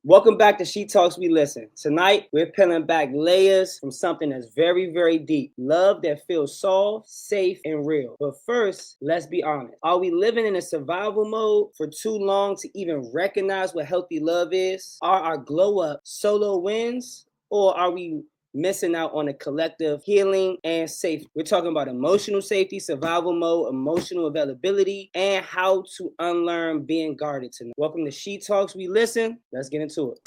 Welcome back to She Talks, We Listen. Tonight, we're peeling back layers from something that's very, very deep. Love that feels soft, safe, and real. But first, let's be honest. Are we living in a survival mode for too long to even recognize what healthy love is? Are our glow up solo wins? Or are we missing out on a collective healing and safety? We're talking about emotional safety, survival mode, emotional availability, and how to unlearn being guarded tonight. Welcome to She Talks, We Listen. Let's get into it.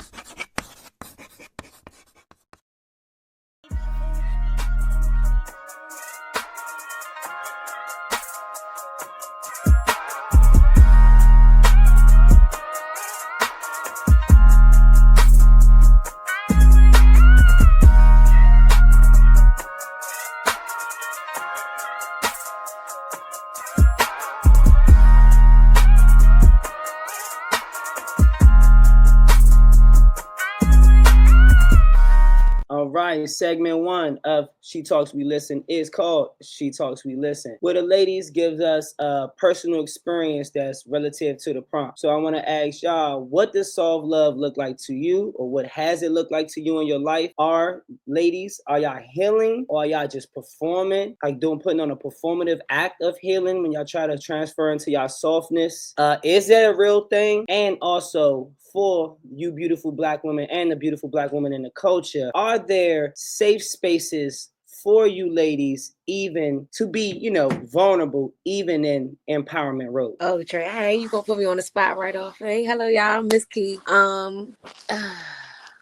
All right, segment one of She Talks, We Listen is called She Talks, We Listen, where the ladies gives us a personal experience that's relative to the prompt. So I want to ask y'all, what does soft love look like to you, or what has it looked like to you in your life? Are y'all healing, or are y'all just performing, like putting on a performative act of healing when y'all try to transfer into y'all softness? Is that a real thing? And also, for you beautiful black women and the beautiful black women in the culture, are there safe spaces for you ladies even to be, vulnerable even in empowerment roles? Oh, Trey, hey, you gonna put me on the spot right off. Hey, hello y'all, I'm Miss Key.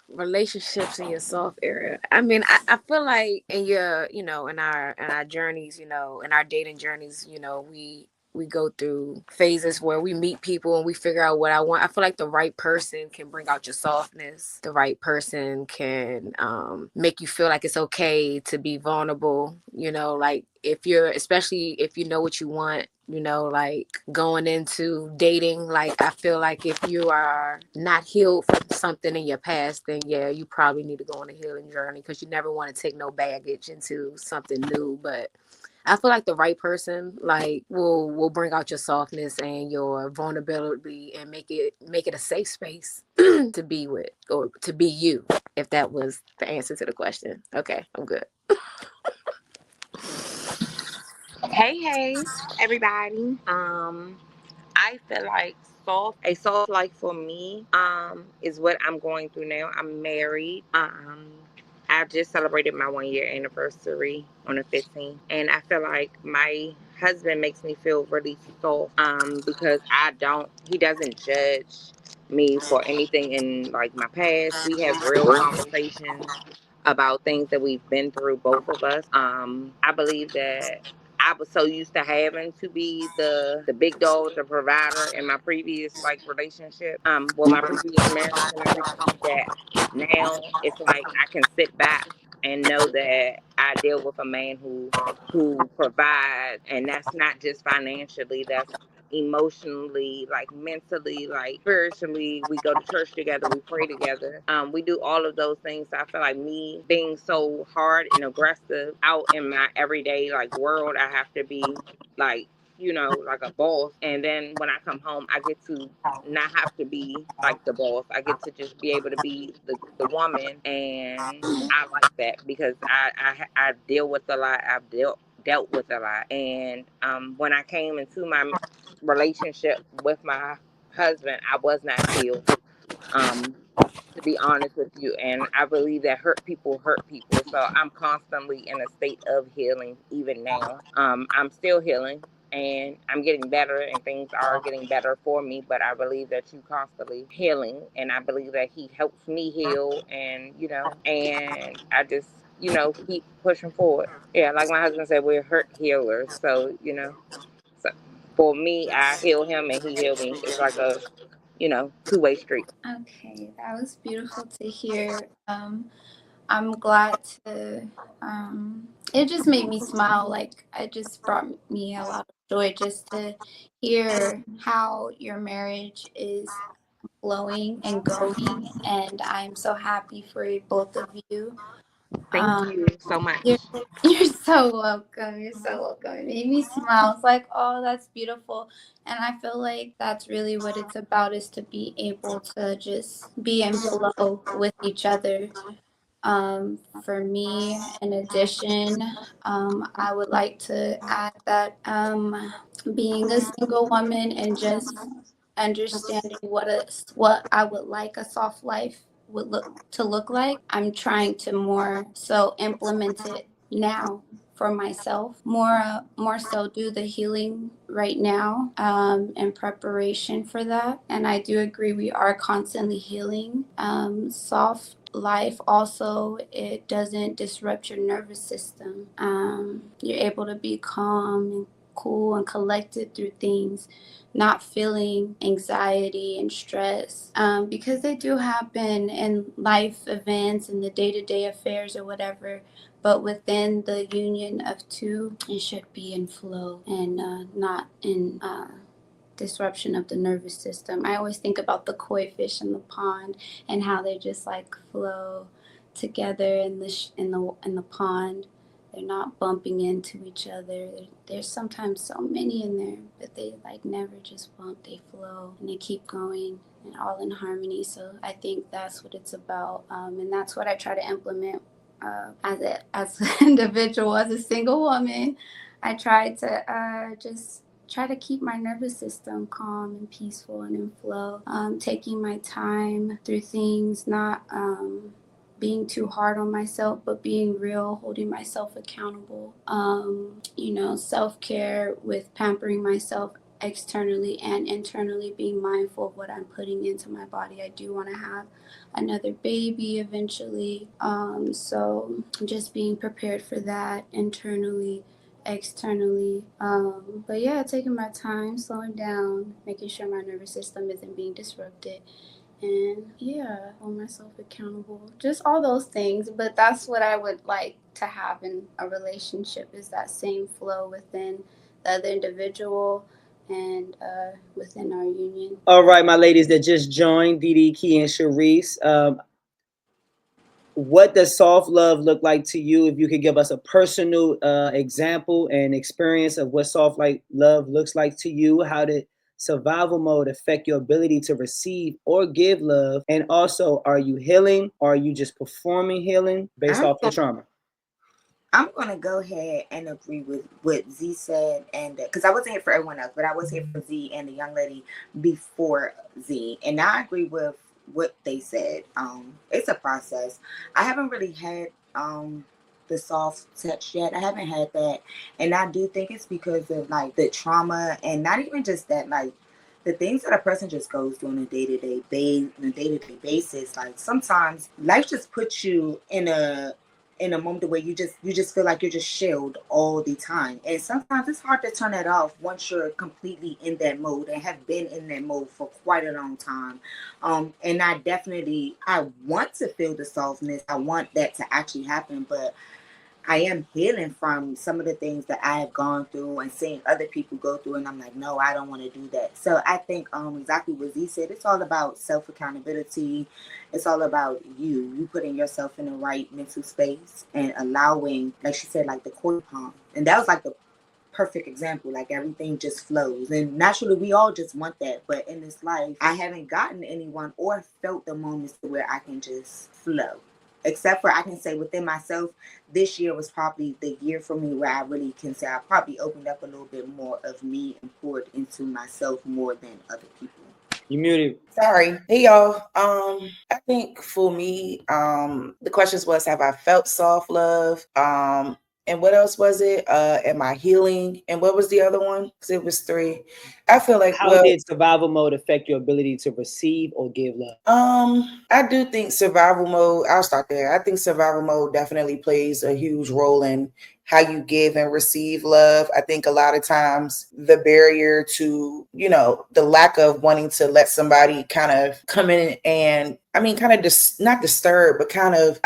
Relationships in your soft area. I mean, I feel like in your, in our journeys, in our dating journeys, we go through phases where we meet people and we figure out what I want. I feel like the right person can bring out your softness. The right person can make you feel like it's okay to be vulnerable. Like especially if you know what you want, like going into dating, like I feel like if you are not healed from something in your past, then yeah, you probably need to go on a healing journey because you never want to take no baggage into something new. But I feel like the right person like will bring out your softness and your vulnerability and make it a safe space to be with or to be you. If that was the answer to the question, okay, I'm good. Hey, everybody. I feel like a soft life for me, is what I'm going through now. I'm married. I just celebrated my 1 year anniversary on the 15th, and I feel like my husband makes me feel really soft, because he doesn't judge me for anything in like my past. We have real conversations about things that we've been through, both of us. I believe that I was so used to having to be the big dog, the provider in my previous like relationship, my previous marriage and everything, that now it's like I can sit back and know that I deal with a man who provides, and that's not just financially, that's emotionally, like mentally, like spiritually. We go to church together, we pray together, we do all of those things. So I feel like me being so hard and aggressive out in my everyday like world, I have to be like, like a boss, and then when I come home I get to not have to be like the boss. I get to just be able to be the woman, and I like that because I deal with a lot. I've dealt with a lot, and when I came into my relationship with my husband, I was not healed. Um, to be honest with you, and I believe that hurt people. So I'm constantly in a state of healing, even now. I'm still healing. And I'm getting better, and things are getting better for me. But I believe that you constantly healing, and I believe that he helps me heal, and and I just keep pushing forward. Yeah, like my husband said, we're hurt healers. So so for me, I heal him and he heal me. It's like a two-way street. Okay, that was beautiful to hear. I'm glad to. It just made me smile. Like it just brought me a lot of joy just to hear how your marriage is flowing and going, and I'm so happy for both of you. Thank Um, you so you're, much. you're so welcome. You're so welcome. It made me smile. It's like, oh, that's beautiful. And I feel like that's really what it's about, is to be able to just be in flow with each other. For me, in addition, I would like to add that being a single woman and just understanding what I would like a soft life would look like, I'm trying to more so implement it now for myself, more so do the healing right now, in preparation for that. And I do agree, we are constantly healing. Soft life also, it doesn't disrupt your nervous system. You're able to be calm and cool and collected through things, not feeling anxiety and stress, because they do happen in life events and the day-to-day affairs or whatever. But within the union of two, it should be in flow and not in disruption of the nervous system. I always think about the koi fish in the pond and how they just like flow together in the pond. They're not bumping into each other. There's sometimes so many in there, but they like never just bump. They flow and they keep going and all in harmony. So I think that's what it's about, and that's what I try to implement as an individual, as a single woman. I try to just try to keep my nervous system calm and peaceful and in flow. Taking my time through things, not being too hard on myself, but being real, holding myself accountable. Self care with pampering myself externally and internally, being mindful of what I'm putting into my body. I do want to have another baby eventually. So just being prepared for that internally, externally. But yeah, taking my time, slowing down, making sure my nervous system isn't being disrupted. And yeah, hold myself accountable. Just all those things. But that's what I would like to have in a relationship, is that same flow within the other individual and within our union. All right, my ladies that just joined, Didi, Key, and Sharice. What does soft love look like to you? If you could give us a personal example and experience of what soft like love looks like to you, how did survival mode affect your ability to receive or give love? And also, are you healing or are you just performing healing based I'm off your trauma? I'm gonna go ahead and agree with what Z said, and because I wasn't here for everyone else, but I was here for Z and the young lady before Z, and I agree with what they said. It's a process. I haven't really had the soft touch yet. I haven't had that, and I do think it's because of like the trauma, and not even just that, like the things that a person just goes through on a day-to-day basis. Like sometimes life just puts you in a moment where you just feel like you're just shelled all the time, and sometimes it's hard to turn that off once you're completely in that mode and have been in that mode for quite a long time. And I want to feel the softness, I want that to actually happen, but I am healing from some of the things that I have gone through and seeing other people go through, and I'm like, no, I don't want to do that. So I think exactly what Z said. It's all about self accountability. It's all about you putting yourself in the right mental space and allowing, like she said, like the koi pond, and that was like the perfect example. Like everything just flows, and naturally we all just want that. But in this life, I haven't gotten anyone or felt the moments where I can just flow, except for I can say within myself, this year was probably the year for me where I really can say I probably opened up a little bit more of me and poured into myself more than other people. You muted. Sorry. Hey y'all. I think for me, the questions was, have I felt soft love? And what else was it? Am I healing? And what was the other one? Because it was three. I feel like, How did survival mode affect your ability to receive or give love? I do think survival mode, I'll start there. I think survival mode definitely plays a huge role in how you give and receive love. I think a lot of times the barrier to, the lack of wanting to let somebody kind of come in and, kind of not disturb, but kind of,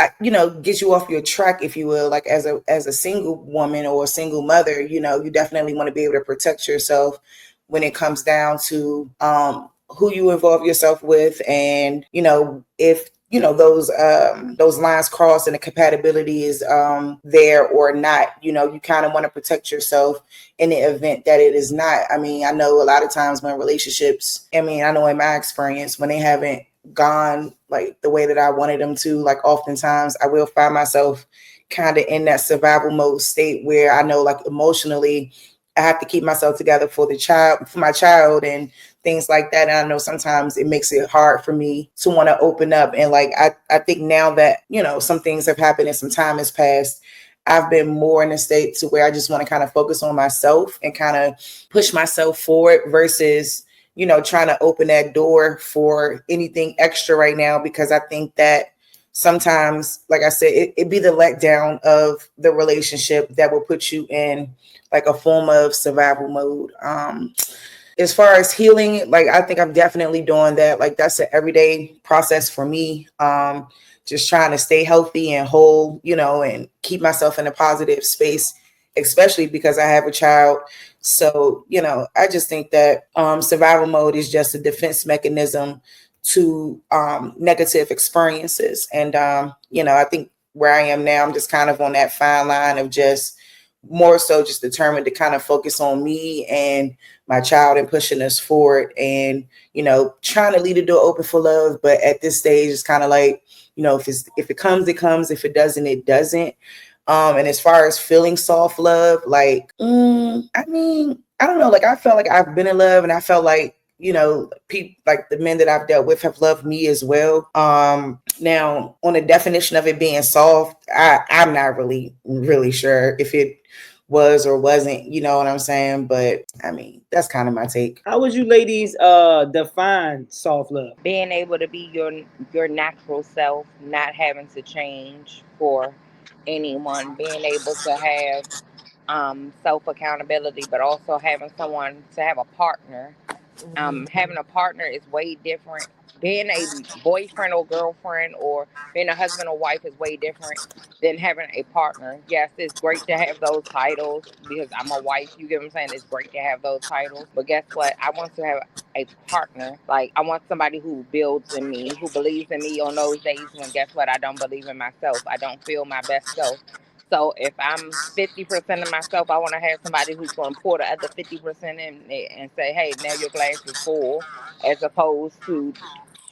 get you off your track, if you will. Like as a single woman or a single mother, you definitely want to be able to protect yourself when it comes down to who you involve yourself with. And, if those lines crossed and the compatibility is there or not. You kind of want to protect yourself in the event that it is not. I mean, I know a lot of times when relationships, I mean, I know in my experience when they haven't gone like the way that I wanted them to, like oftentimes I will find myself kind of in that survival mode state where I know like emotionally I have to keep myself together for my child and things like that. And I know sometimes it makes it hard for me to want to open up. And like, I think now that, some things have happened and some time has passed, I've been more in a state to where I just want to kind of focus on myself and kind of push myself forward versus, trying to open that door for anything extra right now, because I think that sometimes, like I said, it be the letdown of the relationship that will put you in like a form of survival mode. As far as healing, like I think I'm definitely doing that. Like that's an everyday process for me. Just trying to stay healthy and whole, and keep myself in a positive space, especially because I have a child. So, I just think that survival mode is just a defense mechanism to negative experiences. And, I think where I am now, I'm just kind of on that fine line of just more so just determined to kind of focus on me and my child and pushing us forward and, trying to leave the door open for love. But at this stage, it's kind of like, if it comes, it comes. If it doesn't, it doesn't. And as far as feeling soft love, like, I mean, I don't know. Like, I felt like I've been in love and I felt like, people like the men that I've dealt with have loved me as well. Now on the definition of it being soft, I'm not really sure if it was or wasn't, you know what I'm saying? But I mean, that's kind of my take. How would you ladies define soft love? Being able to be your natural self, not having to change for anyone, being able to have self accountability, but also having someone to have a partner. Having a partner is way different. Being a boyfriend or girlfriend or being a husband or wife is way different than having a partner. Yes, it's great to have those titles because I'm a wife. You get what I'm saying? It's great to have those titles. But guess what? I want to have a partner. Like, I want somebody who builds in me, who believes in me on those days when, guess what? I don't believe in myself. I don't feel my best self. So if I'm 50% of myself, I want to have somebody who's going to pour the other 50% in it and say, hey, now your glass is full, as opposed to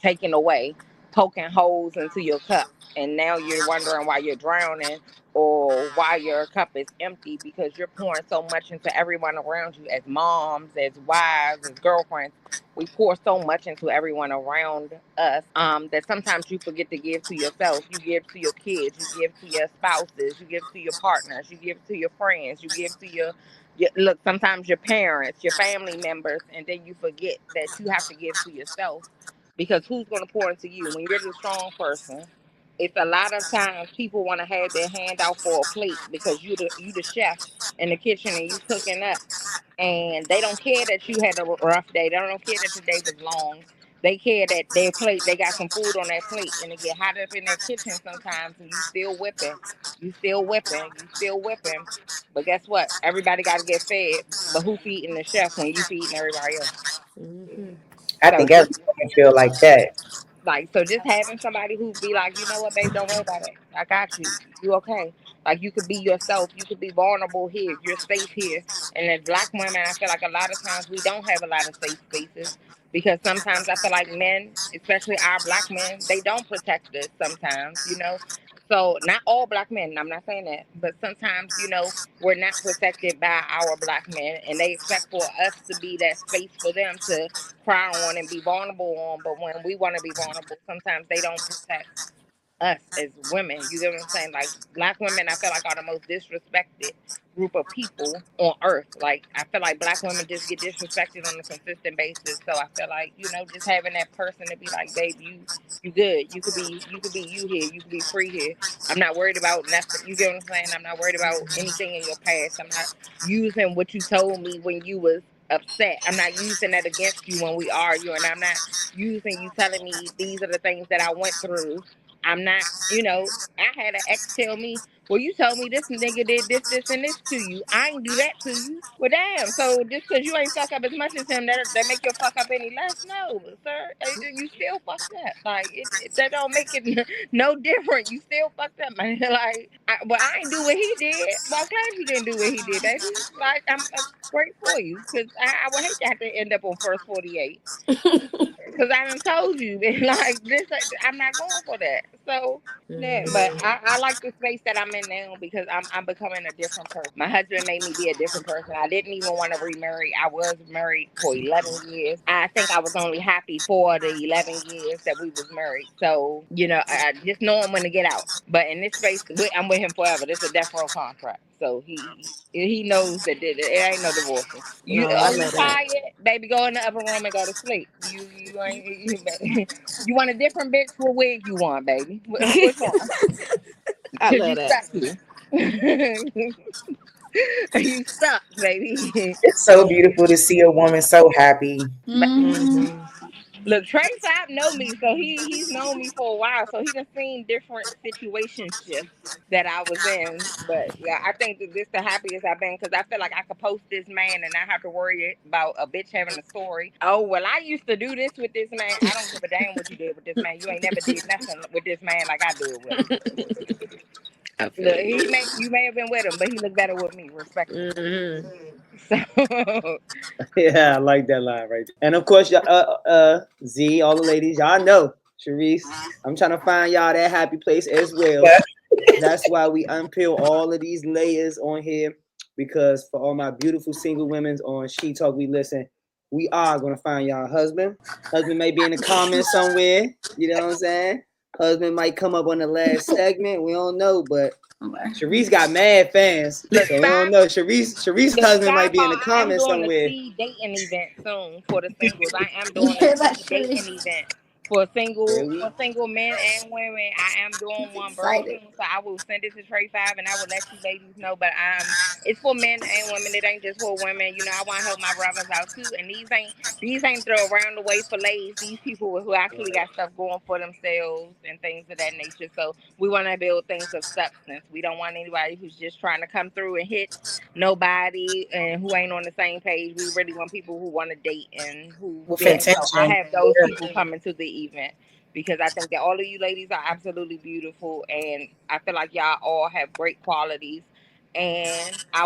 taking away, poking holes into your cup. And now you're wondering why you're drowning or why your cup is empty because you're pouring so much into everyone around you as moms, as wives, as girlfriends. We pour so much into everyone around us that sometimes you forget to give to yourself. You give to your kids, you give to your spouses, you give to your partners, you give to your friends, you give to your look, sometimes your parents, your family members, and then you forget that you have to give to yourself because who's going to pour into you when you're the strong person? It's a lot of times people want to have their hand out for a plate because you the chef in the kitchen and you cooking up, and they don't care that you had a rough day. They don't care that the day was long. They care that their plate, they got some food on their plate, and they get hot up in their kitchen sometimes, and you still whipping, you still whipping, you still whipping. But guess what? Everybody got to get fed. But who feeding the chef when you feeding everybody else? Mm-hmm. I So think just everyone feel like that. so just having somebody who be like, you know what, babe, don't worry about it. I got you. You okay? Like, you could be yourself. You could be vulnerable here. You're safe here. And as black women, I feel like a lot of times we don't have a lot of safe spaces because sometimes I feel like men, especially our black men, they don't protect us sometimes, you know. So not all black men, I'm not saying that, but sometimes, you know, we're not protected by our black men and they expect for us to be that space for them to cry on and be vulnerable on. But when we want to be vulnerable, sometimes they don't protect us as women. You get what I'm saying? Like, black women, I feel like are the most disrespected group of people on earth. Like, I feel like black women just get disrespected on a consistent basis. So I feel like, you know, just having that person to be like, babe, you good. You could be you here. You could be free here. I'm not worried about nothing. You get what I'm saying? I'm not worried about anything in your past. I'm not using what you told me when you was upset. I'm not using that against you when we argue, and I'm not using you telling me these are the things that I went through I'm not, I had an ex tell me, well, you told me this nigga did this, this, and this to you. I ain't do that to you. Well, damn. So just because you ain't fuck up as much as him, that make your fuck up any less? No, sir. You still fucked up. Like, that don't make it no different. You still fucked up, man. Like, but I ain't do what he did. Well, I'm glad you didn't do what he did, baby. Like, I'm great for you. Because I would hate to have to end up on first 48. Because I done told you that, like, this, I'm not going for that. So, yeah, but I like the space that I'm in now because I'm becoming a different person. My husband made me be a different person. I didn't even want to remarry. I was married for 11 years. I think I was only happy for the 11 years that we was married. So, I just know I'm going to get out. But in this space, I'm with him forever. This is a death row contract. So he knows that it ain't no divorcing. No, I You love that. tired, baby? Go in the upper room and go to sleep. You ain't you want a different bitch? What wig you want, baby? Which one? I Cause love you that. stuck here. You stuck, baby. It's so beautiful to see a woman so happy. But Mm-hmm. look, Trey Five know me, so he's known me for a while, so he done seen different situationships that I was in. But yeah, I think that this the happiest I've been because I feel like I could post this man and not have to worry about a bitch having a story. Oh well, I used to do this with this man. I don't give a damn what you did with this man. You ain't never did nothing with this man like I do it with him. I feel Look, you. you may have been with him, but he looked better with me, respectfully. Mm-hmm. So Yeah, I like that line right there. And of course, Z, all the ladies, y'all know, Sharice, I'm trying to find y'all that happy place as well. Yeah. That's why we unpeel all of these layers on here, because for all my beautiful single women on She Talk We Listen, we are gonna find y'all husband. Husband may be in the comments somewhere. You know what I'm saying? Husband might come up on the last segment. We don't know, but Sharice got mad fans, look, so we don't know. Sharice husband might sidebar. be in the I am comments doing a somewhere. speed dating event soon for the singles. I am doing a Yeah, speed that's dating really event for There we single men and women. I am doing one very excited. soon, so I will send it to Trey Five and I will let you ladies know. But it's for men and women. It ain't just for women. I want to help my brothers out too. And these ain't throw around the way for ladies. These people who actually got stuff going for themselves and things of that nature. So we want to build things of substance. We don't want anybody who's just trying to come through and hit nobody and who ain't on the same page. We really want people who want to date and who, With yeah. So I intention. have those people coming to the event because I think that all of you ladies are absolutely beautiful and I feel like y'all all have great qualities. And I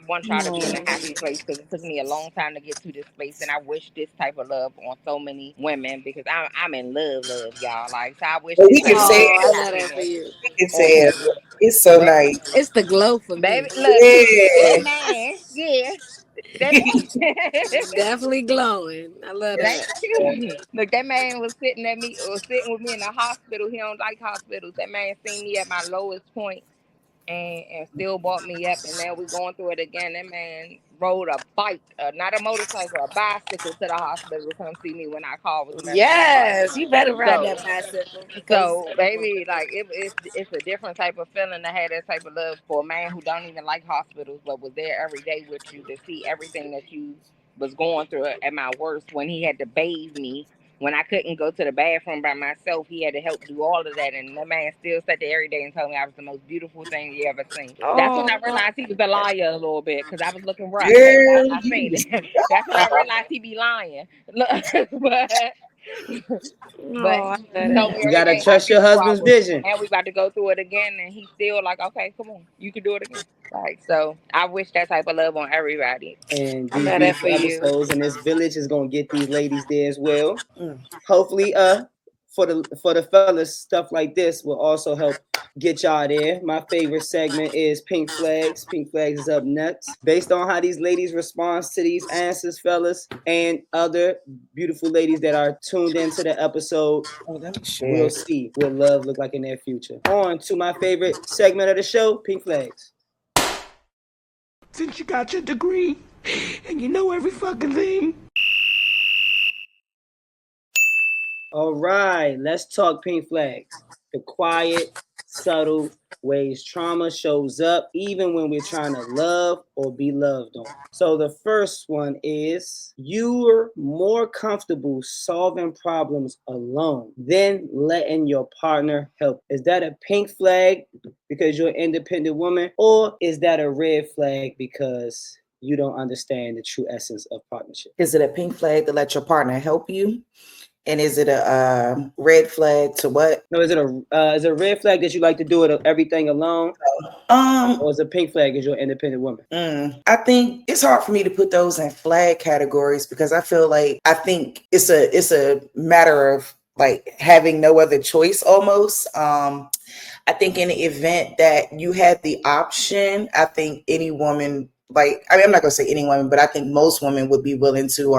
want y'all to be in a happy place because it took me a long time to get to this place, and I wish this type of love on so many women because I'm in love, y'all. Like, so I wish But this we can type of say love Oh, I and love that for happiness you. we can on say people. it's so nice. It's the glow for Baby, me. look, that Yeah. man, yeah, that man. Definitely glowing. I love Thank that. you. Look, that man was sitting with me in the hospital. He don't like hospitals. That man seen me at my lowest point and still brought me up. And now we're going through it again. That man rode a bike, not a motorcycle, a bicycle to the hospital to come see me when our car was messed up. Like, Yes, you better ride so that bicycle because so, baby, like it's a different type of feeling to have that type of love for a man who don't even like hospitals, but was there every day with you to see everything that you was going through at my worst. When he had to bathe me, when I couldn't go to the bathroom by myself, he had to help do all of that, and that man still sat there every day and told me I was the most beautiful thing you ever seen. That's when I oh, realized he was a liar a little bit because I was looking rough, and Girl, I you seen was it. That's when I realized he be lying. Look, but oh, I he love told me that. You every gotta day how trust your beautiful I husband's was. vision. And now we about to go through it again, and he's still like, okay, come on, you can do it again. Like, so I wish that type of love on everybody. And I these love that for beautiful you. episodes, and this village is gonna get these ladies there as well. mm. Hopefully, for the fellas, stuff like this will also help get y'all there. My favorite segment is Pink Flags. Pink Flags is up next. Based on how these ladies respond to these answers, fellas, and other beautiful ladies that are tuned into the episode, Oh, let me we'll share. see what love look like in their future. On to my favorite segment of the show, Pink Flags. Since you got your degree and you know every fucking thing. All right, let's talk Pink Flags. The quiet, subtle, ways trauma shows up even when we're trying to love or be loved on. So the first one is you're more comfortable solving problems alone than letting your partner help. Is that a pink flag because you're an independent woman, or is that a red flag because you don't understand the true essence of partnership? Is it a pink flag to let your partner help you? And is it a red flag to what? No, is it a red flag that you like to do it everything alone, Um, or is it a pink flag because you're an independent woman? I think it's hard for me to put those in flag categories because I think it's a matter of like having no other choice almost. I think in the event that you had the option, I think any woman, like, I mean, I'm not gonna say any woman, but I think most women would be willing to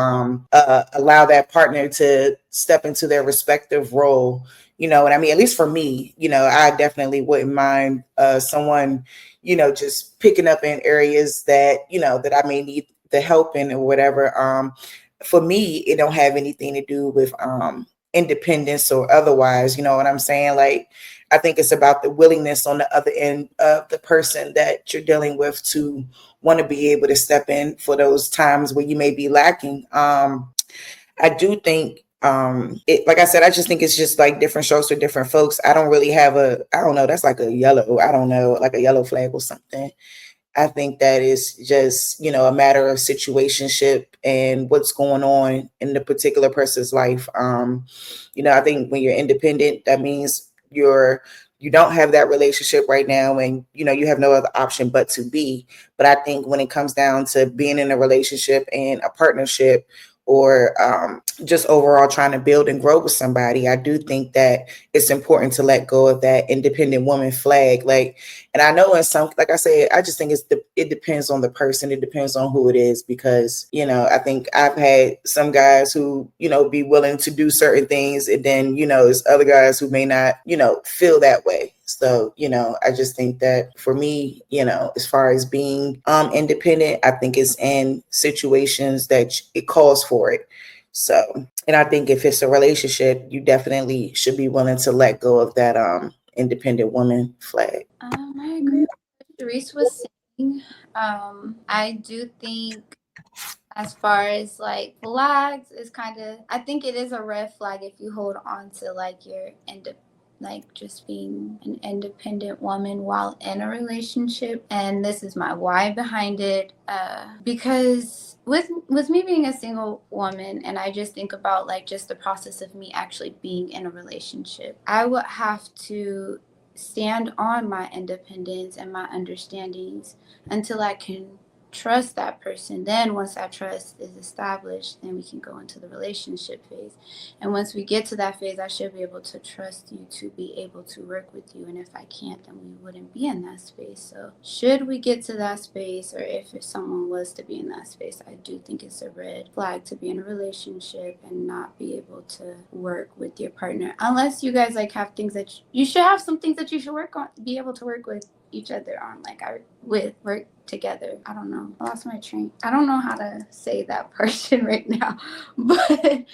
allow that partner to step into their respective role. You know what I mean? At least for me, I definitely wouldn't mind someone, just picking up in areas that, that I may need the help in or whatever. For me, it don't have anything to do with independence or otherwise, you know what I'm saying? Like, I think it's about the willingness on the other end of the person that you're dealing with to want to be able to step in for those times where you may be lacking. I do think it, like I said, I just think it's just like different strokes for different folks. I don't really have I don't know, that's like a yellow, I don't know, like a yellow flag or something. I think that is just, a matter of situationship and what's going on in the particular person's life. I think when you're independent, that means you don't have that relationship right now, and you have no other option but to be. But I think when it comes down to being in a relationship and a partnership, or just overall trying to build and grow with somebody, I do think that it's important to let go of that independent woman flag. Like, and I know in some, like I said, I just think it depends on the person. It depends on who it is, because, I think I've had some guys who, be willing to do certain things. And then, there's other guys who may not, feel that way. So, I just think that for me, as far as being independent, I think it's in situations that it calls for it. So, and I think if it's a relationship, you definitely should be willing to let go of that independent woman flag. I agree with what Reese was saying. I do think as far as like flags is kind of, I think it is a red flag if you hold on to like your like just being an independent woman while in a relationship. And this is my why behind it, because with me being a single woman, and I just think about like just the process of me actually being in a relationship, I would have to stand on my independence and my understandings until I can trust that person. Then once that trust is established, then we can go into the relationship phase. And once we get to that phase, I should be able to trust you to be able to work with you. And if I can't, then we wouldn't be in that space. So should we get to that space, or if someone was to be in that space, I do think it's a red flag to be in a relationship and not be able to work with your partner, unless you guys like have things that you should have some things that you should work on, be able to work with each other on, like I with work together. I don't know, I lost my train. I don't know how to say that portion right now, but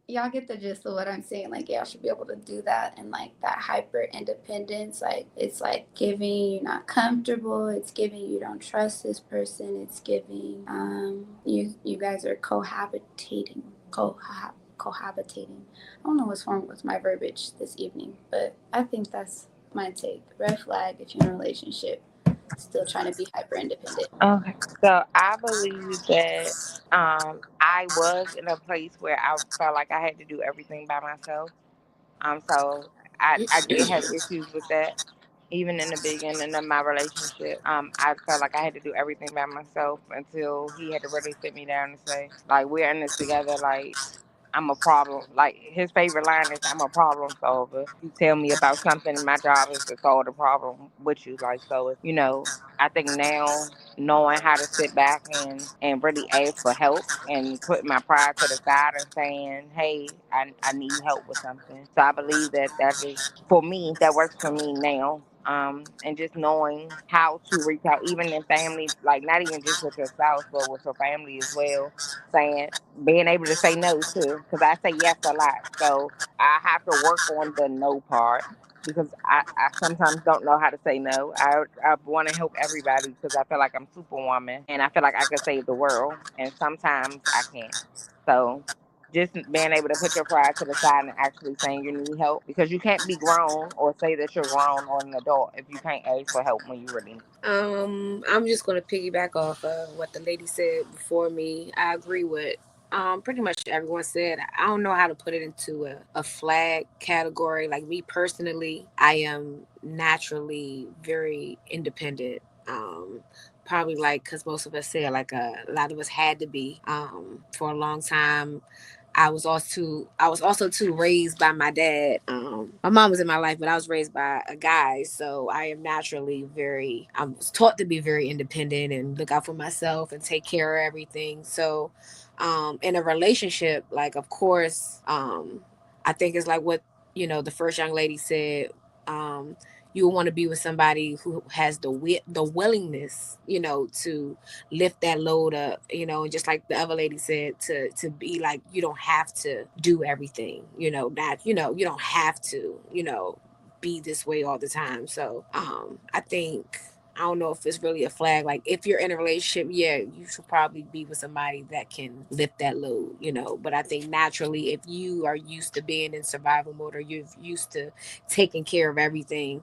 y'all get the gist of what I'm saying. Like, y'all should be able to do that, and like that hyper independence, like it's like giving you not comfortable, it's giving you don't trust this person, it's giving you guys are cohabitating. I don't know what's wrong with my verbiage this evening, but I think that's my take. Red flag if you're in a relationship, still trying to be hyper independent. Okay. So I believe that I was in a place where I felt like I had to do everything by myself. So I did have issues with that. Even in the beginning of my relationship, I felt like I had to do everything by myself until he had to really sit me down and say, like, we're in this together. Like, I'm a problem. Like, his favorite line is, I'm a problem solver. You tell me about something, my job is to solve the problem with you. Like, so it's, I think now knowing how to sit back and really ask for help and put my pride to the side and saying, hey, I need help with something. So I believe that is, for me, that works for me now. And just knowing how to reach out, even in family, like not even just with your spouse, but with your family as well, saying, being able to say no too, because I say yes a lot. So I have to work on the no part. because I sometimes don't know how to say no. I want to help everybody because I feel like I'm superwoman and I feel like I could save the world, and sometimes I can't. So just being able to put your pride to the side and actually saying you need help, because you can't be grown or say that you're grown or an adult if you can't ask for help when you really need. I'm just gonna piggyback off of what the lady said before me. I agree with pretty much everyone said. I don't know how to put it into a flag category. Like me personally, I am naturally very independent. Probably like because most of us said like a lot of us had to be for a long time. I was also too raised by my dad. My mom was in my life, but I was raised by a guy, so I am naturally very. I was taught to be very independent and look out for myself and take care of everything. So, in a relationship, like of course, I think it's like what the first young lady said. Um, you want to be with somebody who has the willingness, to lift that load up, and just like the other lady said, to be like you don't have to do everything, not you don't have to, be this way all the time. So I think I don't know if it's really a flag. Like if you're in a relationship, yeah, you should probably be with somebody that can lift that load, But I think naturally, if you are used to being in survival mode or you're used to taking care of everything,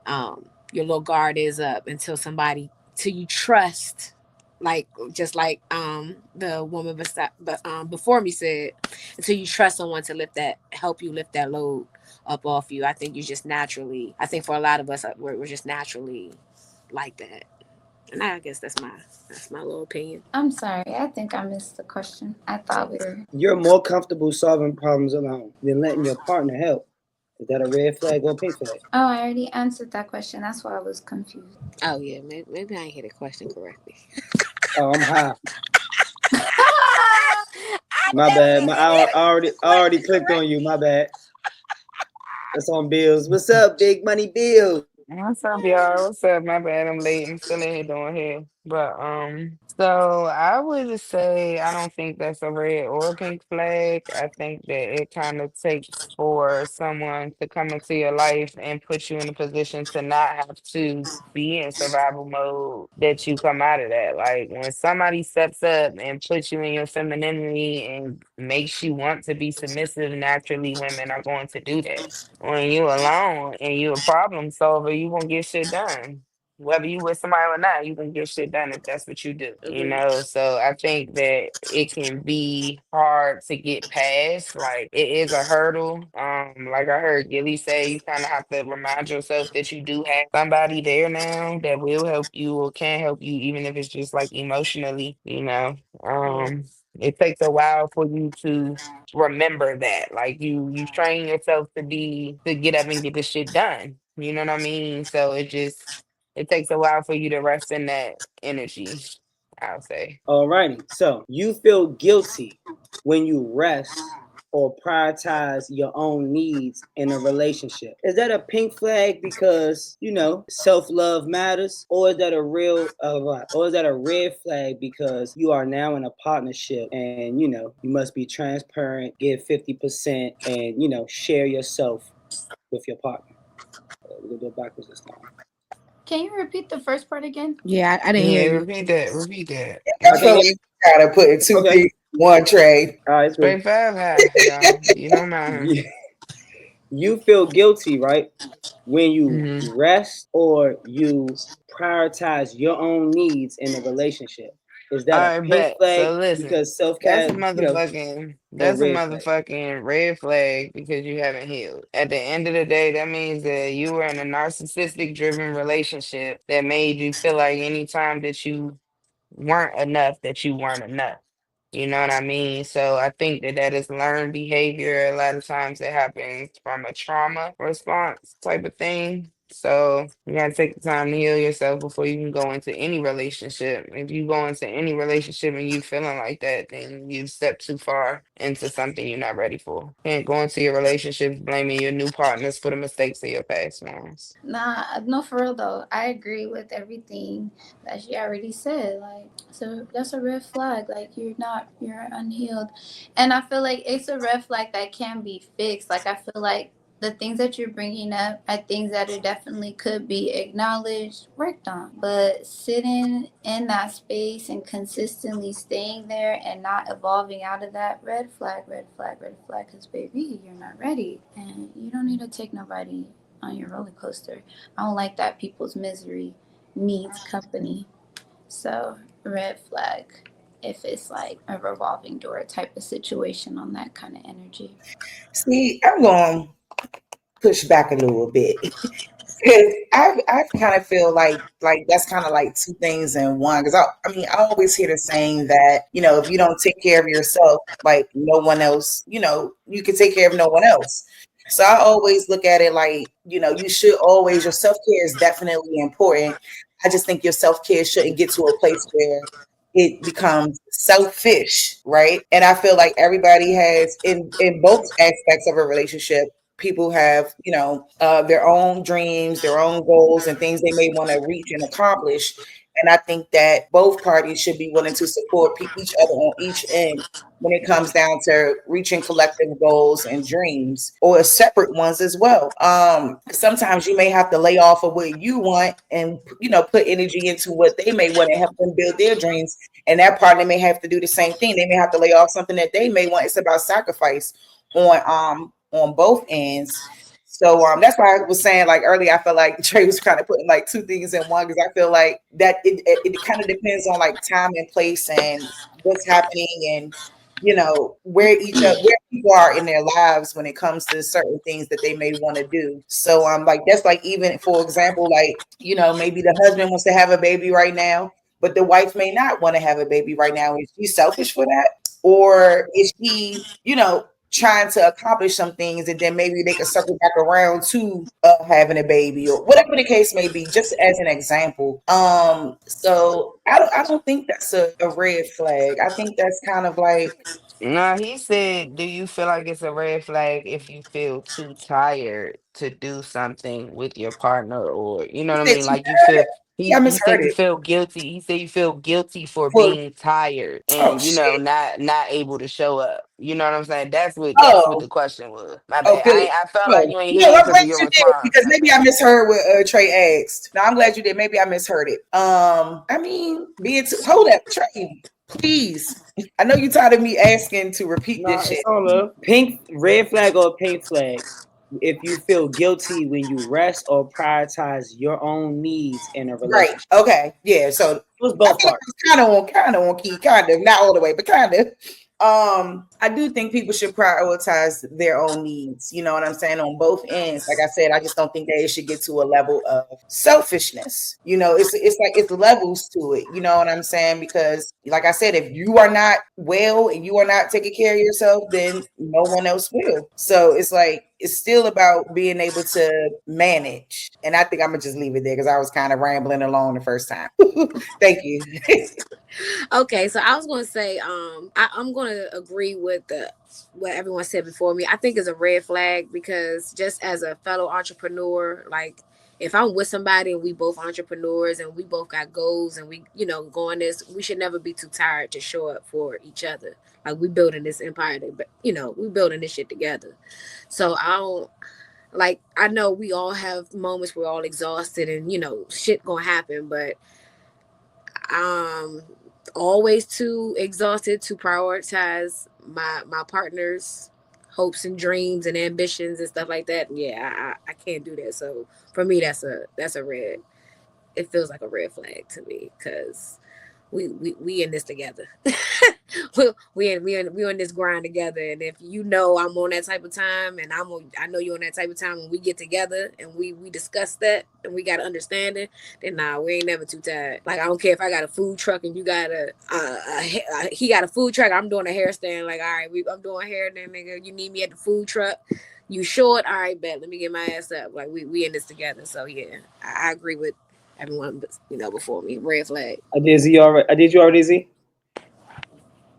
your little guard is up until somebody till you trust, like just like the woman before me said, until you trust someone to help you lift that load up off you. I think you just naturally, I think for a lot of us, we're just naturally like that. And I guess that's my little opinion. I'm sorry. I think I missed the question. I thought we were. You're more comfortable solving problems alone than letting your partner help. Is that a red flag or pink flag? Oh, I already answered that question. That's why I was confused. Oh yeah, maybe I didn't hear the question correctly. Oh, I'm high. I My bad. definitely My didn't hear I the already question clicked on correctly. you. My bad. That's on Bills. What's up, Big Money Bills? What's up, y'all? What's up? My bad, I'm late. I'm still in here doing hair. But so I would just say I don't think that's a red or a pink flag. I think that it kind of takes for someone to come into your life and put you in a position to not have to be in survival mode that you come out of that. Like when somebody steps up and puts you in your femininity and makes you want to be submissive, naturally women are going to do that. When you alone and you a problem solver, you gonna get shit done. Whether you with somebody or not, you can get shit done if that's what you do. Agreed. So I think that it can be hard to get past. Like it is a hurdle. Like I heard Gilly say, you kind of have to remind yourself that you do have somebody there now that will help you or can help you, even if it's just like emotionally. Mm. It takes a while for you to remember that. Like you train yourself to get up and get this shit done. You know what I mean? So it takes a while for you to rest in that energy, I'll say. Alrighty. So you feel guilty when you rest or prioritize your own needs in a relationship. Is that a pink flag because self love matters, or is that a or is that a red flag because you are now in a partnership and you must be transparent, give 50%, and share yourself with your partner. We'll go backwards this time. Can you repeat the first part again? Yeah, I didn't Yeah, hear you. repeat that. Repeat that. I I feel can't. like you gotta put in two Okay. things in one tray. All right. It's cool. Straight five high, y'all. You know mine. You, you feel guilty, right? When you Hmm. rest or you prioritize your own needs in a relationship. Is that a All right, pink bet. flag So listen, because self that's care, a motherfucking or that's a red flag? motherfucking red flag because you haven't healed. At the end of the day, that means that you were in a narcissistic driven relationship that made you feel like anytime that you weren't enough, that you weren't enough. You know what I mean? So I think that that is learned behavior. A lot of times it happens from a trauma response type of thing. So you gotta take the time to heal yourself before you can go into any relationship. If you go into any relationship and you feeling like that, then you've stepped too far into something you're not ready for. Can't go into your relationships blaming your new partners for the mistakes of your past ones. Nah, no, for real though. I agree with everything that she already said. Like, so that's a red flag. Like, you're unhealed, and I feel like it's a red flag that can be fixed. Like, I feel like the things that you're bringing up are things that are definitely could be acknowledged, worked on. But sitting in that space and consistently staying there and not evolving out of that, red flag, red flag, red flag. Because, baby, you're not ready. And you don't need to take nobody on your roller coaster. I don't like that people's misery needs company. So, red flag if it's like a revolving door type of situation on that kind of energy. See, I'm going to push back a little bit. Because I kind of feel like that's kind of like two things in one. Because I mean, I always hear the saying that, you know, if you don't take care of yourself, like no one else, you know, you can take care of no one else. So I always look at it like, you know, you should always, your self-care is definitely important. I just think your self-care shouldn't get to a place where it becomes selfish, right? And I feel like everybody has in both aspects of a relationship, people have, you know, their own dreams, their own goals, and things they may want to reach and accomplish. And I think that both parties should be willing to support each other on each end when it comes down to reaching collective goals and dreams, or separate ones as well. Sometimes you may have to lay off of what you want and, you know, put energy into what they may want to help them build their dreams. And that partner may have to do the same thing. They may have to lay off something that they may want. It's about sacrifice on both ends. So that's why I was saying like earlier, I feel like Trey was kind of putting like two things in one, because I feel like that it kind of depends on like time and place and what's happening, and you know where people are in their lives when it comes to certain things that they may want to do. So like that's like, even for example, like, you know, maybe the husband wants to have a baby right now, but the wife may not want to have a baby right now. Is she selfish for that? Or is she, you know, trying to accomplish some things, and then maybe they could circle back around to having a baby, or whatever the case may be, just as an example. So I don't think that's a red flag. I think that's kind of like, No, he said, "Do you feel like it's a red flag if you feel too tired to do something with your partner, or you know he what I said mean? too Like you bad. feel." Yeah, I He misheard said you it. feel guilty. He said you feel guilty for For, being tired oh and shit. not able to show up. You know what I'm saying? That's what Oh, the question was. My oh, bad. Philly. I felt like Oh you ain't no, hear I'm because glad of your you did, response. because maybe I misheard what Trey asked. No, I'm glad you did. Maybe I misheard it. I mean, hold up, Trey, please. I know you're tired of me asking to repeat No, this it's shit. all love. Pink red flag or pink flag. If you feel guilty when you rest or prioritize your own needs in a Right. relationship. Okay. Yeah. So It was I both feel like parts. it's kind of on key, kind of not all the way, but kind of. I do think people should prioritize their own needs. You know what I'm saying, on both ends. Like I said, I just don't think that it should get to a level of selfishness. You know, it's like it's levels to it. You know what I'm saying? Because, like I said, if you are not well and you are not taking care of yourself, then no one else will. So it's like it's still about being able to manage. And I think I'm gonna just leave it there because I was kind of rambling along the first time. Thank you. Okay, so I was going to say, I'm going to agree with what everyone said before me. I think it's a red flag because just as a fellow entrepreneur, like if I'm with somebody and we both entrepreneurs and we both got goals and we, go on this, we should never be too tired to show up for each other. Like we building this empire, we building this shit together. So I don't like. I know we all have moments we're all exhausted and shit gonna happen, but um always too exhausted to prioritize my partner's hopes and dreams and ambitions and stuff like that. Yeah, I can't do that. So for me, that's a red. It feels like a red flag to me because we in this together. we on this grind together. And if I'm on that type of time, and I know you're on that type of time, when we get together and we discuss that and we got to understand it, then nah, we ain't never too tired. Like I don't care if I got a food truck and you got he got a food truck. I'm doing a hair stand. Like all right, I'm doing hair. Then nigga, you need me at the food truck. You short? All right, bet. Let me get my ass up. Like we in this together. So yeah, I agree with everyone, before me. Red flag. I did Z already. I did you already, Z?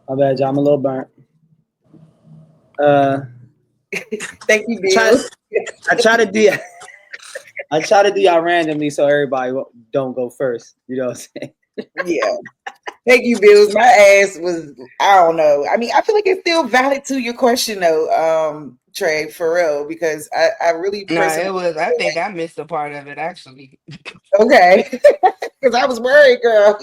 My bad, y'all. I'm a little burnt. Uh, Thank you, I try. Bill. I try to do. I try to do y'all randomly so everybody don't go first. You know what I'm saying? Yeah. Thank you, Bills. My ass was, I don't know. I mean, I feel like it's still valid to your question though. Trey, for real, because I really No, personally it was. I feel think I missed a part of it actually. like, okay, because I was worried, girl.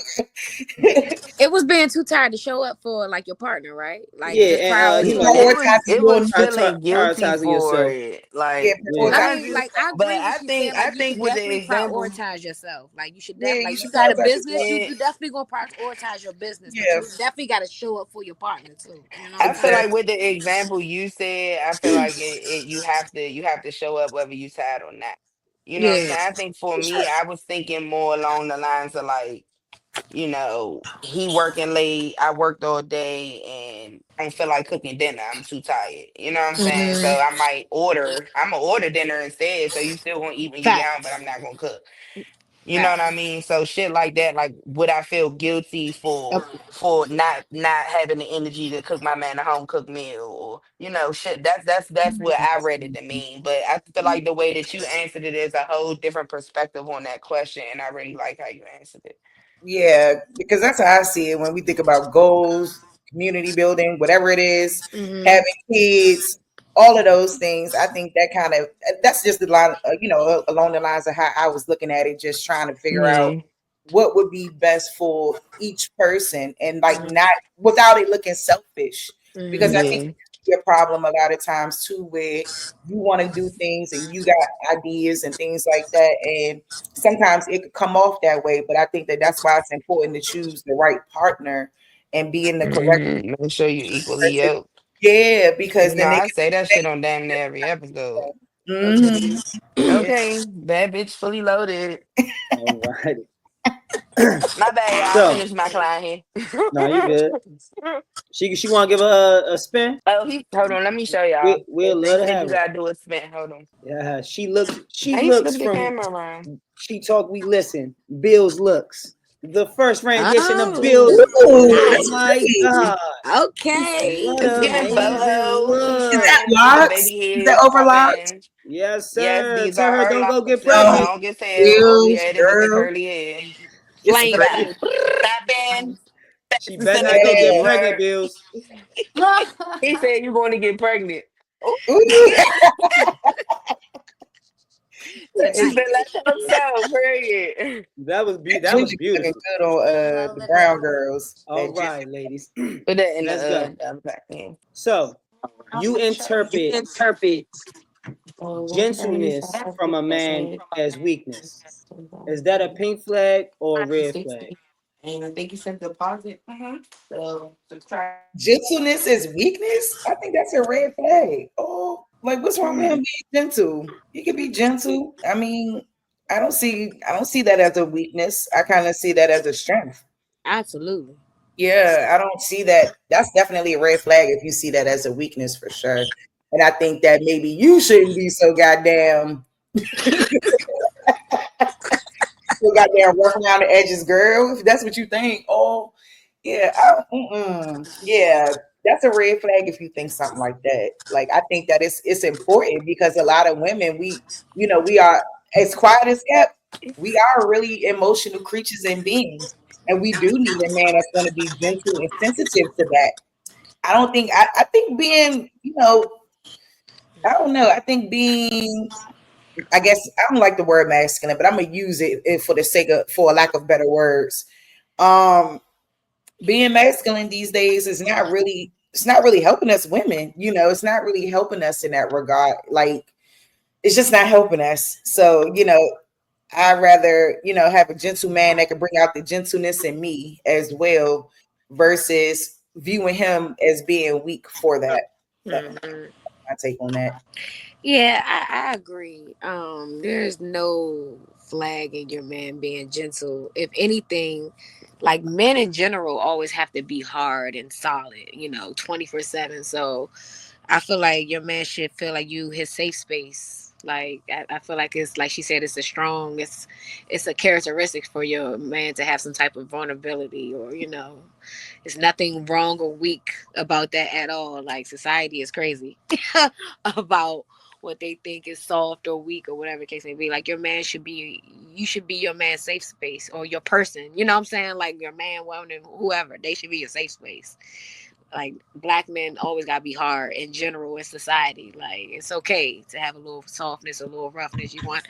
It was being too tired to show up for like your partner, right? Like Yeah, just and You you know, prioritizing and yourself. prioritizing It doing, was feeling guilty prioritizing for yourself. it. yeah, Like Yeah. I prioritizing mean, yourself. like I but agree when I she think said like I you think should with the definitely example, prioritize yourself. Like you should Yeah, definitely you like you should got a prioritize business, yourself. you definitely gonna prioritize your business, but Yeah, you definitely got to show up for your partner too. You know what I'm I feel saying? like exactly. with the example you said, I feel like you have to show up whether you sad or not. You know what I'm Yeah. saying? I think for For me, sure. I was thinking more along the lines of like, he working late, I worked all day and I don't feel like cooking dinner. I'm too tired. You know what I'm saying? So Mm-hmm. I'm gonna order dinner instead. So you still gonna eat when you get home, but Facts. I'm not gonna cook. You know what I Facts. mean? So shit like that, like would I feel guilty Yep. for not having the energy to cook my man a home cooked meal or shit. That's what I read it to mean. But I feel like the way that you answered it is a whole different perspective on that question, and I really like how you answered it. Yeah, because that's how I see it when we think about goals, community building, whatever it is, Mm-hmm. having kids, all of those things. I think that kind of that's just the line, along the lines of how I was looking at it, just trying to figure out Yeah. what would be best for each person, and like Mm-hmm. not without it looking selfish, because I think Mm-hmm. Yeah. it can be a problem a lot of times too, where you want to do things and you got ideas and things like that, and sometimes it could come off that way, but I think that that's why it's important to choose the right partner and be in the correct Make sure you equally person. yoked. Yeah, because You know, then they I can say that shit on damn near every episode. hmm yeah. Okay, bad bitch fully loaded. All right. My bad, y'all. I So, finished my client here. no, you good. She want to give her a spin. Oh, he hold on. Let me show y'all. We'll They let her said you have it. gotta do a spin. Hold on. Yeah, she How you looks flip the from camera around? She Talk, We Listen. Bill's looks. The first rendition of Bill's. Oh, Ooh, Oh that's nice. my great. God. Okay. What It's giving amazing bolo. She's Is look. that sitting with the locks? baby Is that hairs overlocked? popping. Yes, Yes, sir. these Tell are her her don't go locks. get They No, pregnant. long as hell. Oh bills, yeah, it is with the girl. curly hair. It's Look at great. Flaming. that. Stop in. She That's better in not the go video. get You Yeah. pregnant, heard? Bills. He said you going to get pregnant. Oh, Ooh. he Tonight. said let them so. Period. That That was ginger looking beautiful. good on Well the lit. brown girls. All That right, ginger. ladies. Put that in Let's go. the other back in. So you You interpret interpret. Oh, what's gentleness from a man as weakness. Is that a pink flag or a red flag? And I think you said deposit. So subtract. Gentleness is weakness. I think that's a red flag. Oh, like what's wrong with him being gentle? He can be gentle. I mean, I don't see that as a weakness. I kind of see that as a strength. Absolutely. Yeah, I don't see that. That's definitely a red flag if you see that as a weakness for sure. And I think that maybe you shouldn't be so goddamn still got there rough around the edges, girl. If that's what you think, oh yeah, yeah, that's a red flag if you think something like that. Like I think that it's important because a lot of women, we are as quiet as kept. We are really emotional creatures and beings, and we do need a man that's going to be gentle and sensitive to that. I don't think I think being, I don't know. I think being I guess I don't like the word masculine, but I'm gonna use it for the sake of for a lack of better words. Um, Being masculine these days is not really it's not really helping us women. It's not really helping us in that regard. Like it's just not helping us. So I'd rather have a gentle man that can bring out the gentleness in me as well, versus viewing him as being weak for that. That's Mhm. my take on that. Yeah, I agree. There's no flag in your man being gentle. If anything, like men in general always have to be hard and solid, 24/7. So I feel like your man should feel like you his safe space. Like I feel like it's like she said, it's a characteristic for your man to have some type of vulnerability, or there's nothing wrong or weak about that at all. Like society is crazy about what they think is soft or weak or whatever the case may be. Like you should be your man's safe space or your person. You know what I'm saying? Like your man, woman, whoever, they should be your safe space. like black men always gotta be hard in general in society. Like it's okay to have a little softness, a little roughness. You want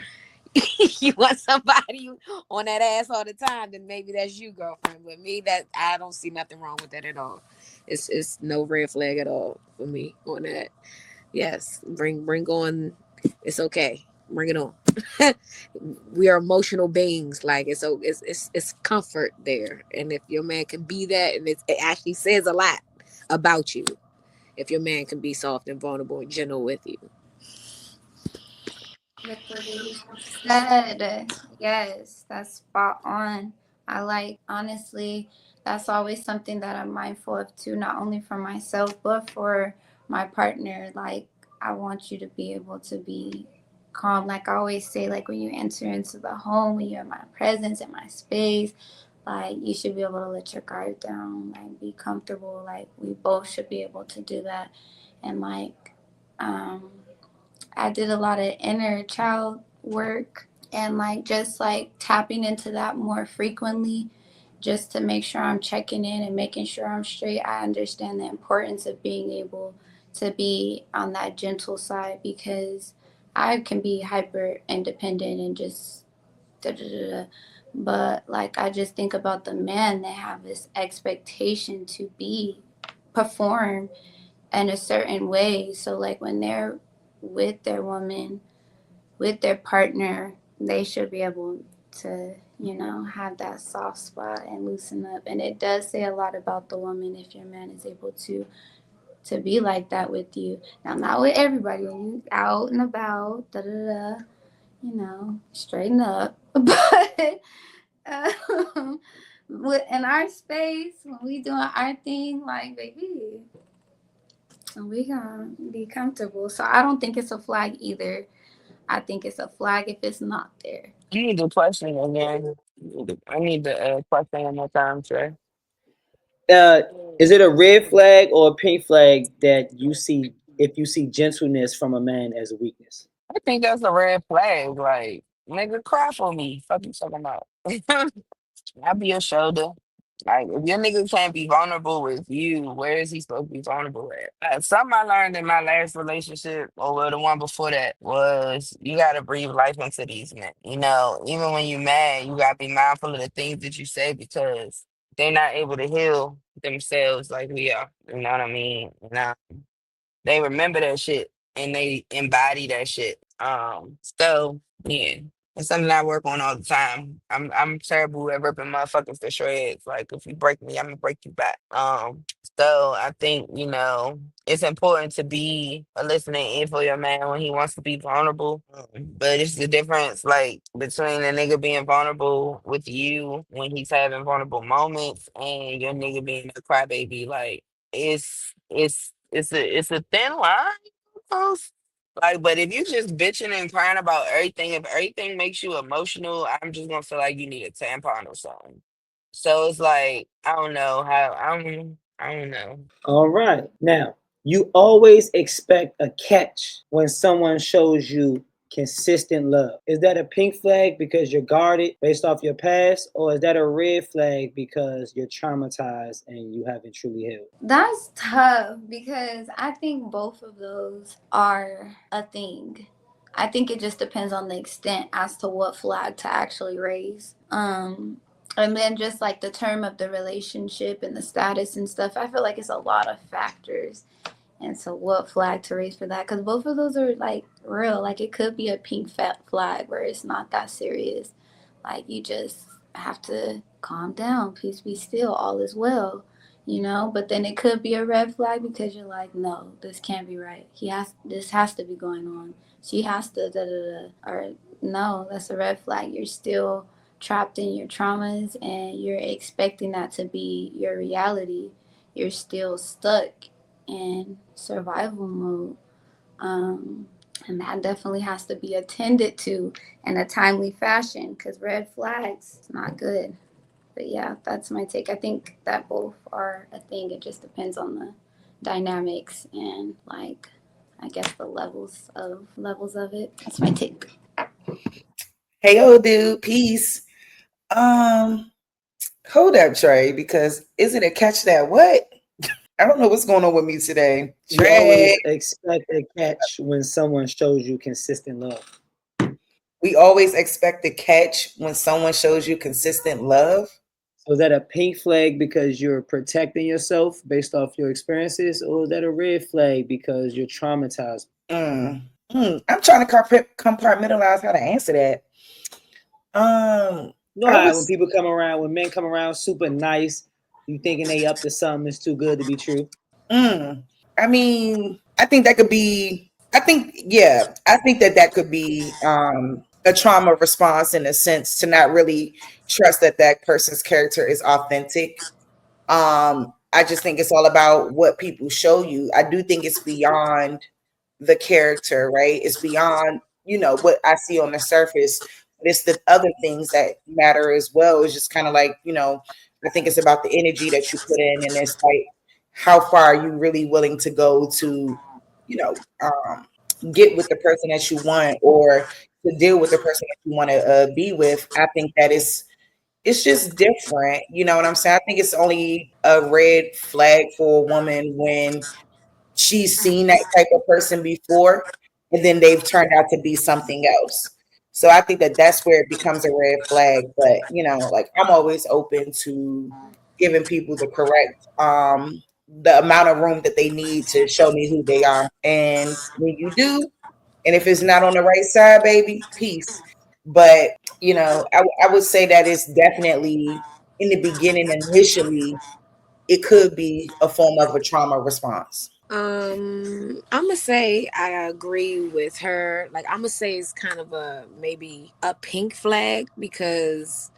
you want somebody on that ass all the time, then maybe that's you, girlfriend. With me, that I don't see nothing wrong with that at all. It's no red flag at all for me on that. Yes, bring on. It's okay. Bring it on. We are emotional beings. Like it's comfort there, and if your man can be that, and it actually says a lot about you. If your man can be soft and vulnerable and gentle with you. Look what you said. Yes, that's spot on. I like, honestly, that's always something that I'm mindful of too, not only for myself, but for my partner. Like, I want you to be able to be calm. Like I always say, like when you enter into the home, when you're in my presence, in my space, like you should be able to let your guard down, like be comfortable. Like we both should be able to do that. And like, um, I did a lot of inner child work and like just like tapping into that more frequently just to make sure I'm checking in and making sure I'm straight. I understand the importance of being able to be on that gentle side because I can be hyper independent and just da da da da. But like I just think about the men that have this expectation to be perform in a certain way. So like when they're with their woman, with their partner, they should be able to, you know, have that soft spot and loosen up. And it does say a lot about the woman if your man is able to be like that with you. Now not with everybody. When you out and about, da da da, you know, straighten up. But in our space, when we doing our thing, like baby, and we gonna be comfortable. So I don't think it's a flag either. I think it's a flag if it's not there. I need the question again. I need the question one more time, Trey. Uh, is it a red flag or a pink flag that you see if you see gentleness from a man as a weakness? I think that's a red flag. Like, nigga, cry for me. Fuck you talking about. I'll be your shoulder. Like, if your nigga can't be vulnerable with you, where is he supposed to be vulnerable at? Something I learned in my last relationship, or well, the one before that, was you gotta breathe life into these men. You know, even when you mad, you gotta be mindful of the things that you say because they're not able to heal themselves like we are. You know what I mean? They remember that shit and they embody that shit. So yeah, it's something I work on all the time. I'm terrible at ripping motherfuckers to shreds. Like if you break me, I'm gonna break you back. So I think it's important to be a listening ear for your man when he wants to be vulnerable. But it's the difference, like between a nigga being vulnerable with you when he's having vulnerable moments and your nigga being a crybaby. Like it's a thin line, almost. Like, but if you just bitching and crying about everything, if everything makes you emotional, I'm just gonna feel like you need a tampon or something. So it's like I don't know how I don't know. All right. Now, you always expect a catch when someone shows you consistent love. Is that a pink flag because you're guarded based off your past, or is that a red flag because you're traumatized and you haven't truly healed? That's tough because I think both of those are a thing. I think it just depends on the extent as to what flag to actually raise. And then just like the term of the relationship and the status and stuff, I feel like it's a lot of factors. And so, what flag to raise for that? Because both of those are like real. Like, it could be a pink fat flag where it's not that serious. Like, you just have to calm down, peace be still, all is well, you know? But then it could be a red flag because you're like, no, this can't be right. This has to be going on. She has to, da da da. Or, no, that's a red flag. You're still trapped in your traumas and you're expecting that to be your reality. You're still stuck in survival mode. And that definitely has to be attended to in a timely fashion because red flags is not good. But yeah, that's my take. I think that both are a thing. It just depends on the dynamics and like I guess the levels of it. That's my take. Hey, old dude, peace. Um, Hold up, Trey, because is it a catch that what? I don't know what's going on with me today. You Trey. always expect a catch when someone shows you consistent love. We always expect a catch when someone shows you consistent love. So is that a pink flag because you're protecting yourself based off your experiences, or is that a red flag because you're traumatized? I'm trying to compartmentalize how to answer that. You know I how when was. people come around, when men come around super nice, you thinking they up to something that's too good to be true. I mean, I think that could be. I think, yeah, I think that could be a trauma response in a sense to not really trust that that person's character is authentic. I just think it's all about what people show you. I do think it's beyond the character, right? It's beyond, what I see on the surface. But it's the other things that matter as well. It's just kind of like, I think it's about the energy that you put in, and it's like how far are you really willing to go to, you know, um, get with the person that you want, or to deal with the person that you want to be with. I think that it's just different. You know what I'm saying? I think it's only a red flag for a woman when she's seen that type of person before, and then they've turned out to be something else. So I think that that's where it becomes a red flag. But like, I'm always open to giving people the correct the amount of room that they need to show me who they are. And when you do, and if it's not on the right side, baby, peace. But I would say that it's definitely in the beginning, initially, it could be a form of a trauma response. I'm gonna say I agree with her. Like, I'm gonna say it's kind of a maybe a pink flag because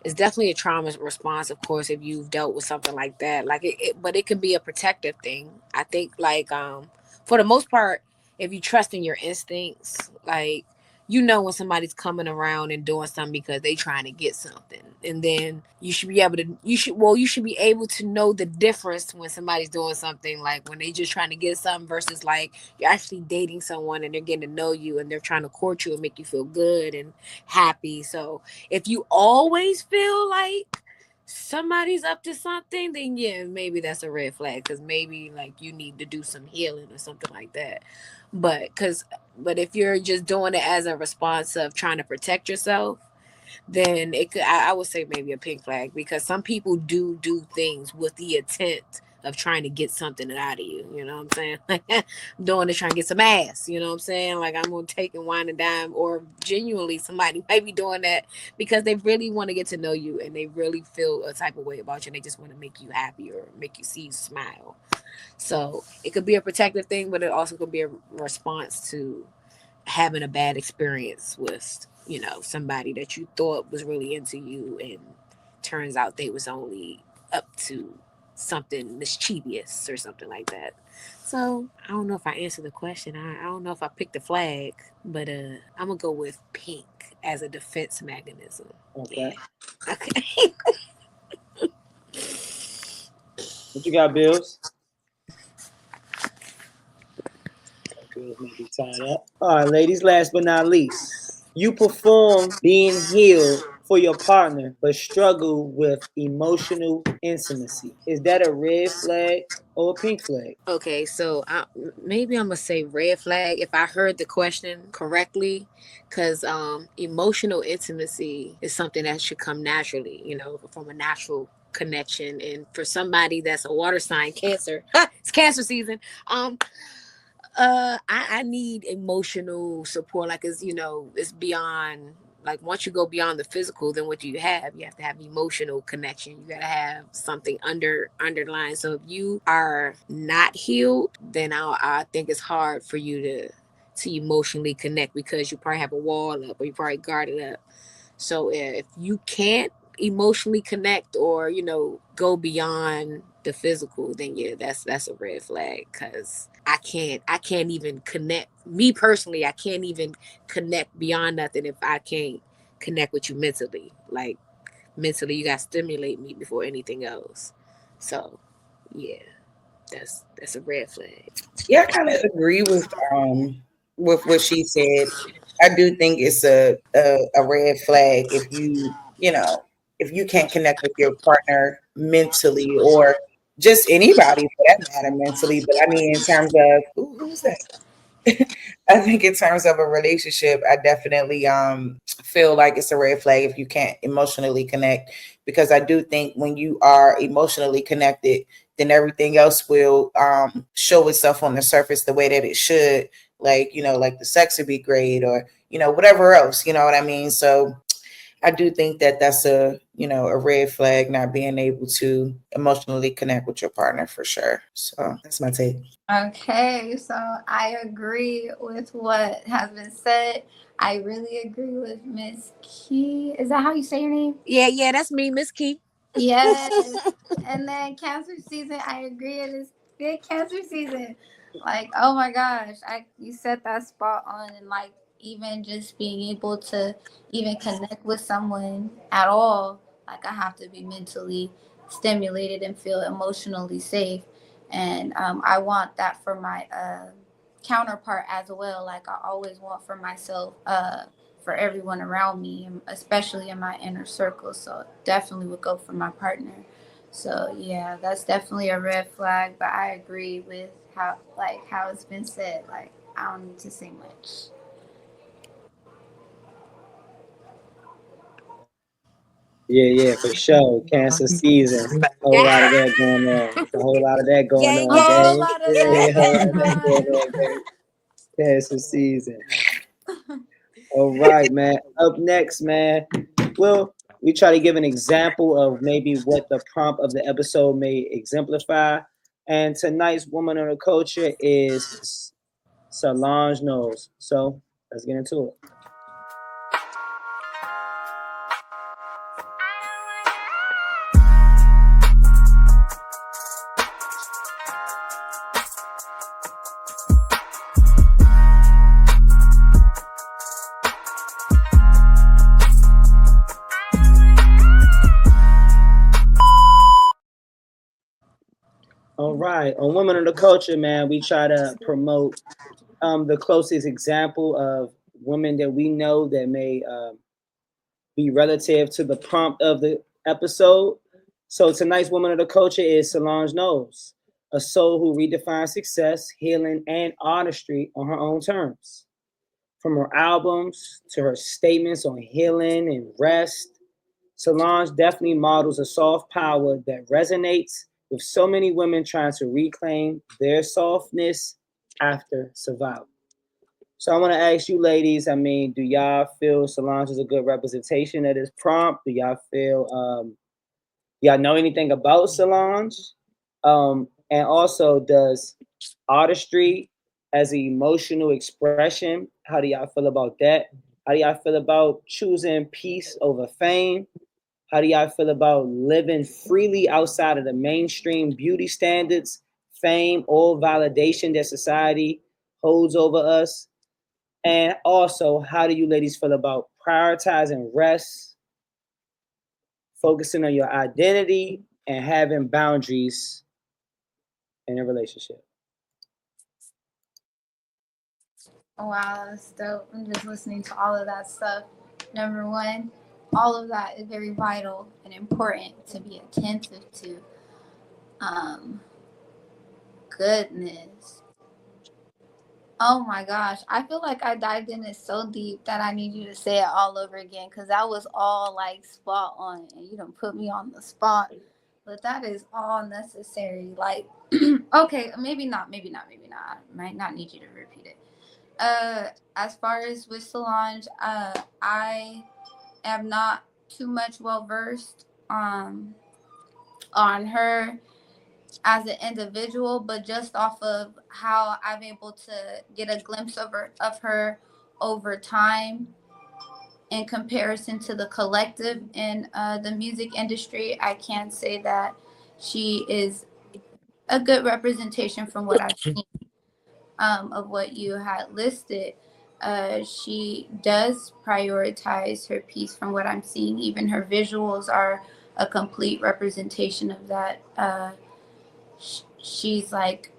it's definitely a trauma response, of course, if you've dealt with something like that. Like but it can be a protective thing. I think, like, for the most part, if you trust in your instincts, like, when somebody's coming around and doing something because they trying to get something, and then you should be able to know the difference when somebody's doing something, like when they just trying to get something versus like you're actually dating someone and they're getting to know you and they're trying to court you and make you feel good and happy. So if you always feel like somebody's up to something, then yeah, maybe that's a red flag, because maybe like you need to do some healing or something like that. But if you're just doing it as a response of trying to protect yourself, then it could, I would say maybe a pink flag, because some people do things with the intent of trying to get something out of you. You know what I'm saying? Like, I'm doing it trying to get some ass. You know what I'm saying? Like, I'm gonna take and wine and dime, or genuinely somebody might be doing that because they really want to get to know you and they really feel a type of way about you and they just want to make you happy or make you see you smile. So it could be a protective thing, but it also could be a response to having a bad experience with somebody that you thought was really into you, and turns out they was only up to something mischievous or something like that. So I don't know if I answered the question. I don't know if I picked a flag, but I'm gonna go with pink as a defense mechanism. Okay. Yeah. Okay. What you got, Bills? Bills may be tied up. All right, ladies, last but not least. You perform being healed for your partner, but struggle with emotional intimacy. Is that a red flag or a pink flag? Okay, so maybe I'm gonna say red flag if I heard the question correctly, because emotional intimacy is something that should come naturally, from a natural connection. And for somebody that's a water sign, Cancer, it's Cancer season. I need emotional support. Like, it's beyond, like, once you go beyond the physical, then what do you have? You have to have emotional connection. You gotta have something underlying. So if you are not healed, then I think it's hard for you to emotionally connect, because you probably have a wall up or you probably guarded up. So if you can't emotionally connect or go beyond the physical, then yeah, that's a red flag, because I can't even connect. Me personally, I can't even connect beyond nothing if I can't connect with you mentally. Like, mentally, you got to stimulate me before anything else. So yeah, that's a red flag. Yeah, I kind of agree with what she said. I do think it's a red flag if you can't connect with your partner mentally, or just anybody for that matter mentally. But I mean, in terms of who's that? I think in terms of a relationship, I definitely feel like it's a red flag if you can't emotionally connect, because I do think when you are emotionally connected, then everything else will show itself on the surface the way that it should. Like, like the sex would be great, or whatever else, you know what I mean? So I do think that that's a red flag, not being able to emotionally connect with your partner for sure. So that's my take. Okay, so I agree with what has been said. I really agree with Miss Key. Is that how you say your name? Yeah, that's me, Miss Key. Yes. And then cancer season, I agree, it is good cancer season. Like, oh my gosh, you set that spot on, and like even just being able to even connect with someone at all, like I have to be mentally stimulated and feel emotionally safe. And I want that for my counterpart as well. Like I always want for myself, for everyone around me, and especially in my inner circle. So definitely would go for my partner. So yeah, that's definitely a red flag. But I agree with how it's been said. Like I don't need to say much. Yeah, for sure. Cancer season. Whole lot of that going on. It's a whole lot of that going Gang, A on, whole gang. gang. lot of Yeah, that a whole lot going of that going on. on, gang. Cancer season. All right, man. Up next, man. Well, we try to give an example of maybe what the prompt of the episode may exemplify. And tonight's woman of the culture is Solange Knowles. So let's get into it. All right. On Women of the Culture, man, we try to promote the closest example of women that we know that may be relative to the prompt of the episode. So tonight's Woman of the Culture is Solange Knowles, a soul who redefines success, healing, and artistry on her own terms. From her albums to her statements on healing and rest, Solange definitely models a soft power that resonates with so many women trying to reclaim their softness after survival. So I want to ask you, ladies. I mean, do y'all feel Solange is a good representation of this prompt? Do y'all feel y'all know anything about Solange? And also, does artistry as an emotional expression? How do y'all feel about that? How do y'all feel about choosing peace over fame? How do y'all feel about living freely outside of the mainstream beauty standards, fame, or validation that society holds over us? And also, how do you ladies feel about prioritizing rest, focusing on your identity, and having boundaries in a relationship? Wow, that's dope. I'm just listening to all of that stuff. Number one, all of that is very vital and important to be attentive to. Um, Goodness. Oh my gosh. I feel like I dived in it so deep that I need you to say it all over again, because that was all like spot on and you don't put me on the spot. But that is all necessary. Like, okay, maybe not. I might not need you to repeat it. As far as with Solange, I am not too much well versed on her as an individual, but just off of how I'm able to get a glimpse of her over time in comparison to the collective in the music industry, I can say that she is a good representation from what I've seen, of what you had listed. She does prioritize her piece from what I'm seeing. Even her visuals are a complete representation of that. She's like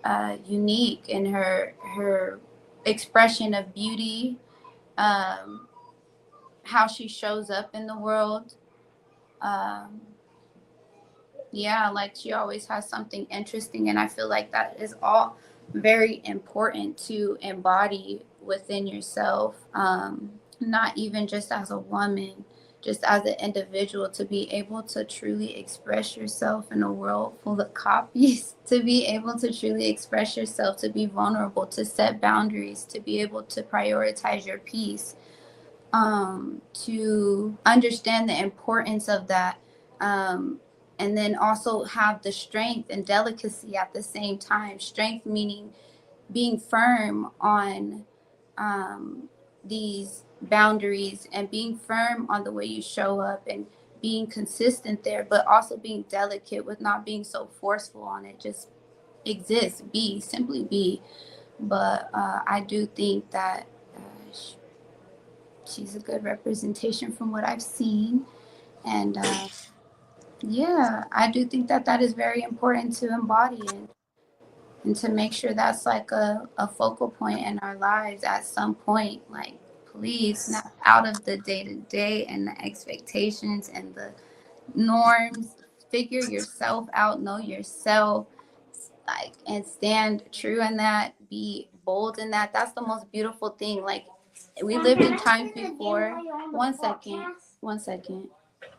unique in her expression of beauty, um, how she shows up in the world. Um, Yeah, like she always has something interesting, and I feel like that is all very important to embody within yourself. Not even just as a woman, just as an individual, to be able to truly express yourself in a world full of copies, to be able to truly express yourself, to be vulnerable, to set boundaries, to be able to prioritize your peace, to understand the importance of that, and then also have the strength and delicacy at the same time. Strength meaning being firm on these boundaries and being firm on the way you show up and being consistent there, but also being delicate with not being so forceful on it. Just exist, be, simply be. But I do think that she's a good representation from what I've seen. And yeah, I do think that that is very important to embody and to make sure that's like a focal point in our lives at some point. Like, please, not out of the day to day and the expectations and the norms. Figure yourself out, know yourself, like, and stand true in that, be bold in that. That's the most beautiful thing. Like, we lived in times before. 1 second, 1 second.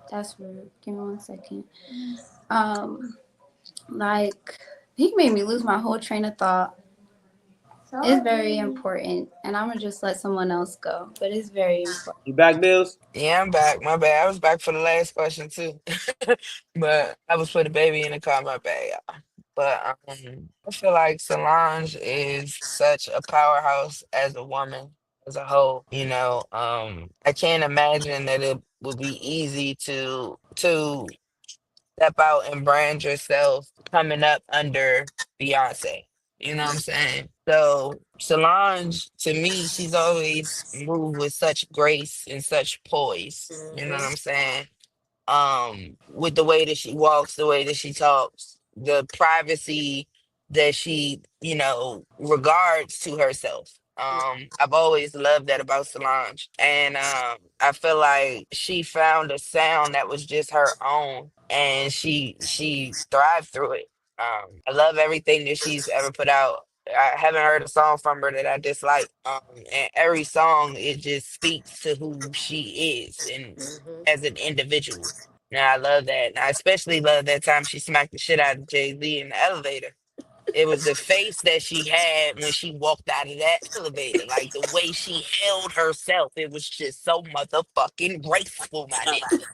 That's rude. Give me 1 second. Um, like, he made me lose my whole train of thought. It's very important, and I'm gonna just let someone else go. But it's very important. You back, Bills? Yeah, I'm back. My bad. I was back for the last question too. But I was putting the baby in the car, my bad, y'all. But I feel like Solange is such a powerhouse as a woman as a whole. I can't imagine that it would be easy to step out and brand yourself coming up under Beyonce. You know what I'm saying? So Solange, to me, she's always moved with such grace and such poise. You know what I'm saying? With the way that she walks, the way that she talks, the privacy that she, regards to herself. I've always loved that about Solange. And I feel like she found a sound that was just her own and she thrived through it. I love everything that she's ever put out. I haven't heard a song from her that I dislike. And every song it just speaks to who she is and as an individual. Now I love that. And I especially love that time she smacked the shit out of Jay-Z in the elevator. It was the face that she had when she walked out of that elevator. Like the way she held herself. It was just so motherfucking graceful, my nigga.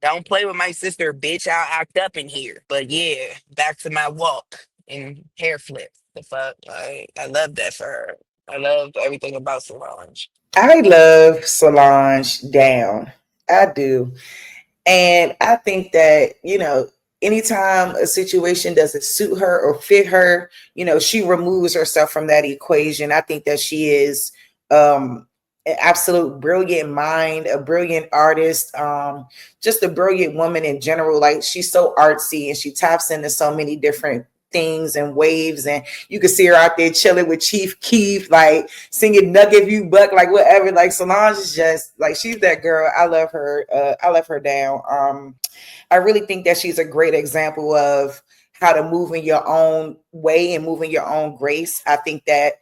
Don't play with my sister, bitch. I'll act up in here. But yeah, back to my walk and hair flip. The fuck? I love that for her. I love everything about Solange. I love Solange down. I do. And I think that, anytime a situation doesn't suit her or fit her, she removes herself from that equation. I think that she is an absolute brilliant mind, a brilliant artist, just a brilliant woman in general. Like, she's so artsy and she taps into so many different things and waves, and you can see her out there chilling with Chief Keef, like singing "Nugget You Buck," like whatever. Like, Solange is just like, she's that girl. I love her. I love her down. I really think that she's a great example of how to move in your own way and move in your own grace. I think that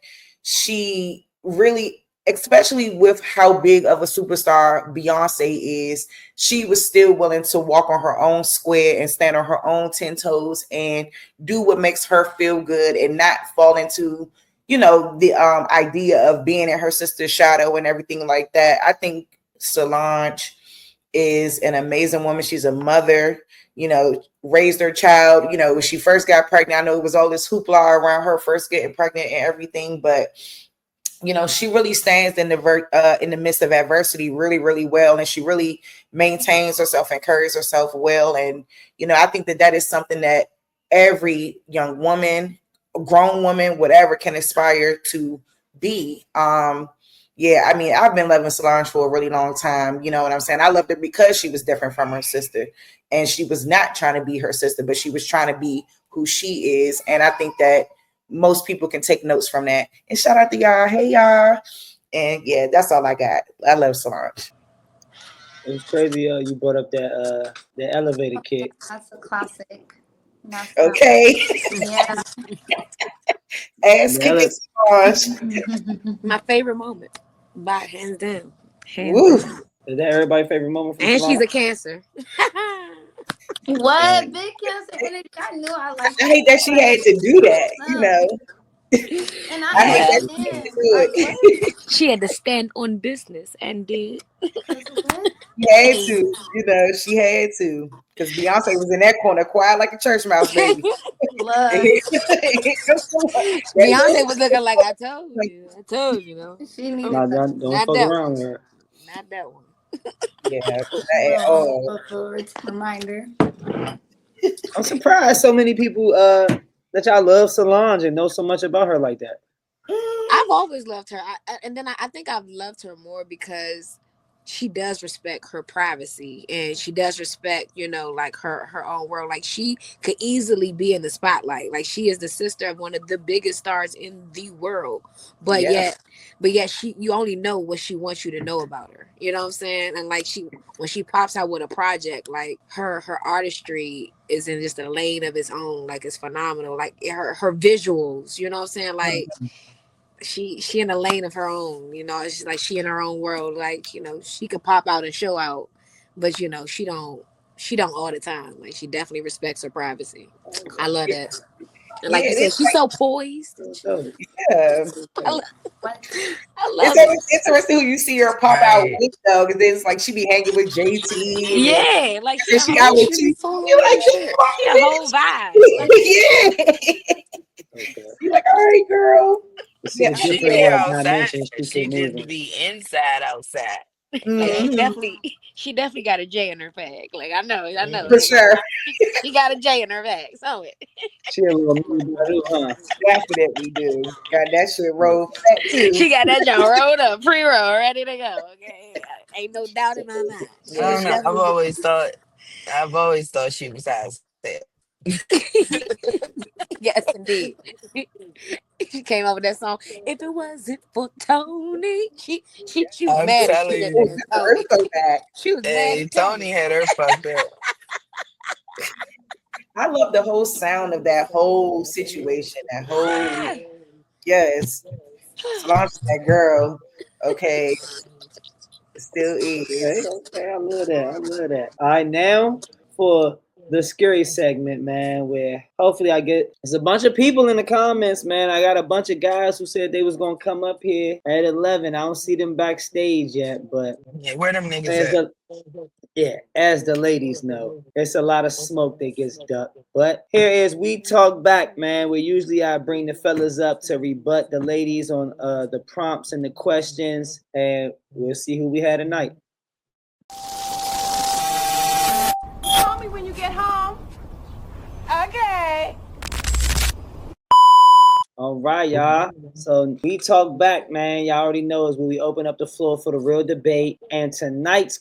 she really, especially with how big of a superstar Beyonce is, she was still willing to walk on her own square and stand on her own 10 toes and do what makes her feel good and not fall into, the idea of being in her sister's shadow and everything like that. I think Solange is an amazing woman. She's a mother, raised her child. When she first got pregnant, I know it was all this hoopla around her first getting pregnant and everything, but she really stands in the midst of adversity really, really well, and she really maintains herself and carries herself well. And I think that that is something that every young woman, grown woman, whatever, can aspire to be. Yeah, I mean, I've been loving Solange for a really long time. You know what I'm saying? I loved her because she was different from her sister, and she was not trying to be her sister, but she was trying to be who she is. And I think that most people can take notes from that. And shout out to y'all. Hey, y'all. And yeah, that's all I got. I love Solange. It was crazy. You brought up that elevator Oh, yeah, kick. that's a classic. That's not. Okay. Yeah. Ass The kicking ele- Solange. My favorite moment, by hands down, hands Woo. down. is that everybody's favorite moment from And she's a Solange? Cancer. What? Um, Big Cancer energy. I knew I liked I her. hate that she Like, had to do that, you no. know. And I I hate Yeah, that she had to understand. do Like, what? it. she had to stand on business and did. Because what? She had to, you know, she had to. Because Beyonce was in that corner, quiet like a church mouse, baby. And Look, here comes Solange. There Beyonce goes was looking like, I told like, you, I told you, know. she needed nah, that don't Not fuck that around one, with her. not that one. yeah, not at little, all. reminder. I'm surprised so many people that y'all love Solange and know so much about her like that. I've always loved her, and then I think I've loved her more because she does respect her privacy and she does respect, like her own world. Like she could easily be in the spotlight. Like she is the sister of one of the biggest stars in the world, but Yeah. yet she you only know what she wants you to know about her. You know what I'm saying? And like she when she pops out with a project, like her artistry is in just a lane of its own. Like it's phenomenal. Like her visuals. You know what I'm saying? Like she in a lane of her own, it's like she in her own world, like, she could pop out and show out, but she don't all the time. Like she definitely respects her privacy. I love that. And Yeah, like you it said, is she's so poised and shit. So, yeah. I, lo- What? I It's love it. always interesting who you see her pop out Right. with though, because it's like she be hanging with JT and Yeah, like she then a she got whole with She be you. fooling You like like, shit. she a whole vibe. damn, Like yeah. okay. You like, all right, girl. To see Yeah. the She different be outside. dimensions she She could move just in. be inside outside. yeah, Hmm. she definitely got a J in her bag. Like I know. For Mhm. Like sure. she got a J in her bag. So it. She a little mini Badu, huh? Definitely do. Got that shit rolled fat too. She got that junk rolled up, pre-roll, ready to go. Okay, ain't no doubt in my mind. For I She don't know. sure. definitely. I've always thought she was high as hell. Yes, indeed. She came up with that song. If it wasn't for Tony, she was I'm mad as telling shit at Oh, you. nigga her Tony. so bad. She was mad Hey, at Tony. Tony had her fucked up. I love the whole sound of that whole situation. That whole Ah! yes. Solange is that girl. Okay. It still Okay, is. okay, I love that. I love that. All right, now for the scary segment, man, where hopefully there's a bunch of people in the comments, man. I got a bunch of guys who said they was gonna come up here at 11. I don't see them backstage yet, but Yeah, where them niggas as at? the yeah, as the ladies know, it's a lot of smoke that gets ducked. But here is We Talk Back, man, where usually I bring the fellas up to rebut the ladies on the prompts and the questions, and we'll see who we had tonight. Call me when you get home. Okay. All right, y'all. So we talk back, man. Y'all already know is when we open up the floor for the real debate. And tonight's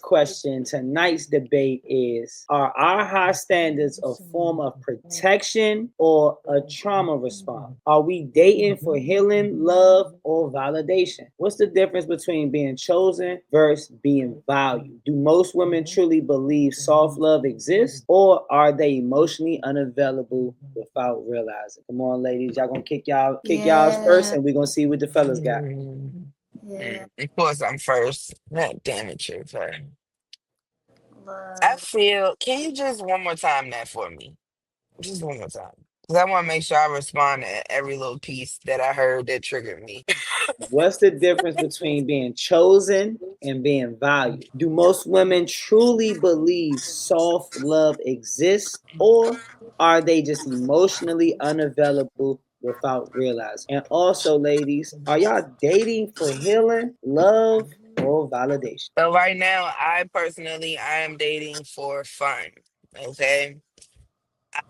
debate is: are our high standards a form of protection or a trauma response? Are we dating for healing, love, or validation? What's the difference between being chosen versus being valued? Do most women truly believe soft love exists, or are they emotionally unavailable without realizing? Come on, ladies, y'all gonna kick y'all's first, Yeah. and we're gonna see what the fellas got. Mm, Yeah. Of course, I'm first. God damn it, you're first. I Look. feel. Can you just one more time that for me? Just one more time. Because I want to make sure I respond to every little piece that I heard that triggered me. What's the difference between being chosen and being valued? Do most women truly believe soft love exists, or are they just emotionally unavailable without realizing? And also, ladies, are y'all dating for healing, love, or validation? So right now, I am dating for fun. Okay.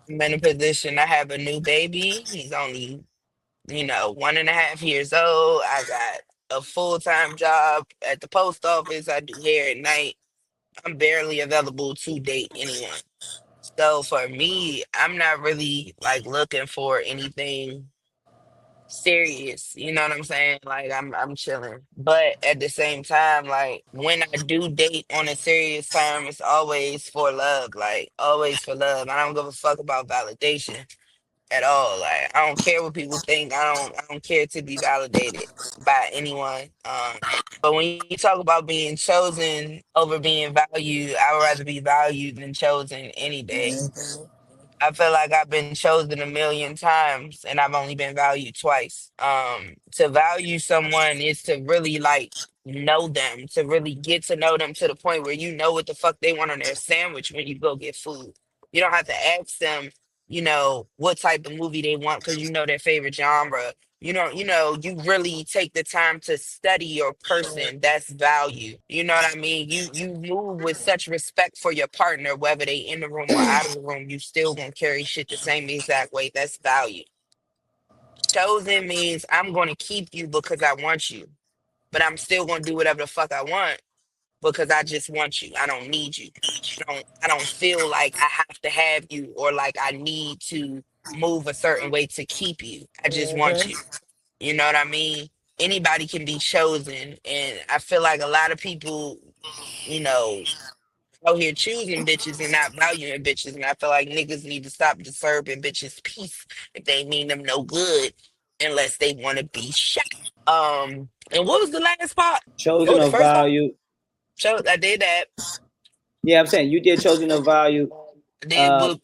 I'm in a position. I have a new baby. He's only, 1.5 years old. I got a full-time job at the post office. I do hair at night. I'm barely available to date anyone. So for me, I'm not really like looking for anything serious. You know what I'm saying? Like I'm chilling. But at the same time, like when I do date on a serious term, it's always for love. Like always for love. I don't give a fuck about validation at all. Like I don't care what people think. I don't care to be validated by anyone. But when you talk about being chosen over being valued, I would rather be valued than chosen any day. I feel like I've been chosen a million times and I've only been valued twice. To value someone is to really like know them, to really get to know them to the point where you know what the fuck they want on their sandwich when you go get food. You don't have to ask them, what type of movie they want because you know their favorite genre. You really take the time to study your person. That's value. You know what I mean? You move with such respect for your partner, whether they in the room or out of the room, you still gonna carry shit the same exact way. That's value. Chosen means I'm gonna keep you because I want you, but I'm still gonna do whatever the fuck I want because I just want you. I don't need you. I don't feel like I have to have you or like I need to move a certain way to keep you. I just want you. You know what I mean? Anybody can be chosen. And I feel like a lot of people, you know, out here choosing bitches and not valuing bitches. And I feel like niggas need to stop disturbing bitches' peace if they mean them no good unless they want to be shot. And what was the last part? What Chosen was the or first part? value. I did that. Yeah, I'm saying you did chosen or value. I did what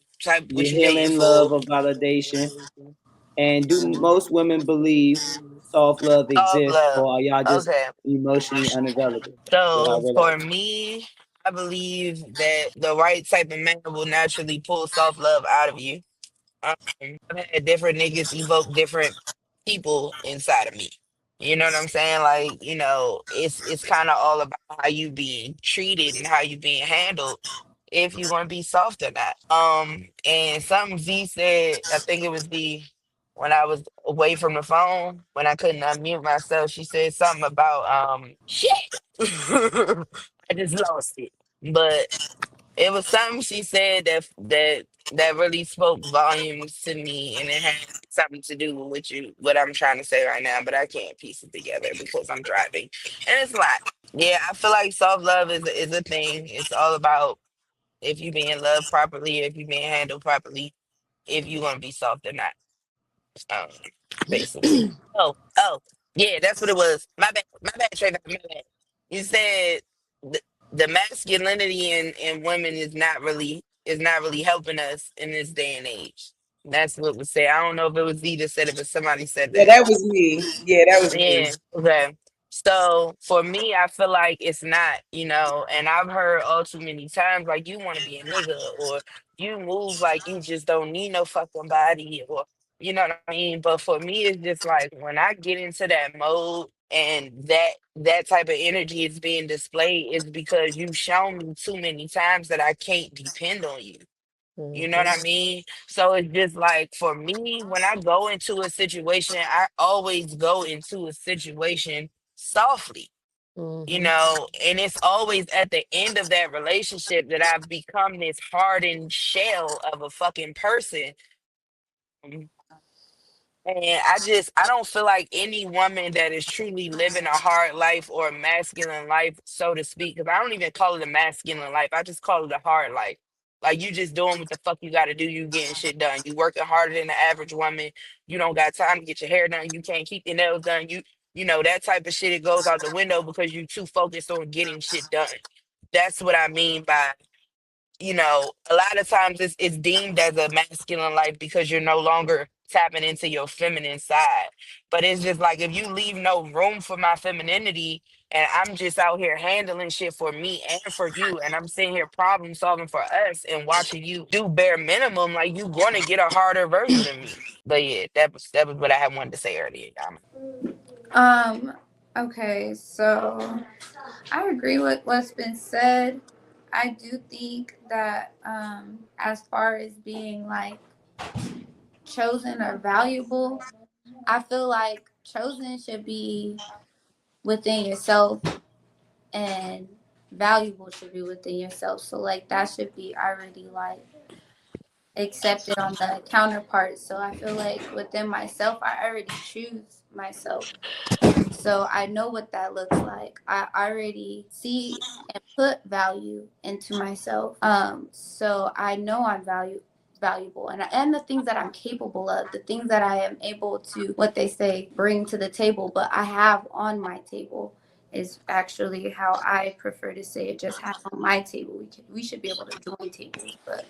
Your you dating healing, for? love, or validation. And do most women believe soft love Soft exists, love. or are y'all just Okay. emotionally unavailable? Without So for realizing. me, I believe that the right type of man will naturally pull soft love out of you. Um, I've had different niggas evoke different people inside of me. You know what I'm saying? Like, it's kind of all about how you being treated and how you being handled if you're gonna be soft or not. And something Z said, I think it was the when I was away from the phone, when I couldn't unmute myself, she said something about shit. I just lost it. But it was something she said that really spoke volumes to me, and it had something to do with what I'm trying to say right now, but I can't piece it together because I'm driving, and it's a lot. Yeah, I feel like self love is a thing. It's all about if you being loved properly, if you being handled properly, if you gonna be soft or not. Um, Basically. Oh, yeah, that's what it was. My bad, Trayvon, my bad. You said the masculinity in women is not really helping us in this day and age. That's what was said. I don't know if it was Z that said it, but somebody said Yeah, that. that was me. Yeah, that was me. Yeah, okay. So for me, I feel like it's not, and I've heard all too many times like you want to be a nigga or you move like you just don't need no fucking body or you know what I mean. But for me, it's just like when I get into that mode and that type of energy is being displayed is because you've shown me too many times that I can't depend on you. You know what I mean? So it's just like for me, when I go into a situation, I always go into a situation softly, and it's always at the end of that relationship that I've become this hardened shell of a fucking person. And I don't feel like any woman that is truly living a hard life or a masculine life, so to speak, because I don't even call it a masculine life. I just call it a hard life. Like you just doing what the fuck you got to do. You getting shit done. You working harder than the average woman. You don't got time to get your hair done. You can't keep your nails done. You know that type of shit. It goes out the window because you're too focused on getting shit done. That's what I mean by a lot of times it's deemed as a masculine life because you're no longer tapping into your feminine side. But it's just like if you leave no room for my femininity and I'm just out here handling shit for me and for you, and I'm sitting here problem solving for us and watching you do bare minimum, like you gonna get a harder version of me. But yeah, that was what I had wanted to say earlier. Um, okay, so I agree with what's been said. I do think that as far as being like chosen or valuable, I feel like chosen should be within yourself and valuable should be within yourself. So like that should be already like accepted on the counterpart. So I feel like within myself, I already choose myself. So I know what that looks like. I already see and put value into myself. So I know I'm valuable, and the things that I'm capable of, the things that I am able to, what they say, bring to the table, but I have on my table is actually how I prefer to say it. Just have on my table. We should be able to join tables, but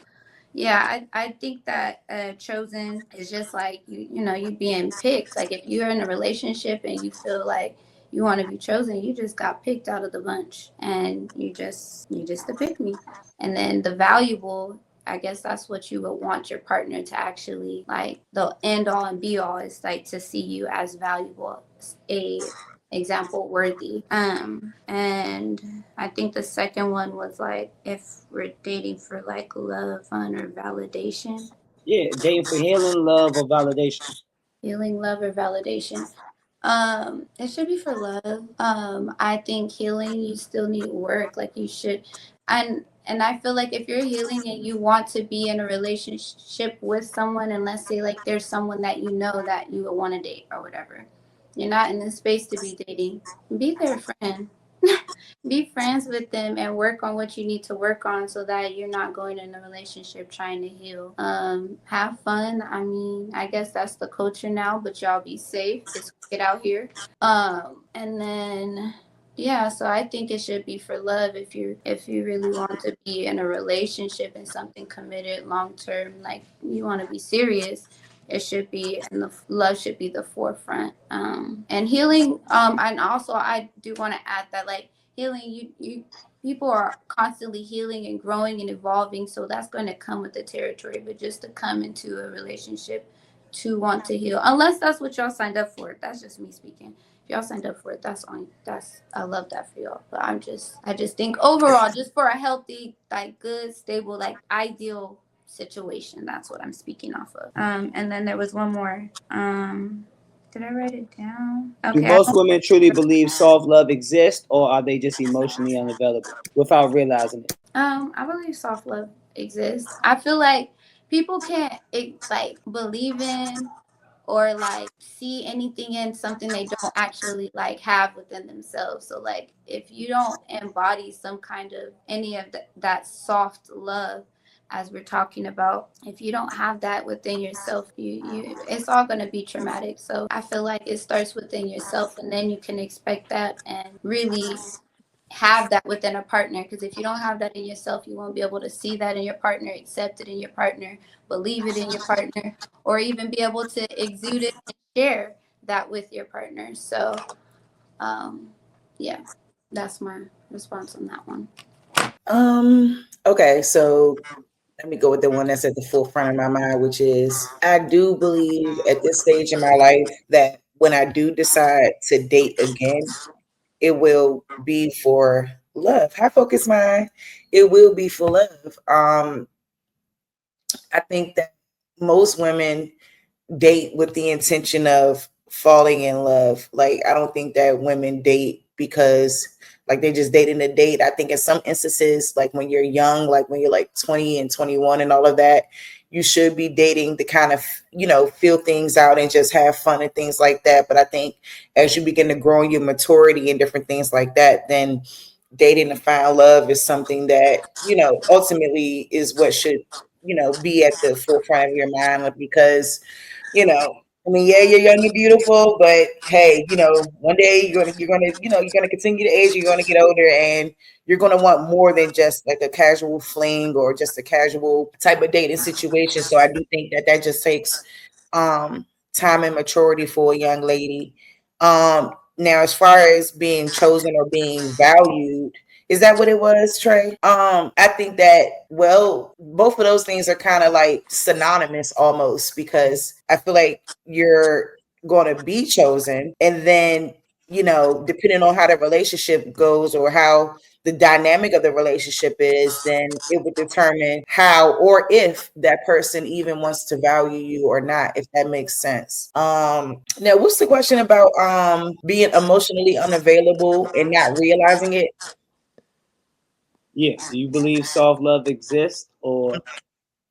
yeah, I think that chosen is just like you being picked. Like if you're in a relationship and you feel like you want to be chosen, you just got picked out of the bunch, and you just the pick me. And then the valuable, I guess that's what you would want your partner to actually like. The end all and be all is like to see you as valuable, a example worthy. And I think the second one was like if we're dating for like love, fun, or validation. Yeah, dating for healing, love, or validation. Healing, love, or validation. It should be for love. I think healing, you still need work. Like you should, and I feel like if you're healing and you want to be in a relationship with someone, and let's say like there's someone that you know that you would want to date or whatever, you're not in the space to be dating. Be their friend. Be friends with them and work on what you need to work on so that you're not going in a relationship trying to heal. Have fun. I mean, I guess that's the culture now, but y'all be safe. It's get out here. And then yeah, so I think it should be for love if you really want to be in a relationship and something committed long term, like you want to be serious. It should be, and the love should be the forefront. And healing. And also I do want to add that like healing, you people are constantly healing and growing and evolving, so that's going to come with the territory. But just to come into a relationship to want to heal, unless that's what y'all signed up for, that's just me speaking. If y'all signed up for it, that's I love that for y'all. But I just think overall, just for a healthy, like good, stable, like ideal situation, that's what I'm speaking off of. And then there was one more. Did I write it down? Do Okay, I most don't. women truly believe soft love exists, or are they just emotionally unavailable without realizing it? I believe soft love exists. I feel like people can't like believe in or like see anything in something they don't actually like have within themselves. So like if you don't embody some kind of any of that soft love as we're talking about, if you don't have that within yourself, you it's all going to be traumatic. So I feel like it starts within yourself, and then you can expect that and really have that within a partner, because if you don't have that in yourself, you won't be able to see that in your partner, accept it in your partner, believe it in your partner, or even be able to exude it and share that with your partner. So yeah, that's my response on that one. Okay, so let me go with the one that's at the forefront of my mind, which is I do believe at this stage in my life that when I do decide to date again, it will be for love. High focus mind, it will be for love. I think that most women date with the intention of falling in love. Like I don't think that women date because like they just dating to date. I think in some instances, like when you're young, like when you're like 20 and 21 and all of that, you should be dating to kind of, feel things out and just have fun and things like that. But I think as you begin to grow in your maturity and different things like that, then dating to find love is something that, ultimately is what should, be at the forefront of your mind because I mean, yeah, you're young and beautiful, but hey, one day you're gonna continue to age, you're gonna get older, and you're gonna want more than just like a casual fling or just a casual type of dating situation. So I do think that that just takes time and maturity for a young lady. Now as far as being chosen or being valued, is that what it was, Trey? I think that, well, both of those things are kind of like synonymous almost because I feel like you're going to be chosen. And then, depending on how the relationship goes or how the dynamic of the relationship is, then it would determine how or if that person even wants to value you or not, if that makes sense. Now what's the question about being emotionally unavailable and not realizing it? Yeah. Do you believe soft love exists, or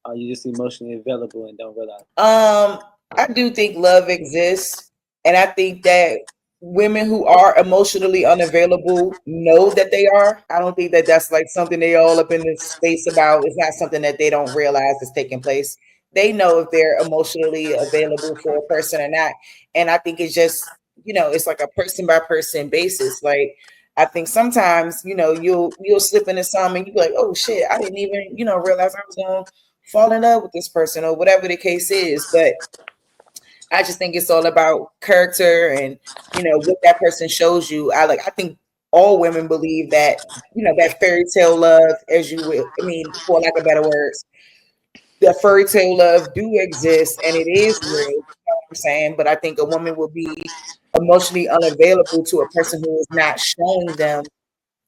Are you just emotionally available and don't realize? I do think love exists, and I think that women who are emotionally unavailable know that they are. I don't think that that's like something they all up in this space about. It's not something that they don't realize is taking place. They know if they're emotionally available for a person or not, and I think it's just it's like a person by person basis. Like I think sometimes you'll slip into something and you be like, oh shit, I didn't even realize I was going to fall in love with this person or whatever the case is. But I just think it's all about character and what that person shows you. I think all women believe that that fairy tale love, as you will. I mean, for lack of better words, the fairy tale love do exist and it is real. You know what I'm saying? But I think a woman will be emotionally unavailable to a person who is not showing them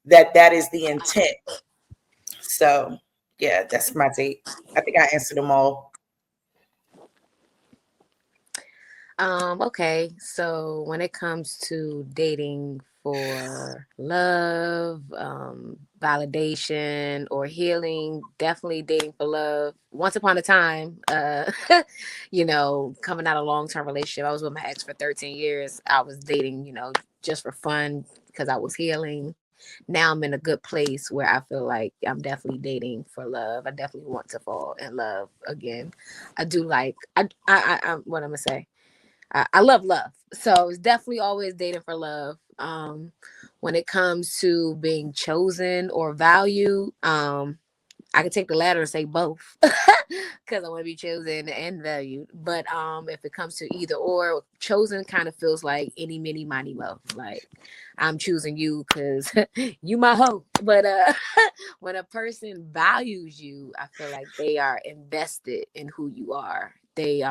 that that is the intent. So yeah, that's my take. I think I answered them all. Okay, so when it comes to dating for love, validation, or healing, definitely dating for love. Once upon a time, coming out of a long term relationship, I was with my ex for 13 years. I was dating, just for fun because I was healing. Now I'm in a good place where I feel like I'm definitely dating for love. I definitely want to fall in love again. I do like I what I'm gonna say. I love love. So it's definitely always dating for love. When it comes to being chosen or valued, I can take the latter and say both because I want to be chosen and valued. But if it comes to either or, chosen kind of feels like any, mini, miny, mo. Like I'm choosing you because you my hoe. But when a person values you, I feel like they are invested in who you are. They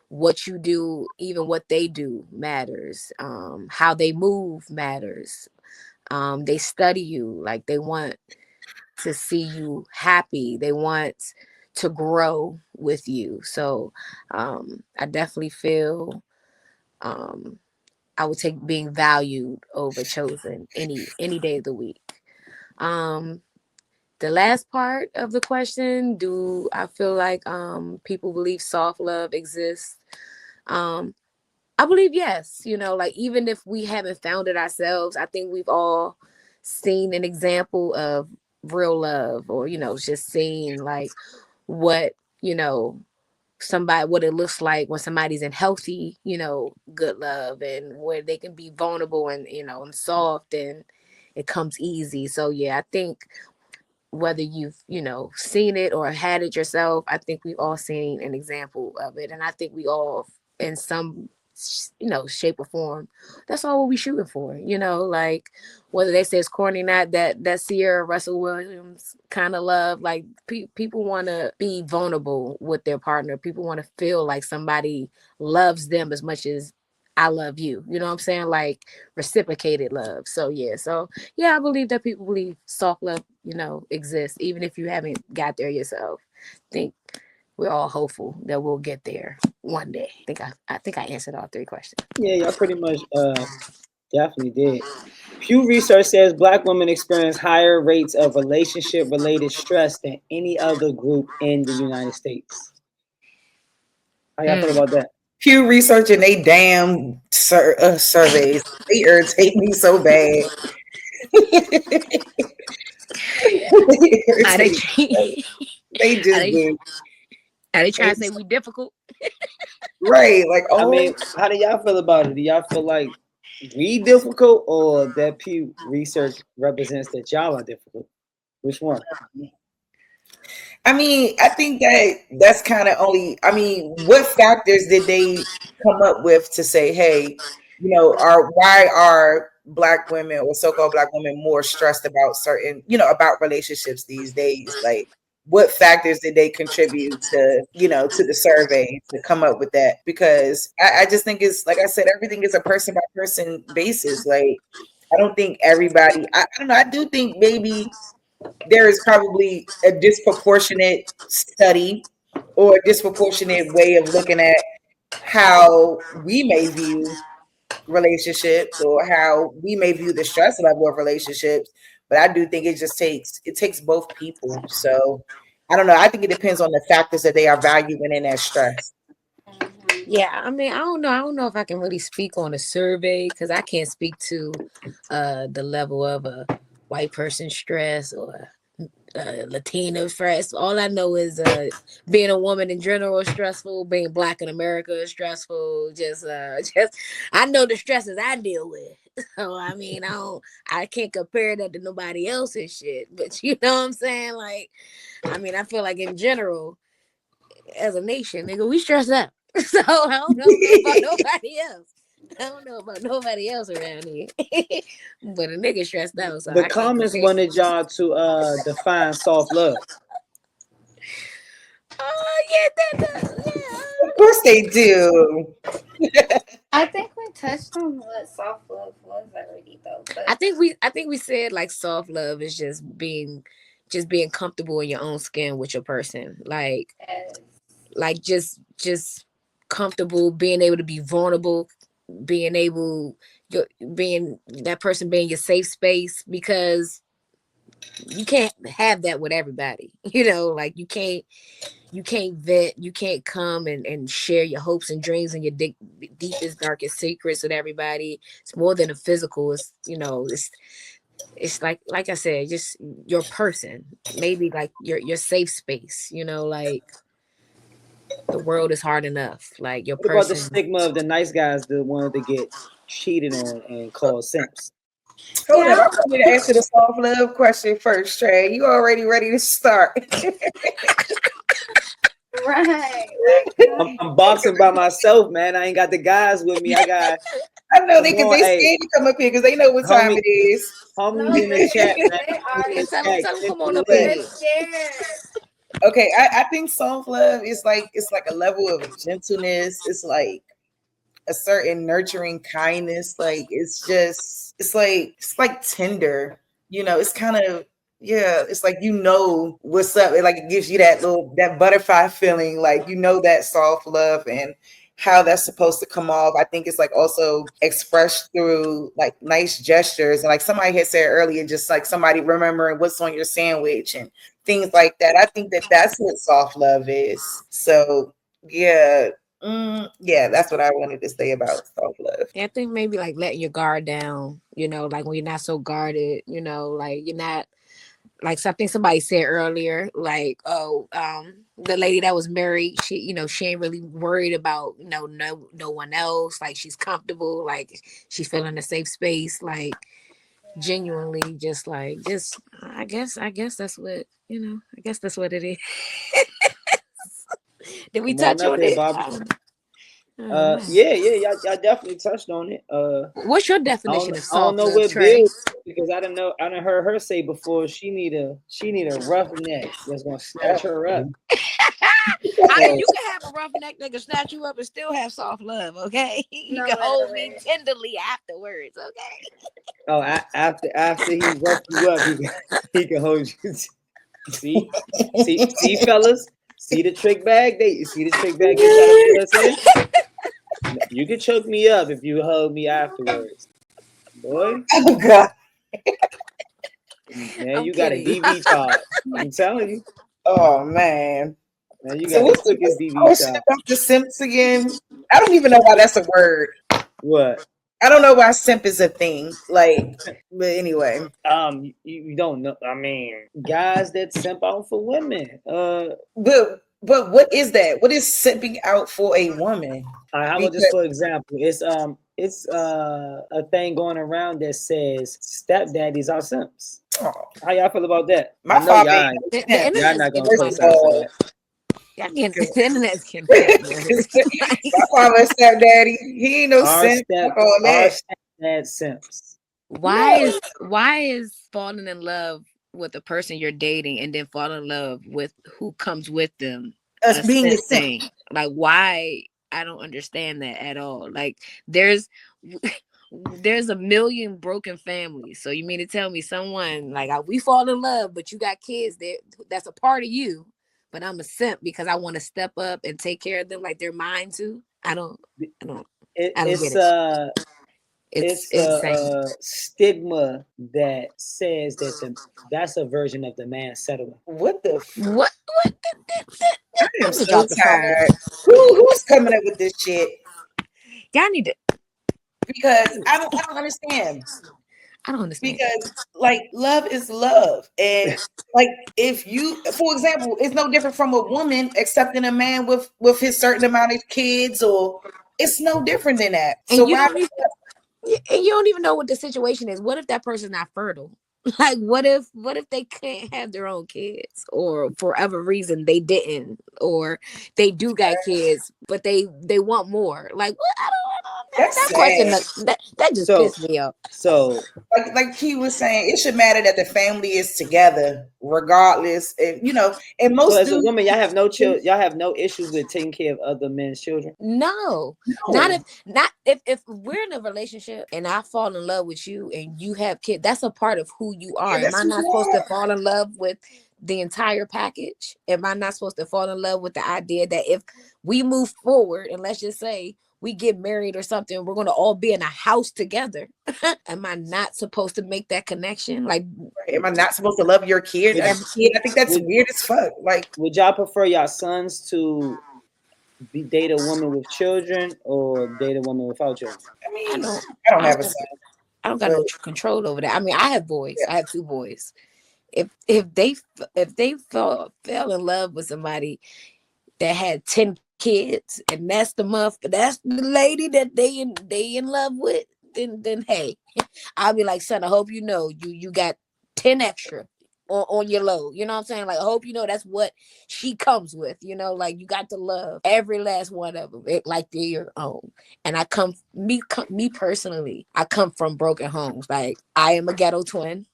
what you do, even what they do matters. How they move matters. They study you, like they want to see you happy. They want to grow with you. So I definitely feel um, I would take being valued over chosen any day of the week. Um, the last part of the question, do I feel like people believe soft love exists? Um, I believe yes. Like even if we haven't found it ourselves, I think we've all seen an example of real love, or just seeing like what somebody what it looks like when somebody's in healthy, good love, and where they can be vulnerable and and soft, and it comes easy. So yeah, I think whether you've seen it or had it yourself, I think we've all seen an example of it, and I think we all in some shape or form, that's all we shooting for, like whether they say it's corny or not, that Sierra Russell Williams kind of love, like people want to be vulnerable with their partner. People want to feel like somebody loves them as much as I love you. You know what I'm saying? Like reciprocated love. So yeah, I believe that people believe soft love, exists, even if you haven't got there yourself. I think we're all hopeful that we'll get there one day. I think I answered all three questions. Yeah, y'all pretty much definitely did. Pew Research says Black women experience higher rates of relationship related stress than any other group in the United States. How y'all feel Mm. about that? Pew Research and they damn surveys. They irritate me so bad. They Are they irritate me. They are just they do. are they trying They to say we difficult? right. Like, I oh, mean, how do y'all feel about it? Do y'all feel like we difficult or that Pew Research represents that y'all are difficult? Which one? I mean, I think that that's kind of only, I mean, what factors did they come up with to say, hey, why are Black women or so-called Black women more stressed about certain, about relationships these days? Like, what factors did they contribute to, to the survey to come up with that? Because I just think it's, like I said, everything is a person by person basis. Like, I don't think everybody, I don't know, I do think maybe there is probably a disproportionate study or a disproportionate way of looking at how we may view relationships or how we may view the stress level of relationships. But I do think it takes both people. So I don't know. I think it depends on the factors that they are valuing in that stress. Yeah, I mean, I don't know if I can really speak on a survey because I can't speak to the level of a white person stress or Latino stress. All I know is being a woman in general is stressful. Being black in America is stressful. Just I know the stresses I deal with. So I mean, I can't compare that to nobody else's shit. But you know what I'm saying? Like, I mean, I feel like in general, as a nation, nigga, we stressed out. So I don't know about nobody else. I don't know about nobody else around here. But a nigga stressed out, so The I can't comments compare. wanted y'all to define soft love. Oh yeah, Of course they do. I think we touched on what soft love was already, though. But I think we said like soft love is just being comfortable in your own skin with your person. yes. Like just comfortable, being able to be vulnerable, being able your being that person being your safe space because you can't have that with everybody. You know, like you can't vent, you can't come and share your hopes and dreams and your deepest, darkest secrets with everybody. It's more than a physical. It's it's like I said, just your person. Maybe like your safe space. You know, like the world is hard enough. Like your What about the person. stigma of the nice guys, the ones that get cheated on and called simps? Hold up. I want you to answer the soft love question first, Trey. You already ready to start. Right. I'm boxing by myself, man. I ain't got the guys with me. I got I know come they because on, they hey, scared to come up here because they know what time homie, it is. homies No, in the chat, man. they Homies are. in the Tell chat. them Get come on the up in list. They're here. scared. Okay, I think soft love is like it's like a level of gentleness. It's like a certain nurturing kindness. Like it's like tender. You know, it's kind of yeah, it's like you know what's up. It like it gives you that butterfly feeling, like you know that soft love and how that's supposed to come off. I think it's like also expressed through like nice gestures. And like somebody had said earlier, just like somebody remembering what's on your sandwich and things like that. I think that that's what soft love is. So yeah, yeah, that's what I wanted to say about self love. Yeah, I think maybe like letting your guard down, you know, like when you're not so guarded, you know, like you're not like something somebody said earlier, like, oh, the lady that was married, she, you know, she ain't really worried about, you know, no one else. Like she's comfortable, like she's feeling a safe space, like genuinely just I guess that's what, you know, I guess that's what it is. Did we Come on touch up on here, it? Bobby. I don't know. Y'all definitely touched on it. What's your definition of I don't soft know love, what Trey? Bill because I done heard her say before she need a roughneck that's gonna snatch her up. You can have a rough neck that can snatch you up and still have soft love, okay? You No, can hold me literally. tenderly afterwards, okay? Oh, after he rough you up, he can hold you. See, fellas, see the trick bag. They see the trick bag they try to put us in. You can choke me up if you hug me afterwards, boy. Oh God. Man, I'm you got a kidding. DV charge. I'm telling you, Oh man. man, you So got the what's quickest the DV question charge. about the simps again? I don't even know why that's a word. What? I don't know why simp is a thing. Like, but anyway. You don't know. I mean, guys that simp out for women. But what is that? What is simping out for a woman? How about just Because for example, it's a thing going around that says stepdaddies are simps. oh, How y'all feel about that? I my know father y'all ain't ain't, no The simp, y'all internet's not gonna getting first of funny. co-sign for all. that. Y'all getting the internet's getting funny. Like, My father stepdaddy, he ain't no Our simp. step Fuck all our that. stepdad simps. No. why is falling in love with the person you're dating and then falling in love with who comes with them Us a being a simp simp. thing? Like why? I don't understand that at all. Like there's there's a million broken families. So you mean to tell me someone like we fall in love, but you got kids that's a part of you, but I'm a simp because I want to step up and take care of them like they're mine too. I don't It, I don't get it's it. It's It's insane. a stigma that says that that's a version of the man settling. What the? What? I am I'm gonna so drop the phone. tired. Who's coming up with this shit? Y'all need to. Because I don't understand. I don't understand. Because like love is love, and like if you, for example, it's no different from a woman accepting a man with his certain amount of kids, or it's no different than that. So And you why? don't even. And you don't even know what the situation is. What if that person's not fertile? Like what if they can't have their own kids, or for whatever reason they didn't, or they do got kids but they want more? Like what? That's That question sad. that just So, pissed me off. so Like he was saying, it should matter that the family is together, regardless. And and So most as a dudes, woman, y'all have no y'all have no issues with taking care of other men's children. No, no, not if we're in a relationship and I fall in love with you and you have kids, that's a part of who you yeah, are. Am that's I who not you supposed to are. fall in love with the entire package? Am I not supposed to fall in love with the idea that if we move forward and let's just say we get married or something, we're going to all be in a house together? Am I not supposed to make that connection? Like, Am I not supposed to love your kid Would as a kid? I think that's would, weird as fuck. Like, would y'all prefer y'all sons to date a woman with children or date a woman without children? I I mean, don't, I don't I have a don't, son, I don't got but no control over that. I mean, I have boys. yeah. I have two boys. If they fell in love with somebody that had 10 kids and that's the lady that they in love with, then hey, I'll be like, son, I hope you know you got 10 extra on your load. You know what I'm saying? Like, I hope you know that's what she comes with. Like you got to love every last one of them like they're your own. And me personally, I come from broken homes. Like I am a ghetto twin.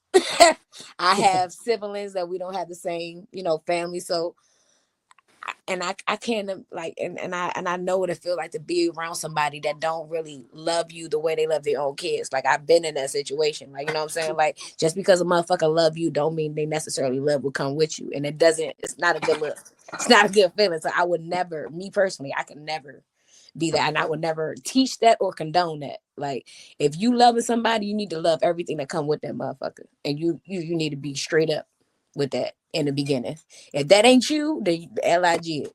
I have siblings that we don't have the same, family. So and I can't like and I know what it feels like to be around somebody that don't really love you the way they love their own kids. Like I've been in that situation. Like, you know what I'm saying? Like just because a motherfucker love you don't mean they necessarily love will come with you. And it's not a good look. It's not a good feeling. So I would never, me personally, I could never be that. And I would never teach that or condone that. Like if you loving somebody, you need to love everything that come with that motherfucker. And you need to be straight up with that in the beginning. If that ain't you, then LIG.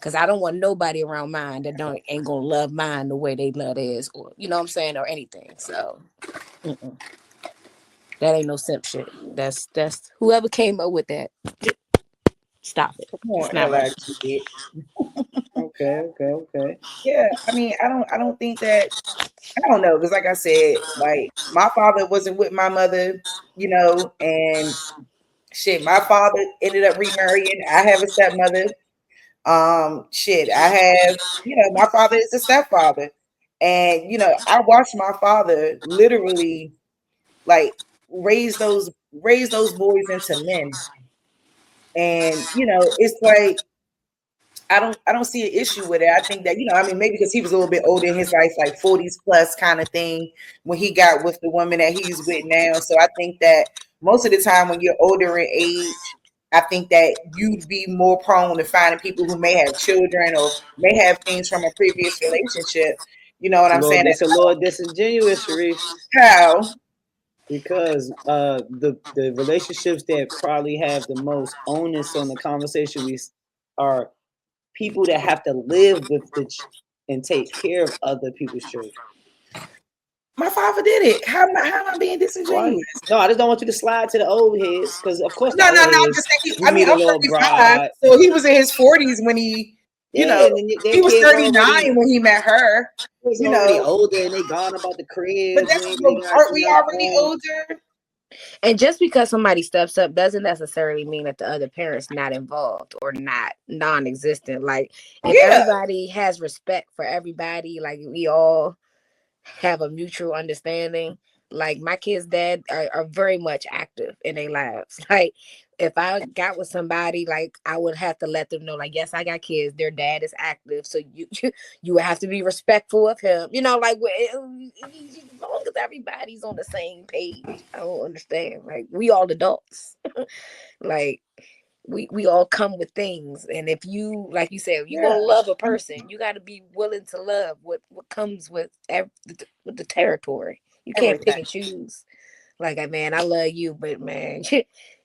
Cause I don't want nobody around mine that ain't gonna love mine the way they love theirs, or you know what I'm saying, or anything. So that ain't no simp shit. That's whoever came up with that. Stop it. Come It's on, not right. LIG. Okay. Yeah, I mean, I don't think that. I don't know because, like I said, like my father wasn't with my mother, and shit, my father ended up remarrying. I have a stepmother. Shit, I have, my father is a stepfather, and I watched my father literally like raise those boys into men, and it's like I don't see an issue with it. I think that, I mean, maybe because he was a little bit older in his life, like 40s plus kind of thing, when he got with the woman that he's with now. So I think that most of the time when you're older in age, I think that you'd be more prone to finding people who may have children or may have things from a previous relationship. You know what I'm saying? It's a little disingenuous, Sharice, How? because the relationships that probably have the most onus on the conversation are people that have to live with and take care of other people's children. My father did it. How am I being Why? disingenuous? No, I just don't want you to slide to the old heads, because of course the No, no, old no. I'm heads, just saying. you I mean, meet a I'm little 35, bride, so he was in his 40s when he, yeah, and then their he was kids 39 already when he met her. was You already know, older and they gone about the but cribs. that's They got aren't we already own. older? And just because somebody steps up doesn't necessarily mean that the other parent's not involved or not non-existent. Like if Yeah, everybody has respect for everybody, like we all have a mutual understanding. Like my kids' dad are very much active in their lives. Like if I got with somebody, like I would have to let them know, like, yes, I got kids. Their dad is active, so you would have to be respectful of him. Like as long as everybody's on the same page. I don't understand. Like we all adults. Like we all come with things, and if you, like you said, if you want to Yeah. love a person, you got to be willing to love what comes with with the territory. You can't pick Everything. and choose. Like, man, I love you, but man,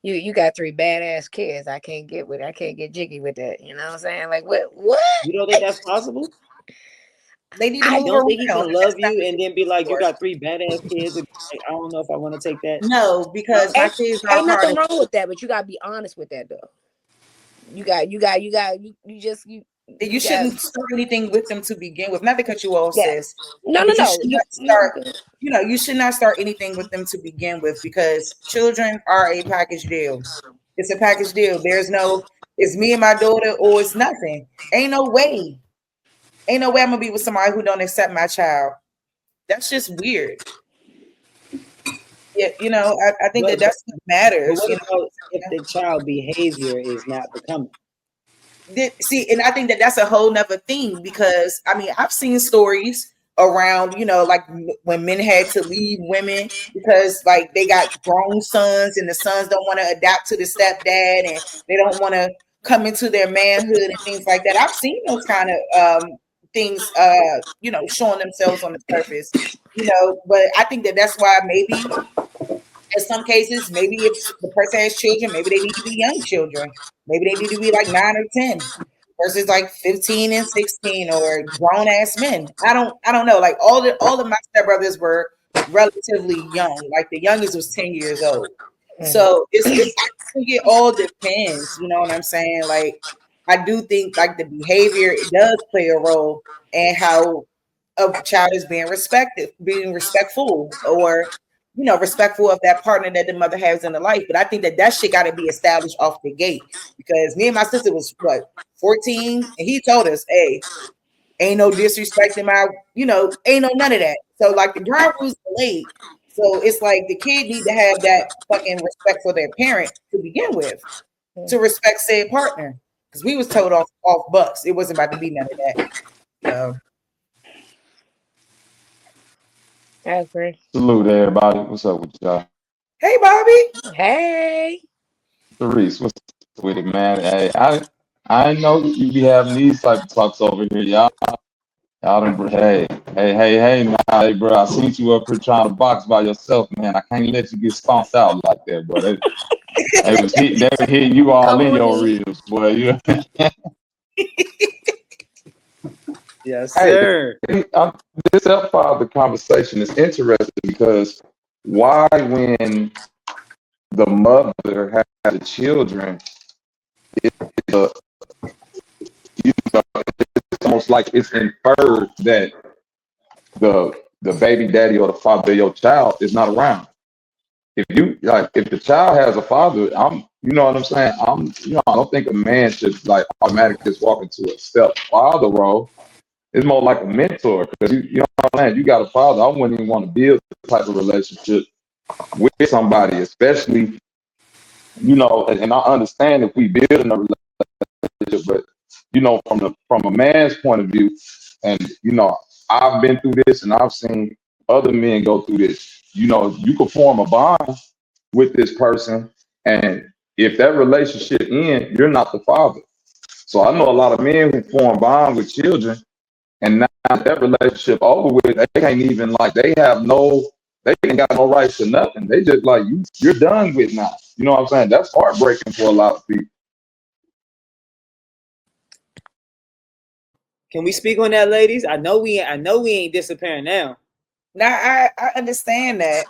you got three badass kids. I can't get with it. I can't get jiggy with that. You know what I'm saying? Like, what? You don't think that's possible? They need to I You move don't think he around. can That's love not you and then be like, you for. got three badass kids, and be like, I don't know if I want to take that. No, because my ain't, kids are ain't hard. nothing wrong with that, but you gotta be honest with that though. You You got shouldn't start anything with them to begin with. Not to cut you off, yeah. sis, No, no, but you no. should not You start. good. You should not start anything with them to begin with because children are a package deal. It's a package deal. There's no, it's me and my daughter, or it's nothing. Ain't no way. Ain't no way I'm gonna be with somebody who don't accept my child. That's just weird. Yeah, I think that But that's what but matters. what about if the child behavior is not becoming? See, and I think that that's a whole nother thing because I mean I've seen stories around like when men had to leave women because like they got grown sons and the sons don't want to adapt to the stepdad and they don't want to come into their manhood and things like that. I've seen those kind of things showing themselves on the surface, but I think that that's why maybe in some cases, maybe if the person has children, maybe they need to be young children. Maybe they need to be like 9 or 10 versus like 15 and 16 or grown ass men. I don't know. Like all of my stepbrothers were relatively young. Like the youngest was 10 years old. Mhm. So I think it all depends. You know what I'm saying? Like I do think like the behavior it does play a role in how a child is being respectful, or respectful of that partner that the mother has in the life. But I think that shit got to be established off the gate because me and my sister was what 14, and he told us, "Hey, ain't no disrespecting my, ain't no none of that." So like the ground rules are laid. So it's like the kid need to have that fucking respect for their parent to begin with, to respect said partner. Because we was told off bucks, it wasn't about to be none of that. So I agree. Salute everybody. What's up with y'all? hey, Bobby. Hey. Therese, what's up with it, man? Hey, I know you be having these type of talks over here, y'all done, hey, now, hey, bro, I seen you up here trying to box by yourself, man. I can't let you get stomped out like that, bro. They was hitting you all Come in on your in. ribs, boy. Yes, Hey, sir. this up part of the conversation is interesting because why, when the mother has the children, uh, you know, it's almost like it's inferred that the baby daddy or the father of your child is not around. If the child has a father, you know what I'm saying. I don't think a man should like automatically just walk into a stepfather role. It's more like a mentor because you know what I'm saying. You got a father. I wouldn't even want to build this type of relationship with somebody, especially and I understand if we build in a relationship, but from a man's point of view, and I've been through this and I've seen other men go through this. You can form a bond with this person, and if that relationship ends, you're not the father. So I know a lot of men who form bond with children, and now that relationship over with, they can't even like they ain't got no rights to nothing. They just like you're done with now. You know what I'm saying? That's heartbreaking for a lot of people. Can we speak on that, ladies? I know we ain't disappearing now. Now I understand that,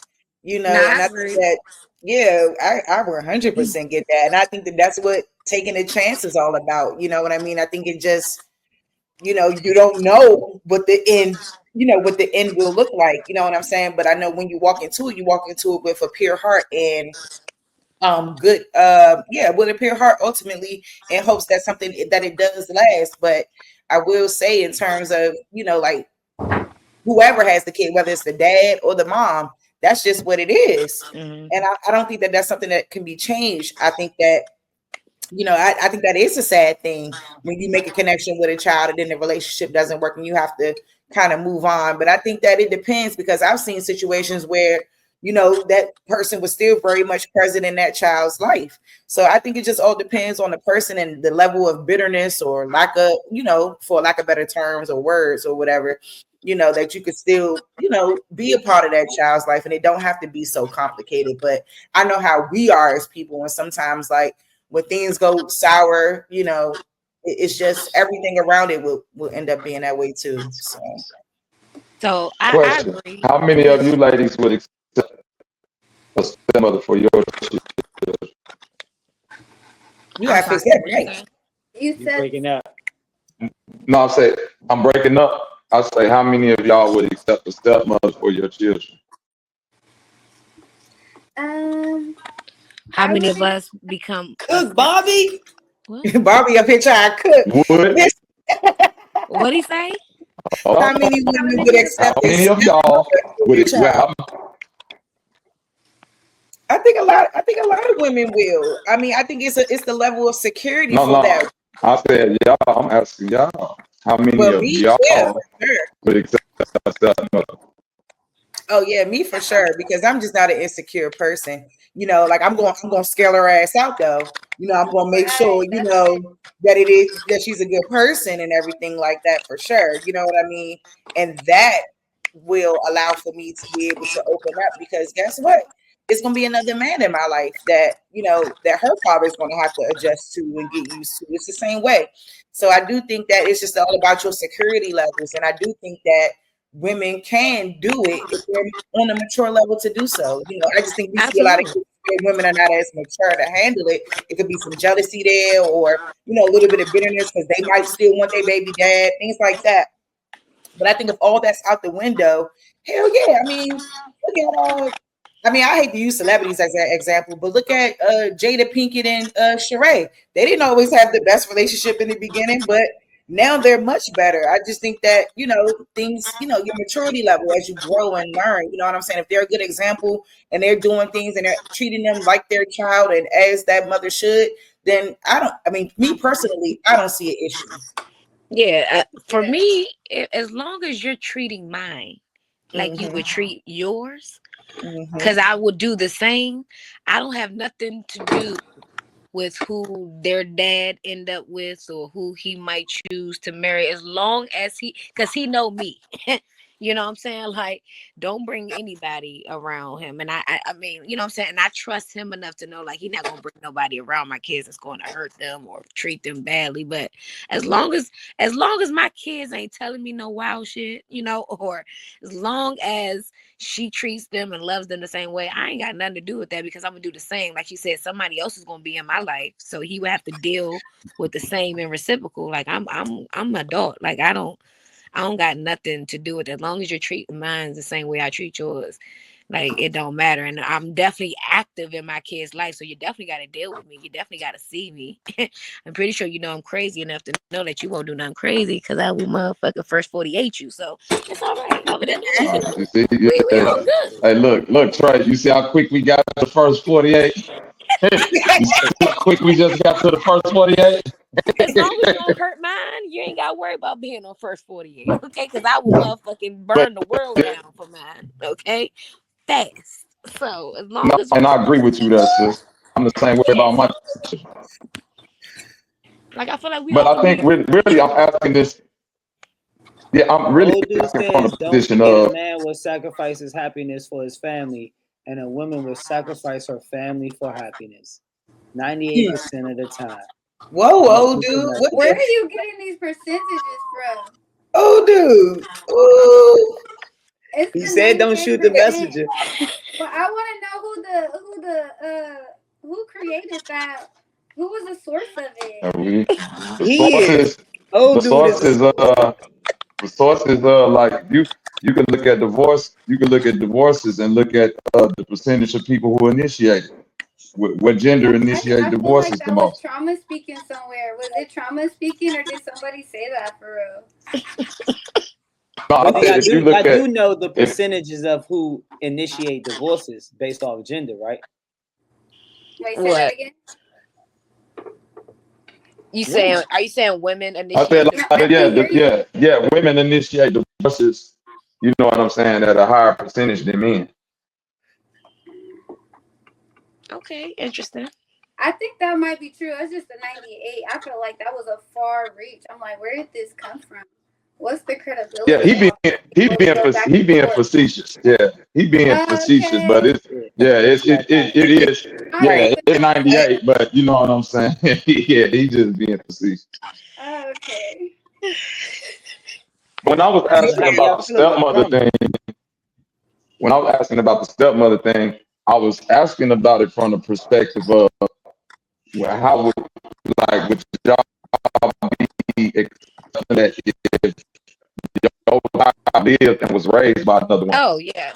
Nah, I and I think agree. that yeah, I 100% get that, and I think that that's what taking a chance is all about. You know what I mean? I think it just you don't know what the end will look like. You know what I'm saying? But I know when you walk into it, you walk into it with a pure heart and good with a pure heart ultimately in hopes that something that it does last. But I will say in terms of like whoever has the kid, whether it's the dad or the mom, that's just what it is. Hmm. And I don't think that that's something that can be changed. I think that, I think that is a sad thing when you make a connection with a child and then the relationship doesn't work and you have to kind of move on. But I think that it depends because I've seen situations where, that person was still very much present in that child's life. So I think it just all depends on the person and the level of bitterness or lack of, for lack of better terms or words or whatever, that you could still, be a part of that child's life, and it don't have to be so complicated. But I know how we are as people, and sometimes like when things go sour, it's just everything around it will end up being that way too. So I Question: agree. how many of you ladies would accept a stepmother for your children? You I'm gotta sorry. fix that What you right. say? You You said breaking up. No, I'm breaking up. I say, how many of y'all would accept a stepmother for your children? How I many of wouldn't. us become a Cook, step? Bobby. What? Bobby up here trying to cook. Would What'd he say? oh, How many How women would many of how accept a many of stepmother y'all for would your it? child? Well, I think a lot of women will. I mean, I think it's the level of security for that. no. I said y'all. I'm asking y'all. How many Well, of me, yeah, y'all for sure. would accept a stepmother? Oh yeah, me for sure, because I'm just not an insecure person. Like I'm gonna scale her ass out though. I'm gonna make sure, Right. That's it. that she's a good person and everything like that for sure. You know what I mean? And that will allow for me to be able to open up, because guess what? It's gonna be another man in my life that, that her father's gonna have to adjust to and get used to. It's the same way. So I do think that it's just all about your security levels. And I do think that women can do it if they're on a mature level to do so. I just think we see a lot of Absolutely. kids where women are not as mature to handle it. It could be some jealousy there, or a little bit of bitterness because they might still want their baby dad, things like that. But I think if all that's out the window, hell yeah. I mean, look at I hate to use celebrities as an example, but look at Jada Pinkett and Sheree. They didn't always have the best relationship in the beginning, but now they're much better. I just think that, things, your maturity level as you grow and learn, you know what I'm saying? If they're a good example and they're doing things and they're treating them like their child and as that mother should, then me personally, I don't see an issue. Yeah. For Yeah. me, as long as you're treating mine like you would Mm-hmm. treat yours, because Mm-hmm. I would do the same. I don't have nothing to do with who their dad end up with or who he might choose to marry, as long as because he know me. You know what I'm saying? Like, don't bring anybody around him. And I mean, you know what I'm saying? And I trust him enough to know, like, he's not gonna bring nobody around my kids that's going to hurt them or treat them badly. But as long as my kids ain't telling me no wild shit, or as long as she treats them and loves them the same way, I ain't got nothing to do with that, because I'm gonna do the same. Like she said, somebody else is gonna be in my life, so he would have to deal with the same and reciprocal. Like I'm an adult. Like I don't got nothing to do with it. As long as you're treating mine the same way I treat yours, like it don't matter. And I'm definitely active in my kid's life, so you definitely got to deal with me. You definitely got to see me. I'm pretty sure I'm crazy enough to know that you won't do nothing crazy, because I will motherfucker first 48 you. So it's all right. Over there, You see, we yeah. all good. Hey, look, Trey. You see how quick we got to the first 48? You see how quick we just got to the first 48? As long as you don't hurt mine, you ain't got to worry about being on first 48, okay? Because I will motherfucking But burn the world down for mine, okay? Fast. So as long no, as and I agree with you there, sis. I'm the same way about yeah, my. like I feel like we But all I can think be really, I'm mature. asking this. Yeah, I'm really Old dude asking from says, the don't position forget a of man will sacrifice his happiness for his family, and a woman will sacrifice her family for happiness. 98% of the time. Whoa, I'm going to old keep it dude. Where messing. are you getting these percentages from? Oh, dude. Ooh. It's He the said, don't shoot the 98%. messenger. But I want to know who created that. Who was the source of it? we, the He is. sources, the Old dude is a sources, source. the sources, like you can look at divorce, you can look at divorces and look at the percentage of people who initiate it. What gender initiate I feel like divorces the that was most? trauma speaking somewhere. Was it trauma speaking, or did somebody say that for real? No, But I said if you y'all look do at know the if percentages of who initiate divorces based off gender, right? Wait, say that What again. you Women. saying? Are you saying women I said initiate No, divorce? I can hear you. women initiate divorces. You know what I'm saying, at a higher percentage than men. Okay, interesting. I think that might be true. It's just a 98. I feel like that was a far reach. I'm like, where did this come from? What's the Yeah, credibility of people to go back he and being forth? facetious. Yeah, he being facetious, but Okay. it's yeah, it is. I Yeah, agree with it's that. 98, but you know what I'm saying. Yeah, he just being facetious. Okay. When I was So asking how do about y'all the feel about stepmother drama? thing, when I was asking about the stepmother thing, I was asking about it from the perspective of, well, how would would y'all be accepting that if your child lived and was raised by another woman? Oh yeah.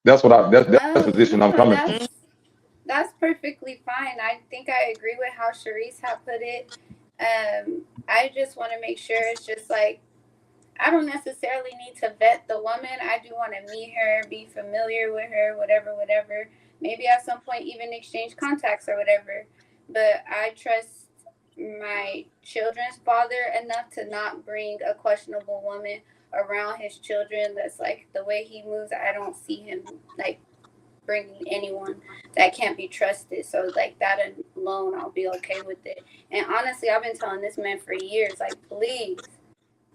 That's the Oh position I'm no, coming from. that's perfectly fine. I think I agree with how Sharice had put it. I just want to make sure it's just like I don't necessarily need to vet the woman. I do want to meet her, be familiar with her, whatever, whatever. Maybe at some point even exchange contacts or whatever. But I trust my children's father enough to not bring a questionable woman around his children. That's like the way he moves. I don't see him like bringing anyone that can't be trusted. So like that alone, I'll be okay with it. And honestly, I've been telling this man for years, like, please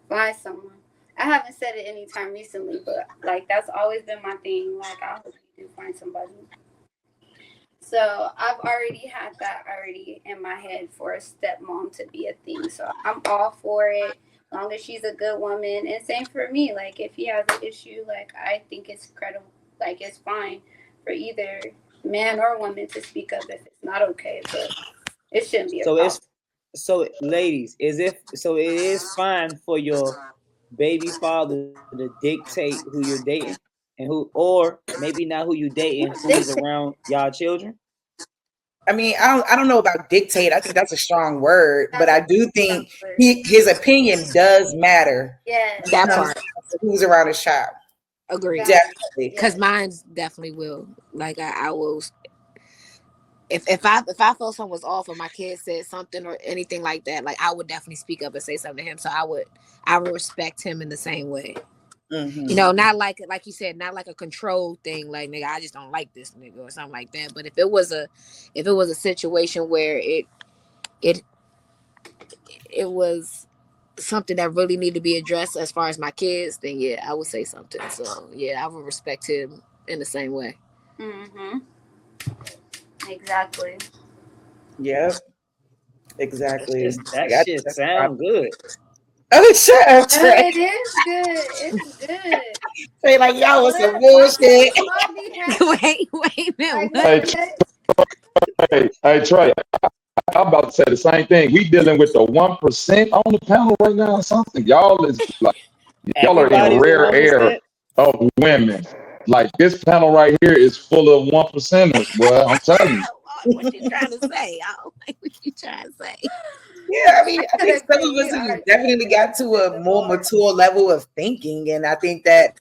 find someone. I haven't said it anytime recently, but like that's always been my thing. Like I hope you do find somebody. So I've already had that already in my head for a stepmom to be a thing. So I'm all for it, long as she's a good woman. And same for me. Like if he has an issue, like I think it's credible. Like it's fine for either man or woman to speak up if it's not okay, but it shouldn't be a So problem. it's so ladies, it is fine for your baby father to dictate who you're dating and who, or maybe not who you dating, who's around y'all children. I mean, I don't know about dictate. I think that's a strong word, but That's a I do strong think word. his opinion does matter Yes, when it That comes part. to who's around his child. Agreed. that Definitely. Cause yes. mine's definitely will. Like I will. If I felt something was off or my kid said something or anything like that, like I would definitely speak up and say something to him. So I would respect him in the same way. Hmm. Not like you said, not like a control thing, like nigga, I just don't like this nigga or something like that. But if it was a situation where it it was something that really needed to be addressed as far as my kids, then yeah, I would say something. So yeah, I would respect him in the same way. Mhm. Exactly. Yep. Exactly. That Like, shit that's fine. sound good. Oh, shut up, Trey. It is good. It's good. Trey, like, y'all was some What? Why can't we bullshit. all be happy? Wait a minute, Like what? Hey, what? Trey, I'm about to say the same thing. We dealing with the 1% on the panel right now or something. Y'all are in Everybody's a rare air 1%. of women. Like this panel right here is full of 1%ers, boy. I'm telling you. What you trying to say? I don't like what you trying to say. Yeah, I mean, I I think could some agree. of We us are have definitely got to at a the more bar. mature level of thinking. And I think that,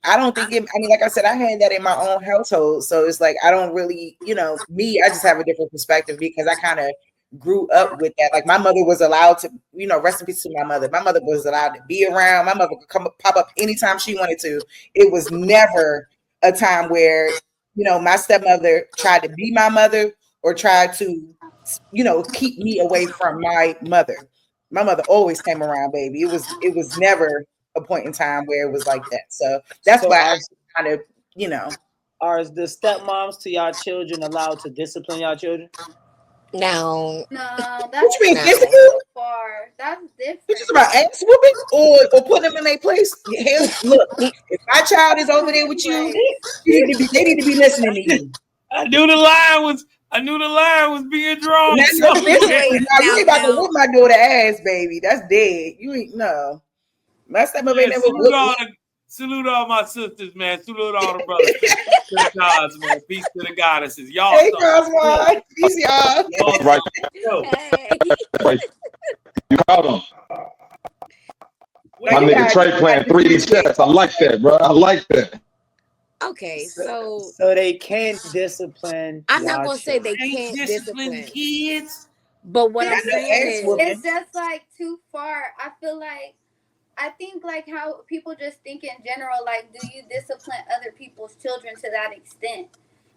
I don't think I mean, like I said, I had that in my own household. So it's like, I don't really, me, I just have a different perspective because I kind of grew up with that. Like my mother was allowed to, rest in peace to my mother. My mother was allowed to be around. My mother could pop up anytime she wanted to. It was never a time where, my stepmother tried to be my mother or tried to, keep me away from my mother. My mother always came around, baby. It was never a point in time where it was like that. So that's So why are I kind of, are the stepmoms to y'all children allowed to discipline y'all children? No, No, what you mean no. physical? too far. That's It's just different. about ass whooping or putting them in their place. Look, if my child is over there with you, Place. they need to be listening to you. I knew the line was being drawn Now, no somewhere. physically. Wait, Now you now, ain't about to now. whoop my daughter ass, baby. That's dead. You ain't no. My stepmother ain't Man, never whooped me. salute all my sisters, man. Salute all the brothers, man. Peace to the gods, man. Peace to the goddesses. Y'all Hey, something. Yo, Cosmo. Peace, y'all. y'all Right, something. Yo, Hey. right. You caught him. Now My you wait. nigga gotta Trey playing 3D differentiate. chess. I like that, bro. I like that. Okay, So, so so they can discipline I'm not y'all gonna say children. they Ain't can't discipline discipline, kids. but what I'm Not no saying ass is, whooping. It's just like too far. I think like how people just think in general, like, do you discipline other people's children to that extent?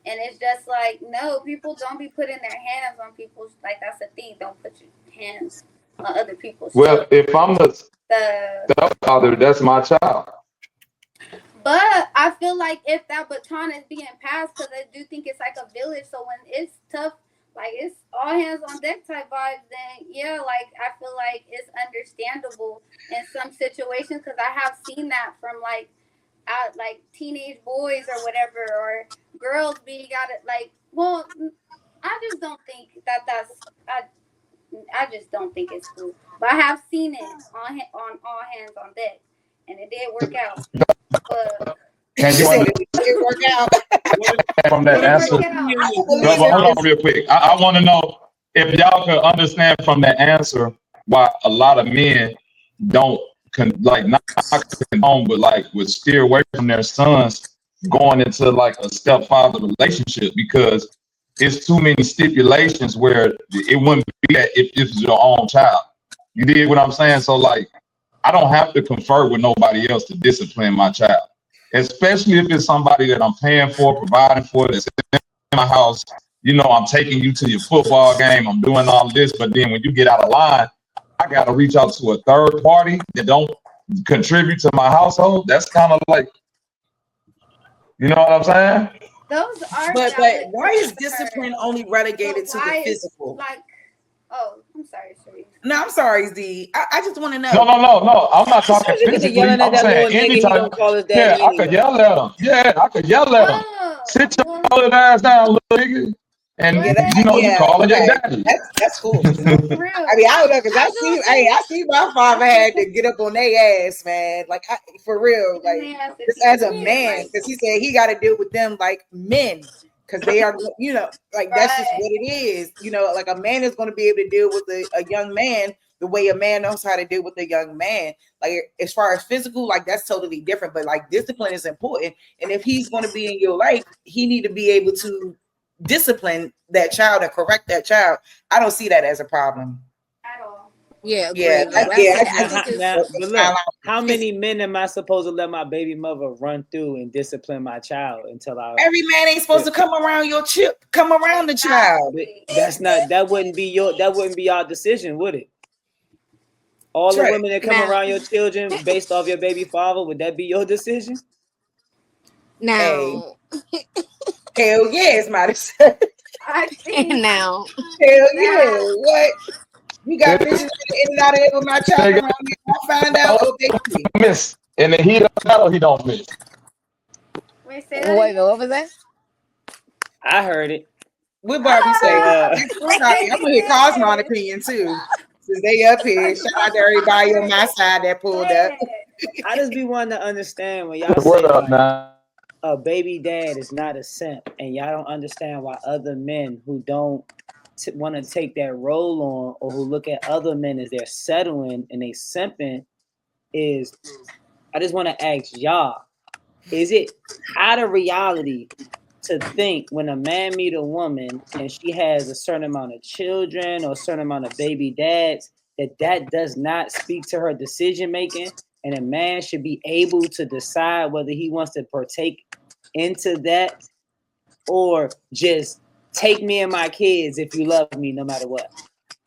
And it's just like, no, people don't be putting their hands on people's, like, that's the thing. Don't put your hands on other people's Well, children. if I'm the The stepfather, that's my child. But I feel like if that baton is being passed, because I do think it's like a village. So when it's tough, like it's all hands on deck type vibes, then yeah, like I feel like it's understandable in some situations because I have seen that from like out like teenage boys or whatever, or girls being got it like. Well, I just don't think that that's. I just don't think it's cool. But I have seen it on all hands on deck, and it did work out. But Can She you said understand it worked out. from What that it about answer? worked the out. I community? can No, believe but it. hold on real quick. I want to know if y'all could understand from that answer why a lot of men don't like not condone, but like would steer away from their sons going into like a stepfather relationship because it's too many stipulations where it wouldn't be that if it's your own child. You did what I'm saying? So like I don't have to confer with nobody else to discipline my child, especially if it's somebody that I'm paying for, providing for, that's in my house. You know, I'm taking you to your football game. I'm doing all this, but then when you get out of line, I got to reach out to a third party that don't contribute to my household. That's kind of like, you know what I'm saying? Those are But valid why is discipline concerns. only But relegated to the why is physical? like, oh, I'm sorry, Sharif. No, I'm sorry, Z. I just want to No, know. no, no, no. I'm not As soon talking as you get to physically. yelling at I'm that saying little nigga, he anytime. gonna call his Yeah, daddy I could anyway. yell at him. Yeah, I could yell at him. Oh, Sit your well, little ass down, little nigga. Yeah, And what? you know, you yeah, calling your okay. daddy. That's cool. No, for I real. mean, I don't know because I was gonna say I see my father that's had to because get up on their ass, man. Like for real, his like man has to just teach as his a kid, man, like, because he said he got to deal with them like men, because they are, like that's just right. what it is. Like a man is going to be able to deal with a young man the way a man knows how to deal with a young man. Like as far as physical, like that's totally different. But like discipline is important, and if he's going to be in your life, he need to be able to discipline that child and correct that child. I don't see that as a problem. At all. Yeah, Yeah, agree. Like I yeah, think I I think think it's Now, it's but fine look, line. how many men am I supposed to let my baby mother run through and discipline my child until I? Every man ain't supposed to come around your chip, come around the child. Exactly. That's not. That wouldn't be our decision, would it? All the Trey. women that come now. around your children based off your baby father, would that be your decision? Hey, Now, hell yeah, it's my decision. I think now, Hell yeah. now, What? You got bitches in and out of there with my child Nigga around me. I find out, oh baby. don't miss. In the heat of battle, he don't miss. wait, say that wait, again. what was that? I heard it. What Barbie So, say? Ah, That's what I'm gonna hear Cosmo yes, opinion too. Since they up here. Shout out to everybody on my side that pulled up. yes. I just be wanting to understand when y'all What say up, like now? a baby dad is not a simp, and y'all don't understand why other men who don't want to take that role on, or who look at other men as they're settling and they simping, is I just want to ask y'all: is it out of reality to think when a man meet a woman and she has a certain amount of children or a certain amount of baby dads that does not speak to her decision making, and a man should be able to decide whether he wants to partake into that or just take me and my kids if you love me no matter what?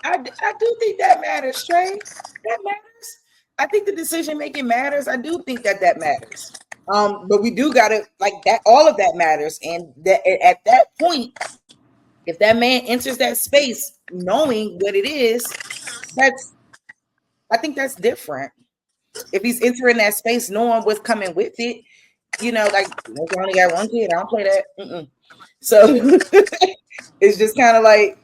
I do think that matters, Trey. That matters. I think the decision making matters. I do think that matters. But we do gotta like that. All of that matters, and that at that point, if that man enters that space knowing what it is, that's I think that's different. If he's entering that space knowing what's coming with it, like if I only got one kid, I don't play that. So it's just kind of like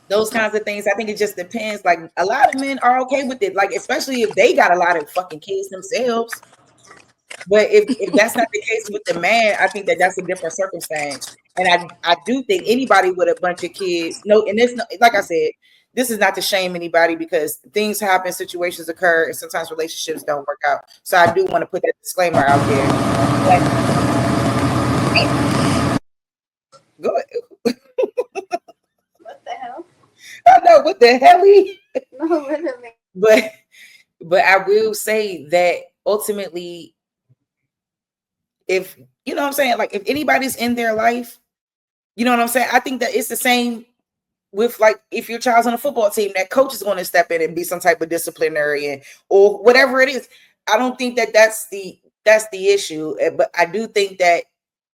those kinds of things. I think it just depends. Like a lot of men are okay with it, like especially if they got a lot of fucking kids themselves. But if that's not the case with the man, I think that's a different circumstance. And I do think anybody with a bunch of kids, no, and it's not, like I said, this is not to shame anybody because things happen, situations occur, and sometimes relationships don't work out. So I do want to put that disclaimer out there. But, go ahead. What the hell? I know what the hell No, literally. but I will say that ultimately, if you know what I'm saying, like if anybody's in their life You know what I'm saying? I think that it's the same with like if your child's on a football team, that coach is going to step in and be some type of disciplinarian or whatever it is. I don't think that that's the issue, but I do think that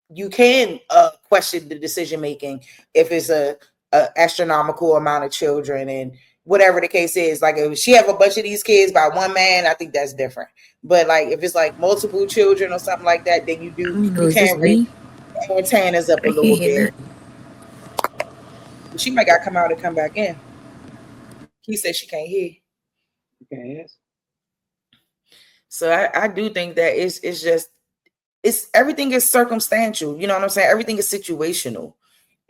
you can question the decision making if it's a astronomical amount of children and whatever the case is. Like if she have a bunch of these kids by one man, I think that's different. But like if it's like multiple children or something like that, then I don't know. you Is this can't raise me? antennas up a I can't little hear bit. nothing. She might got to come out and come back in. He said she can't hear. Okay, yes. So I do think that it's just everything is circumstantial. You know what I'm saying? Everything is situational.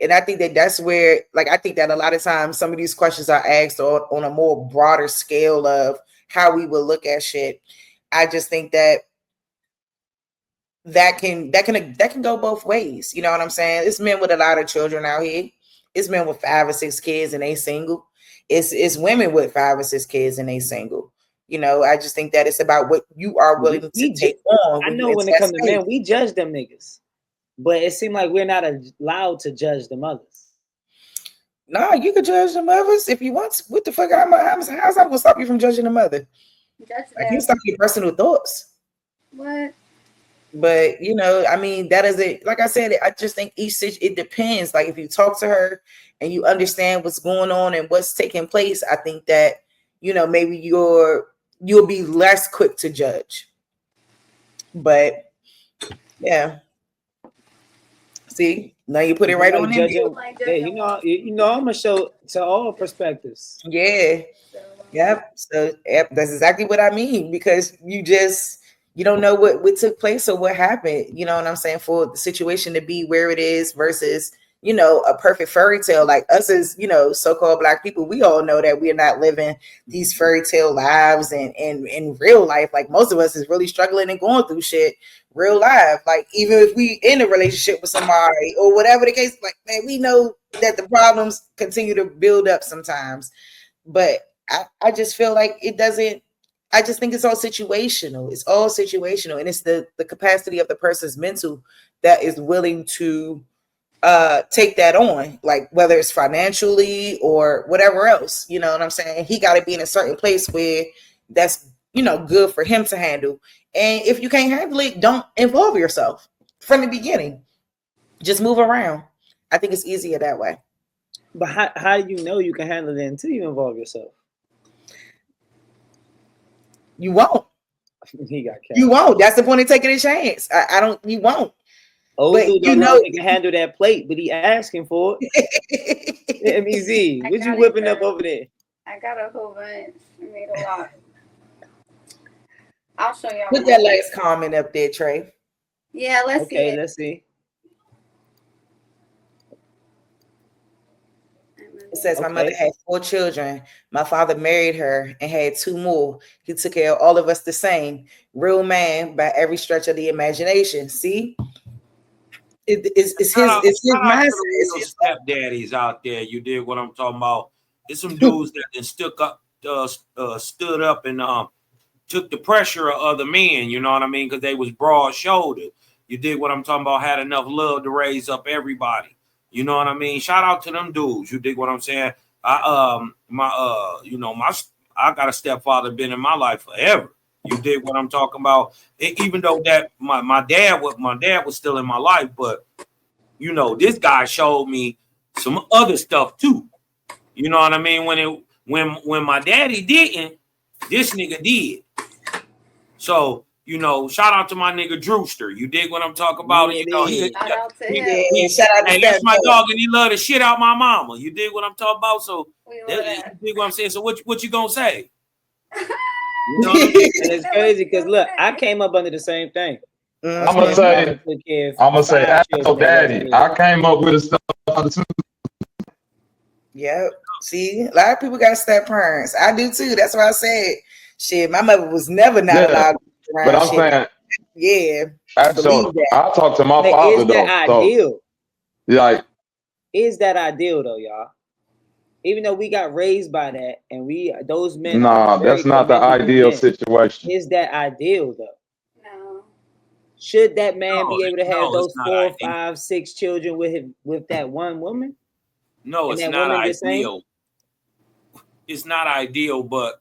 And I think that that's where, like, I think that a lot of times some of these questions are asked on a more broader scale of how we would look at shit. I just think that can go both ways. You know what I'm saying? It's men with a lot of children out here. It's men with 5 or 6 kids and they single. It's women with 5 or 6 kids and they single. You know, I just think that it's about what you are willing to take on I when you know enter when it that comes to space. men, we judge them niggas, but it seemed like we're not allowed to judge the mothers. Nah, you can judge the mothers if you want to. What the fuck? How's that gonna stop you from judging the mother? I can stop your personal thoughts. What? But you know, I mean, that is it. Like I said, I just think it depends. Like if you talk to her and you understand what's going on and what's taking place, I think that you know maybe you'll be less quick to judge. But yeah, see, now you put it right on in there. Yeah, you know, I'm gonna show to all perspectives. Yeah. Yep. So that's exactly what I mean because you don't know what took place or what happened. You know what I'm saying? For the situation to be where it is versus a perfect fairy tale like us as so-called Black people. We all know that we are not living these fairy tale lives and in real life. Like most of us is really struggling and going through shit real life. Like even if we in a relationship with somebody or whatever the case, like man, we know that the problems continue to build up sometimes. But I just feel like it doesn't. I just think it's all situational. It's all situational, and it's the capacity of the person's mental that is willing to take that on, like whether it's financially or whatever else. You know what I'm saying? He got to be in a certain place where that's good for him to handle. And if you can't handle it, don't involve yourself from the beginning. Just move around. I think it's easier that way. But how do you know you can handle it until you involve yourself? You won't. He got you won't. That's the point of taking a chance. I don't. You won't. Old But dude don't know he can handle that plate, but he asking for it. MEZ, what you whipping up over there? I got a whole bunch. I made a lot. I'll show y'all. Put that last comment up there, Trey. Yeah, let's see. Okay, let's see. It says my mother had 4 children. My father married her and had 2 more. He took care of all of us the same. Real man by every stretch of the imagination. See? It's his mindset. It's his stepdaddies out there. You dig what I'm talking about? It's some dudes that stood up and took the pressure of other men. You know what I mean? Because they was broad shouldered. You dig what I'm talking about? Had enough love to raise up everybody. You know what I mean? Shout out to them dudes. You dig what I'm saying? I got a stepfather been in my life forever. You dig what I'm talking about? Even though that my dad was still in my life, but this guy showed me some other stuff too. You know what I mean? When my daddy didn't, this nigga did. So shout out to my nigga Drewster. You dig what I'm talking about? Shout out to him. Shout out to that's my dog, and he love the shit out my mama. You dig what I'm talking about? So you dig what I'm saying? So what you gonna say? You know what I mean? And it's crazy because look, I came up under the same thing. I'm gonna say, Astro Daddy. I came up with a stuff too. Yep. See, a lot of people got step parents. I do too. That's why I said, shit. My mother was never not allowed to be around. But I'm saying, yeah. So I talk to my father though. Ideal? Like, is that ideal though, y'all? Even though we got raised by that, and those men. Nah, that's not the ideal situation. Is that ideal though? No. Should that man be able to have No, it's those not 4, ideal. 5, 6 children with that one woman? No, And it's that not woman the same? ideal. It's not ideal, but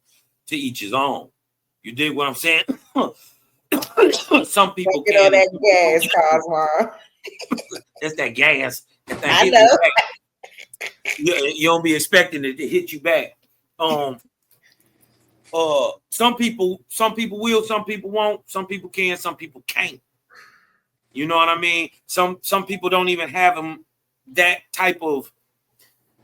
to each his own. You dig what I'm saying? Some people Get on can. that gas, Cosmo. That's that gas. That thing I hit know. me back. You don't be expecting it to hit you back. Some people will, some people won't, some people can, some people can't. You know what I mean? Some people don't even have them that type of,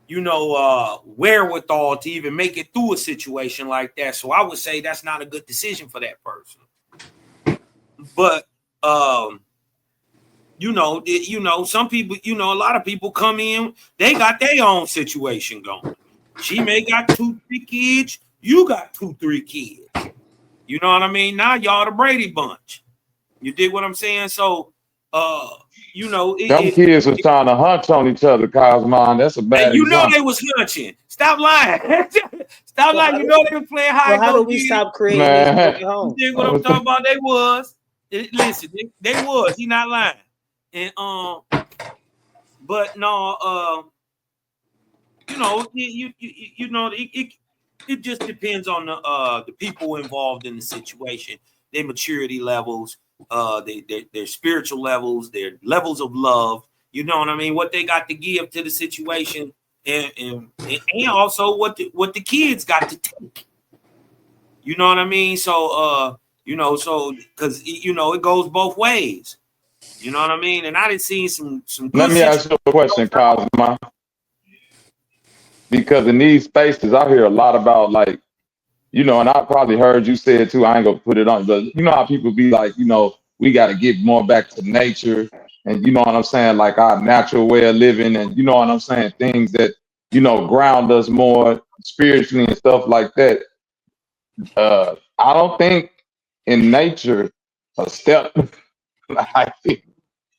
wherewithal to even make it through a situation like that. So I would say that's not a good decision for that person. But some people, a lot of people come in, they got their own situation going. She may got 2, 3 kids, you got 2, 3 kids. You know what I mean? Now y'all the Brady Bunch. You dig what I'm saying? So Them kids was trying to hunch on each other, Cosmon. That's a bad example. they was hunching. Stop lying. Stop lying. They was playing hide how go do we get stop creating these broken You homes? dig what I'm talking about? They was. Listen, they was. He not lying. And but no, it just depends on the people involved in the situation, their maturity levels, their spiritual levels, their levels of love. You know what I mean? What they got to give to the situation, and also what the kids got to take. You know what I mean? So because it goes both ways. You know what I mean? And I done seen some good. Let me ask you a question, Cosma. Because in these spaces, I hear a lot about and I probably heard you say it too. I ain't gonna put it on, but you know how people be like, we got to get more back to nature, and you know what I'm saying, like our natural way of living, and you know what I'm saying, things that ground us more spiritually and stuff like that. I don't think in nature a step like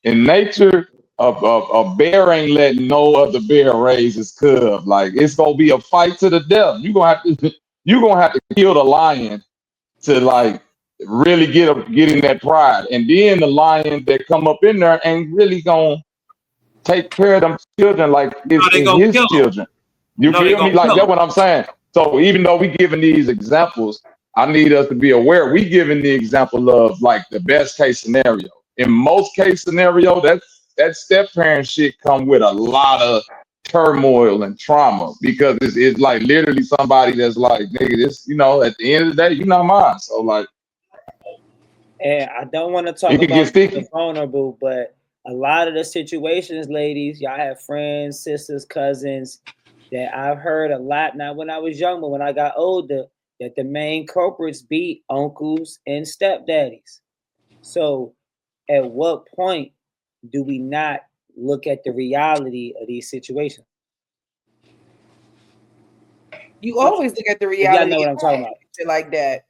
in nature, a bear ain't letting no other bear raise his cub. Like it's gonna be a fight to the death. You gonna have to kill the lion to like really get in that pride. And then the lion that come up in there ain't really gonna take care of them children like it's his children. You feel me? Like that's what I'm saying. So even though we giving these examples, I need us to be aware we giving the example of like the best case scenario. In most case scenario, that step parent shit come with a lot of turmoil and trauma because it's like literally somebody that's like, nigga, this, at the end of the day, you're not mine. So like, and I don't want to talk about the vulnerable, but a lot of the situations, ladies, y'all have friends, sisters, cousins that I've heard a lot, not when I was young, but when I got older, that the main culprits be uncles and stepdaddies. So at what point do we not look at the reality of these situations? You always look at the reality. Y'all know what I'm talking about. Like that,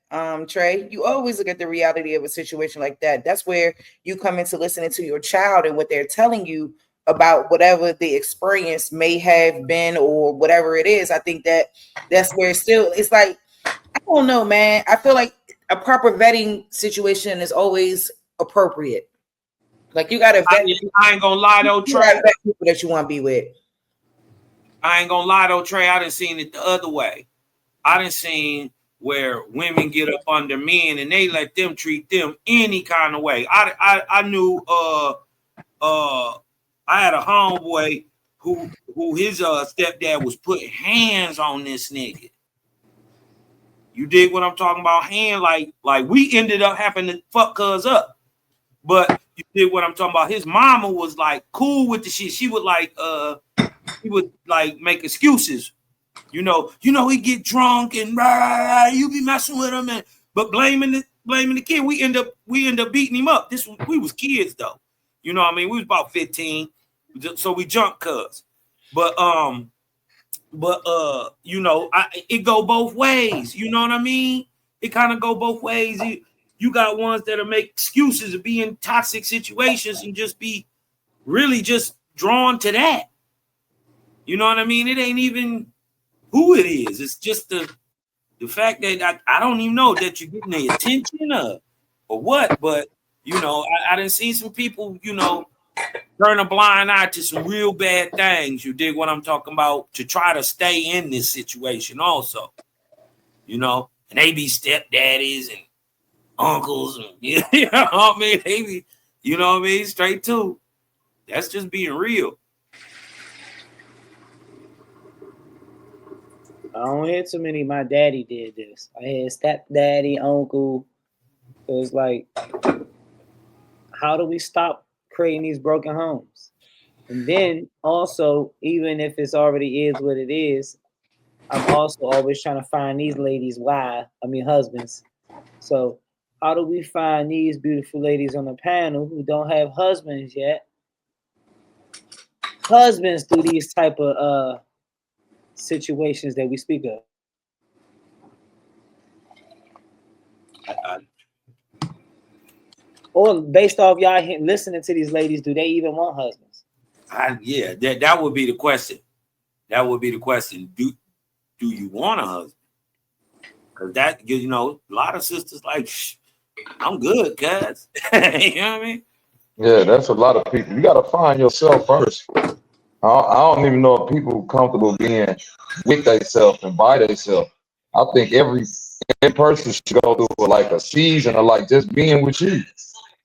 Trey. You always look at the reality of a situation like that. That's where you come into listening to your child and what they're telling you about whatever the experience may have been or whatever it is. I think that's where it's like, I don't know, man. I feel like a proper vetting situation is always appropriate. Like you gotta vet. I ain't gonna lie though, Trey. People that you want to be with. I ain't gonna lie though, Trey. I done seen it the other way. I done seen where women get up under men and they let them treat them any kind of way. I knew I had a homeboy who his stepdad was putting hands on this nigga. You dig what I'm talking about? Hand like we ended up having to fuck cuz up. But you dig what I'm talking about? His mama was like cool with the shit. She would he would like make excuses. He get drunk and you be messing with him, but blaming the kid. We end up beating him up. We was kids though. You know what I mean? We was about 15, so we jumped cuz. But it go both ways. You know what I mean? It kind of go both ways. You got ones that'll make excuses to be in toxic situations and just be really just drawn to that. You know what I mean? It ain't even who it is. It's just the fact that I don't even know that you're getting the attention or what, but You know, I didn't see some people, you know, turn a blind eye to some real bad things. You dig what I'm talking about? To try to stay in this situation also. You know, and they be stepdaddies and uncles and you know what I mean? They be, you know what I mean, straight to. That's just being real. I don't hear too many. My daddy did this. I had stepdaddy, uncle. It was like, how do we stop creating these broken homes? And then also, even if it's already is what it is, I'm also always trying to find these ladies husbands. So how do we find these beautiful ladies on the panel who don't have husbands yet? Husbands through these type of situations that we speak of. Or based off y'all listening to these ladies, do they even want husbands? Yeah, that would be the question. That would be the question. Do you want a husband? Because that, you know, a lot of sisters like, shh, I'm good, cuz. You know what I mean? Yeah, that's a lot of people. You got to find yourself first. I don't even know if people comfortable being with themselves and by themselves. I think every person should go through like a season of like just being with you.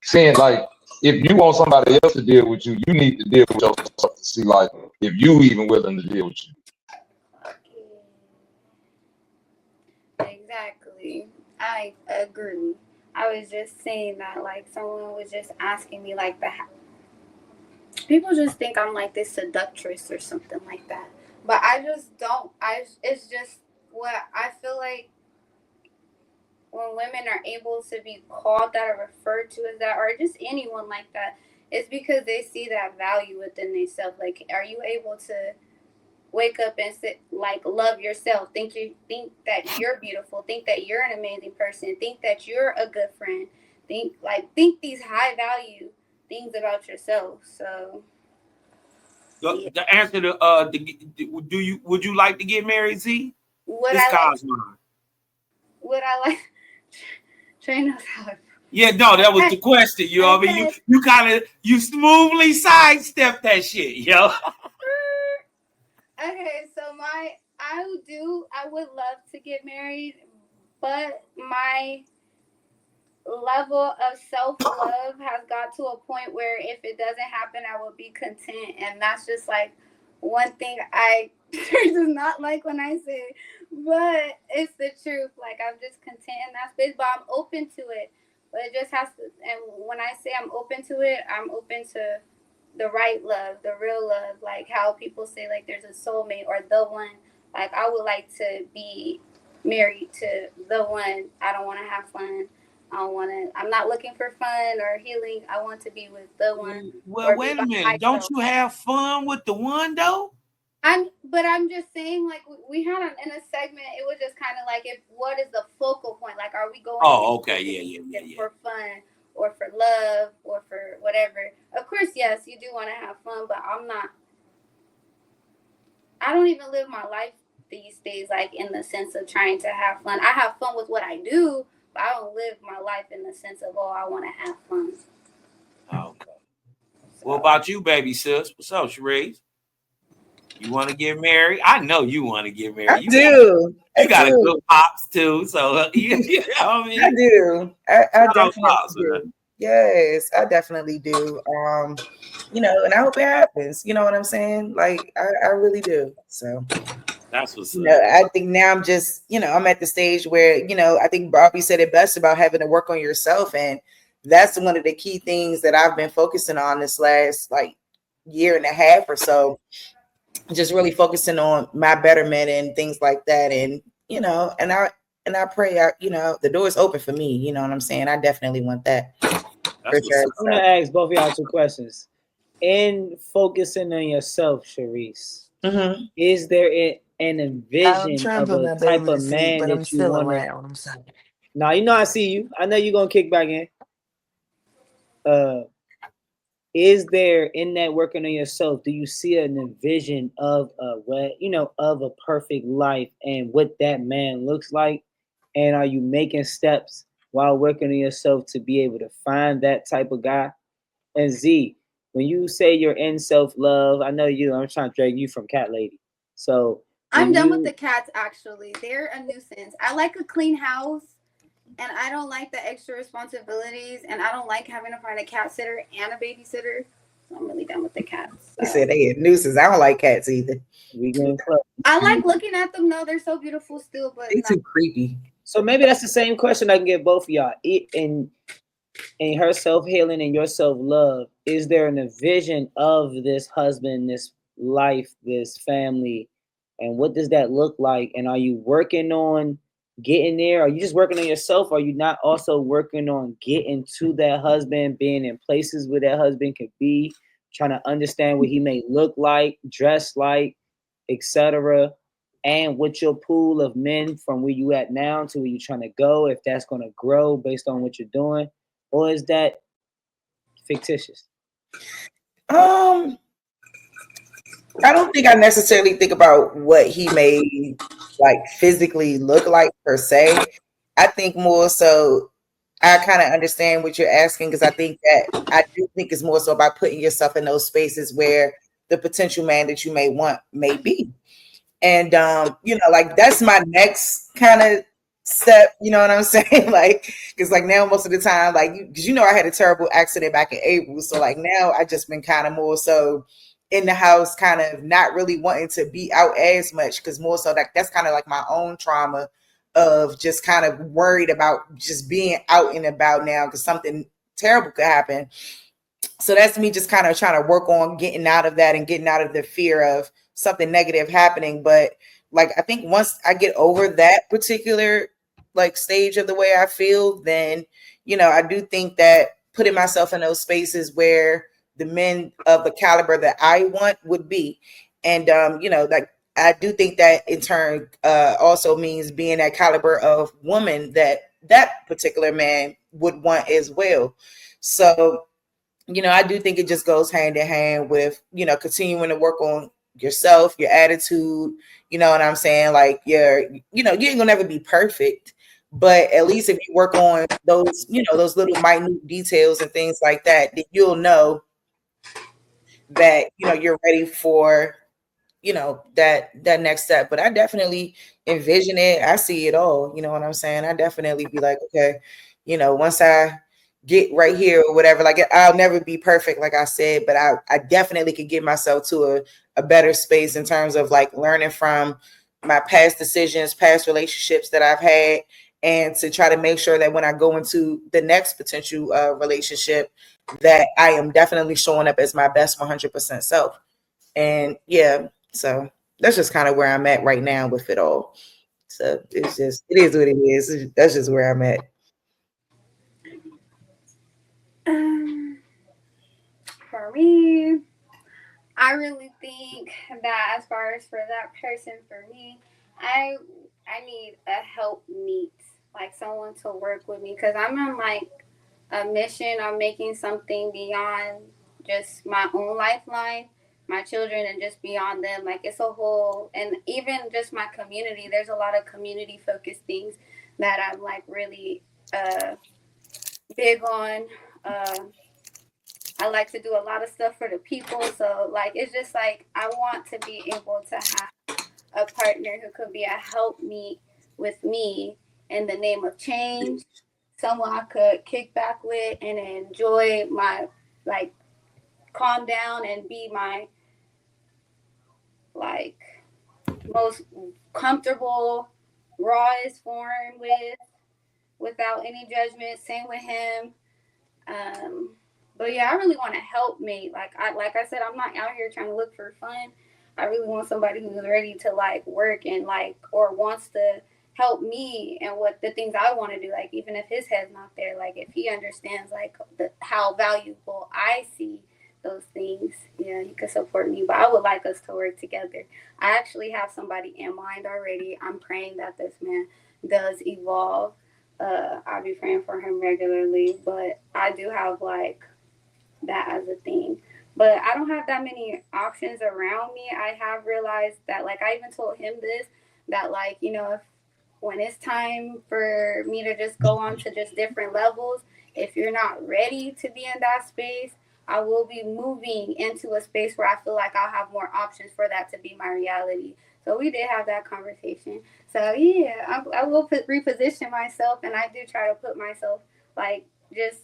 Saying like if you want somebody else to deal with you, you need to deal with yourself to see like if you even willing to deal with you. Exactly. I agree. I was just saying that, like, someone was just asking me, like, people just think I'm like this seductress or something like that. But I just don't. It's just what I feel like when women are able to be called that or referred to as that, or just anyone like that, it's because they see that value within themselves. Like, are you able to wake up and sit, like, love yourself, think that you're beautiful, think that you're an amazing person, think that you're a good friend, think these high value things about yourself. So yeah. The answer to would you like to get married, Z? would This I like Cosmo. would I like train us out? Yeah, no, that was the question. You know what I mean? Okay. You kind of smoothly sidestep that shit, yo. Okay, so I would love to get married, but my level of self-love has got to a point where if it doesn't happen, I will be content. And that's just like one thing I does not like when I say it, but it's the truth. Like, I'm just content in that space, but I'm open to it. But it just has to, and when I say I'm open to it, I'm open to the right love, the real love, like how people say like there's a soulmate or the one. Like, I would like to be married to the one. I don't want to have fun. I don't want to. I'm not looking for fun or healing. I want to be with the one Well, or be wait a by minute. Don't myself. you have fun with the one though? I'm just saying, like, we had in a segment, it was just kind of like, if what is the focal point? Like, are we going Oh, into okay. Yeah. for fun or for love or for whatever? Of course, yes, you do want to have fun, but I don't even live my life these days, like, in the sense of trying to have fun. I have fun with what I do, but I don't live my life in the sense of, oh, I want to have fun. Okay. So, What about you, baby sis? What's up, Sheree? You want to get married? I know you want to get I married. do. I You got a do. good pops too, so you know what I I mean. do. I Shout out definitely pops, man. do. Yes, I definitely do. And I hope it happens. You know what I'm saying? Like, I really do. So, That's what's up. I think now I'm just, I'm at the stage where, I think Bobby said it best about having to work on yourself. And that's one of the key things that I've been focusing on this last like year and a half or so. Just really focusing on my betterment and things like that. And, and I pray, the door is open for me. You know what I'm saying? I definitely want that for That's what's sure. up. I'm gonna ask both of y'all two questions. In focusing on yourself, Sharice, is there an I'm envision trying to of put a my type baby to of sleep, man but I'm that you still want to? around. I'm sorry. Now, I see you. I know you're gonna kick back in. Is there in that working on yourself? Do you see an envision of of a perfect life and what that man looks like? And are you making steps while working on yourself to be able to find that type of guy? And Z, when you say you're in self love, I know you. I'm trying to drag you from Cat Lady. So I'm when done with you the cats, actually. They're a nuisance. I like a clean house, and I don't like the extra responsibilities, and I don't like having to find a cat sitter and a babysitter. So I'm really done with the cats. They So. said they had nooses. I don't like cats either. we getting close. I like looking at them. No, they're so beautiful still, but They no. too creepy. So maybe that's the same question I can get both of y'all. In her self healing and your self love, is there a vision of this husband, this life, this family, and what does that look like? And are you working on getting there? Are you just working on yourself? Are you not also working on getting to that husband, being in places where that husband could be, trying to understand what he may look like, dress like, etc.? And with your pool of men from where you at now to where you're trying to go, if that's going to grow based on what you're doing, or is that fictitious? I don't think I necessarily think about what he may like physically look like per se. I think more so I kind of understand what you're asking because I think that I do think it's more so about putting yourself in those spaces where the potential man that you may want may be. And like that's my next kind of step, you know what I'm saying? Like, because like now most of the time, like because I had a terrible accident back in April. So like now I just been kind of more so in the house, kind of not really wanting to be out as much because more so like that's kind of like my own trauma of just kind of worried about just being out and about now because something terrible could happen. So that's me just kind of trying to work on getting out of that and getting out of the fear of something negative happening. But like I think once I get over that particular like stage of the way I feel, then I do think that putting myself in those spaces where the men of the caliber that I want would be. And like I do think that in turn also means being that caliber of woman that particular man would want as well. So I do think it just goes hand in hand with, continuing to work on yourself, your attitude, you know what I'm saying? Like you ain't gonna never be perfect, but at least if you work on those, those little minute details and things like that, then you'll know that, you're ready for, that next step. But I definitely envision it. I see it all, you know what I'm saying? I definitely be like, okay, once I get right here or whatever, like I'll never be perfect, like I said, but I definitely could get myself to a better space in terms of like learning from my past decisions, past relationships that I've had, and to try to make sure that when I go into the next potential relationship, that I am definitely showing up as my best 100% self. And yeah, so that's just kind of where I'm at right now with it all. So it is what it is. That's just where I'm at. For me, I really think that as far as for that person, for me, I I need a help meet, like someone to work with me, because I'm on like a mission of making something beyond just my own lifeline, my children, and just beyond them. Like it's a whole, and even just my community. There's a lot of community focused things that I'm like really big on. Uh, I like to do a lot of stuff for the people. So like it's just like I want to be able to have a partner who could be a help me with me in the name of change. Someone I could kick back with and enjoy my like calm down and be my like most comfortable rawest form with without any judgment. Same with him. Um, but yeah, I really want to help me. Like I said, I'm not out here trying to look for fun. I really want somebody who's ready to like work and like or wants to help me and what the things I want to do. Like even if his head's not there, like if he understands like how valuable I see those things, yeah, he could support me. But I would like us to work together. I actually have somebody in mind already. I'm praying that this man does evolve. I'll be praying for him regularly, but I do have like that as a thing. But I don't have that many options around me. I have realized that, like, I even told him this that, like, if when it's time for me to just go on to just different levels, if you're not ready to be in that space, I will be moving into a space where I feel like I'll have more options for that to be my reality. So we did have that conversation. So yeah, I will reposition myself, and I do try to put myself like just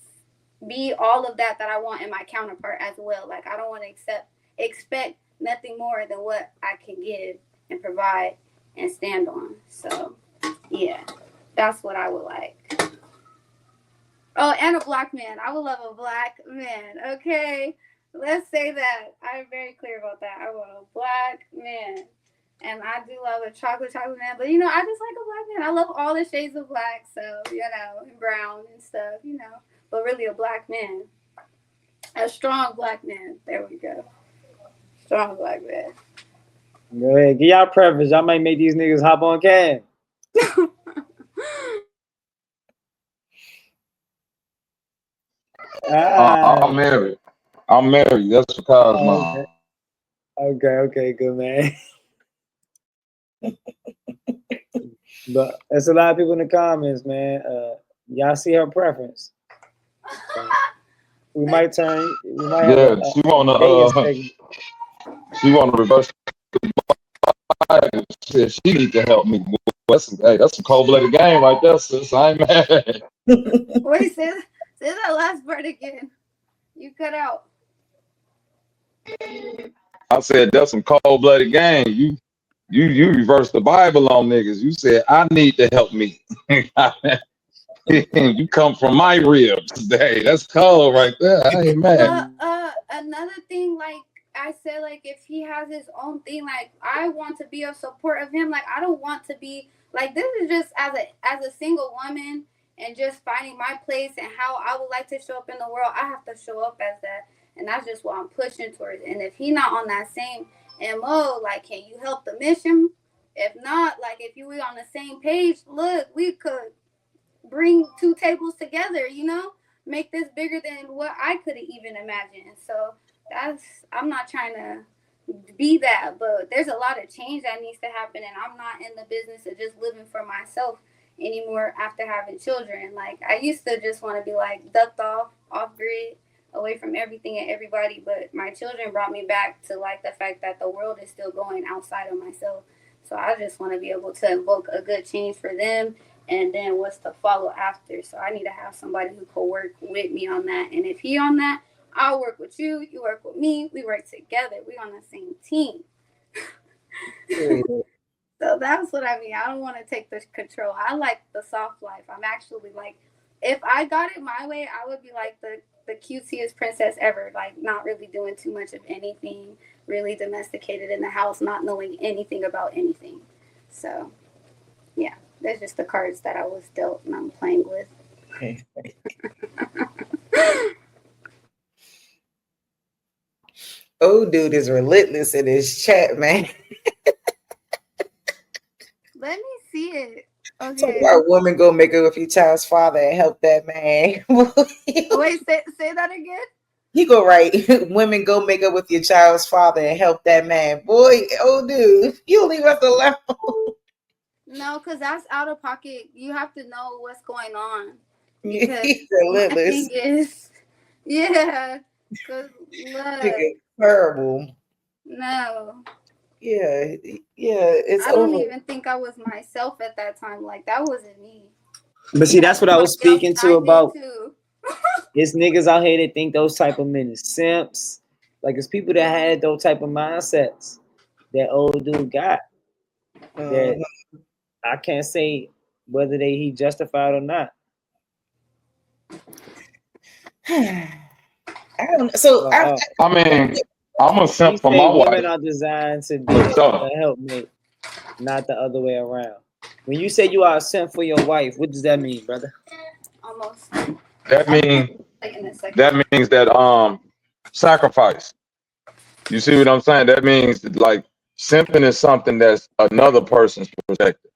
be all of that I want in my counterpart as well. Like I don't want to expect nothing more than what I can give and provide and stand on. So yeah, that's what I would like. Oh, and a black man. I would love a black man. Okay, let's say that. I'm very clear about that. I want a black man. And I do love a chocolate man, but I just like a black man. I love all the shades of black, so and brown and stuff, but really a black man, a strong black man. There we go, strong black man. Go ahead, give y'all preference. Y'all might make these niggas hop on cam. I'm married. I'm married. That's because mom. Okay, good man. But there's a lot of people in the comments, man. Y'all see her preference. So we might turn. We might have she wanna reverse. She need to help me. That's some cold-blooded game right there, sis. I ain't mad. Wait, say that last part again. You cut out. I said that's some cold-blooded game. You reversed the Bible on niggas. You said I need to help me. You come from my ribs today. That's cold right there. I ain't mad. Another thing, like I said, like if he has his own thing, like I want to be a support of him. Like I don't want to be like this is just as a single woman and just finding my place and how I would like to show up in the world. I have to show up as that, and that's just what I'm pushing towards. And if he not on that same MO, like can you help the mission? If not, like if you we on the same page, look, we could bring two tables together, make this bigger than what I could have even imagined. So I'm not trying to be that, but there's a lot of change that needs to happen, and I'm not in the business of just living for myself anymore after having children. Like I used to just want to be like ducked off grid, away from everything and everybody, but my children brought me back to like the fact that the world is still going outside of myself. So I just want to be able to invoke a good change for them, and then what's to follow after. So I need to have somebody who could work with me on that. And if he on that, I'll work with you, you work with me, we work together. We on the same team. So that's what I mean. I don't want to take the control. I like the soft life. I'm actually like, if I got it my way, I would be like the cutest princess ever. Like not really doing too much of anything, really domesticated in the house, not knowing anything about anything. So yeah, there's just the cards that I was dealt and I'm playing with. Oh, dude is relentless in his chat, man. Let me see it. Okay. Talk about woman go make up with your child's father and help that man. Wait, say that again. You go right. Women go make up with your child's father and help that man. Boy, oh dude, you leave us alone. No, because that's out of pocket. You have to know what's going on. He's relentless. My thing is, yeah. Because look, terrible. No. Yeah. It's I don't even think I was myself at that time. Like that wasn't me. But see, that's what I was speaking to about. It's niggas out here that think those type of men is simps. Like it's people that had those type of mindsets that old dude got. That I can't say whether he justified or not. I don't. So I mean, I'm a simp for my wife. Women are designed to be a helpmate, not the other way around. When you say you are a simp for your wife, what does that mean, brother? Almost. That means that sacrifice. You see what I'm saying? That means that, like simping is something that's another person's perspective,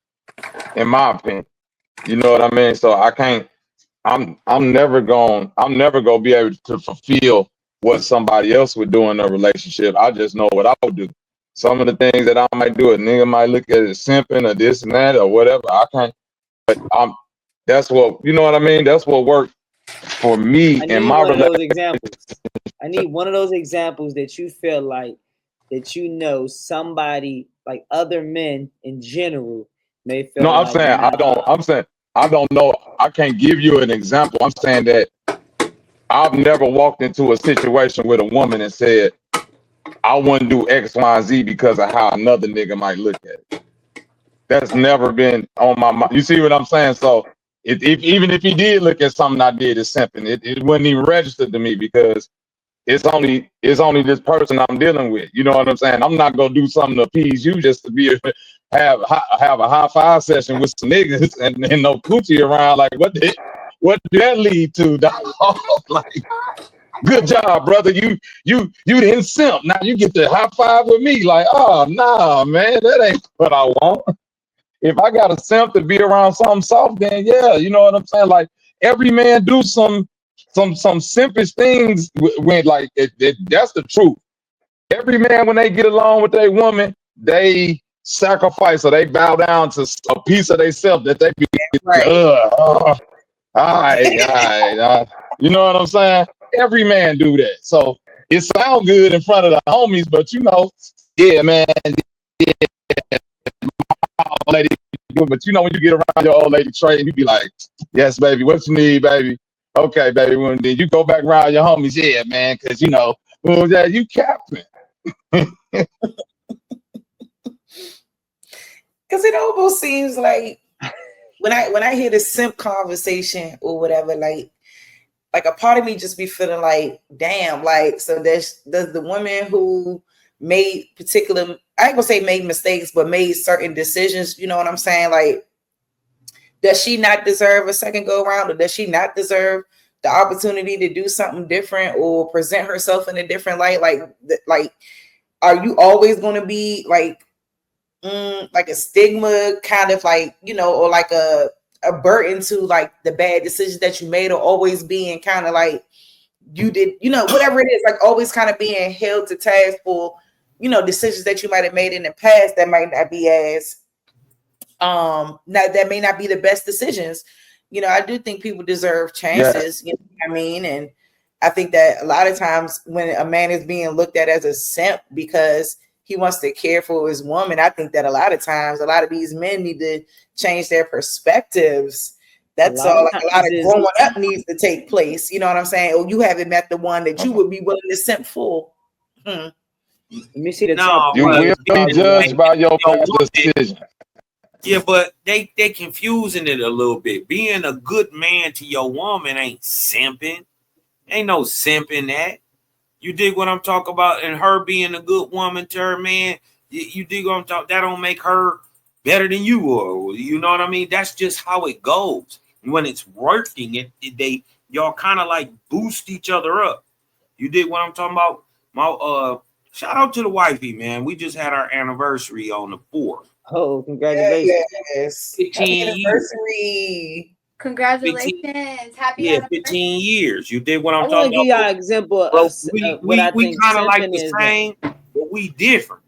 in my opinion. You know what I mean? So I can't. I'm never gonna be able to fulfill what somebody else would do in a relationship. I just know what I would do. some of the things that I might do, a nigga might look at it as simping or this and that or whatever. I can't, but that's what, you know what I mean? That's what worked for me I in need my one of relationship. those examples. I need one of those examples that you feel like that somebody like other men in general may feel No, I'm like, saying nah. I don't know. I can't give you an example. I'm saying that I've never walked into a situation with a woman and said, I wouldn't do X, Y, and Z because of how another nigga might look at it. That's never been on my mind. You see what I'm saying? So even if he did look at something I did as simping, it wouldn't even register to me because it's only this person I'm dealing with. You know what I'm saying? I'm not gonna do something to appease you just to be have a high five session with some niggas and no coochie around. Like what did that lead to, dog? Like, good job, brother. You didn't simp. Now you get the high five with me. Like, oh nah, man, that ain't what I want. If I got a simp to be around something soft, then yeah, you know what I'm saying? Like every man do some simpish things when like that's the truth. Every man when they get along with their woman, they sacrifice or they bow down to a piece of themselves that they be Right. all right. You know what I'm saying? Every man do that. So it sounds good in front of the homies, but you know, yeah, man, old lady, but you know when you get around your old lady tray, you be like, yes, baby, what you need, baby? Okay, baby. Well, then you go back around your homies, yeah, man, because you know, well, yeah, you capping. Because it almost seems like when I hear the simp conversation or whatever, like a part of me just be feeling like, damn, like, so does the woman who made particular, I ain't gonna say made mistakes, but made certain decisions, you know what I'm saying? Like, does she not deserve a second go around, or does she not deserve the opportunity to do something different or present herself in a different light? Like, are you always going to be like a stigma kind of like, you know, or like a burden to like the bad decisions that you made, or always being kind of like you did, you know, whatever it is, like always kind of being held to task for, you know, decisions that you might have made in the past that might not be as that may not be the best decisions. You know, I do think people deserve Yeah, chances, you know what I mean? And I think that a lot of times when a man is being looked at as a simp because he wants to care for his woman, I think that a lot of times a lot of these men need to change their perspectives. A That's lot all. of Like a lot times of is growing up needs to take place. You know what I'm saying? Or you haven't met the one that you would be willing to simp for. let me see the top No, you three but will most be common judged ones. by your your past woman, decision. yeah, but they confusing it a little bit. Being a good man to your woman ain't simping. Ain't no simping that. You dig what I'm talking about? And her being a good woman to her man, you dig what I'm talking? That don't make her better than you, or you know what I mean? That's just how it goes. When it's working, they y'all kind of like boost each other up. You dig what I'm talking about? My shout out to the wifey, man. We just had our anniversary on the 4th. Oh, congratulations. Yes. Happy 15 years. anniversary. 15, Congratulations. Happy yeah, anniversary. 15 years. You dig what I I'm want to talking give about? y'all an example But of what I we think kind of like simping the is. same, but we different.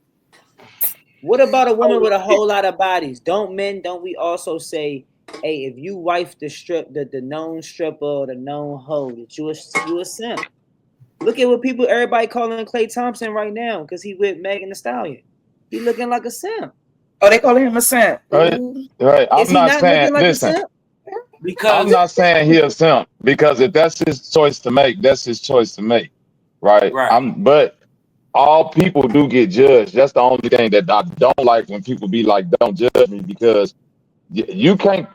What about a woman with a Totally whole lot of bodies? Don't we also say, hey, if you wife the known stripper or the known hoe, that you a simp? Look at what everybody calling Klay Thompson right now because he with Megan Thee Stallion. He looking like a simp. Oh, they call him a simp. Right? Ooh. Right. Is I'm he not not saying, looking like a listen, simp? I'm because not saying he a simp because if that's his choice to make, that's his choice to make. Right. right. But all people do get judged. That's the only thing that I don't like when people be like, don't judge me, because you can't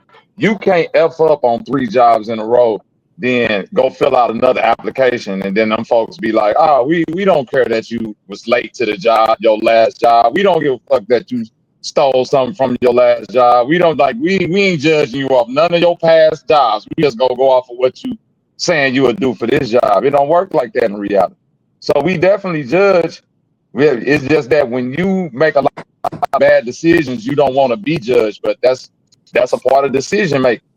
F up on 3 jobs in a row, then go fill out another application, and then them folks be like, oh, we don't care that you was late to the job, your last job. We don't give a fuck that you stole something from your last job. We don't like we ain't judging you off none of your past jobs. We just gonna go off of what you saying you would do for this job. It don't work like that in reality. So we definitely judge. It's just that when you make a lot of bad decisions, you don't want to be judged, but that's a part of decision making.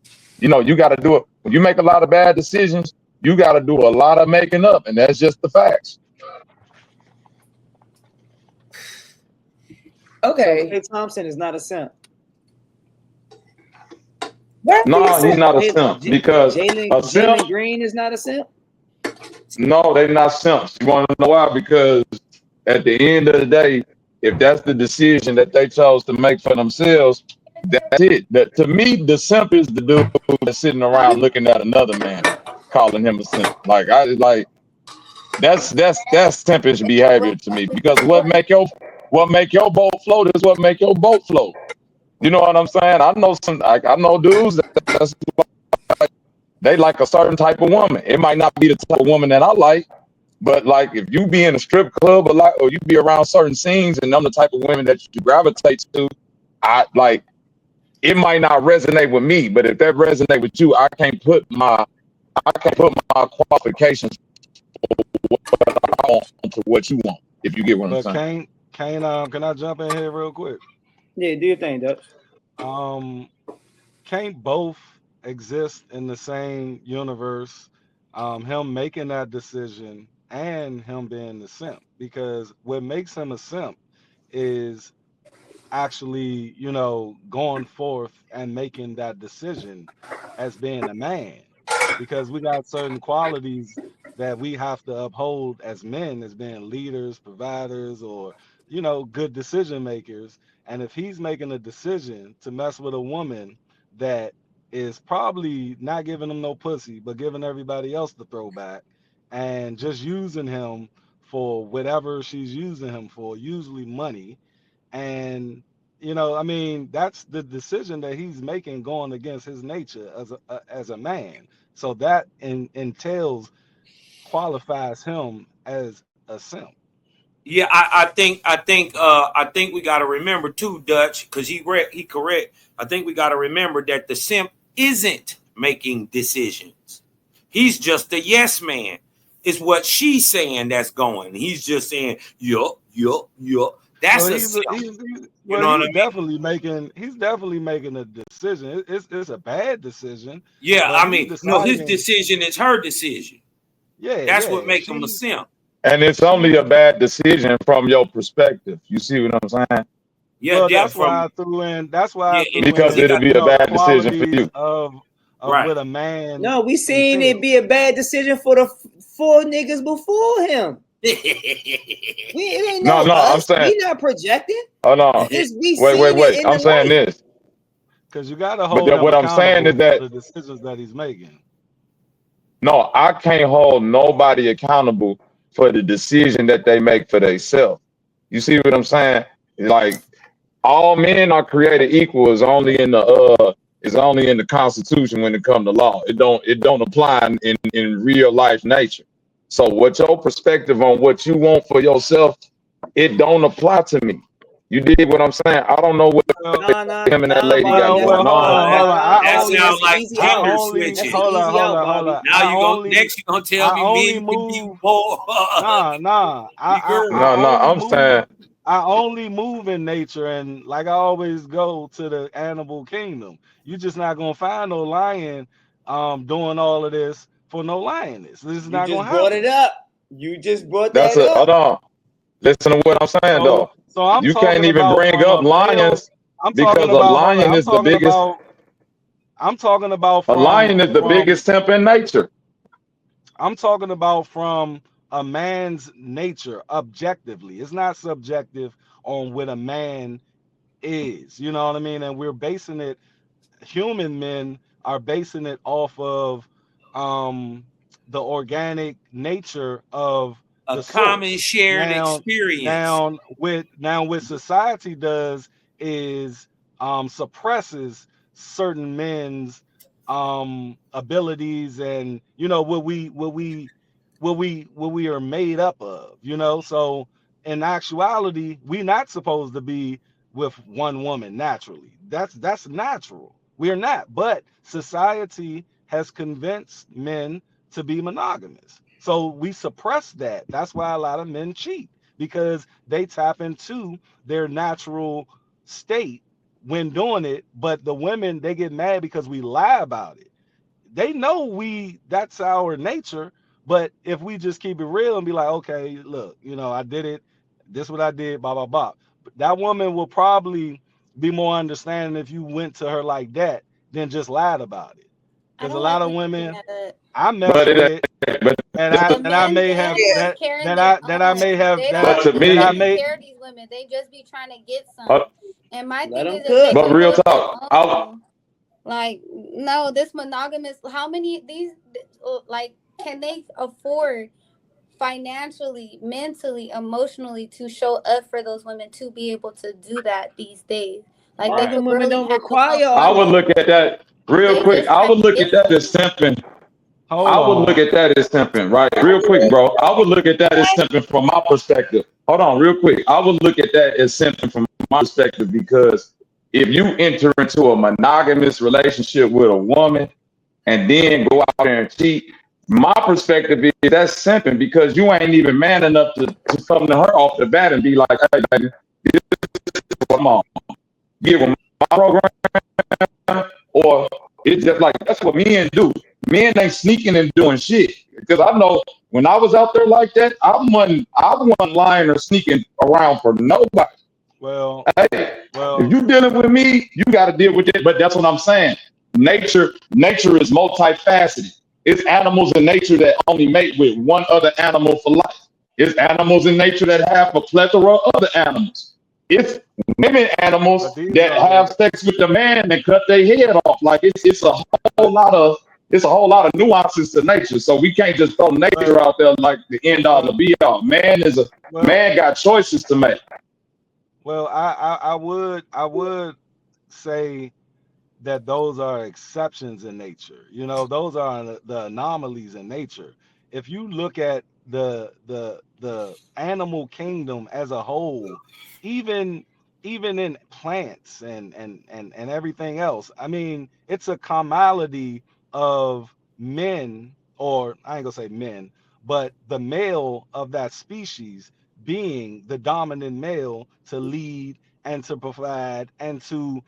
You know, you got to do it. When you make a lot of bad decisions, you got to do a lot of making up, and that's just the facts. So Okay. Clay Thompson is not a simp. Why is he a No, he's simp? not a simp because a simp. Jalen Green is not a simp. No, they're not simps. You want to know why? Because at the end of the day, if that's the decision that they chose to make for themselves, that's it. That to me, the simp is the dude that's sitting around looking at another man, calling him a simp. Like I like that's simpish behavior to me. Because what make your boat float is what make your boat float. You know what I'm saying? I know dudes that's they like a certain type of woman. It might not be the type of woman that I like. But like if you be in a strip club a lot or you be around certain scenes and I'm the type of women that you gravitate to, I like it might not resonate with me, but if that resonate with you, I can't put my qualifications onto what you want, if you get what I'm But saying. can I jump in here real quick? Yeah, do your thing, Dutch. Um, can't both exist in the same universe? Him making that decision and him being the simp, because what makes him a simp is actually, going forth and making that decision as being a man. Because we got certain qualities that we have to uphold as men, as being leaders, providers, or, good decision makers. And if he's making a decision to mess with a woman that is probably not giving him no pussy, but giving everybody else the throwback and just using him for whatever she's using him for, usually money, and I mean, that's the decision that he's making, going against his nature as a man. So that entails, qualifies him as a simp. Yeah, I think we got to remember too, Dutch, because he correct. I think we got to remember that the simp isn't making decisions. He's just a yes man. It's what she's saying that's going. He's just saying yup, yup, yup. So That's a he's, simp. You well, know what I mean? he's definitely making a decision. It's a bad decision, Yeah, but I he's mean, no, his deciding. decision is her decision. Yeah, That's what yeah. make him a simp. And it's only She's a bad decision from your perspective. You see what I'm saying? Yeah, Well, yeah, that's from why I threw in. That's why I yeah, through Because because he in, it'll got be a bad decision for qualities you. of right. what a man No, we seen it entails. be a bad decision for the four niggas before him. It ain't No, no no, I'm us. saying, We not projecting. hold on. We Wait, seen it wait. in the I'm saying light. this. Because you got to But hold him what I'm saying is accountable for that the decisions that he's making. no, I can't hold nobody accountable for the decision that they make for themselves. You see what I'm saying? Like all men are created equal is only in the Constitution when it comes to law. It don't apply in real life nature. So what your perspective on what you want for yourself, it don't apply to me. You dig what I'm saying? I don't know what Well, him and that lady got well, going hold on. on, hold on. That sounds That's the like easy I out. gender only That's switching. the easy out, hold Bobby. on. Now next you gonna tell I me only men can be move. more Nah. be I girl. No, only I'm move. saying I only move in nature, and like I always go to the animal kingdom. You just not gonna find no lion, doing all of this for no lioness. This is You not just gonna brought it happen. up. You just brought that's that a hold up. on. Listen to what I'm saying though. So I'm You can't talking even about bring from up a male. lions because a Hold on. lion is the biggest I'm talking about a lion is the from biggest simp in nature. I'm talking about from a man's nature objectively. It's not subjective on what a man is. You know what I mean? And we're basing it, human men are basing it off of um the organic nature of A the common source. shared Now experience. now what society does is suppresses certain men's abilities, and what we are made up of, so in actuality we not supposed to be with one woman naturally. That's natural. We're not, but society has convinced men to be monogamous, so we suppress that. That's why a lot of men cheat, because they tap into their natural state when doing it. But the women, they get mad because we lie about it. They know that's our nature, but if we just keep it real and be like, okay, look, I did it, this what I did, blah blah blah, that woman will probably be more understanding if you went to her like that than just lied about it. I Because a don't lot like of looking women at I But mess it with, ain't. But the and I men. may They have ain't Yeah. taking care of their that I may own. have They but don't to even that I me, take may care of these women. They just be trying to get uh, some. And my Let thing them is, if they cook. but can real hold their talk, own, like no, this monogamous. How many these like can they afford financially, mentally, emotionally to show up for those women to be able to do that these days? Like All they of right. could them women barely don't have some require I all would that. money. look at that real They quick. just I trying would to look get at that as some. simping. hold I would look on. at that as simping, right? Real quick, bro. I would look at that as simping from my perspective. Hold on, real quick. I would look at that as simping from my perspective because if you enter into a monogamous relationship with a woman and then go out there and cheat, my perspective is that's simping because you ain't even man enough to come to her off the bat and be like, hey, baby, come on, give them my program, or it's just like that's what men do. Men ain't sneaking and doing shit. Because I know when I was out there like that, I wasn't lying or sneaking around for nobody. Well, Hey, if well, you dealing with me, you got to deal with it. But that's what I'm saying. Nature is multifaceted. It's animals in nature that only mate with one other animal for life. It's animals in nature that have a plethora of other animals. It's women animals but these that are the have sex with the man and cut their head off. Like it's a whole but lot of it's a whole lot of nuances to nature. So we can't just throw but nature out there like the end all, the well be all. well Man got choices to make. well I would say that those are exceptions in nature. You know, those are the anomalies in nature. If you look at the animal kingdom as a whole, even even in plants and everything else, I mean, it's a commonality of men, or I ain't gonna say men, but the male of that species being the dominant male to lead and to provide and to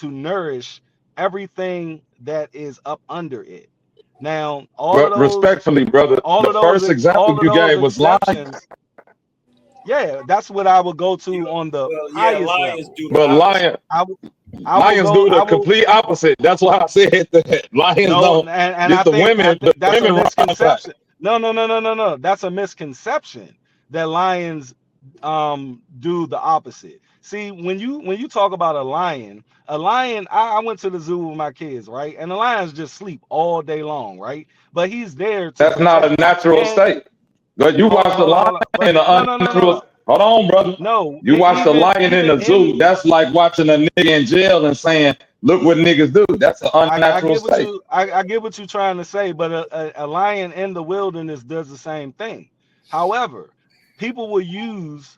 nourish everything that is up under it. Now, But respectfully, brother, the first example all of you those gave was lying. exceptions, yeah, that's what I would go Yeah, to on the well, yeah, highest lions level. do the But opposite. I w- I will lions go. do I the will complete opposite. That's why I said that lions no, don't. and It's I the think that's a women run back. misconception. No. That's a misconception that lions do the opposite. See, when you talk about a lion, I went to the zoo with my kids, right? And the lions just sleep all day long, right? But he's there to That's not a protect. natural And state. But you watch the lion But in no, the no, no, unnatural. no, Hold on, brother. no. You watch the lion in Even the in, zoo. That's like watching a nigga in jail and saying, "Look what niggas do." That's an I unnatural get what state. I get what you're trying to say, but a lion in the wilderness does the same thing. However, people will use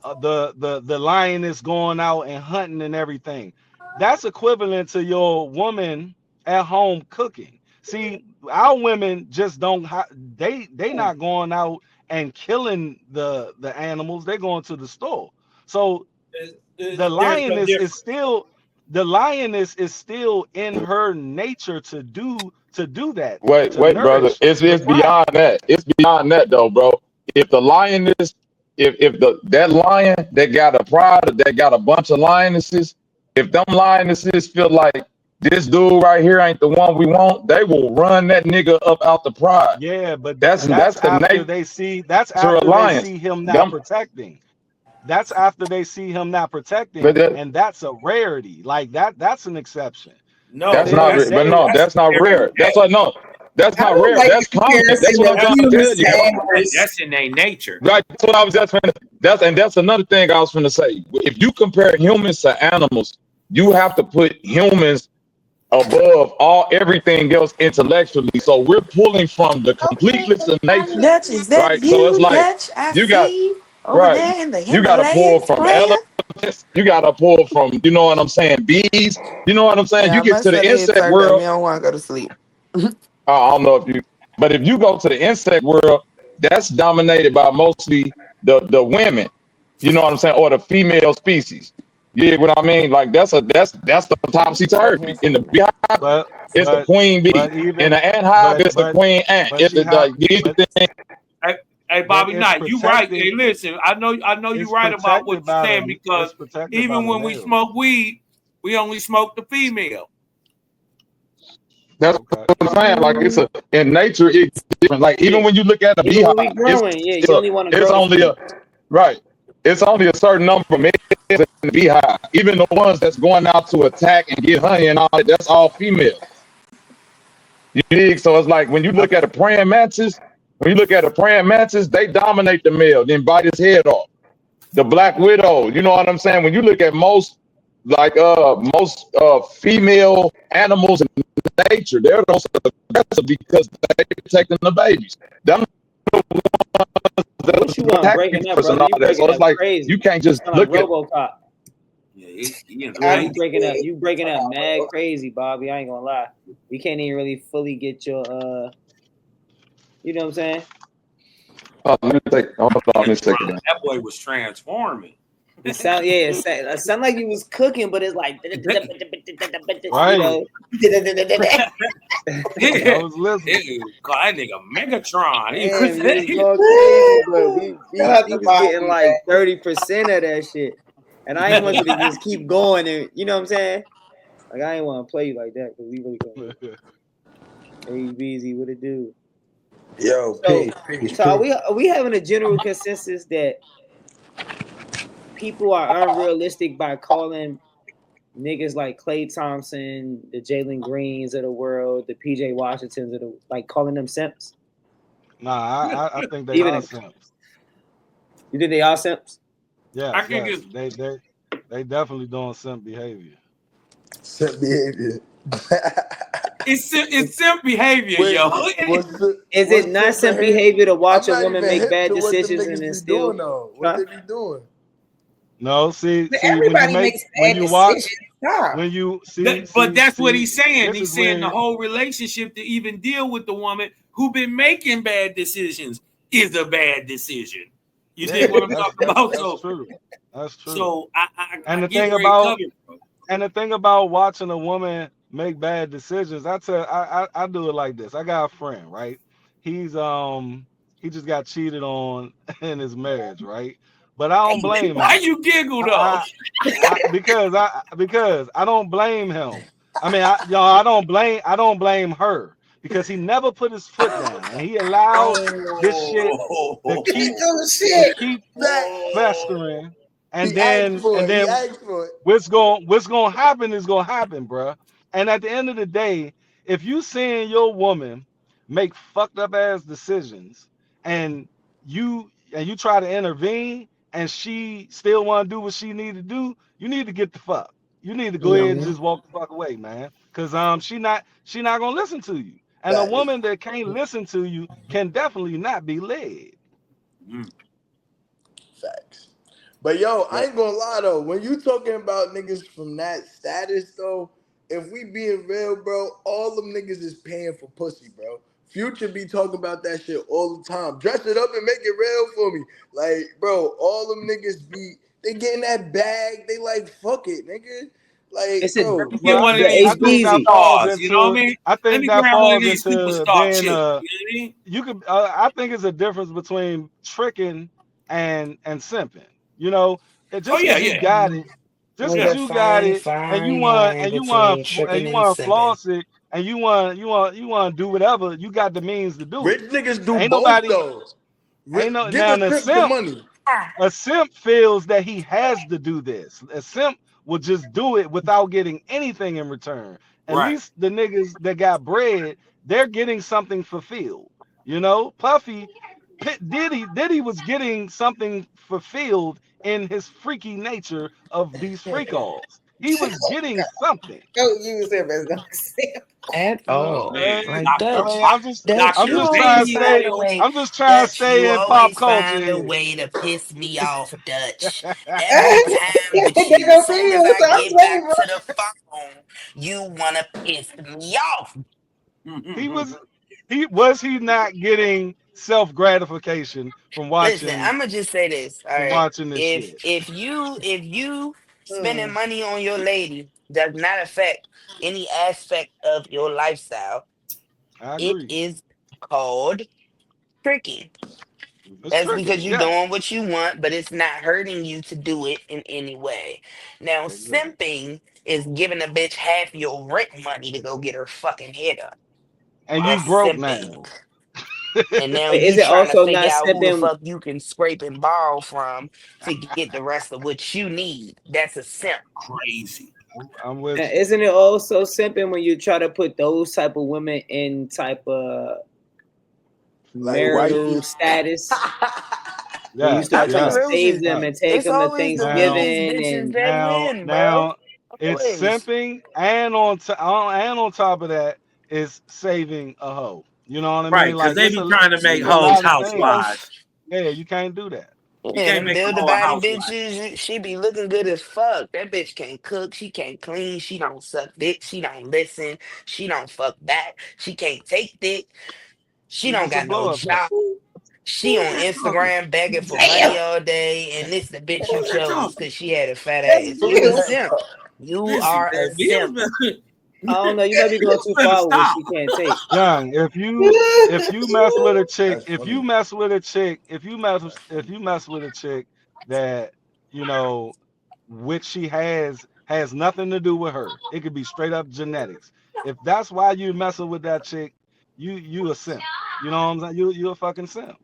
the lioness going out and hunting and everything. That's equivalent to your woman at home cooking. See, our women just don't they not going out and killing the animals. They're going to the store. So the There's no lioness is difference. still the lioness is still in her nature to do that, to Wait, brother. nourish It's the it's pride. beyond that. It's beyond that though, bro. If the lion is, if the that lion that got a pride, that got a bunch of lionesses, if them lionesses feel like this dude right here ain't the one we want, they will run that nigga up out the pride. Yeah, but That's the that's nature of after they lions. see him not Them, protecting. That's after they see him not but protecting, that, and that's a rarity. Like that's an exception. that's No, not, They that's but they no, that's that's not every rare. That's day. what no, that's I not don't rare. like That's the common. That's comparison what I'm that That's trying he to was tell you, bro. saying was that's in their nature. Right. That's what I was just trying to. That's another thing I was going to say. If you compare humans to animals, you have to put humans above all everything else intellectually. So we're pulling from the Okay, completeness of nature, Panelists. Dutch, is that right? So it's you, like Dutch? I you got see you over right. there in the You got to pull Himalayas, from player. elephants. You got to pull from, you know what I'm saying, bees. You know what I'm saying. Yeah, You I get must to have the hit insect turn up. world. You don't want to go to sleep. I don't know if you, but if you go to the insect world, that's dominated by mostly the women. You know what I'm saying, or the female species. You get what I mean? Like that's the topsy Right here turvy. In the for beehive, but it's the but queen bee. but In even the ant hive, it's the but queen ant. but It's see the how like these but things. Hey, Hey, but Bobby it's Knight, you right. protected. Hey, listen, I know you It's right about what protected you're by saying the. It's because protected by even the when we male. smoke weed, we only smoke the female. That's Okay. what I'm saying. Like it's a in nature, it's different. Like even Yeah. when you look at a Even when we beehive, growing, yeah, it's you a only want to it's grow the only female. a right. It's only a certain number of males in the beehive. Even the ones that's going out to attack and get honey and all that, that's all females. You dig? So it's like when you I, look at a praying mantis, when you look at a praying mantis, they dominate the male, then bite his head off. The black widow, you know what I'm saying? When you look at most female animals in nature, they're the most aggressive because they're protecting the babies. Them What you the want attacking breaking up, first and brother? all You that. So breaking it's up like you crazy. can't You just sound like look at RoboCop. Yeah, he in the Yeah, I'm you matrix. breaking up. dead. You breaking up mad crazy, Bobby. I ain't gonna lie. We can't even really fully get your you know what I'm saying? let me take hold on a second. That boy was transforming. It sound like you was cooking, but it's like you right. know. I Yeah, was listening. call that nigga Megatron. He was Damn, you was going crazy, but we Shout we, out we to was getting Bobby, like 30% of that shit. And I ain't want you to just keep going and you know what I'm saying? Like I ain't want to play you like that because we really gonna get hey BZ, what it do? Yo, So peace, peace, so peace. are we having a general consensus that people are unrealistic by calling niggas like Klay Thompson, the Jalen Greens of the world, the PJ Washingtons of the like calling them simps? Nah, I think they Even are in, simps. you think they all simps? I Yes, think yes. it's They definitely doing simp behavior. Simp behavior. it's simp behavior, Wait, yo. Is it what's not simp simp behavior? behavior to I'm watch a not woman even make hip bad to what them decisions and niggas then be doing still, though. What huh? they be doing? No, But see everybody makes when bad you watch decisions. Stop. when you But that's what he's saying. this is He's saying the when whole relationship to even deal with the woman who been making bad decisions is a bad decision. You dig yeah, what I'm talking about? that's So, true. That's true. so I And the get thing where he about coming from. and the thing about watching a woman make bad decisions, I do it like this. I got a friend, right? He's he just got cheated on in his marriage, right? But I don't blame Why him. you giggle though? I, because I don't blame him. I mean, I don't blame her because he never put his foot down and he allowed this shit to Oh, keep Oh to shit. keep Facts. festering, He asked for and it. He then asked for it. what's gonna happen is gonna happen, bruh. And at the end of the day, if you seeing your woman make fucked up ass decisions and you try to intervene and she still want to do what she need to do, you need to get the fuck. You need to go ahead and Mm-hmm. just walk the fuck away, man. Cause she not gonna listen to you. And a Facts. woman that can't listen to you can definitely not be led. Facts. But yo, I Yep. ain't gonna lie though. When you talking about niggas from that status though, if we being real, bro, all them niggas is paying for pussy, bro. Future be talking about that shit all the time. Dress it up and make it real for me. Like, bro, all them niggas be they getting that bag. They like fuck it, nigga. Like, It's a bro, get Well, one of the these I think that HBZ. falls superstars. You know what I into mean? I Let think me that grab one of falls these into superstar being chicks. You know what I mean? you could I think it's a difference between tricking and simping. You know, Oh just yeah, because you yeah, got it, just There's because a you got fine, it and fine line between tricking you and want to simping. floss it and you want to do whatever, you got the means to do rich it. niggas do Ain't both nobody though. ain't no Give now a the simp some simp money. a simp feels that he has to do this. A simp will just do it without getting anything in return. At right. least the niggas that got bread, they're getting something fulfilled. You know, Puffy, Diddy was getting something fulfilled in his freaky nature of these freak offs. He was getting something. Don't use him as no example. At You know, all. Man, Like I Dutch. mean, Dutch, I'm you just Dr. trying to always find stay, a way. I'm just trying to Dutch, you stay in pop always culture find a here. way to piss me off, Dutch. Every time with They you. gonna see Soon as you, I so I'm get ready, back bro. to the phone, you wanna piss me off. He was he not getting self gratification Listen, I'ma just say this. All from right. watching this shit. If you spending Hmm. money on your lady does not affect any aspect of your lifestyle, I it agree. is called tricking. It's That's tricking. because you're Yeah. doing what you want, but it's not hurting you to do it in any way. Now, Exactly. simping is giving a bitch half your rent money to go get her fucking head up. And you That's broke simping. now. And now But is you it trying to also figure not out who the simping? fuck you can scrape and borrow from to get the rest of what you need. That's a simp. Crazy. I'm with you. Isn't it also simping when you try to put those type of women in type of Like marital wifey. status? When you Yes, I'm start trying being to real yes, with save you. them yes. and take It's them to always the Now, realest Thanksgiving bitches and that now, win, bro. now, it's Always. simping, and on top of that, it's saving a hoe. You know what I Right, mean? because Like they be trying to make it's a hoes lot of Oh, things. housewives. Yeah, you can't do that. You yeah, can't them make a build a hoe a body housewife. bitches. She be looking good as fuck. That bitch can't cook. She can't clean. She don't suck dick. She don't listen. She don't fuck back. She can't take dick. She She's don't just a got no blow up doll. job. She Who is on that talking? Instagram begging for damn. money all day, and this the bitch Who you is that chose talking? because she had a fat That's ass. You a Bill. simp. You Listen, are man, a simp. I don't know. You might be going Bill too better far with what stop. she can't take. Young, if you mess with a chick, That's if you funny. mess with a chick, That's if funny. you mess with a chick that you know which she has nothing to do with her. It could be straight up genetics. If that's why you messing with that chick, you a simp. You know what I'm saying? You a fucking simp.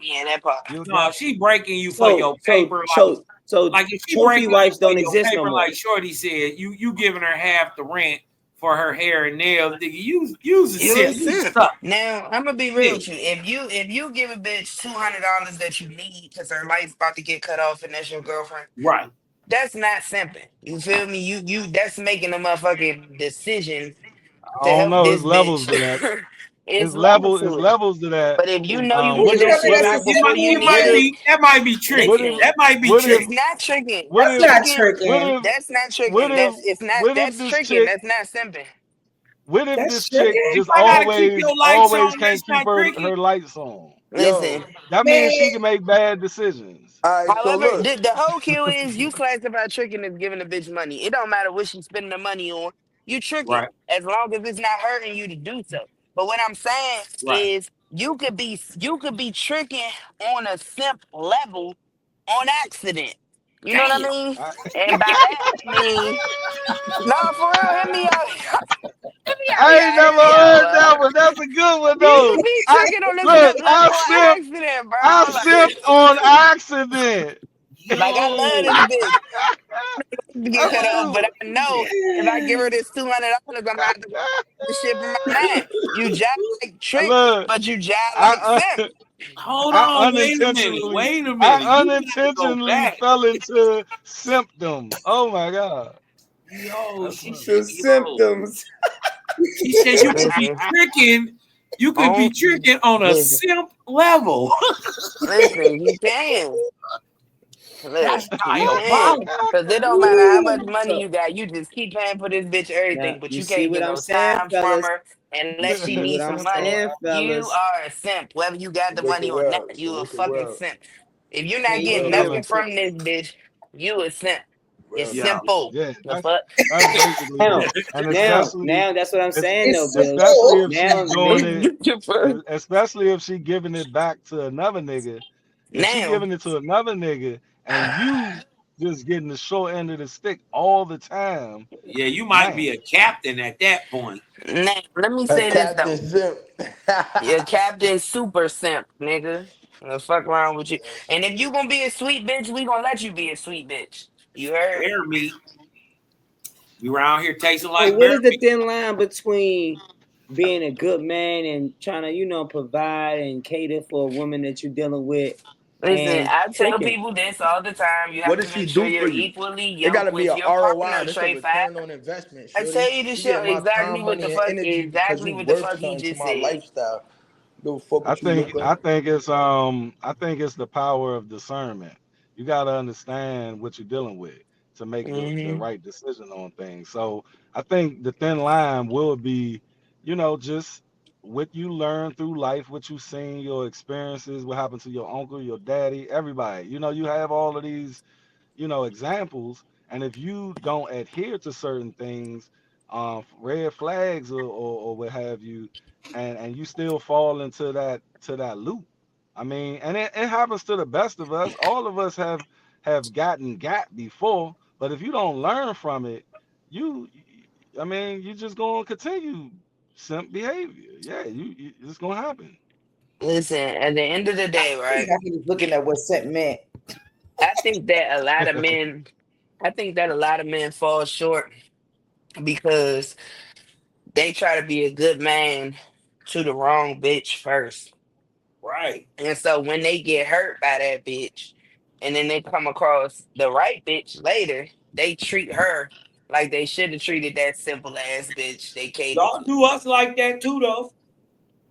Yeah, that part. You No, got if she breaking you for So your so paper, so so like if she trophy breaking you wives for don't your exist no paper, more. like Shorty said, you giving her half the rent for her hair and nails, nigga. Use a You a simp. You simp. suck. Now I'm gonna be real Yeah, with you. If you give a bitch $200 that you need because her lights about to get cut off and that's your girlfriend, right. that's not simping. You feel me? You that's making a motherfucking decision I to don't help know. this It's levels bitch. to that. It's levels It's to it. levels to that. But if you know you What can if get Shorty, shit what that's if right a before you Might need what if her, be that might be what tricking. if listen, That might be what if it's tricking. not tricking. what that's if not Tricking, what tricking. if that's not what tricking. if It's not what if that's this tricking. chick That's not simping. what if That's this chick tricking. You just might gotta keep your lights on. always can't That's keep not tricking. her lights on? Listen. Yo, That Man, means she can make bad decisions. all right. So However, look, the whole cue is you classify tricking as giving a bitch money. It don't matter what she's spending the money on. You tricking Right, as long as it's not hurting you to do so. But what I'm saying right. is you could be tricking on a simp level on accident. You know what I Damn. mean? I, And by that I mean, no, for real, hit me out, hit me out, I ain't y'all, never hit me out, heard bro. that one. That's a good one You though. could be I tricking on a look, simp level on accident, I bro. sipped on accident. Like I love Yo. this bitch. To get That's cut a off, good but one. I know if I give her this $200, I'm gonna have to pay the shit from my man. You jive like trick, Look, but you jive like I simp. Hold I on, wait a minute. unintentionally Wait a I minute. You got to go unintentionally back. fell into symptom. Oh my god. Yo, That's she funny. said, the yo. symptoms. She said you could be Listen, tricking. You could be on tricking on a listen, simp level. listen. You can look, That's you can, diabolical. cause it don't matter how much Woo! money So you got. You just keep paying for this bitch now everything, but you you see can't what get I'm no saying, time from fellas. her You unless she see what needs I'm some money. saying, You fellas. are a simp, whether you got the the money wicked or not. world. The You a wicked fucking world. simp. If you're not Can't getting even Well, give that's a nothing fuck. from this bitch, you a simp. It's Real Yeah. nigga. simple. yeah, The fuck? that's basically Now, it. And especially now that's what I'm es- saying though, It's Bills. especially simple. if she's Now, doing it The fuck? especially if she giving it back to another nigga. If she Now, giving it to another nigga and you just getting the short end of the stick all the time, Yeah, you might be man. a captain at that point. now, let me A say this Captain though. Simp. Your captain super simp, nigga. The fuck wrong with you? And if you gonna be a sweet bitch, we gonna let you be a sweet bitch. You heard? Bear meat. We around here tasting so like what bear is the meat. thin line between being a good man and trying to, provide and cater for a woman that you're dealing with Listen, and I tell tricking? people this all the time. You What have does to she make sure do you're for you? equally It got yoked to be with a your ROI. partner, That's a Trey Five. return on investment, I shorty. tell you the You shit getting my exactly time, what the money, and fuck energy because exactly you what the worth fuck you something to just my said. lifestyle. Give a fuck what you look like. I think it's the power of discernment. You got to understand what you're dealing with to make the Hmm. right decision on things. So I think the thin line will be, just what you learn through life, what you've seen, your experiences, what happened to your uncle, your daddy, everybody. You have all of these, examples. And if you don't adhere to certain things, red flags or what have you, and you still fall into that loop. I mean, and it happens to the best of us. All of us have gotten got before, but if you don't learn from it, you I mean, you just gonna continue simp behavior. Yeah, it's gonna happen. Listen, at the end of the day, right? I was looking at what scent meant. I think that a lot of men, I think that a lot of men fall short because they try to be a good man to the wrong bitch first. Right. And so when they get hurt by that bitch and then they come across the right bitch later, they treat her like they should have treated that simple ass bitch they catered Y'all to. do us like that too, though.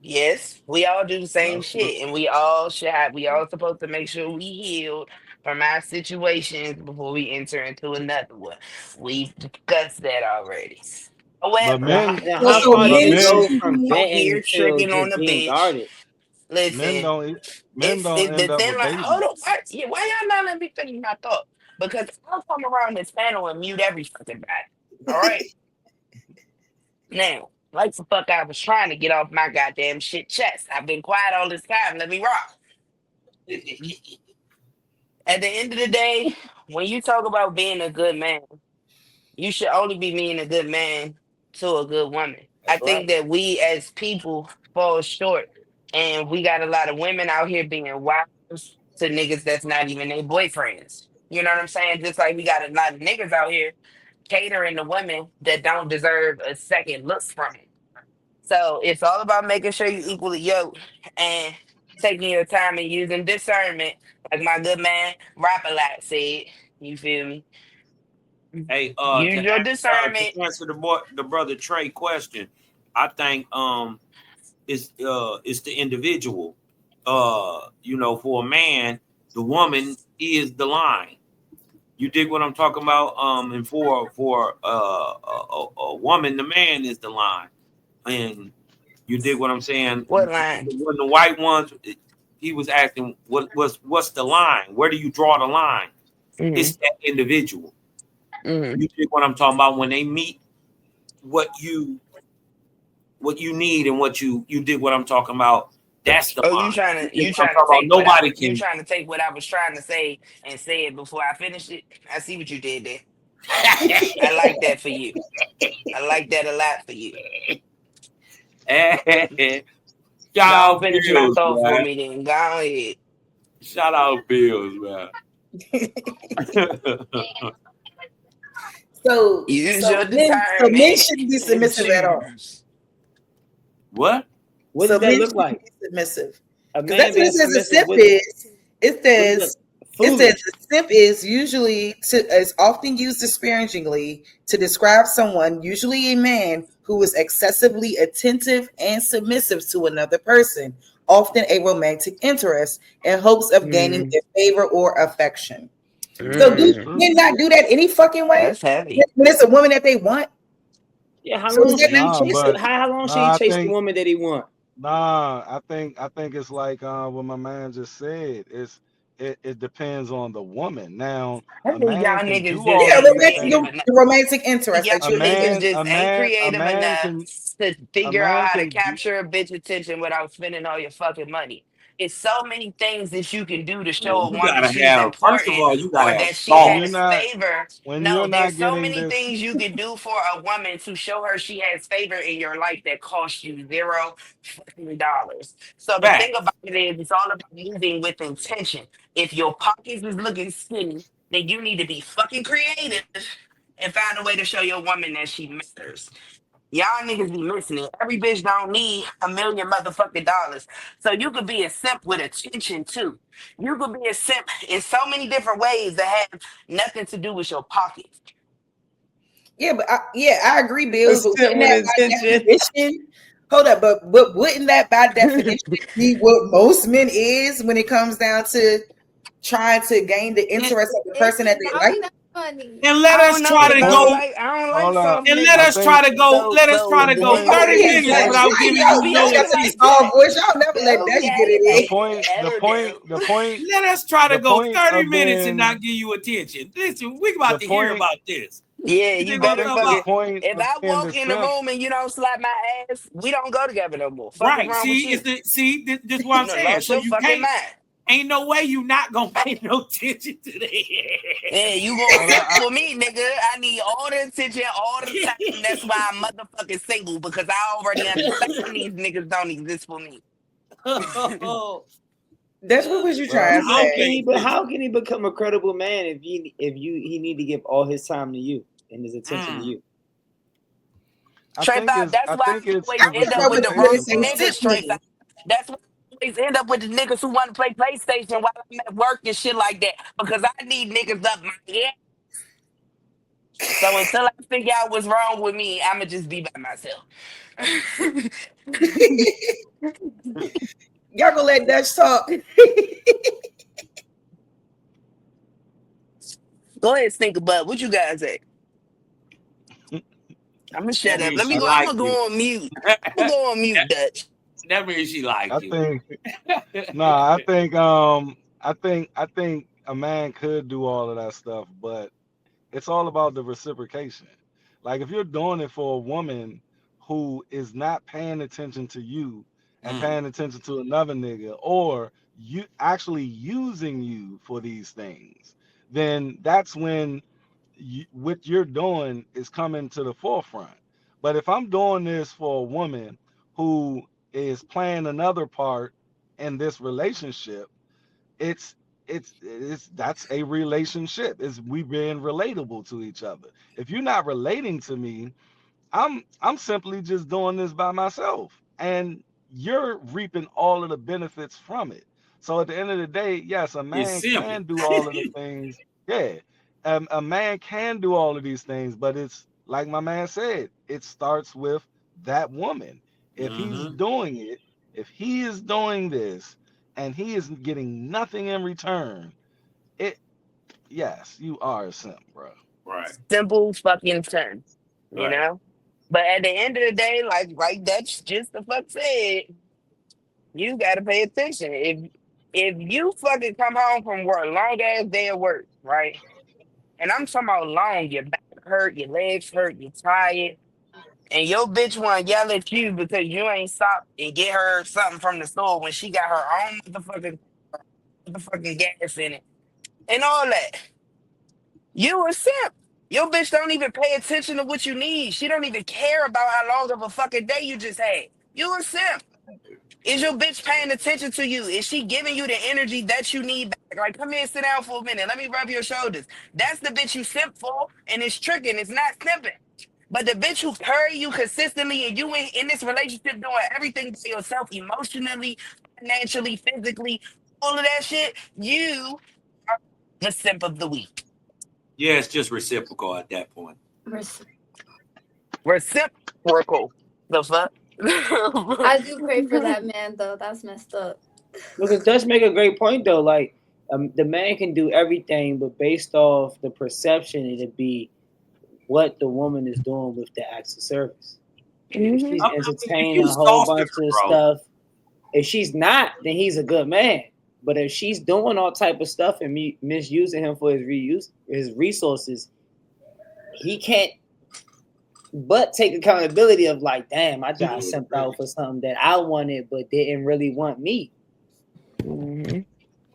Yes, we all do the same shit, and we all should have. We all supposed to make sure we healed from our situations before we enter into another one. We've discussed that already. But However, men, Now, So, how so far do but you men men, go shouldn't from be. out venting here to tricking on just a being bitch. guarded? men Listen, don't men don't it's end the up thin with line. Hold babies. on, why y'all not let me finish my thought? Because I'll come around this panel and mute every fucking body. All right, now. Like the fuck, I was trying to get off my goddamn shit chest. I've been quiet all this time. Let me rock. At the end of the day, when you talk about being a good man, you should only be being a good man to a good woman. I That's think right. that we as people fall short, and we got a lot of women out here being wives to niggas that's not even their boyfriends. You know what I'm saying? Just like we got a lot of niggas out here catering to women that don't deserve a second look from it. So it's all about making sure you equally yoked and taking your time and using discernment, like my good man Rap a lot said. You feel me? Hey, Use your discernment. to answer the brother Trey question, I think it's the individual. For a man, the woman is the line. You dig what I'm talking about? And for a woman, the man is the line. And you dig what I'm saying? What line? When the white ones, he was asking, what's the line? Where do you draw the line? Mm-hmm. It's that individual. Mm-hmm. You dig what I'm talking about? When they meet what you need and what you did what I'm talking about. That's the Oh, line. You dig you what I'm trying to talking about. take what I Nobody you can. trying to take what I was trying to say and say it before I finish it. I see what you did there. I like that for you. I like that a lot for you. Go on, Y'all finish my bills, thought for man. me then. Go ahead. Shout out bills, man. So, Use so your men, so men discernment shouldn't be and submissive at all. choose. What? What So does that men look shouldn't like? be submissive A because that's man what being it says. A submissive simp with is. It what is that? says. It says Foolish. a simp is is often used disparagingly to describe someone, usually a man, who is excessively attentive and submissive to another person, often a romantic interest, in hopes of gaining Mm, their favor or affection. So That do is mm, true. men not do that any fucking way? that's heavy. When it's a woman that they want? Yeah, how So is long that should not he Nah, chase submissive? it? but How long should he nah, I chase the think woman that he want? nah, I think it's like what my man just said. It depends on the woman. Now, I a think man y'all can niggas do just all Yeah, of ain't these creative romantic, enough. things. the romantic Think interest y'all that A you're niggas making. man, just a ain't man, a creative man enough can to a figure out man how to can do capture a bitch attention without spending all your fucking money. It's so many things that you can do to show a You woman gotta she's have. First of important all, you or gotta have that she when sauce. you're has not favor. when No, you're there's not so getting many this. things you can do for a woman to show her she has favor in your life that cost you zero fucking dollars. So the thing Facts. about it is, it's all about moving with intention. If your pockets is looking skinny, then you need to be fucking creative and find a way to show your woman that she matters. Y'all niggas be missing it. Every bitch don't need a million motherfucking dollars. So you could be a simp with attention too. You could be a simp in so many different ways that have nothing to do with your pockets. Yeah, but I agree, A Bills. But simp wouldn't with that by intention. definition? Hold up, but wouldn't that by definition be what most men is when it comes down to trying to gain the And, interest of the It's person that they like? not funny. and let I us don't know. try to go. I don't like Hold up. some And let I niggas. us think try to go. So Let us try so to the go thing Over 30 is, here, minutes Judge. so without giving you Y'all no got such a attention. small voice. Y'all never let Daddy get okay, the it in. point I the don't point know. the point Let us try to the go point 30 of minutes and being not give you attention. Listen, we the about to hear point about this. Yeah, You you dig what I'm I better talking think the about? fucking. point If of I being the walk in the simp, room and you don't slap my ass, we don't go together no more. Fuck is Right. wrong with See, you? this is what You I'm done saying. lost So your you fucking can't. mind. Ain't no way you not gonna pay no attention to Yeah, you that. gonna but simp for me, nigga. I need all the attention all the time. That's why I'm motherfucking single because I already understand these niggas don't exist for me. Oh, That's what was you but I trying to How think can say? he? But how can he become a credible man he need to give all his time to you and his attention to mm, you? Straight five, that's I why think I it's always the I end don't up know with what the what wrong it reciprocation say part. niggas, simp straight five. mean. That's why I always end up with the niggas who want to play PlayStation while I'm at work and shit like that. Because I need niggas up my ass. So until I figure out what's wrong with me, I'ma just be by myself. Y'all gonna let Dutch talk? Go ahead, stink about what you guys say. I'm gonna that shut up. means Let me she go. I'm like gonna you. go on mute. I'm that, gonna go on mute, Dutch. that means she like I you. think no, I think a man could do all of that stuff, but it's all about the reciprocation. Like if you're doing it for a woman who is not paying attention to you and Mm, paying attention to another nigga, or you actually using you for these things, then that's when what you're doing is coming to the forefront. But if I'm doing this for a woman who is playing another part in this relationship, it's it's that's a relationship. It's we being relatable to each other. If you're not relating to me, I'm simply just doing this by myself, and you're reaping all of the benefits from it. So at the end of the day, yes, a it's man simple. can do all of the things. Yeah, a man can do all of these things, but it's like my man said, it starts with that woman. If he's Hmm. doing it, if he is doing this, and he is getting nothing in return, it yes, you are a simp, bro. Right. Simple fucking term, you Right. know. But at the end of the day, like Dutch just the fuck said, you gotta pay attention. If you fucking come home from work, long ass day of work, right? And I'm talking about long, your back hurt, your legs hurt, you're tired, and your bitch wanna yell at you because you ain't stopped and get her something from the store when she got her own motherfucking gas in it and all that. You a simp. Your bitch don't even pay attention to what you need. She don't even care about how long of a fucking day you just had. You a simp. Is your bitch paying attention to you? Is she giving you the energy that you need back? Like, come here, sit down for a minute. Let me rub your shoulders. That's the bitch you simp for, and it's tricking. It's not simping. But the bitch who carry you consistently and you in this relationship doing everything for yourself emotionally, financially, physically, all of that shit, you are the simp of the week. Yeah, it's just reciprocal at that point. Res- Reciprocal. The fuck? I do pray for that man though. That's messed up. Because Dutch make a great point though. Like the man can do everything, but based off the perception, it'd be what the woman is doing with the acts of service. If Mhm. she's I mean, if entertaining you a whole soften bunch her, of bro. stuff, if she's not, then he's a good man. But if she's doing all type of stuff and misusing him for his resources, he can't but take accountability of like, damn, I just simped out for something that I wanted but didn't really want me. Mhm.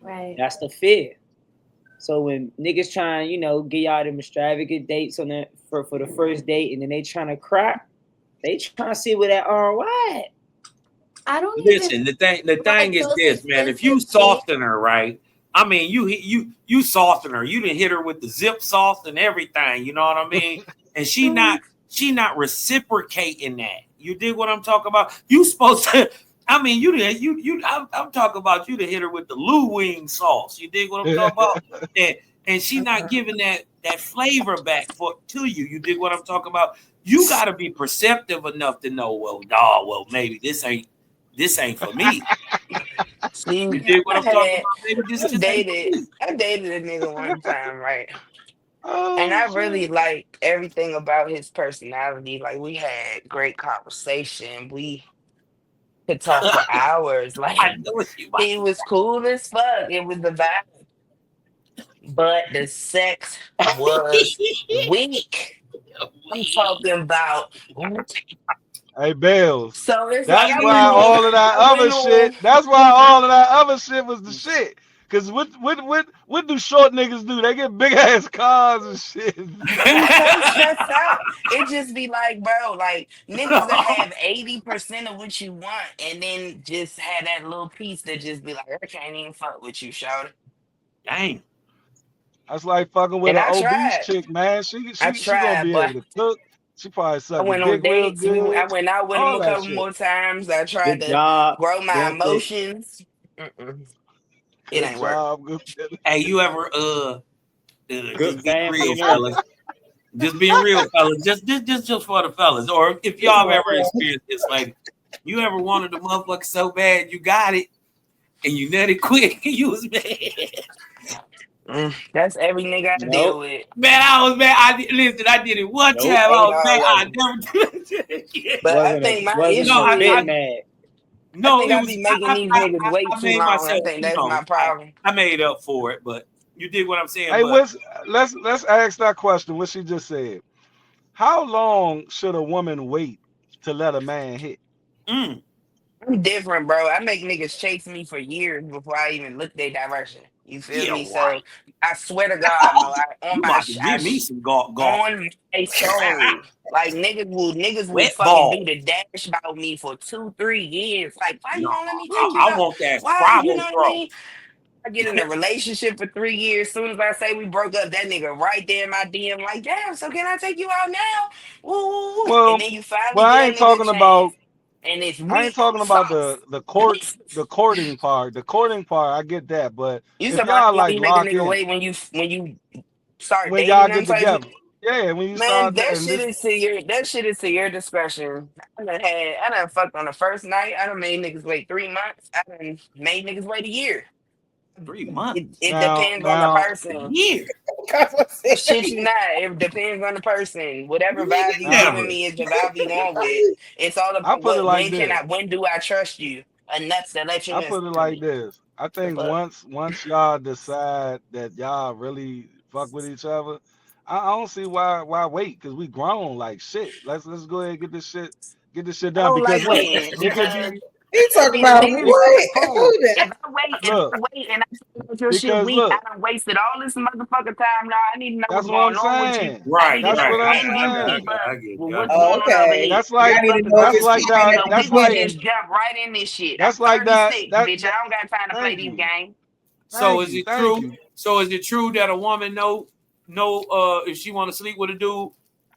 Right. That's the fear. So when niggas trying, get y'all them extravagant dates on the for the first date, and then they trying to crack, they trying to see where that ROI at. I don't even Listen, the thing like is those this, man. If you expensive dates. soften her, right? I mean, you soften her. You didn't hit her with the zip sauce and everything. You know what I mean? And she not reciprocating that. You dig what I'm talking about? You supposed to. I mean, you did you. I'm talking about you to hit her with the Lou wing sauce. You dig what I'm talking about? And she not giving that flavor back to you. You dig what I'm talking about? You got to be perceptive enough to know, well, dog, well, maybe this ain't for me. You See, dig what I'm talking about? Maybe this I just ain't for dated, me. I dated a nigga one time, right? And Oh I really shit. liked everything about his personality. Like we had great conversation. We could talk for hours. I Like know what you about he to was cool as fuck. It was the vibe. but the sex was weak. I'm talking about. Hey, Bells. So it's like That's why all of that I other went shit. on. That's why all of that other shit was the shit. Cause what do short niggas do? They get big ass cars and shit. You can't stress out. It just be like, bro, like niggas that have 80% of what you want and then just have that little piece that just be like, I can't even fuck with you, shawty. Dang. That's like fucking with And an I obese tried. chick, man. She I she she gonna tried, be but able to cook. She probably I suck the went on dick real dates. I good. went out with him All a that couple shit. more times. I tried Good to job. grow my Benefit. emotions. Mm-mm, it Good ain't work. job. Good. Hey, you ever Good just being family real, and fellas. everything. Just being real, fellas. Just for the fellas. Or if This y'all have one ever experienced this, like you ever wanted a motherfucker so bad you got it and you nutted quick and you was mad. That's every nigga I deal Nope. with. Man, I was mad. Listen, I did it one time. Nope. I Ain't was mad. I always. never do it again. But I think my Wasn't issue a bit is mad. I No, think it I was be making these niggas wait I too made long. I myself, think that's my problem. I made up for it, but you did what I'm saying. Hey, But let's ask that question. What she just said. How long should a woman wait to let a man hit? mm, I'm different, bro. I make niggas chase me for years before I even look their direction. You feel yeah, me? right. So I swear to God, Mo, You about to give me some golf. on my soul. Like niggas will Wet fucking do ball. the dash about me for 2, 3 years. Like, why you No, won't let me take you I out? want that Why you Scrabble know what I throw. mean? I get in a relationship for 3 years. Soon as I say we broke up, that nigga right there in my DM, like, damn, so can I take you out now? Woo, woo, woo. And Well, then you finally well, I get ain't that nigga a talking about. chance. And it's I ain't weak talking about sauce. the courting part. The courting part, I get that. But You if said about y'all how long like you make a lock nigga in wait when you start when y'all dating them get type shit? together, yeah, when you Man, start that and shit this, is to your discretion. I done fucked on the first night. I done made niggas wait 3 months. I done made niggas wait a year. 3 months. It now depends on the now A person. year. Shit you not. It depends on the person. Whatever vibe Nigga you now giving never. me is the vibe you going with. It's all I about put it like this. when do I trust you? Enough to let you I miss put it like me. this. I The think fuck? once y'all decide that y'all really fuck with each other, I don't see why wait because we grown like shit. Let's go ahead and get this shit I done don't because like look, waiting it could because be He talking see the about thing is what? cool. Who that? If look I wait and I find out your shit because weak, I look. done wasted all this motherfucking time. Now I need to know That's what's what I'm going on with you. saying. I Right, need to That's know right. what if I'm you ain't gonna saying. keep up with I what's get Oh, going you. on over okay. here. That's Yeah, like I need to know if that's it's like peaking that. at So the That's we gonna like beginning. just jump right in this shit. I'm that's like that. 36, That bitch. that. I don't got time to play Thank these you. games. So Thank is you. it Thank true? you. So is it true that a woman know if she want to sleep with a dude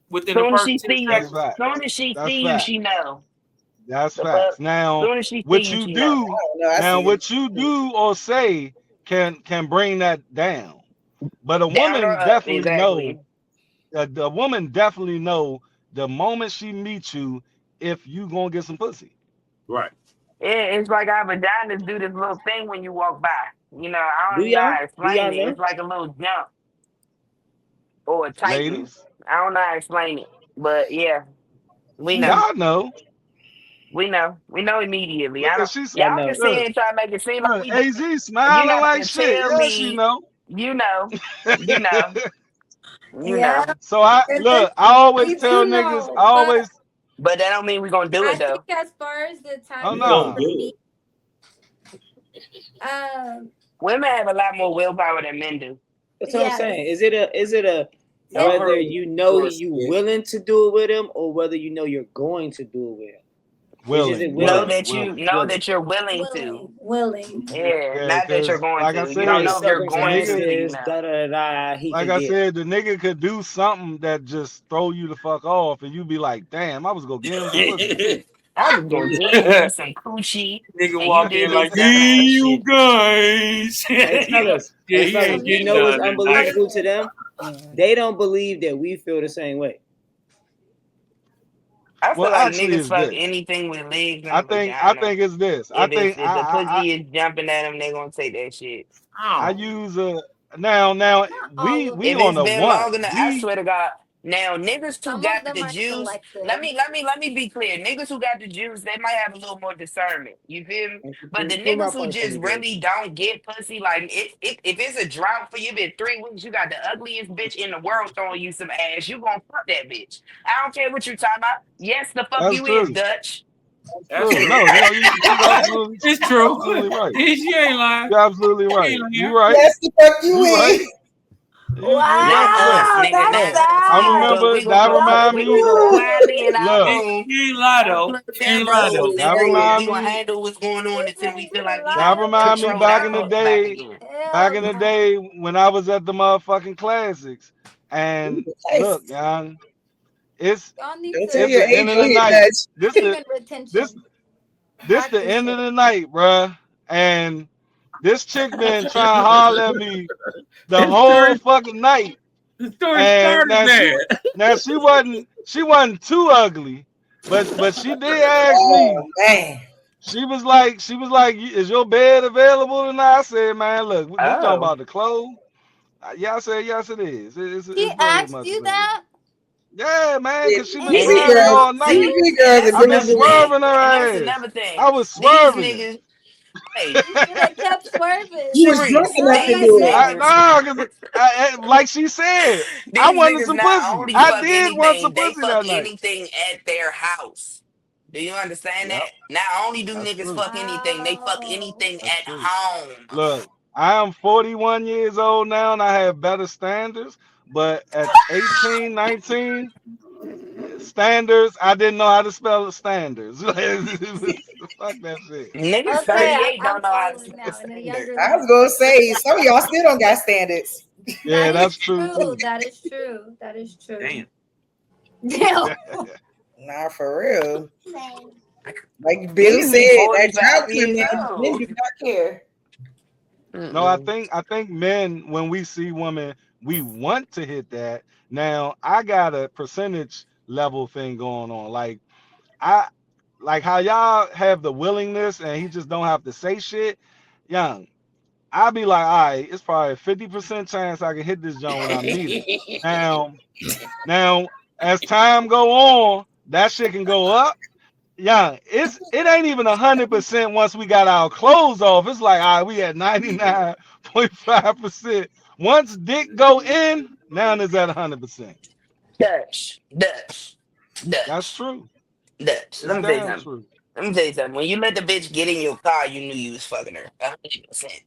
within the Soon as first she 10 see you, That's seconds? facts. soon as she That's see you, facts. she know. That's The fuck. facts. Now, Soon as she see what you, you she know. I do, don't know. I now see it. what you do or say can bring that down. But a Down or woman up, definitely know. exactly. A woman definitely know the moment she meets you if you gonna get some pussy. Right. It's like our vaginas do this little thing when you walk by. I Do don't know how y'all? to Do explain y'all it. know? It's like a little jump or a tighten. Ladies, I don't know how to explain it. But yeah, we know. y'all know. We know. We know immediately. Look I at don't she's I y'all can know. sit here look, and try to make it seem like look, we don't. AZ You're smiling not like gonna shit. tell Yeah, she me, know. you know, you know, you Yeah, know. So I and then look, I always we tell do niggas, I know, but always But that don't mean we're gonna do I it think though. as far as the oh You timing gonna no. for do me, it. um, Women have a lot more willpower than men do. That's what I'm yes, saying. Is it a Y'all it, whether heard you know short you stick. willing to do it with him or whether you know you're going to do it with him? Which is it Willing, Know willing? willing, that you willing. know Willing. that you're willing to. willing. Yeah, Yeah, not that you're cause going like I to. You Under don't the said, know if you're the going to nigga till you circumstances, know. da da da, he like could I get. said, the nigga could do something that just throw you the fuck off and you be like, damn, I was gonna give him some pussy. I was gonna give you some coochie, Nigga and you walk did in this, like, this, and the hey, other you shit. guys. Hey Yeah, fellas, yeah, hey he So fellas, ain't you getting know me, what's none are tonight. unbelievable you? to them? They don't believe that we feel the same way. I Well, feel like actually, niggas it's fuck this. anything with legs and I a think I vagina. think it's this. I If it's think if the pussy is jumping at them, they gonna take that shit. I Oh, use a now Not we all of we If them. on it's a been one. long enough, I We swear to God, Now, niggas who Some of got them the are juice, let selective. me be clear. Niggas who got the juice, they might have a little more discernment. You feel me? But the Prove my niggas who point for just me, girl. really don't get pussy, like if it's a drought for you, been 3 weeks, you got the ugliest bitch in the world throwing you some ass, you gonna fuck that bitch. I don't care what you talking about. Yes, the fuck That's you is, true. Dutch. That's That's true. true. No, you absolutely, It's true. absolutely right. She ain't lying. You're absolutely She right. ain't You lying. right. Yes, the fuck you You right. is. You Not right. Look, us, Wow, nigga, that's not look. us. I sad. We remember gonna that go Y'all remind we keep gonna me. go saying quietly in our Look, She room. ain't lie though. Unplug She them ain't lie roads, though. that and remind we gonna me. handle what's going on this until we ain't feel get a like we That can lie. remind me control back our in the thoughts back day. again. Back Hell in the no. day when I was at the motherfucking classics. Ooh, And the look, classics. young, it's Y'all need Don't tell to it's your the age end of on the here, night. Dutch. This human this retention. this the Practice end of it. the night, bruh. And this chick been trying to holler at me the His whole story, fucking night. the story And started bad. she wasn't too ugly, but she did ask Oh me. man. She was like, is your bed available tonight? I said, man, look, this joint Oh. about to close. Yeah, I said, yes, it is. She It's very asked much you available. that? Yeah, man, Yeah, cause she been And And TV then swerving girls, all look, night. see, TV and girls, that's and I've been another been thing. swerving her And that's ass. another thing. I was These swerving her. niggas, hey, you should have kept swerving. you was drunk Sharice, enough to Girl, these do it. niggas, Cause like she said, I these wanted niggas some not pussy. only I fuck did want some anything, they pussy fuck that night. anything at their house. Do you understand Yep, that? Not only do that's niggas true. fuck anything, they fuck Wow. anything That's at true. home. Look, I am 41 years old now and I have better standards, but at 18, 19, standards, I didn't know how to spell standards. Fuck that shit. Niggas Okay, 38 I'm don't know how to following spell now in a younger I standards. was level. gonna say some of y'all still don't got standards. Yeah, That is that's true true. too. That is true. That is true. Damn. Damn. Nah, for real. Like Bill Niggas said, be that 45 child years men old. do not care. No, I Mm-mm. think men, when we see women, we want to hit that. Now I got a percentage level thing going on. I like how y'all have the willingness and he just don't have to say shit. Young, I'll be like, all right, it's probably a 50% chance I can hit this joint when I meet her. Now, now as time go on, that shit can go up. Yeah, it ain't even 100% once we got our clothes off. It's like, all right, we at 99.5%. Once dick go in, now it's at 100%. Dutch, Dutch, That's Dutch, true. Dutch. It's Let me tell you damn something. true. Let me tell you something. When you let the bitch get in your car, you knew you was fucking her. 100%.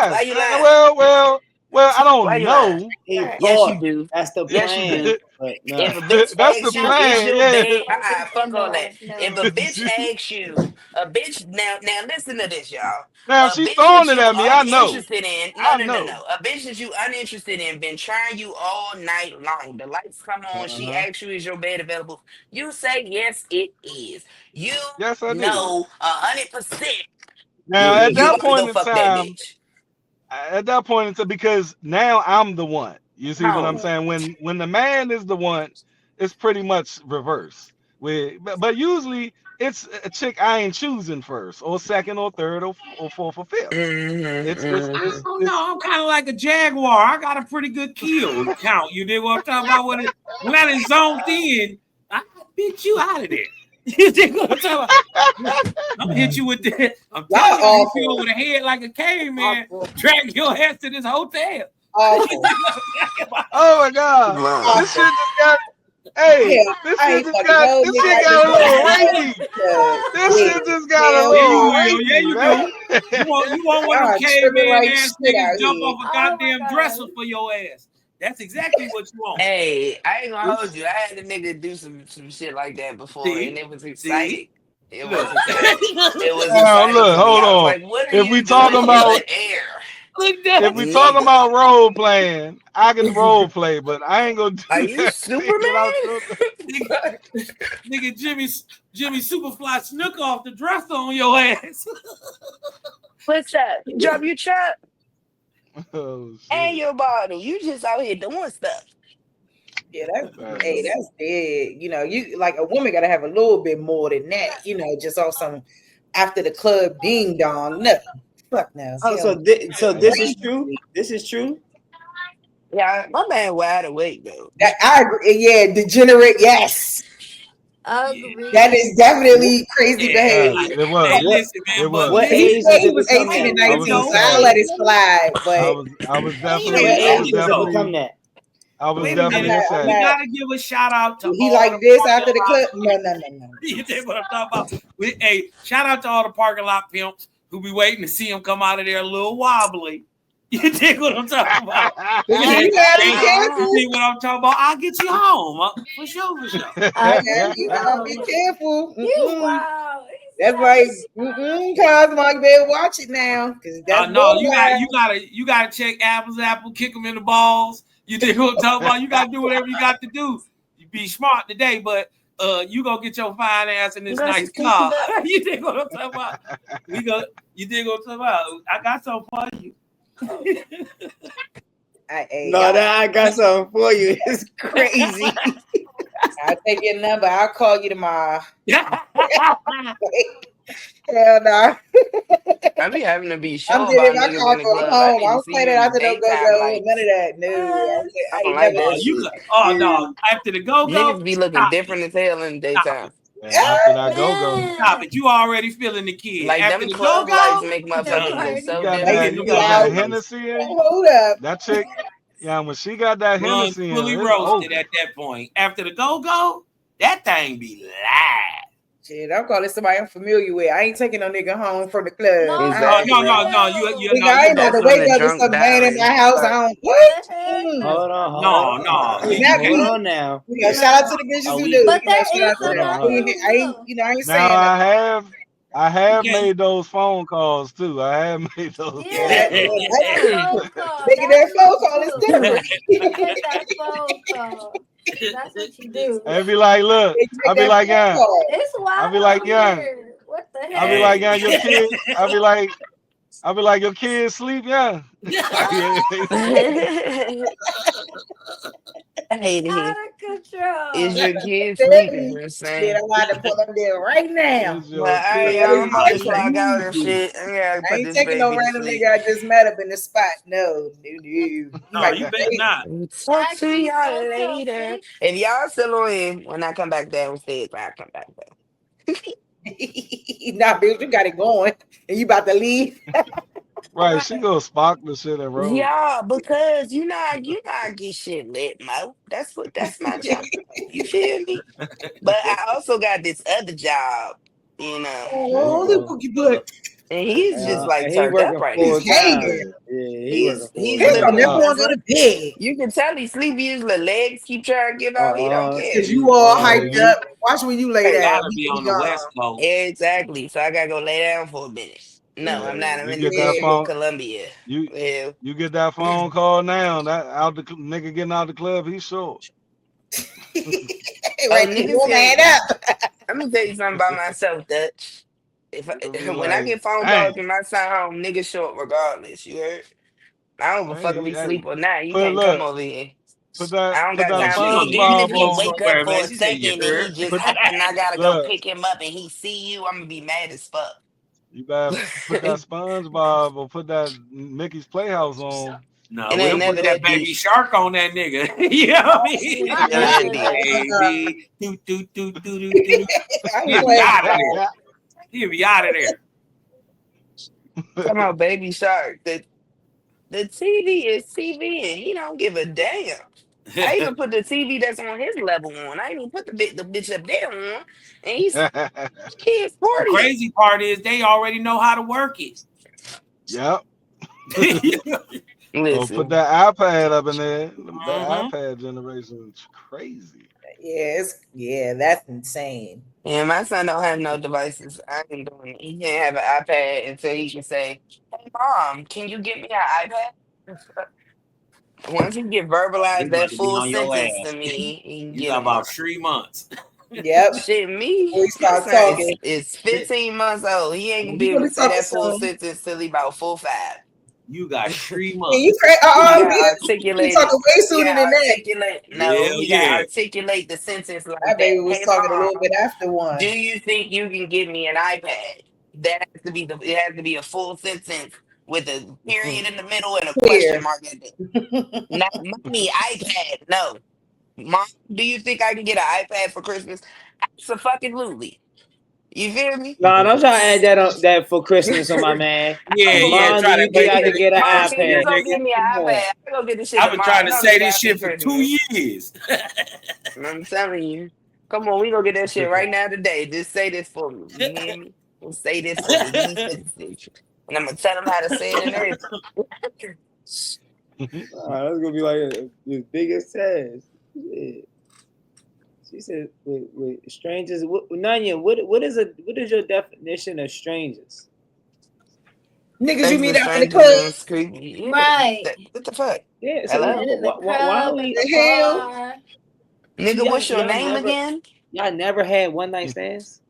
Why Yes. you lying? Well, I Why don't you lying? know. He Yes, you thought do. that's the Yes, you plan, do. but no. If a bitch That's the asks you, That's is plan. your not Yeah. bed? always the Fuck end all that. all. If No. a bitch asks you, a bitch now listen to this, y'all. Now A she bitch throwing that it you at me. I know. uninterested in, I know. A bitch that you uninterested in, been trying you all night long. The lights come on, she Uh-huh. asks you, is your bed available? You say yes, it is. You Yes, I did. know 100% Now at you that about to go point in fuck that time, bitch. because now I'm the one. You see what I'm Home. saying? When the man is the one, it's pretty much reverse. But usually it's a chick I ain't choosing first or second or third or fourth or fifth. Mm-hmm, It's it's mm-hmm. it's Oh no, it's I'm kind of like a jaguar. I got a pretty good kill count. You dig what I'm talking about? When I done zoned in, I beat you out of there. You dig what I'm talking about? I'm gonna hit you with that. I'm Y'all telling you, I'm gonna hit you awful. over the head like a caveman, Awful. drag your ass to this hotel. Awful. oh my god. Long. This Awful. shit just got hey, Hell, I ain't fucking no this nigga shit like this got a in my little life. rapey. Cause This yeah, shit just got a hell Yeah, little you no. will. Yeah, rapey, you man. do. You want one of them Y'all tripping caveman like ass shit niggas out jump here. off a Oh my goddamn dresser god. for your ass. That's exactly what you want. Hey, I ain't gonna hold This you. I had a nigga do some shit like that before, and See, it was see, exciting. It was look, exciting. It was now exciting look, for me. hold I was on. like, "What are If we you doing talking in about the air, look, if Dutch. we talking nigga? about role playing, I can role play, but I ain't gonna Are do you that shit without Superman?" your nigga, nigga Jimmy Superfly snook off the dresser on your ass. What's up? You drop your truck oh and shit. your bottle. You just out here doing stuff. Yeah, that's hey, Exactly. that's dead. You know, you like a woman gotta have a little bit more than that, just off some after the club ding dong. Nothing. Fuck no. Oh, Hell so no. so this is true. This is true. Yeah, my man wide awake though. That I agree. Yeah, degenerate. Yes, that Agree. is What, definitely crazy Hey, Yes, behavior. it hey, was. what, listen, It man, but was. what He listen, age said does he it was become 18 that? and wait a I minute was 19, gonna though. so I'll say let it slide. I But was I was Wait a yeah, definitely minute I age was Does though. it definitely become that? I was Wait a I'm definitely minute. not. in I'm We fact. not. gotta give a shout out to He all like the this parking after the lot. clip. No, no, no, no. You think what I'm talking about? Hey, shout out to all the parking lot pimps who be waiting to see him come out of there a little wobbly. You dig what I'm talking about? But They, you gotta be you careful. dig what I'm talking about? I'll get you home. For sure, for sure. I Yeah, get you you gotta be home. careful. You Mm-mm. wow. He That's said I like, get you home. Cosmo, you better watch it now, cause that's No, you got borderline. you gotta check apples, kick them in the balls. You dig what I'm talking about? You gotta do whatever you got to do. You be smart today, but you gonna get your fine ass in this Got some nice cookie car. butter. You dig what I'm talking about? We go. You dig what I'm talking about? I got something for you. Hey, No, y'all. that I got something for you. It's crazy. I'll take your number. I'll call you tomorrow. Yeah. Hell no. I be having to be I'm sure dead if about I niggas call in the for I'm club. I home. need I to don't see play you that in the after no go daytime go. None of lights. that. No, What? I I don't ain't like never that Oh, done you shit. got. Oh that. no! After the go go, Niggas be looking stop it! different as hell in the Stop it! daytime. And after that go go. Stop Man. it! You already feeling the kid. Like After them the go club lights go, make You motherfuckers look already You so got They different. that them just you be got club out. that lights. Hennessy in you? Hold up. That chick, yeah, when she got that Bun Hennessy in fully her, it's roasted over. at that point. After the go go, that thing be live. Shit, I'm calling somebody I'm familiar with. I ain't taking no nigga home from the club. No, Oh what no Exactly. no the no! hell? No, Nigga, I you ain't about know to That's when wake the up to drunk some man in my dialing house. I start. don't What what? the heck? no. Now, Hold on now. shout out to the bitches Are who we? do. But there Shout is out to some Hold them. on, I hold ain't, on. who will. I ain't Now saying nothing. I have Okay. made those phone calls too. I have made those Yeah, phone Yeah, calls. that phone call. making That's that what phone you call is do. different. You make that phone call. That's what you do. And be like, look, You I'll make be that like, phone yeah. call. It's I'll wild be like, out yeah. here. What the I'll be heck? like, Hey. yeah, your kid. I'll be like, your kids sleep, yeah. Yeah, they sleep. I hate it. Out of Is control. your kid sleeping? Shit, You know what I'm saying? I'm about to pull them there right now. Is But your all right, kid That y'all, is I'm about my to sleeping? clock out and Usually. shit. I gotta I put ain't this taking no baby to random sleep. nigga I just met up in the spot. No, no, no. You No, might be you better crazy. not. We'll talk to Actually, y'all go till later. 6. If y'all still on in, when I come back downstairs, when I come back down. Nah, bitch, you got it going, and you about to leave. Right, she Right. gonna spark the shit and roll. Yeah, because I get shit lit, Mo. That's my job. You feel me? But I also got this other job, you know, There you Oh, look, go. Boogie Butt. and he's just like And he turned up working right He's now. full time. hanging. Yeah, he working full He's He's Turned gonna living never his up. want best to go life. to bed. You can tell he's sleepy. His little legs keep trying to give out. He don't care. Cause He you all Yeah, hyped he up. Watch when you lay You Hey, down. gotta He be gonna be on the West gone. Coast. exactly. So I gotta go lay down for a minute. No, I'm yeah. not. I'm You in the get that District Yeah. of phone Columbia. you Well, you get that phone call now. That out the nigga getting out the club, he's short. oh, Right, niggas pull my can't. hand up. Let me tell you something about myself, Dutch. You'll be When I like, get phone calls dang, from my son home, niggas show up regardless. You heard? I don't give a fuck if hey, he hey, sleep or not. You put can't come look, over here. put that I don't put got that Yeah, time for she gonna even leave if SpongeBob you he alone on. wake up somewhere, for man. a She said, "You second and heard." he just Put and I gotta go look, pick him up and he see you, I'm gonna be mad as fuck. you better put that SpongeBob or put that Mickey's Playhouse on. No, It ain't we'll none put of that that baby douche. shark on that nigga. You know what I mean? I'm dead. Baby, do do do do do do. I'm He'll be playing. out of there. He'll be out of there. Talking about baby shark. The TV is TV and he don't give a damn. I even put the TV that's on his level on. I ain't even put the bitch up there on. And he's kids The 40. crazy part is they already know how to work it. Yep. Or put Listen, that iPad up in there. That Mhm. iPad generation is crazy. Yeah, that's insane. and my son don't have no devices. I ain't doing it. He can't have an iPad until he can say, "Hey mom, can you get me an iPad?" Once he get He verbalize about that to be full on your sentence to ass. me, he can You get got him one. about 3 months. Yep. Shit, me, We my start son talking. is 15 months old. He ain't gonna be You able gonna to be say talking that full soon. sentence till he about 4, 5. You got 3 Yeah, you months. crazy. He got You articulated. talking way He sooner got than that. articulate. No, Hell he got yeah. articulate the sentence like That baby that. was Hey talking a little mom, bit after do one. you think you can give me an iPad? That has to be it has to be a full sentence with a period in the middle and a question Clear. mark at the not mommy iPad. No. Mom, do you think I can get an iPad for Christmas? Absolutely. You feel me? Nah, don't try to add that up that for Christmas on my man. Yeah, yeah, Mom, do try to you think make I it can a get an Mom, can you Christmas, iPad? go nigga. get me Come an on. iPad? I go get this shit I've been tomorrow. trying to Don't say need it this after shit for 2 Christmas. years. I'm telling you. Come on, we gonna get that shit right now today. Just say this for me. You hear me? Just say this for me. Give me 50 cents. And I'm gonna tell them how to say it and everything. Nah, that's gonna be like the biggest test. Shit. She said with strangers. Nanya, what is your definition of strangers? Niggas you meet Stranger, out in the strangers, club. and creepy. Yeah. Right. What the fuck? Yeah. So Hello? In the why are club, in we? the The hell? car. So Nigga, what's your name again? y'all never had one night stands.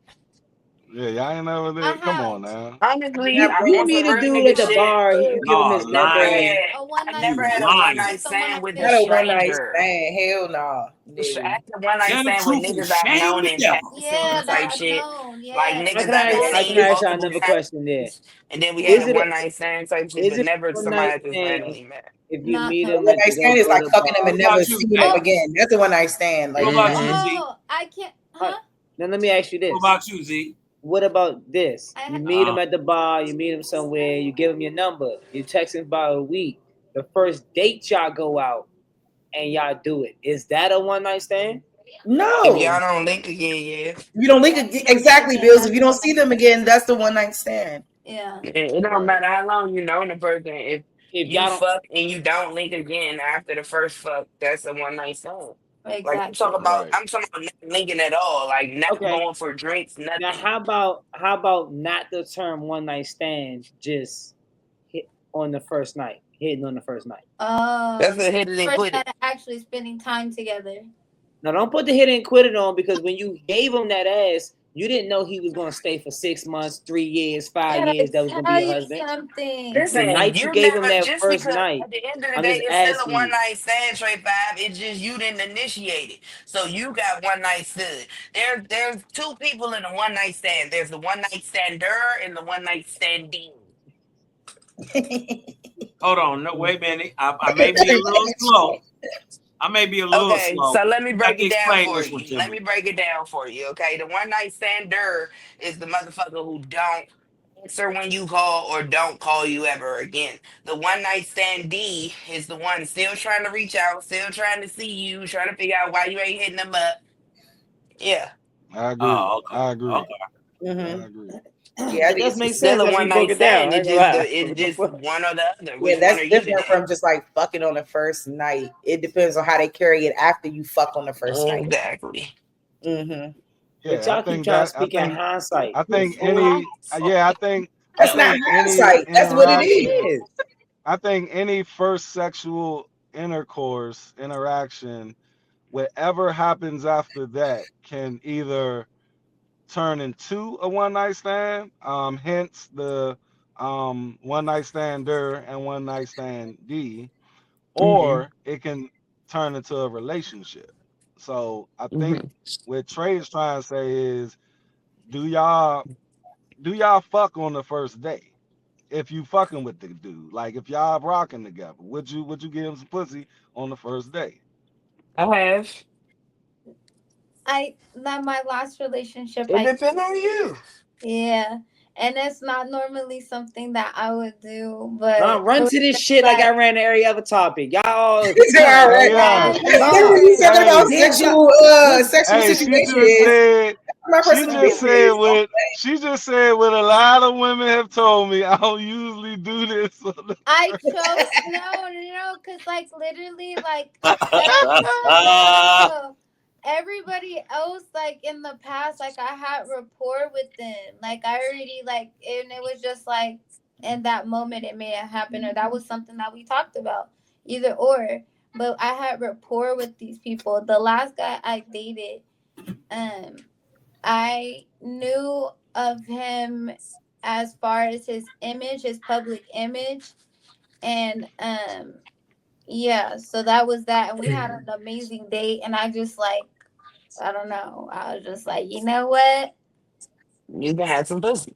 Yeah, y'all ain't never I did. Come have. on now. Honestly, Never. I You want meet some a real dude nigga at the shit. bar. You give him Y'all his I never number. lying. had A one I night never You had stand a is one lying. night just a one stand night with a Not stand. a one night stranger. stand. Hell no. I No. had a one night Tell the stand with truth and niggas I've shame known the in devil. Yeah, passing that type I've shit. known. Like Yes, I niggas can I done ask. I that's can seen ask y'all multiple another question there. times, and then we had Is a it a one night stand type shit, is but it never a one night somebody I just stand randomly met. if you not. meet A him one at night to go stand is to like the fucking them bar? and What never about you, seeing them Zay? Oh, again. That's a one night stand. What Like, Mm about nah. you, Z? oh, I can't. Uh, Huh? Now let me ask you What this. about you, Z? What about this? I You have. meet him at the bar, you meet him somewhere, you give him your number, you text him about a week. The first date y'all go out and y'all do it. Is that a one night stand? If No. y'all don't link again, yeah. You don't link Yeah, if you don't link exactly, again, Bills. If that's you a don't one see night them stand. again, that's the one night stand. Yeah. It don't Right. matter how long you know the person. If If you y'all don't fuck and you don't link again after the first fuck, that's a one night stand. Like Exactly. Right. I'm talking about not linking at all, like not okay. going for drinks, Now nothing. how about not the term one night stand, just hit on the first night, hitting on the first night. That's a hit it and First quit it. night actually spending time together. Now don't put the hit and quit it on because when you gave him that ass, you didn't know he was gonna stay for 6 months, 3 years, five Can I years. That was gonna be tell your you husband. something? The Listen, night you you gave him never that just first because night, at the end of the I'm day, just it's still a asking one you. night stand, Trade Five. It's just you didn't initiate it, so you got one night stood. There's two people in a one night stand. There's the one night stander and the one night standing. Hold on. No, wait a minute. I may be a little slow. I may be a little Okay, slow. so let me You got break to it down explain for this one you. to Let me. me break it down for you. Okay, the one night stander is the motherfucker who don't answer when you call or don't call you ever again. The one night standee is the one still trying to reach out, still trying to see you, trying to figure out why you ain't hitting them up. Yeah, I agree. Oh, okay. I agree. Okay. Hmm. I agree. Yeah, I It think does it's make just still sense a after one you broke night it down. stand. I ain't gonna lie. It's What the just fuck? one or the other. yeah, Which one that's are you different today? from just like fucking on the first night. It depends on how they carry it after you fuck on the first night. Exactly. Hmm. But Yeah, y'all keep trying to speak in hindsight. Mhm. yeah, I That's not think any hindsight. That's what it Yes, it interaction, is. is. I think any first sexual intercourse, interaction, whatever happens after that can either turn into a one night stand, hence the one night stander and one night stand D, Hmm. or it can turn into a relationship. So I think Mhm. what Trey is trying to say is, do y'all fuck on the first day? If you fucking with the dude, like if y'all rocking together, would you give him some pussy on the first day? I have. I That my last relationship It I depends on you. yeah. And it's not normally something that I would do, Nah, but it run was to this just shit like I like ran every other topic. Y'all all All turn. right. Hey, Nah, yeah, we Then when are. you hey, talking about hey, Did y'all listen? sexual hey, situations, my she personal just said business. what she just said what a lot of women have told me. I don't usually do this on the I first. chose no, because like literally like every no, no. Everybody else like in the past, like I had rapport with them. Like I already like and it was just like in that moment it may have happened or that was something that we talked about. Either or. But I had rapport with these people. The last guy I dated, um, I knew of him as far as his image, his public image and yeah, so that was that and we had an amazing date and I just like I don't know, I was just like, you know what, You can have some pussy.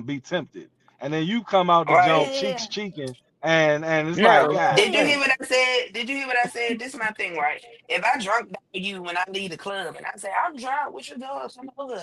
be tempted, and then you come out the jump Right. cheeks cheeking, and it's like, No. God Did you hear damn. what I said? Did you hear what I said? This is my thing, right? If I drunk by you when I leave the club and I say, I'm drunk, what you doing? Some hood.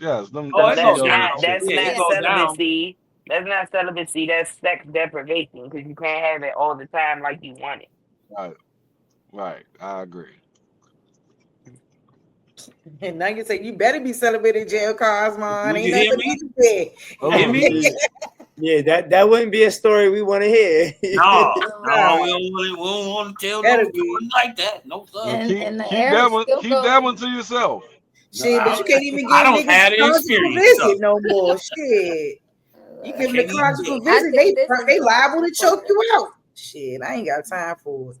Yes, them Oh, So them it go that's deodorant not down. shits. that's Yeah, it not Yeah. go down. celibacy. That's not celibacy. That's sex deprivation because you can't have it all the time like you want it. Right, right. I agree. And now you say you better be celebrating jail, Cosmon. Do Ain't you nothing hear but me? you there. You hear Hold on, me? Z. Yeah, that wouldn't be a story we want to hear. No, Nah, we don't want to tell no better be. story like that. No sir. Well, And the air is still keep that going. one to yourself. No, Shit, but you can't even I give don't niggas have a the conjugal experience, so visit no more. Shit. You I give them a can't even conjugal tell. I visit, think this is they going liable too to choke far. you out. Shit, I ain't got time for it.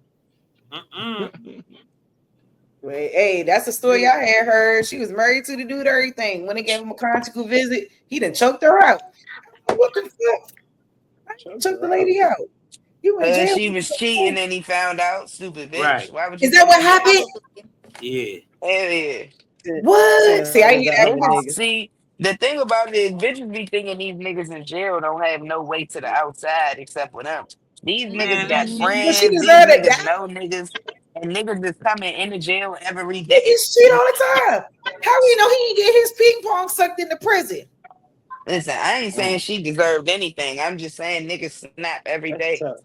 Mm-mm. Wait, hey, that's the story I had heard. She was married to the dude, everything. When they gave him a conjugal visit, he done choked her out. What the fuck? I ain't Choked choked the her out. lady out. You in jail? She was cheating and he found out. Stupid bitch. Right. Why would Is you that cheat what on your happened? husband? Probably. Yeah. Hell yeah. What? See, I Telling ain't the hear that other part. Niggas, niggas. see, the thing about it is bitches be thinking these niggas in jail don't have no way to the outside except with them. These niggas Man, got that shit. Well, she friends, these deserved to niggas die. know niggas, and niggas is coming into jail every He day. gets shit all the time. How we know he didn't get his ping pong sucked into prison? Listen, I ain't saying she deserved anything. I'm just saying niggas snap every That's day. tough.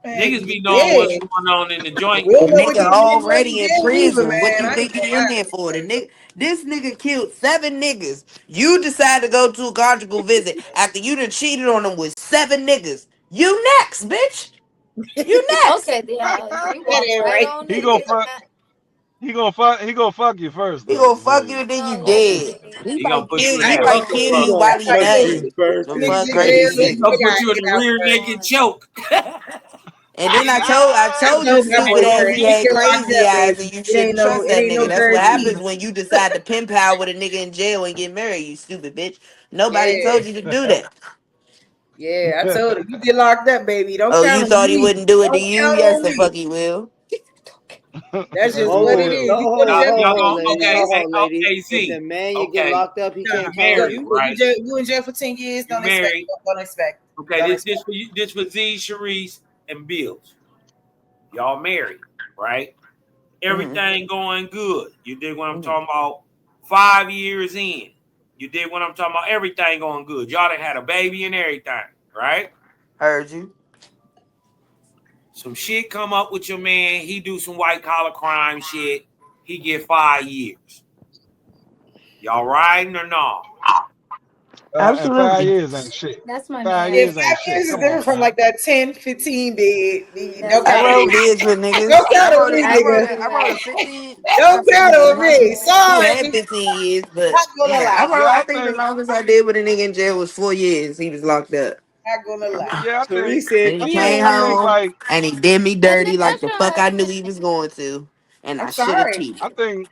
Niggas be knowing what's Yeah. going on in the joint. We don't know what Nigga you did while you already in jail either, prison. What man. you I ain't think gonna he in lie. there for? This nigga killed 7 niggas. You decide to go to a conjugal visit after you done cheated on him with 7 niggas. You next, bitch. You next. Okay, yeah, Z That walked ain't right right. on He into gonna fuck. that. He gonna fuck you first He though gonna before fuck he you and then you No walk dead. in. way. He He gonna might put kill you in I he the ain't gonna might lie. choker kill He you fuck. gonna while he fuck does you. it. Oh First The Niggas fuck in degree. crazy jail, He shit. they gonna put gotta you in get the out rear first. naked choke. And then I told you I told stupid my ass he boyfriend, you had get locked crazy up, eyes baby. and you It ain't shouldn't trust that no nigga. That's what happens guarantee. when you decide to pen pal with a nigga in jail and get married, you stupid bitch. Nobody Yeah. told you to do that. Yeah, I told her, you get locked up, baby. Don't Oh, count you on thought he me. wouldn't do it to Don't you? count Yes, on the me. fuck he will. That's Yes, just he Hold what it on, will. is. You go to jail Y'all for 10 hold on, gonna ladies. okay, years. Hold on, ladies. okay, If the Z. man you get Okay, locked up, he Nah, you can't call married, look, you. right? you in jail for 10 years. You Don't expect. married. Don't expect. Okay, Don't this expect. for you. This for Z, Sharice, and Bills. Y'all married, right? Hmm. Everything going good. You dig what I'm Hmm. talking about? 5 years in. You dig what I'm talking about? Everything going good. Y'all done had a baby and everything, right? Heard you. Some shit come up with your man. He do some white collar crime shit. He get 5 years. Y'all riding or not? And 5 Absolutely. years ain't shit. That's my Yeah, man. 5 years ain't 5 years shit. is Come on, different from man. like that 10, 15 bid. That's Don't I count my on rolled me. bids with Don't niggas. count on me, nigga. I wrote a 15. Don't count on me. He Sorry. had 15 years, but Not gonna yeah, lie. Yeah, I think the longest I did with a nigga in jail was 4 years. He was locked up. Not gonna lie. yeah. Sharice said And he came I think 15. home like and he did me and then dirty like that's the your fuck I knew husband. he was going to. And I'm I should have sorry. I cheated. think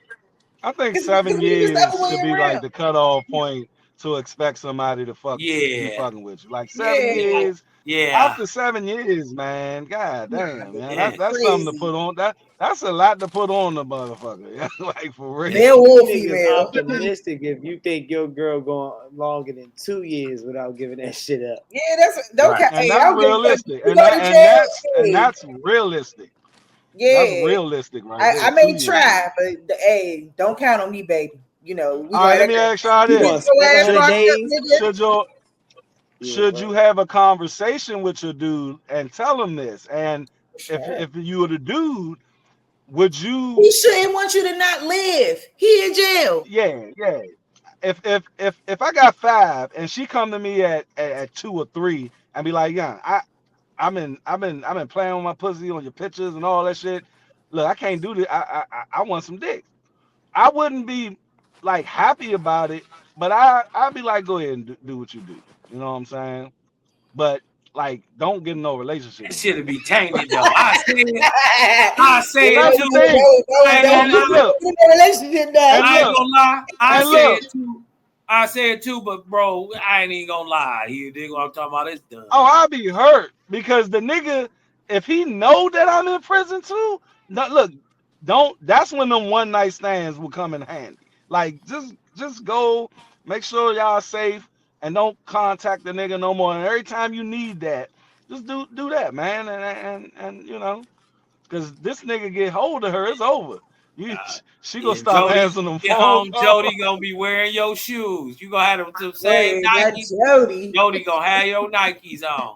I think Because 7 niggas never years should went be like around. the cutoff point to expect somebody to be Yeah. fucking with you. Like seven Yeah. years. Yeah. After 7 years, man, god Nah, damn, man, Yeah. that's that's something to crazy. put on. That's a lot to put on the motherfucker. Yeah, like for real. Male You or niggas female. optimistic if you think your girl going longer than 2 years without giving that shit up. Yeah, that's don't Right. count. And Hey, I that's don't give a fuck. realistic. You And go that to and jail. that's and Hey, that's realistic. That's yeah. realistic right I there. may 2 years. try, but hey, don't count on me, baby. You know, we All gonna right, let have me to ask y'all You keep gonna this. your spend ass Should 100 locked up, days? nigga. should your Yeah, should you well, have a conversation with your dude and tell him this? And Sure. if you were the dude, would He you? shouldn't want you to not live. He in jail. Yeah. If I got 5 and she come to me at 2 or 3 and be like, yeah, I've been playing with my pussy on your pictures and all that shit. Look, I can't do this. I want some dick. I wouldn't be like happy about it, but I'd be like, go ahead and do what you do. You know what I'm saying? But like, don't get in no relationship That with me. shit'll be tainted though. I say it. I Yeah, say That's it the too. thing. I ain't don't gonna And lie. look, get in a relationship now. and I ain't look, gonna lie. I and say look. it too. I say it too, but bro, I ain't even gonna lie. You dig what I'm talking about? It's done. Oh, I'll be hurt because the nigga, if he know that I'm in prison too, no, look, don't. That's when them one night stands will come in handy. Like, just go, make sure y'all safe, and don't contact the nigga no more. And every time you need that, just do that, man. And you know, because this nigga get hold of her, it's over. You, she gonna And stop Jody, answering them get phone home, calls. Jody gonna be wearing your shoes. You gonna have them the same Wait, that Nikes. Jody. Jody gonna have your Nikes on.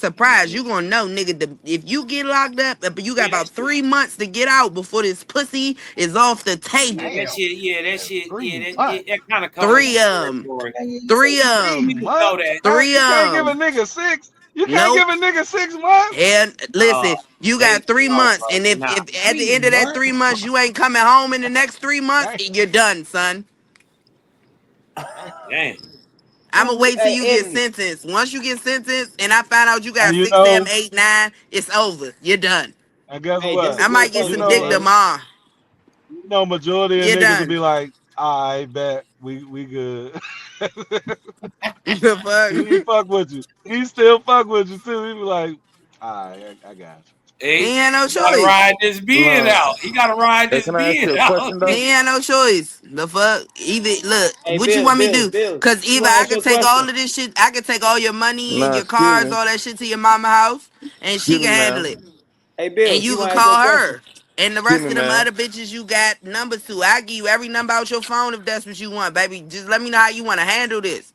surprised. You gonna know, nigga, if you get locked up, but you got Yeah, about 3 months to get out before this pussy is off the yeah, table. that Damn. shit. Yeah, that Yeah, shit. Yeah, 3 months. that kind of comes with Three the of them. territory. Three of Three them. People know months. that. Huh? Three You can't of give a them. nigga 6. You can't Nope. give a nigga 6 months. And listen, Oh, you got hey, 3 months, bro, and if nah. at the end of that 3 months you ain't coming home in the next 3 months, Dang, you're done, son. dang. Damn. I'ma wait till Hey, you get Anthony. sentenced. Once you get sentenced, and I find out you And got you 6, 7, know, 8, 9, it's over. You're done. and guess Hey, that's what? a I good might get You question, some know, dick GA. tomorrow. majority of You're niggas will done. be like, I bet we good. The he fuck? fuck with you. He still fuck with you too. He be like, I got He Hey, ain't had no he gotta choice. ride this being No. out. He gotta ride Hey, this can I ask being you a out. question He though? ain't had no choice. The fuck? Either look, Hey, what you want me to do? Bills. Cause You either want to I ask your could take all question? of this shit, I could take all your money and Nah, your excuse cars, me. all that shit to your mama house, and she Excuse me, can handle ma'am. it. Hey, And Bills. you You can want to ask your call question? her. And the Excuse rest me, of them ma'am. other bitches you got numbers to. I give you every number out your phone if that's what you want, baby. Just let me know how you want to handle this.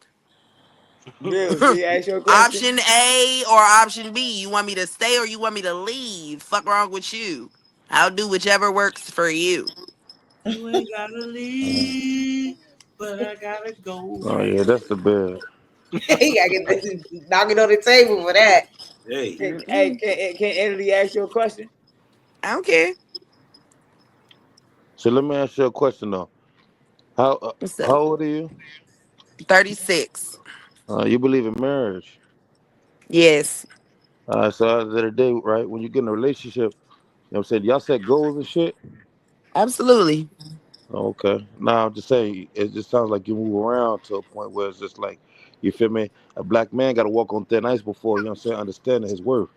you. Bills. Can you ask your question? Option A or option B. You want me to stay or you want me to leave? Fuck wrong with you. I'll do whichever works for you. You ain't gotta leave, but I gotta Oh go. yeah, that's the bed. He gotta get this knocking on the table for that. Hey, Hey, can Anthony ask your question? I don't care. So let me ask you a question though. How uh, What's how up? old are you? 36. You believe in marriage? Yes, So at the end of the day, right? When you get in a relationship, you know what I'm saying, y'all set goals and shit. absolutely. Okay. Now I'm just saying, it just sounds like you move around to a point where it's just like, you feel me? A black man got to walk on thin ice before, you know what I'm saying, understanding his worth.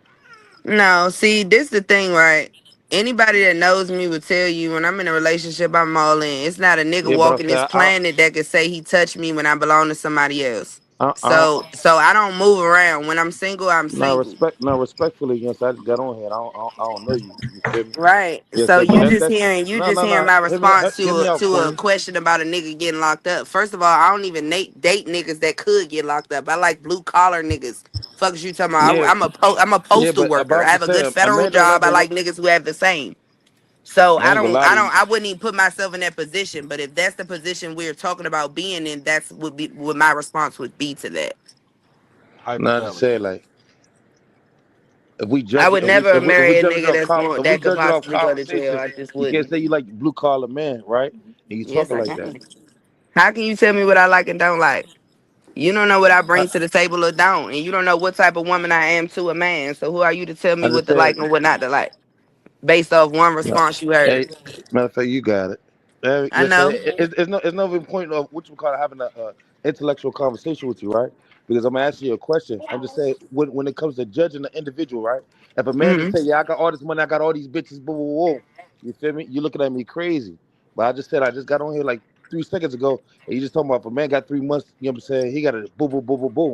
No, see, this the thing, right? Anybody that knows me will tell you when I'm in a relationship, I'm all in. It's not a nigga Yeah, but I'm walking this saying, planet that could say he touched me when I belong to somebody else. I don't, So I don't move around. When I'm single, I'm single. respectfully, yes, I just got on here. And I don't know you. You feel me? Right. Yes, So sir. But you that just that hearing no no no. my Hear me response hear me out, to a Queen. question about a nigga getting locked up. First of all, I don't even date niggas that could get locked up. I like blue collar niggas. Fuck is you talking about? Yeah, I'm a yeah, postal but worker. I'm I have just a good saying, a federal man don't job. I ever like look. niggas who have the same. So I ain't gonna lie to you. I wouldn't even put myself in that position. But if that's the position we're talking about being in, that's would be what my response would be to that. No, I just say Hypothetically. like, if we I judge would never if we marry a judge it nigga off if if we that could judge it off possibly go to jail. conversation, I just you can't wouldn't. say you like blue collar man, right? And you Yes, talking I like that. can. How can you tell me what I like and don't like? You don't know what I I, bring to the table or don't, and you don't know what type of woman I am to a man. So who are you to tell I me what just to said, like and what not to like, based off one no. response you heard? Hey, matter of fact, you got it. I Yes, know. it's no even point of what you call it, having a intellectual conversation with you, right? Because I'm asking you a question. I'm just saying when it comes to judging the individual, right? If a man just Hmm. say, "Yeah, I got all this money, I got all these bitches," boom, boom, boom, you feel me? You looking at me crazy. But I just said I just got on here like 3 seconds ago, and you just talking about if a man got 3 months, you know what I'm saying? He got a boom, boom, boom, boom, boom.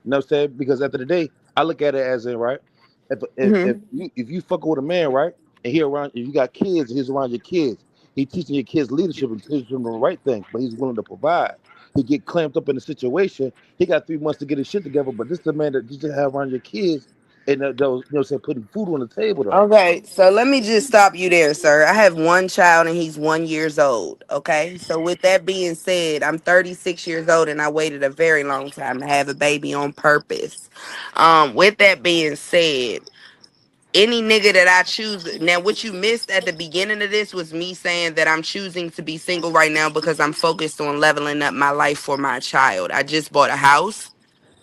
You know what I'm saying? Because at the end of the day, I look at it as in right. Hmm. If you fucking with a man, right? And he around, if you got kids, he's around your kids. He teaching your kids leadership and teaching them the right things, but he's willing to provide. He get clamped up in a situation. He got 3 months to get his shit together, but this is the man that you just have around your kids and those, you know, say putting food on the table though. Okay, so let me just stop you there, sir. I have one child and he's 1 years old. Okay, so with that being said, I'm 36 years old and I waited a very long time to have a baby on purpose. With that being said, any nigga that I choose now, what you missed at the beginning of this was me saying that I'm choosing to be single right now because I'm focused on leveling up my life for my child. I just bought a house.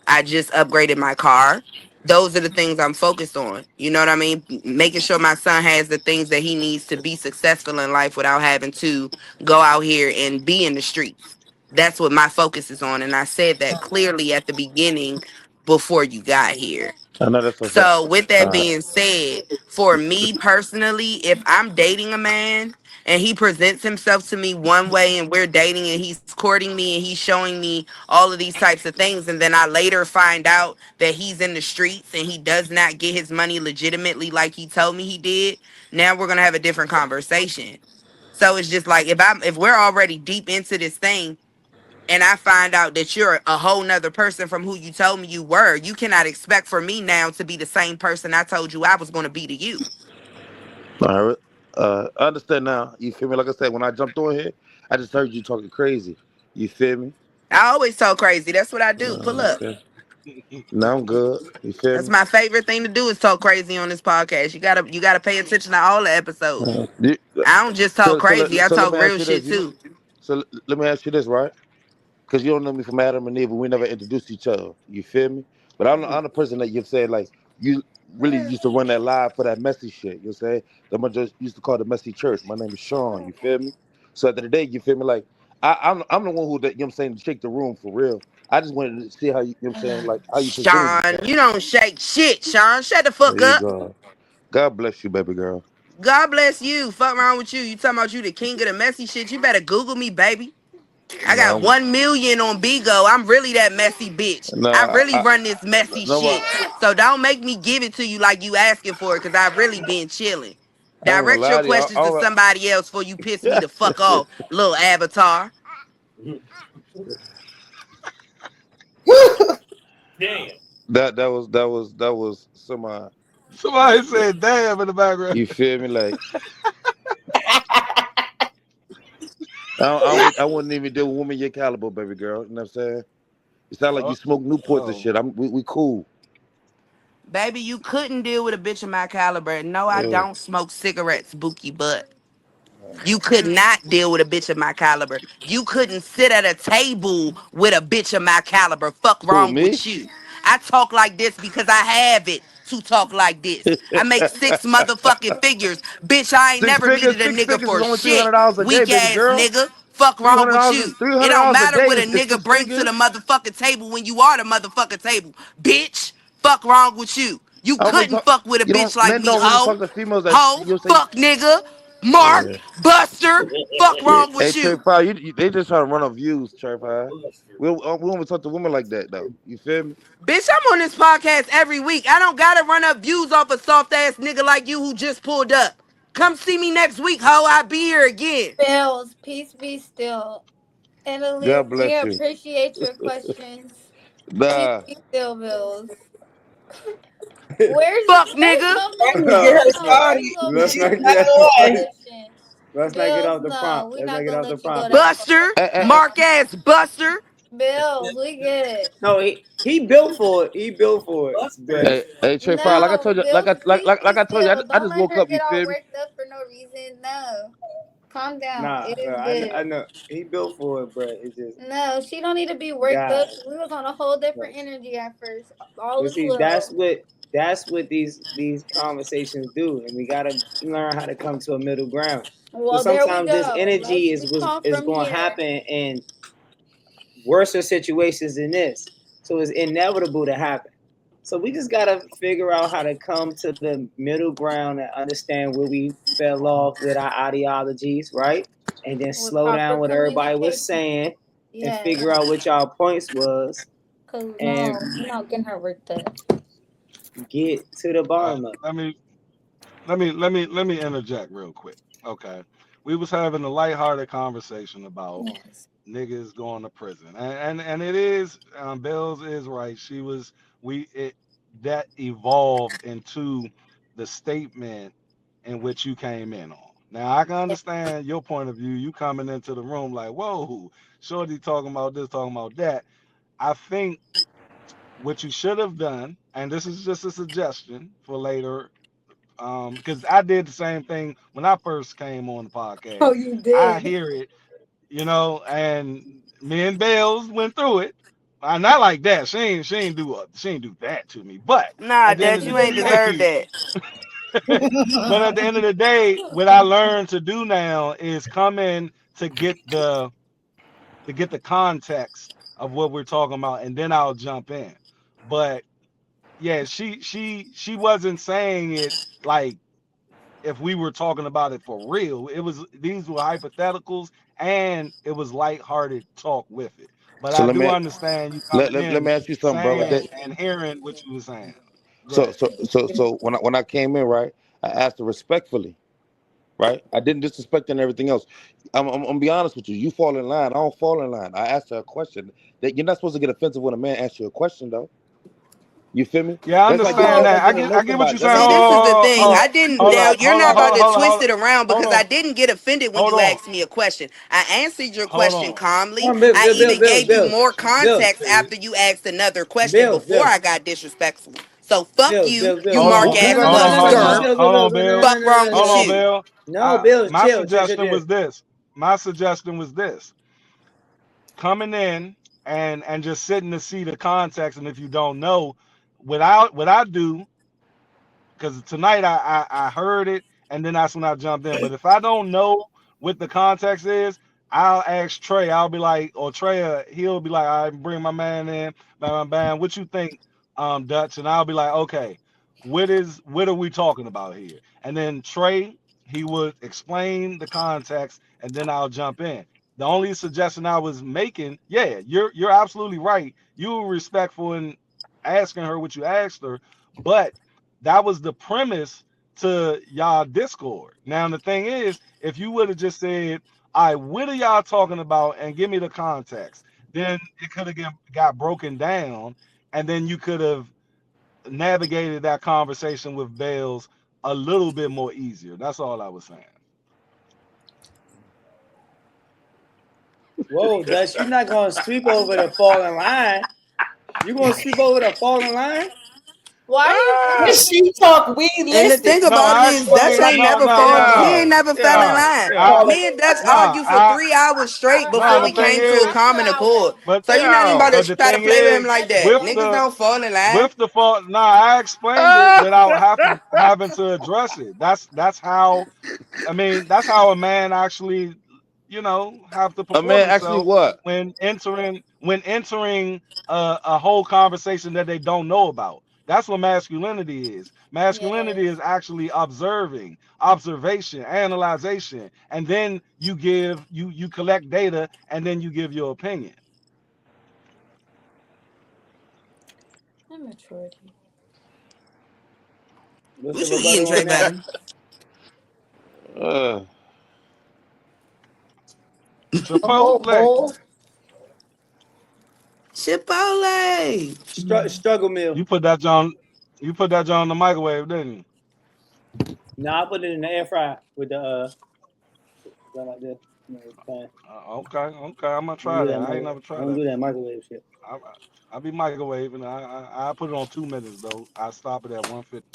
I just upgraded my car. Those are the things I'm focused on. You know what I mean? Making sure my son has the things that he needs to be successful in life without having to go out here and be in the streets. That's what my focus is on. And I said that clearly at the beginning before you got here. I know that's a fact. So, with that Uh, being said, for me personally, if I'm dating a man and he presents himself to me one way and we're dating and he's courting me and he's showing me all of these types of things, and then I later find out that he's in the streets and he does not get his money legitimately like he told me he did, now we're gonna have a different conversation. So it's just like if we're already deep into this thing and I find out that you're a whole nother person from who you told me you were, you cannot expect for me now to be the same person I told you I was going to be to you. all right. I understand now. You feel me? Like I said, when I jumped on here, I just heard you talking crazy. You feel me? I always talk crazy. That's what I do. Pull up. Okay. No, I'm good. You feel That's me? my favorite thing to do is talk crazy on this podcast. You gotta pay attention to all the episodes. You- I don't just talk crazy. I so let talk me real ask you shit this. too. Let me ask you this, right? Because you don't know me from Adam and Eve, and we never introduced each other. You feel me? But I'm the person that you've said like you really used to run that live for that messy shit. You know what I'm saying? The one just used to call the messy church. My name is Sean. You feel me? So at the end of the day, you feel me? Like I'm the one who that you know what I'm saying shake the room for real. I just wanted to see how you know what I'm saying like how you presented Sean, yourself. you don't shake shit, Sean. Shut the There fuck you up. go. God bless you, baby girl. God bless you. Fuck wrong with you. You talking about you the king of the messy shit. You better Google me, baby. I got No, 1 million on Bigo. I'm really that messy bitch. no, I really run this messy no. shit. So don't make me give it to you like you asking for it, cause I really been chilling. I ain't gonna Direct your lie to you. questions to somebody else before you piss me the fuck off, little avatar. Damn. that was semi. Somebody said damn in the background. You feel me? Like I wouldn't even deal with women your caliber, baby girl. You know what I'm saying? It sound like Oh, you smoke Newports and oh. shit. We cool. Baby, you couldn't deal with a bitch of my caliber. No, I Yeah. don't smoke cigarettes, Bookie butt. You could not deal with a bitch of my caliber. You couldn't sit at a table with a bitch of my caliber. Fuck Who, wrong me? with you? I talk like this because I have it to talk like this. I make six motherfucking figures. Bitch, I ain't Six never figures. needed a Six nigga figures is for only shit. $300 a day, Weak baby ass girl. nigga. Fuck Three wrong hundred with dollars. you? Three It hundred don't dollars a matter day what a is nigga six bring to the figures. motherfucking table when you are the motherfucking table. Bitch, fuck wrong with you? You I don't really couldn't talk. fuck with a You bitch don't. like Men me, don't really hoe. talk to females that Hoe, you'll say. fuck nigga. Mark, Yeah. Buster, fuck Yeah. wrong Hey, with Trey you? Fire, they just trying to run up views, Trey Fire. We don't talk to women like that though. You feel me? Bitch, I'm on this podcast every week. I don't gotta run up views off a soft ass nigga like you who just pulled up. Come see me next week, hoe. I'll be here again. Bills, peace be still. God Analyst, we bless you. appreciate your questions. Peace Nah. be still, Bills. Where's Fuck there's nigga. no Let's more not get her no, started. there's no Let's more not peace get position. let's not get Bills, off the no, prompt. we're Let's not not get gonna off the let you go prompt. that far. Buster, Eh, eh, eh. Mark ass Buster. Bills, we get it. No, he built for it. He built for it. But Hey, Trey Fire, like I No, told you, Bills, peace like be I told you, still. I Don't just let woke her up. You get all feel me? worked up for no reason. No. Calm down. nah, It no, is I good. know he built for it, but it's just No, she don't need to be worked God. up. We was on a whole No. different energy at first. All But is see, well. that's what these conversations do, and we gotta learn how to come to a middle ground. So Well, there we sometimes this go. energy We talk is from going to here. happen in worse situations than this. So it's inevitable to happen. So we just gotta figure out how to come to the middle ground and understand where we fell off with our ideologies, right? And then With slow proper down what everybody was communication. saying and Yes. figure out what y'all points was Cause no, and we're not getting her worked up. get to the bottom of it. I mean, let me interject real quick. Okay. We was having a lighthearted conversation about Yes. niggas going to prison. And it is Bells is right. She was we it that evolved into the statement in which you came in on. Now I can understand your point of view. You coming into the room like, whoa, Shorty talking about this, talking about that. I think what you should have done, and this is just a suggestion for later, because I did the same thing when I first came on the podcast. Oh, you I did. hear it, and me and Bells went through it. Not like that. She ain't do that to me. But Nah, at the end Dad, of you the ain't deserve day, that. but at the end of the day, what I learned to do now is come in to get the context of what we're talking about, and then I'll jump in. But yeah, she wasn't saying it like if we were talking about it for real. It was these were hypotheticals and it was lighthearted talk with it. But So I let do me understand you coming let in me ask you something, bro. saying and hearing what you were saying. Go So ahead. so when I came in, right, I asked her respectfully, right? I didn't disrespect her and everything else. I'm gonna be honest with you. You fall in line. I don't fall in line. I asked her a question. That you're not supposed to get offensive when a man asks you a question, though. You feel me? Yeah, I That's like your understand So motherfucker that. I want to get know I get what somebody. you're That's saying. what See, I'm this saying. is the thing. Hold I didn't hold now on, you're hold not on, about hold on, to hold on, hold twist on, it around hold because I on, didn't get offended when hold you on, asked me a question. I answered your hold question on. calmly. Come on, Bill, I Bill, Bill, even Bill, gave you Bill, more Bill, context after you asked another question Bill, before Bill, I got disrespectful. So fuck Bill, you, Bill, Bill. you Hold mark on, No, ass no, hold no, on, no, hold no, no, on, buster. Bill, Bill, hold Bill, on, Bill, no, Bill. no, Fuck no, wrong no, Hold with no. on, you. Bill. No, Bill, My chill, chill, chill, suggestion chill. was this. My suggestion was this. Coming in and just sitting to see the context, and if you don't know, what I do, because tonight I heard it and then that's when I jumped in. But if I don't know what the context is, I'll ask Trey. I'll be like, or Trey, he'll be like, I bring my man in, bam, bam, bam. What you think, Dutch? And I'll be like, okay, what are we talking about here? And then Trey, he would explain the context, and then I'll jump in. The only suggestion I was making, yeah, you're absolutely right. You were respectful in asking her what you asked her, but that was the premise to y'all Discord. Now the thing is, if you would have just said, "All right, what are y'all talking about?" and give me the context, then it could have got broken down, and then you could have navigated that conversation with Bales a little bit more easier. That's all I was saying. Whoa, Dutch, you're not gonna sweep over the falling line. You gonna sweep over the falling line? why you When Ah, she talk, we And the listen. thing no, about it I is Dutch explained. ain't No, never no, fall he yeah, ain't never fell in yeah, line. yeah. Call it. Me and Dutch Nah, argued for 3 hours straight before the we thing came to a is, common accord. but So you're not even about but to the try to thing play with him is, like that. with Niggas the don't fall in line. with the fault, nah, I explained it without having to address it. That's how, I mean, that's how a man actually, have to A perform man actually himself what? when entering a whole conversation that they don't know about. That's what masculinity is. yes. Masculinity is actually observing, observation, analyzation, and then you collect data and then you give your opinion. Immaturity. What's the What you eating, rebuttal on Trey that? Biden? Uh, A whole Chipotle. bowl. Chipotle. Struggle meal. You put that John, you put that John in the microwave, didn't you? No, I put it in the air fryer with the going like this. Pan. Okay, okay. I'm gonna I don't try do that. that. I ain't never I tried don't that do that before. microwave shit. I I be microwaving. I put it on 2 minutes though. I stop it at 150.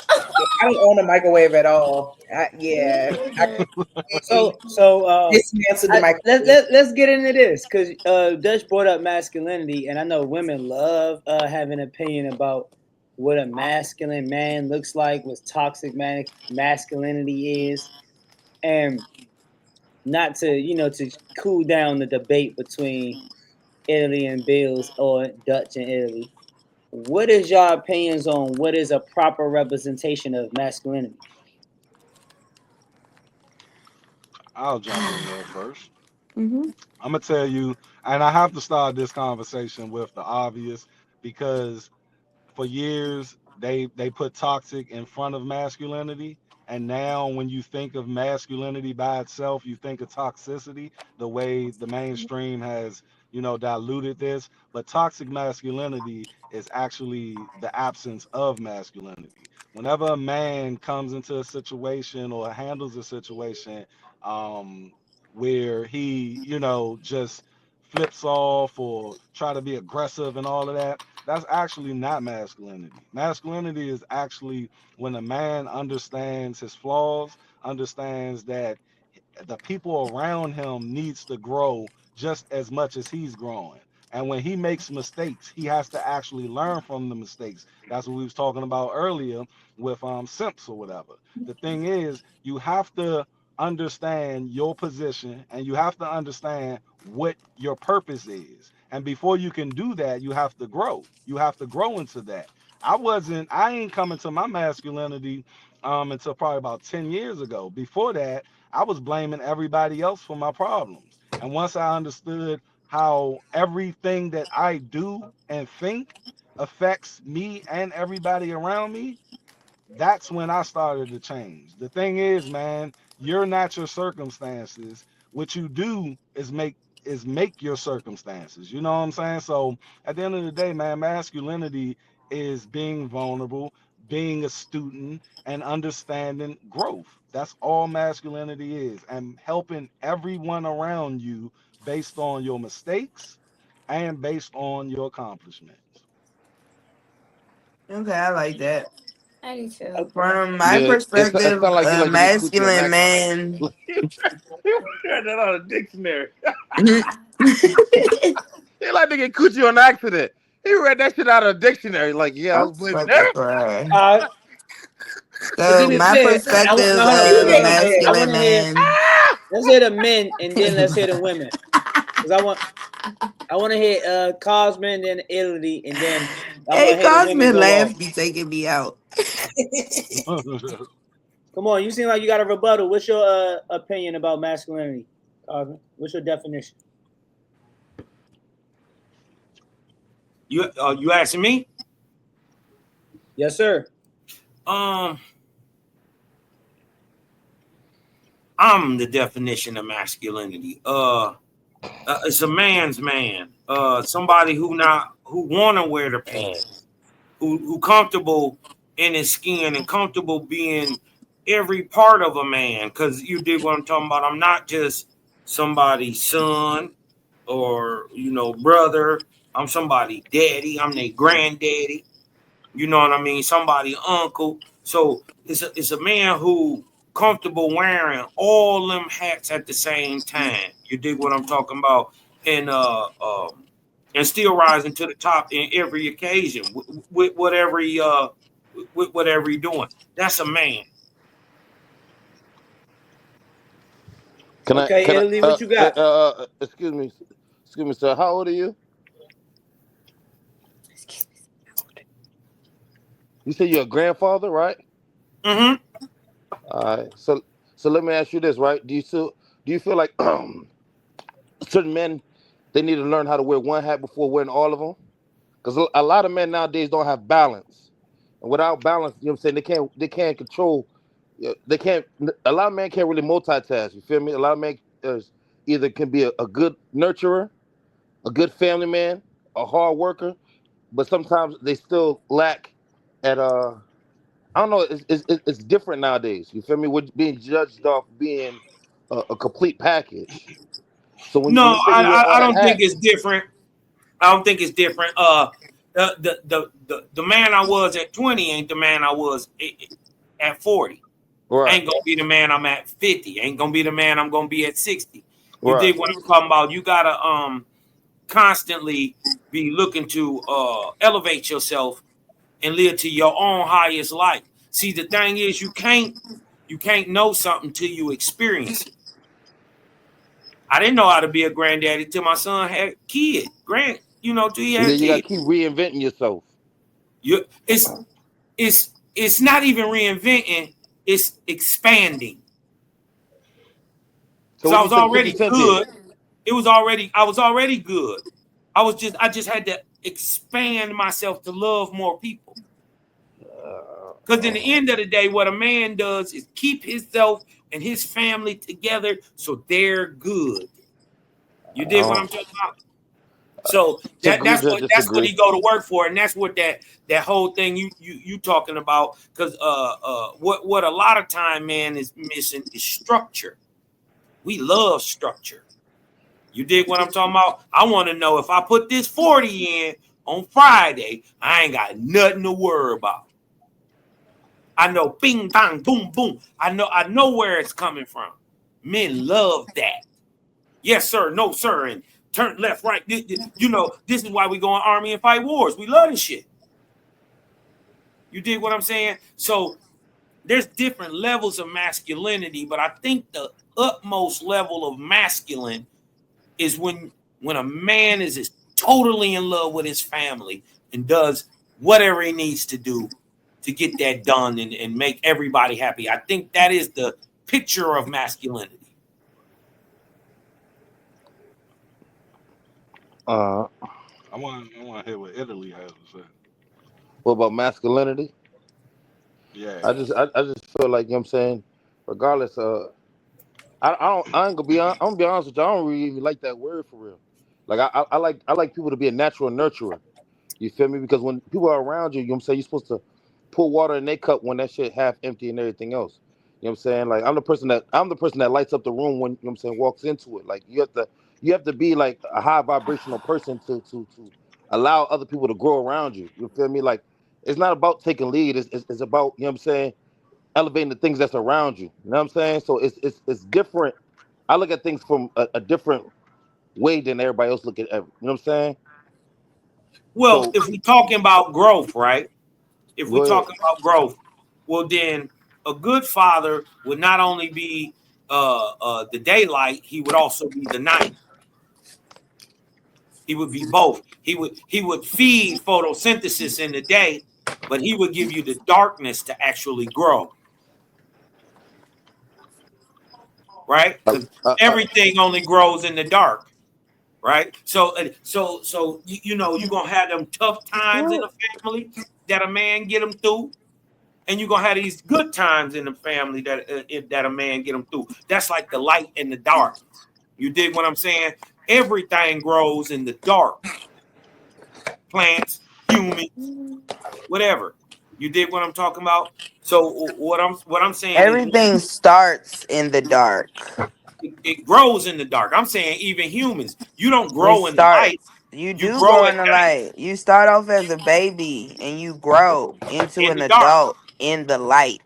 I don't own a microwave at all. Me Yeah, I either. So dismantle the microwave. let's get into this because Dutch brought up masculinity, and I know women love having an opinion about what a masculine man looks like, what toxic masculinity is, and not to to cool down the debate between Italy and Bills or Dutch and Italy. What is your opinions on what is a proper representation of masculinity? I'll jump in there first. Mm-hmm. I'm gonna tell you, and I have to start this conversation with the obvious because for years they put toxic in front of masculinity, and now when you think of masculinity by itself you think of toxicity, the way the mainstream has diluted this. But toxic masculinity is actually the absence of masculinity. Whenever a man comes into a situation or handles a situation um where he just flips off or try to be aggressive and all of that, that's actually not masculinity. Masculinity is actually when a man understands his flaws, understands that the people around him needs to grow just as much as he's growing. And when he makes mistakes, he has to actually learn from the mistakes. That's what we was talking about earlier with simps or whatever. The thing is, you have to understand your position and you have to understand what your purpose is. And before you can do that, you have to grow. You have to grow into that. I ain't coming to my masculinity until probably about 10 years ago. Before that, I was blaming everybody else for my problems. And once I understood how everything that I do and think affects me and everybody around me, that's when I started to change. The thing is, man, you're not your circumstances. What you do is make your circumstances. You know what I'm saying? So at the end of the day, man, masculinity is being vulnerable, being a student, and understanding growth. That's all masculinity is, and helping everyone around you based on your mistakes and based on your accomplishments. Okay, I like that. I do too. Okay. From my Yeah, it perspective, sounds like you a like to get coochie on masculine accident. man. You read that on a dictionary. He like to get coochie on accident. He read that shit out of a dictionary. Like, yeah, I I'm was blaming fucking everybody. crying. Uh, cause So in it my said, perspective no, hold on. of a I masculine want to hear. man. Let's hear the men, and then let's hear the women. Cause I want to hear Cosman, then Italy, and then I Hey, want to hear the women Cosmin go off. laugh be taking me out. Come on, you seem like you got a rebuttal. What's your opinion about masculinity, Cosman? What's your definition? You asking me? Yes, sir. Um, I'm the definition of masculinity. It's a man's man. Somebody who wanna wear the pants, who comfortable in his skin and comfortable being every part of a man. Cause you dig what I'm talking about. I'm not just somebody's son or brother. I'm somebody daddy. I'm their granddaddy. You know what I mean? Somebody uncle. So it's a man who comfortable wearing all them hats at the same time. You dig what I'm talking about? And and still rising to the top in every occasion with whatever with whatever he doing. That's a man. Can I? Okay, Can I? Italy, what you got? Excuse me, sir. How old are you? You said you're a grandfather, right? Mm-hmm. All right. So let me ask you this, right? Do you feel like certain men they need to learn how to wear one hat before wearing all of them? Because a lot of men nowadays don't have balance, and without balance, you know what I'm saying, they can't control. They can't. A lot of men can't really multitask. You feel me? A lot of men either can be a good nurturer, a good family man, a hard worker, but sometimes they still lack at I don't know. It's different nowadays. You feel me? We're being judged off being a complete package. So when No, you say you wear I all that don't think hat, it's different. I don't think it's different. The man I was at 20 ain't the man I was at 40. right, Ain't gonna be the man I'm at 50. Ain't gonna be the man I'm gonna be at 60. You right. dig what I'm talking about? You gotta constantly be looking to elevate yourself and live to your own highest life. See, the thing is you can't know something till you experience it. I didn't know how to be a granddaddy till my son had kid. Till he And had then you got kid. to keep reinventing yourself. You it's not even reinventing, it's expanding. So Because I would you was say already 50 Cent did? good. I was already good. I just had to expand myself to love more people. Because in the end of the day, what a man does is keep himself and his family together so they're good. You I did what I'm don't talking about? So to agree to that's what disagree. he go to work for, and that's what that whole thing you talking about. Because what a lot of time man is missing is structure. We love structure. You dig what I'm talking about? I want to know if I put this 40 in on Friday, I ain't got nothing to worry about. I know bing bang boom boom. I know where it's coming from. Men love that. Yes, sir, no, sir, and turn left, right. This is why we go in army and fight wars. We love this shit. You dig what I'm saying? So there's different levels of masculinity, but I think the utmost level of masculine is when a man is totally in love with his family and does whatever he needs to do to get that done and make everybody happy. I think that is the picture of masculinity. Uh, I want to hear what Italy has to say. what about masculinity? Yeah. I just feel like, you know what I'm saying, regardless, I ain't gonna be I'm gonna be honest with you, I don't really even like that word for real. Like I like people to be a natural nurturer. You feel me? Because when people are around you, you know what I'm saying, you're supposed to pour water in their cup when that shit half empty and everything else. You know what I'm saying? Like I'm the person that lights up the room when, you know what I'm saying, walks into it. Like you have to be like a high vibrational person to allow other people to grow around you. You feel me? Like it's not about taking lead. It's about, you know what I'm saying, elevating the things that's around you. You know what I'm saying? So it's different. I look at things from a different way than everybody else look at it. You know what I'm saying? Well, So if we talking about growth, right? If we go ahead. talking about growth, well then a good father would not only be the daylight, he would also be the night. He would be both. He would feed photosynthesis in the day, but he would give you the darkness to actually grow, right? Uh, Because uh, uh, everything only grows in the dark, right? So you know you're gonna have them tough times in the family that a man get them through, and you're gonna have these good times in the family that a man get them through. That's like the light and the dark. You dig what I'm saying? Everything grows in the dark. Plants, humans, whatever. You dig what I'm talking about? So what I'm saying is Everything starts in the dark. it grows in the dark. I'm saying even humans, you don't It grow in the light, starts. You you do grow grow at in the night light. You start off as a baby and you grow into in an the dark. adult in the light.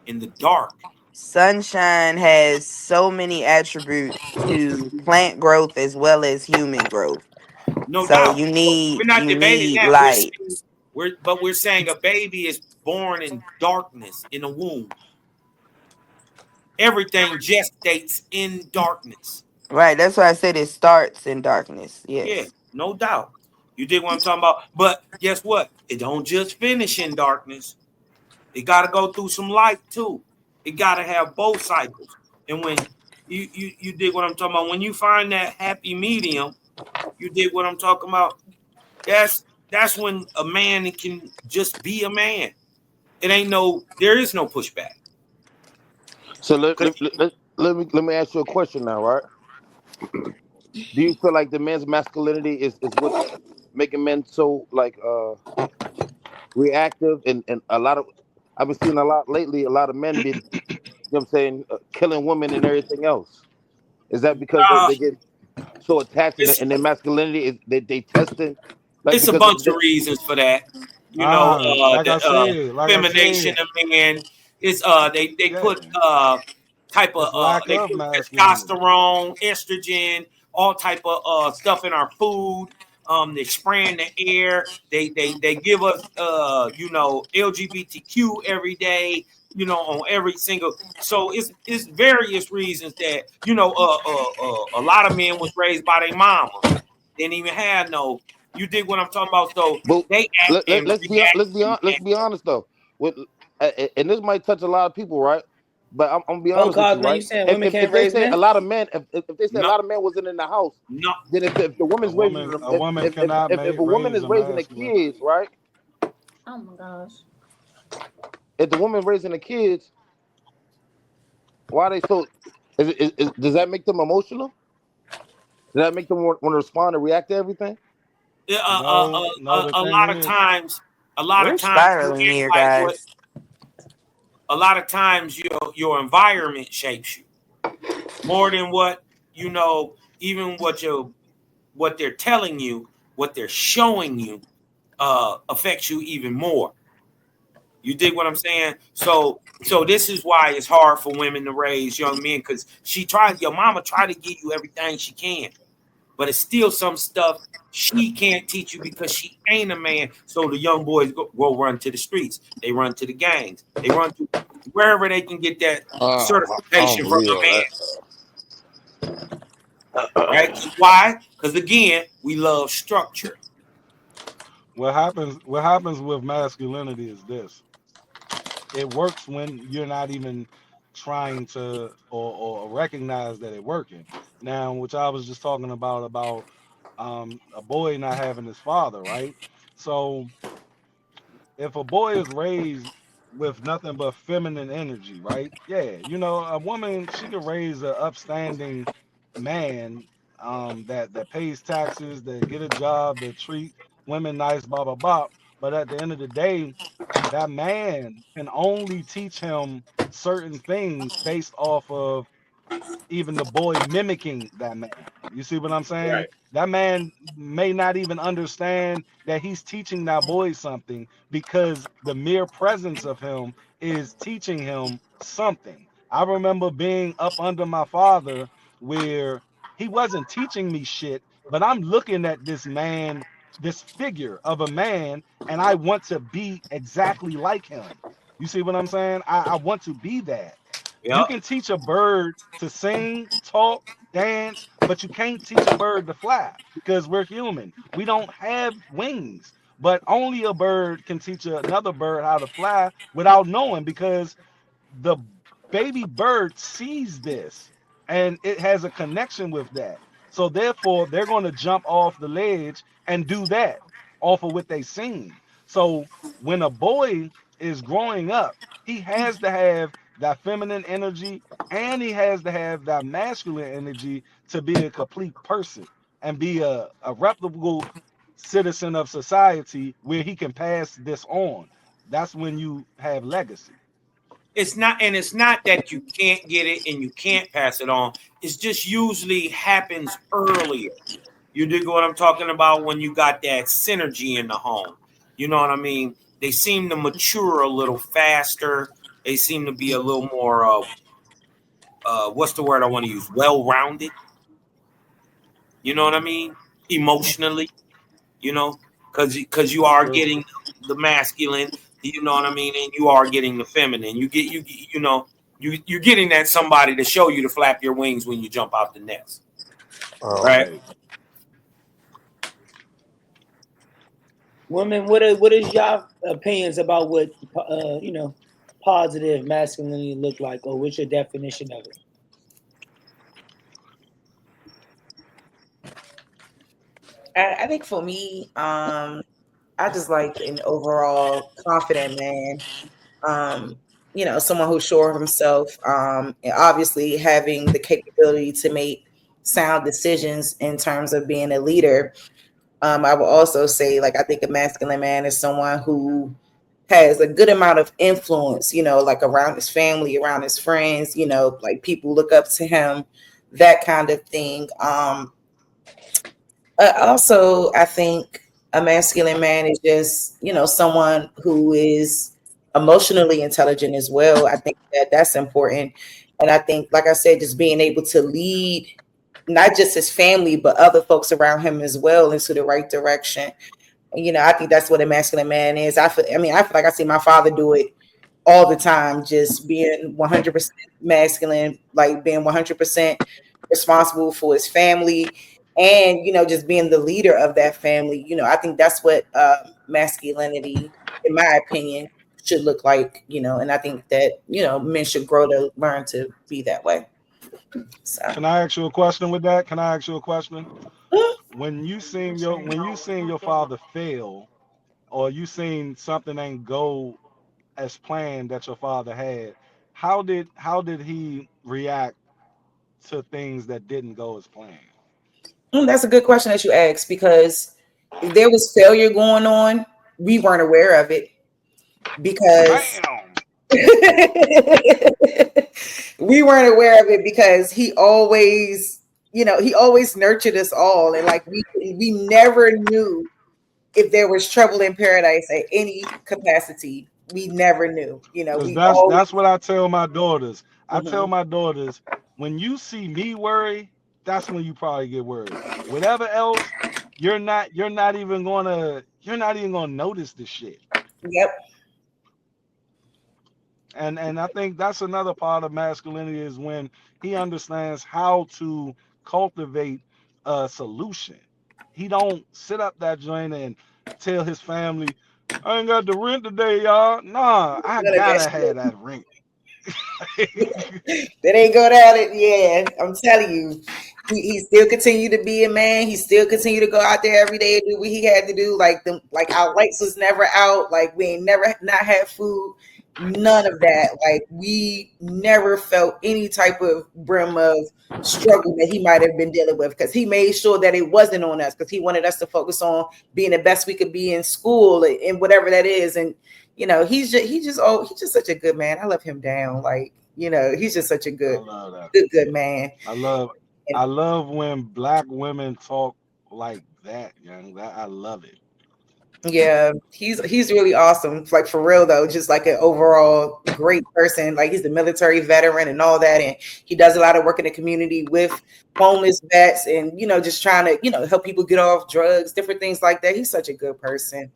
In the dark. Sunshine has so many attributes to plant growth as well as human growth. No So doubt. you We're need not you debating need that. light. We're saying a baby is born in darkness in a womb. Everything gestates in darkness. Right. That's why I said it starts in darkness. Yeah, Yes. no doubt. You dig what I'm talking about? But guess what? It don't just finish in darkness. It got to go through some light too. It got to have both cycles. And when you dig what I'm talking about, when you find that happy medium, you dig what I'm talking about. That's when a man can just be a man. There is no pushback. So let, 'Cause let, let, let, let me ask you a question now, right? Do you feel like the man's masculinity is what's making men so like reactive and a lot of I've been seeing a lot lately, a lot of men been, you know what I'm saying, killing women and everything else. Is that because they, uh, they get so attached it's in their masculinity is they testing like it's a because bunch of reasons for that. Like I The said, like I femination said, of men is they yeah, put type of it's lack they of put masculinity. testosterone, estrogen, all type of stuff in our food. They spray in the air. They give us LGBTQ every day. On every single. So it's various reasons that a lot of men was raised by their mama. Didn't even have no. You dig what I'm talking about? So But they act let, let, and let's be react. let's be let's be honest though. With and this might touch a lot of people, right? But I'm gonna be Oh, honest with you, Cosman, you right? saying If, women if, can't if they raise say a men? lot of men, if they say a No, lot of men wasn't in the house, no. then if the A woman's raising woman, them, a woman cannot if a woman raise is a raising the masculine. kids, right? Oh my gosh. If the woman raising the kids, why are they so? Does that make them emotional? Does that make them want to respond and react to everything? Yeah, No, no. The a thing lot of is, times, We're you spiraling act here, like what. guys. A lot of times, your environment shapes you more than even what they're telling you, what they're showing you, affects you even more. You dig what I'm saying? So this is why it's hard for women to raise young men because your mama try to give you everything she can, but it's still some stuff she can't teach you because she ain't a man. So the young boys go run to the streets. They run to the gangs. They run to wherever they can get that I certification don't from believe a all man, that. right? Why? Because again, we love structure. what happens with masculinity is this: it works when you're not even trying to or recognize that it working. Now, which I was just talking about a boy not having his father, right? So if a boy is raised with nothing but feminine energy, right? Yeah, a woman, she could raise an upstanding man that pays taxes, that get a job, that treat women nice, blah blah blah. But at the end of the day, that man can only teach him certain things based off of even the boy mimicking that man. You see what I'm saying? Right. That man may not even understand that he's teaching that boy something because the mere presence of him is teaching him something. I remember being up under my father where he wasn't teaching me shit, but I'm looking at this man, this figure of a man, and I want to be exactly like him. You see what I'm saying? I want to be that. You Yep. can teach a bird to sing, talk, dance, but you can't teach a bird to fly because we're human. We don't have wings, but only a bird can teach another bird how to fly without knowing because the baby bird sees this and it has a connection with that. So therefore, they're going to jump off the ledge and do that off of what they seen. So when a boy is growing up, he has to have that feminine energy and he has to have that masculine energy to be a complete person and be a reputable citizen of society where he can pass this on. That's when you have legacy. It's not that you can't get it and you can't pass it on. It's just usually happens earlier. You dig what I'm talking about when you got that synergy in the home. You know what I mean? They seem to mature a little faster. They seem to be a little more what's the word I want to use? Well rounded. You know what I mean? Emotionally, you know, because you are True. getting the masculine, you know what I mean, and you are getting the feminine. You know, you're getting that somebody to show you to flap your wings when you jump out the nest, right? Right. Women, what is y'all opinions about what positive masculinity look like, or what's your definition of it? I think for me, I just like an overall confident man. Um, someone who's sure of himself, and obviously having the capability to make sound decisions in terms of being a leader. I will also say, like, I think a masculine man is someone who has a good amount of influence, like around his family, around his friends, like people look up to him, that kind of thing. Also, I think a masculine man is just, someone who is emotionally intelligent as well. I think that that's important. And I think, like I said, just being able to lead not just his family, but other folks around him as well into the right direction. I think that's what a masculine man is. I feel like I see my father do it all the time, just being 100% masculine, like being 100% responsible for his family and, just being the leader of that family. I think that's what masculinity, in my opinion, should look like, and I think that, men should grow to learn to be that way. So, Can I ask you a question with that? Can I ask you a question? When you seen your father fail, or you seen something ain't go as planned that your father had, how did he react to things that didn't go as planned? that's a good question that you asked because if there was failure going on, we weren't aware of it because Damn. we weren't aware of it because he always nurtured us all, and like we never knew if there was trouble in paradise at any capacity. We never knew. Because We that's always. that's what I tell my daughters. I tell Mhm. my daughters, when you see me worry, that's when you probably get worried. Whatever else, you're not even gonna notice the shit. Yep. And I think that's another part of masculinity is when he understands how to cultivate a solution. He don't sit up that joint and tell his family, I ain't got the rent today, y'all. Nah, I None of that gotta shit. have that rent. That ain't go down it. Yeah, I'm telling you. He still continued to be a man. He still continued to go out there every day and do what he had to do. Like our lights was never out. Like we ain't never not had food. None of that. Like, we never felt any type of brim of struggle that he might have been dealing with, because he made sure that it wasn't on us, because he wanted us to focus on being the best we could be in school and whatever that is. And he's just such a good man. I love him down. Like, he's just such a I good love that. good man. I love when black women talk like that, young. That I love it. Yeah, he's really awesome. Like, for real though, just like an overall great person. Like, he's the military veteran and all that, and he does a lot of work in the community with homeless vets, and just trying to help people get off drugs, different things like that. He's such a good person,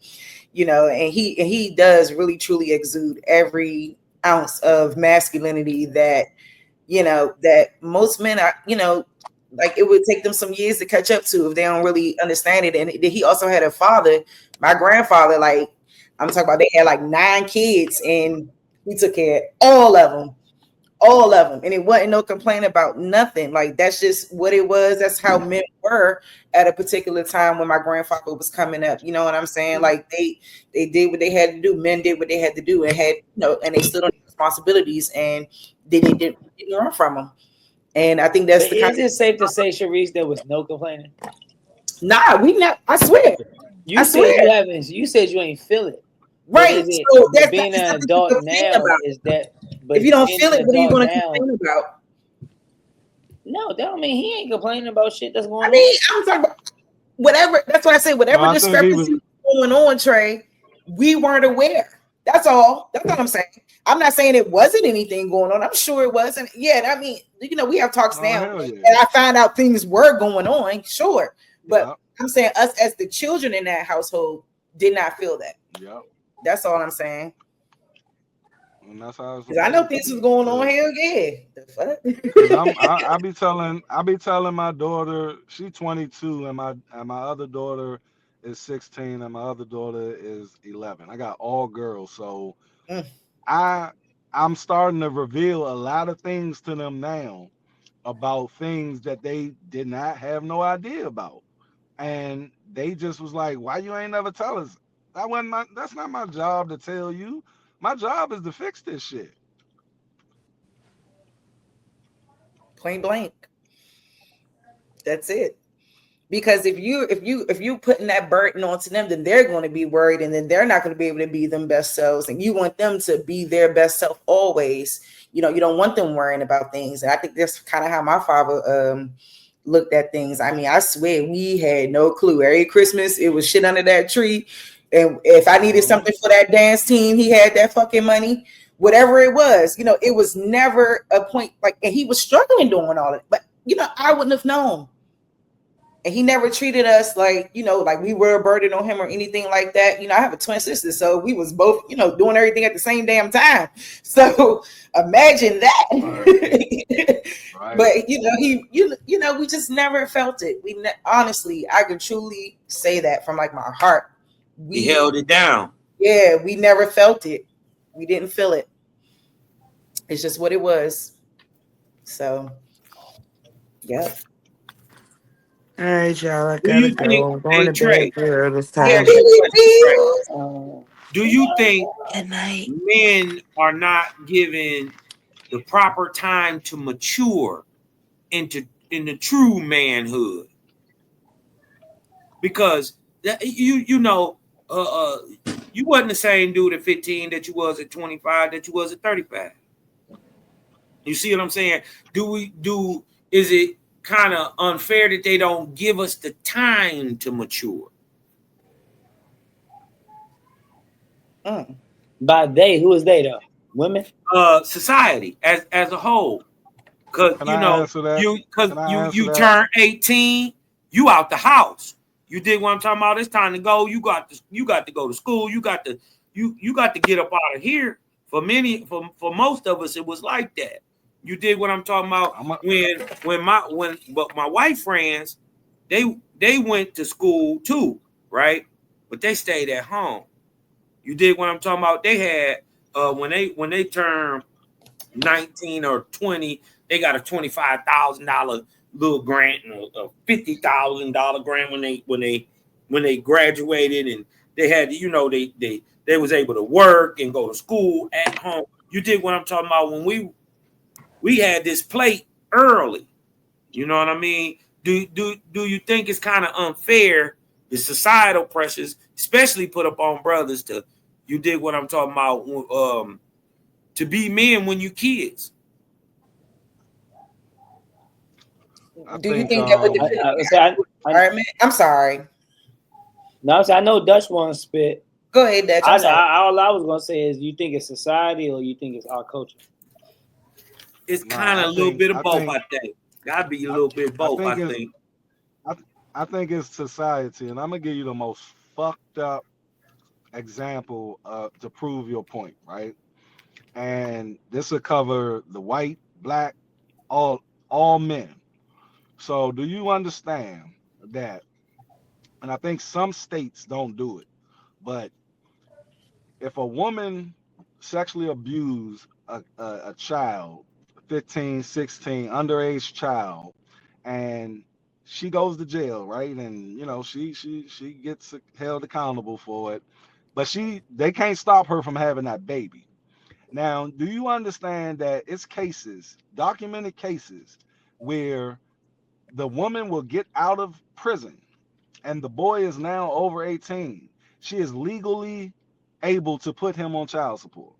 and he does really truly exude every ounce of masculinity that that most men are, like, it would take them some years to catch up to if they don't really understand it. And he also had a father, my grandfather, like, I'm talking about, they had like 9 kids, and he took care of all of them. And it wasn't no complaint about nothing. Like, that's just what it was. That's how men were at a particular time when my grandfather was coming up. You know what I'm saying? Like, they did what they had to do. Men did what they had to do, and had, and they stood on their responsibilities, and they didn't run from them. And I think that's But the kind is it safe to say, Sharice, there was no complaining? Nah, we not. I swear. You said you haven't. You said you ain't feel it. But Right. is it? So But that's being it's an nothing to adult complain now about. is that. If But you don't being feel an it, what are you adult going to now, complain about? no, that don't mean he ain't complaining about shit that's going I on. mean, I'm talking about whatever. That's what I say. Whatever No, I think he was. discrepancy going on, Trey, we weren't aware. That's all. That's what I'm saying. I'm not saying it wasn't anything going on. I'm sure it wasn't. Yeah, I mean, we have talks Oh now, hell yeah. and I found out things were going on. Sure, but Yep. I'm saying us as the children in that household did not feel that. Yep. That's all I'm saying. And that's how it's Because I know supposed to things was be. going on. Hell yeah. The Cause fuck? I be telling my daughter, she 22, and my other daughter is 16, and my other daughter is 11. I got all girls, so Mm. I'm starting to reveal a lot of things to them now about things that they did not have no idea about, and they just was like, "Why you ain't never tell us?" That's not my job to tell you. My job is to fix this shit. Plain blank. That's it. Because if you putting that burden onto them, then they're going to be worried, and then they're not going to be able to be them best selves. And you want them to be their best self always. You don't want them worrying about things. And I think that's kind of how my father looked at things. I mean, I swear we had no clue. Every Christmas it was shit under that tree. And if I needed something for that dance team, he had that fucking money. Whatever it was, it was never a point like, and he was struggling doing all of it. But I wouldn't have known. And he never treated us like, like we were a burden on him or anything like that. I have a twin sister, so we was both, doing everything at the same damn time. So imagine that. Right. But we just never felt it. Honestly, I can truly say that from like my heart. He held it down. Yeah, we never felt it. We didn't feel it. It's just what it was. So, yeah. All right, y'all. I Do gotta you think, go. I'm going hey to Trey, bed girl this let me time. ask you a question, Trey. Oh. Do you think Good night. men are not given the proper time to mature into true manhood? Because you wasn't the same dude at 15 that you was at 25 that you was at 35. You see what I'm saying? Is it kind of unfair that they don't give us the time to mature? By they, who is they though? Women? Society as a whole. Cause Can I answer that? Can I answer you that? turn 18, you out the house. You dig what I'm talking about? It's time to go. You got to go to school. You got to get up out of here. For most of us, it was like that. You dig what I'm talking about? But my white friends, they went to school too, right? But they stayed at home. You dig what I'm talking about? They had when they turned 19 or 20, they got a $25,000 little grant and a $50,000 grant when they graduated, and They had, they was able to work and go to school at home. You dig what I'm talking about? When we had this plate early, you know what I mean? Do you think it's kind of unfair the societal pressures, especially put up on brothers to, you dig what I'm talking about? To be men when you kids. I Do you think think that would I, depend? I, so I, All I, right, man. I'm sorry. no, I know Dutch wants to spit. Go ahead, Dutch. I'm sorry. All I was gonna say is, you think it's society or you think it's our culture? It's kind nah. of I a little think bit of I both, think I think. Gotta be a I, little bit of I both, I think it's think. I, I think it's society, and I'm gonna give you the most fucked up example to prove your point, right? And this will cover the white, black, all men. So do you understand that? And I think some states don't do it, but if a woman sexually abused a child, 15, 16, underage child, and she goes to jail, right? And she gets held accountable for it, but they can't stop her from having that baby. Now, do you understand that it's cases, documented cases, where the woman will get out of prison and the boy is now over 18. She is legally able to put him on child support.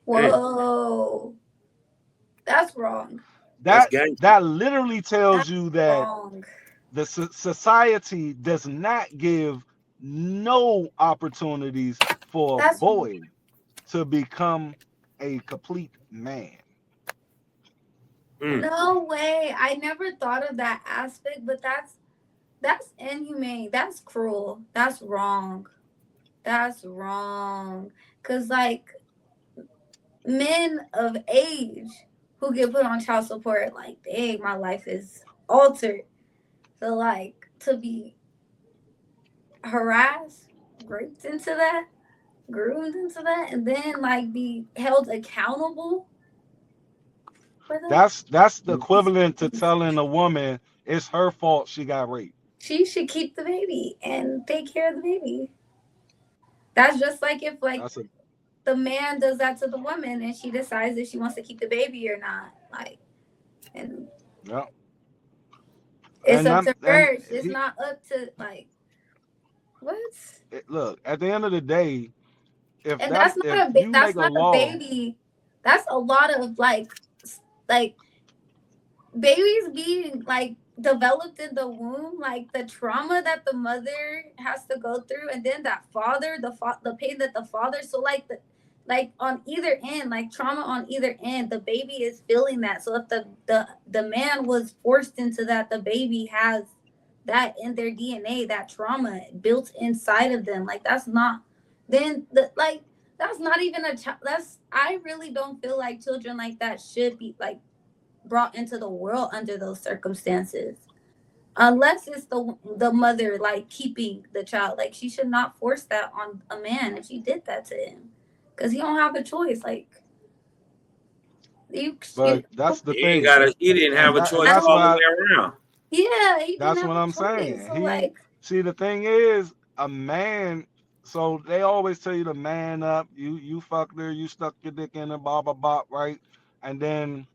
Hey, Whoa, that's wrong. that's That gangster. that literally tells That's you that wrong. the society does not give no opportunities for a That's boy to become a complete man. Mm. no way. I never thought of that aspect, but that's inhumane. That's cruel. That's wrong. That's wrong. Cause like men of age who get put on child support, like, dang, my life is altered. So like to be harassed, raped into that, groomed into that, and then like be held accountable for that. That's the It's equivalent to crazy. telling a woman it's her fault she got raped. She should keep the baby and take care of the baby. That's just like if like That's a the man does that to the woman and she decides if she wants to keep the baby or not. Like, and yeah. it's up to And her. It's not up to like what? look, at the end of the day, And that's if not a you make that's a not a law, baby. That's a lot of like babies being like developed in the womb, like the trauma that the mother has to go through, and then that father, the pain that the father. So like on either end, like trauma on either end, the baby is feeling that. So if the man was forced into that, the baby has that in their DNA, that trauma built inside of them. Like that's not then the like that's not even a child. That's I really don't feel like children like that should be like brought into the world under those circumstances, unless it's the mother like keeping the child. Like she should not force that on a man if she did that to him, because he don't have a choice. Like you but that's the He ain't thing, got he didn't have a and choice that's all the why way around. yeah, he didn't that's have what a I'm choice. saying. So like See, the thing is, a man. So they always tell you to man up. You fucked her. You stuck your dick in her. Blah blah blah. Right, and then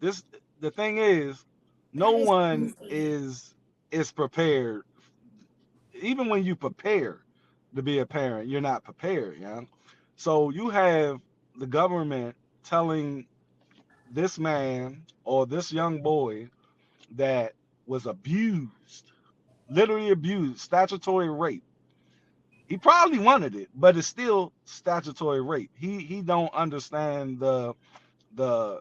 this. The thing is, no that is one crazy. is prepared. Even when you prepare to be a parent, you're not prepared. Yeah. So you have the government telling this man or this young boy that was abused, literally abused, statutory rape. He probably wanted it, but it's still statutory rape. He don't understand the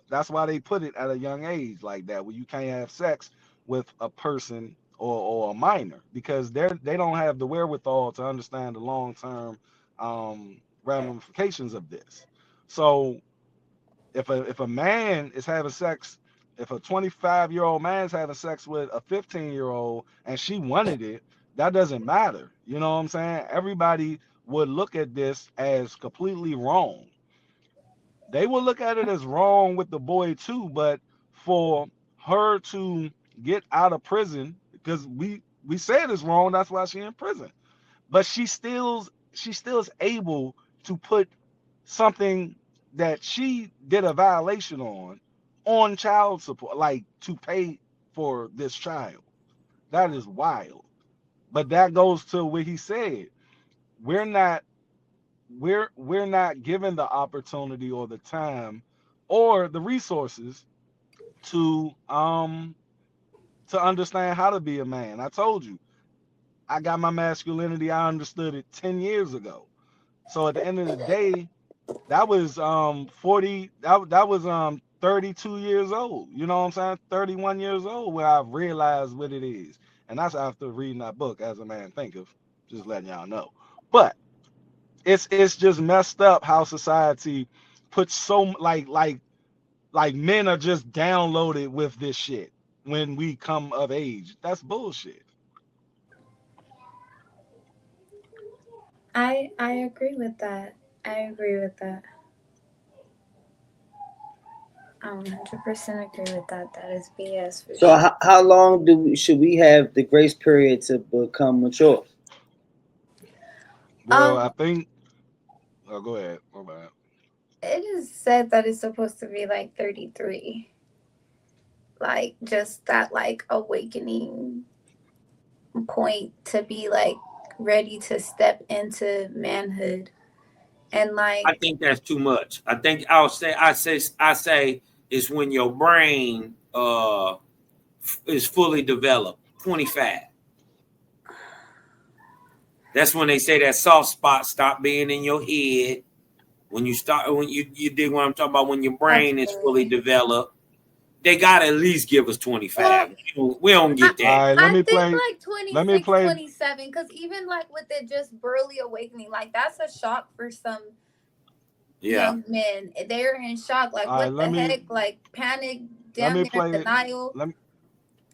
that's why they put it at a young age like that, where you can't have sex with a person or a minor, because they don't have the wherewithal to understand the long term ramifications of this. So if a man is having sex, if a 25-year-old man is having sex with a 15-year-old and she wanted it, that doesn't matter. You know what I'm saying? Everybody would look at this as completely wrong. They will look at it as wrong with the boy too, but for her to get out of prison, because we said it's wrong, that's why she in prison. but she still is able to put something that she did a violation on child support, like to pay for this child. That is wild. But that goes to what he said. We're not we're not given the opportunity or the time or the resources to understand how to be a man. I told you, I got my masculinity, I understood it 10 years ago. So at the end of the day, that was 40 that was 32 years old. You know what I'm saying? 31 years old where I realized what it is. And that's after reading that book, As a Man Thinketh. Just letting y'all know. But it's just messed up how society puts so like men are just downloaded with this shit when we come of age. That's bullshit. I agree with that. I agree with that. I 100% agree with that. That is BS for So sure. how long should we have the grace period to become mature? Well, I Um, think oh, go ahead. My bad. it is said that it's supposed to be like 33. Like just that like awakening point to be like ready to step into manhood. And I like think that's too much. I think I say is when your brain is fully developed. 25. That's when they say that soft spot stop being in your head. When you dig what I'm talking about, when your brain is fully okay. developed, they gotta at least give us 25. Well, We don't I, get All that. right, I think like let me 26, play 27, because even like with it just burly awakening, like that's a shock for some Yeah. young men. They're in shock, like all right, what the heck, like panic, let damn me near play denial, let,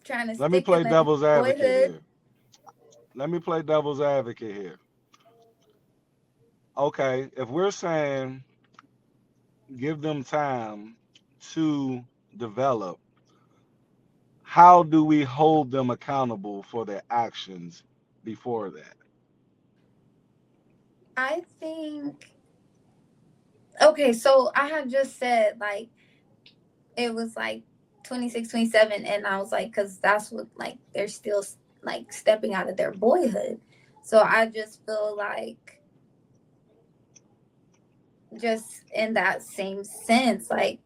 trying to let me stick in play the devil's advocate boyhood. here. Let me play devil's advocate here. Okay, if we're saying give them time to develop, how do we hold them accountable for their actions before that? I think, okay, so I had just said like it was like 26, 27, and I was like, because that's what like they're still like stepping out of their boyhood. So I just feel like just in that same sense, like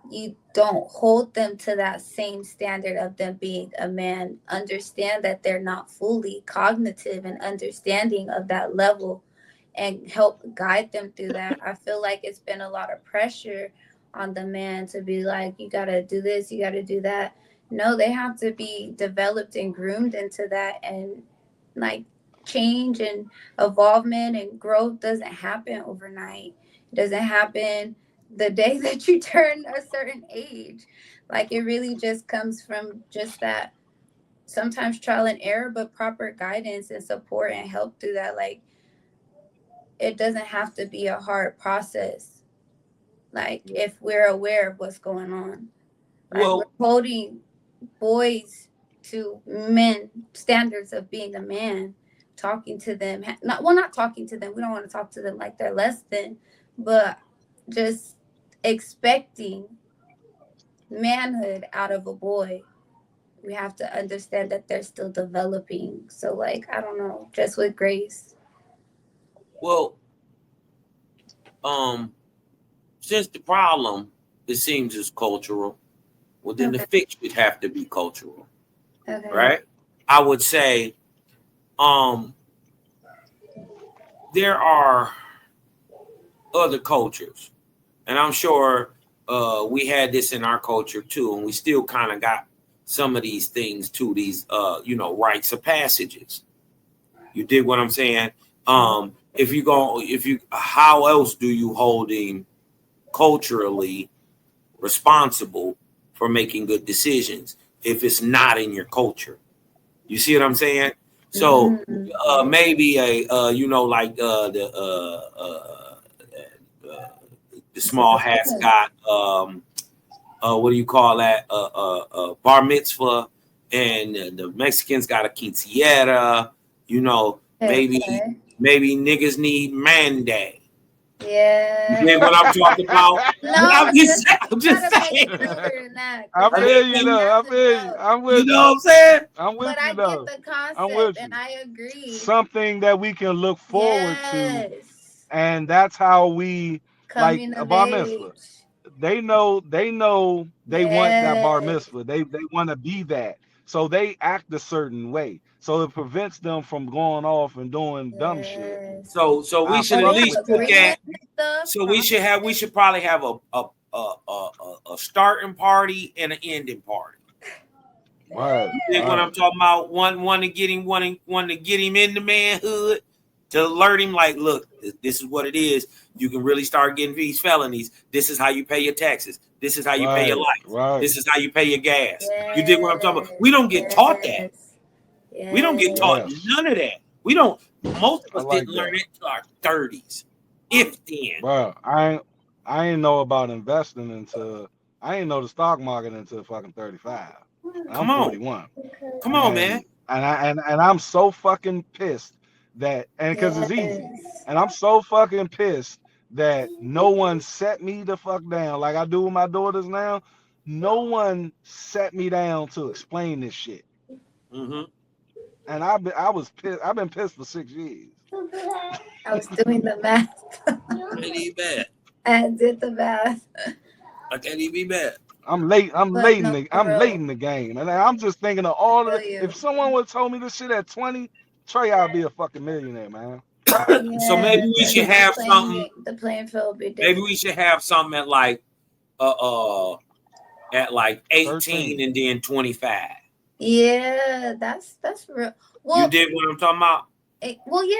you don't hold them to that same standard of them being a man. Understand that they're not fully cognitive and understanding of that level, and help guide them through that. I feel like it's been a lot of pressure on the man to be like, you got to do this, you got to do that. No, they have to be developed and groomed into that. And like change and evolvement and growth doesn't happen overnight. It doesn't happen the day that you turn a certain age. Like it really just comes from just that sometimes trial and error, but proper guidance and support and help through that. Like it doesn't have to be a hard process. Like if we're aware of what's going on, like we're Well, holding boys to men standards of being a man, talking to them, not talking to them. We don't want to talk to them like they're less than, but just expecting manhood out of a boy. We have to understand that they're still developing. So like I don't know, just with grace. well, um, since the problem it seems is cultural, well then the Okay. fix would have to be cultural, Okay. right? I would say um there are other cultures, and I'm sure we had this in our culture too, and we still kind of got some of these things too, these rites of passages. You dig what I'm saying? If you how else do you hold him culturally responsible for making good decisions if it's not in your culture? You see what I'm saying? So Mm-hmm. maybe the That's a small good hats point. got what do you call that? Bar mitzvah, and the Mexicans got a quinceañera. Maybe Okay. niggas need mandate. You Yeah. dig what I'm talking about? No, I'm you just gotta make saying. it deeper than that, I cause I like feel you mean, though. I that's a feel you. joke. I'm you with know you. what I'm saying? I'm with But you I get though. the I'm concept, with and you. I agree. Something that we can look forward to, Yes. and that's how we like Coming a of bar mitzvah. age. They know they want that bar Yes. mitzvah. They want to be that. So they act a certain way. So it prevents them from going off and doing dumb shit. Yes. So we I should And at they fuck have with least look that. at. agreement and stuff. So Promise. we should probably have a starting party and an ending party. Right, You dig what right, I'm talking about? One to get him, one to get him in the manhood, to alert him like, look, this is what it is. You can really start getting these felonies. This is how you pay your taxes. This is how you pay your right, lights. right. This is how you pay your gas. You dig what I'm talking about? Yes. We don't get taught that. Yes. We don't get Yes. taught Yes, none of that. We don't. Most of I us like didn't learn that. it till our 30s, if then. Bro, I ain't know about investing until I ain't know the stock market until fucking 35. And I'm Come on, 41. come on, man. And I'm so fucking pissed that and because it's easy. Yes. And I'm so fucking pissed that no one set me the fuck down like I do with my daughters now. No one set me down to explain this shit. Mm-hmm. And I was pissed. I've been pissed for 6 years. I was doing the math. I can't even bad. I did the math. I can't even be bad. I'm late. But no, for I'm late real. in the game, and I'm just thinking of I all of feel it. you. If someone would have told me this shit at 20, Trey, I'd be a fucking millionaire, man. So maybe Yeah, we because should the have something. the playing field will be Maybe different. we should have something uh, uh at like 18 13. and then 25. Yeah, that's real. You Well, dig what I'm talking about? well, yeah,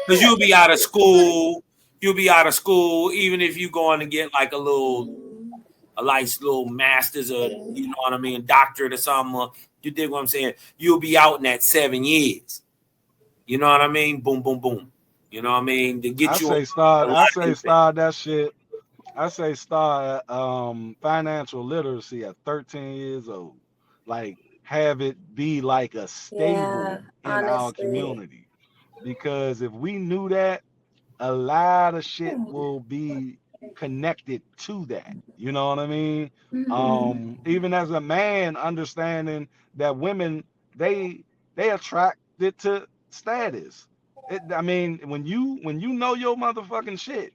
Because yeah, yeah. you'll be out of It's good. school. You'll be out of school, even if you're going to get like a nice little master's or you know what I mean, doctorate or something. You dig what I'm saying? You'll be out in that 7 years. You know what I mean? Boom, boom, boom. You know what I mean? To I get you say a start. lot I of say different. start that shit. I say start financial literacy at 13 years old. Like have it be like a Yeah, staple in our honestly. community. Because if we knew that, a lot of shit will be connected to that. You know what I mean? Mhm. Even as a man, understanding that women they attracted to status. I mean, when you know your motherfucking shit,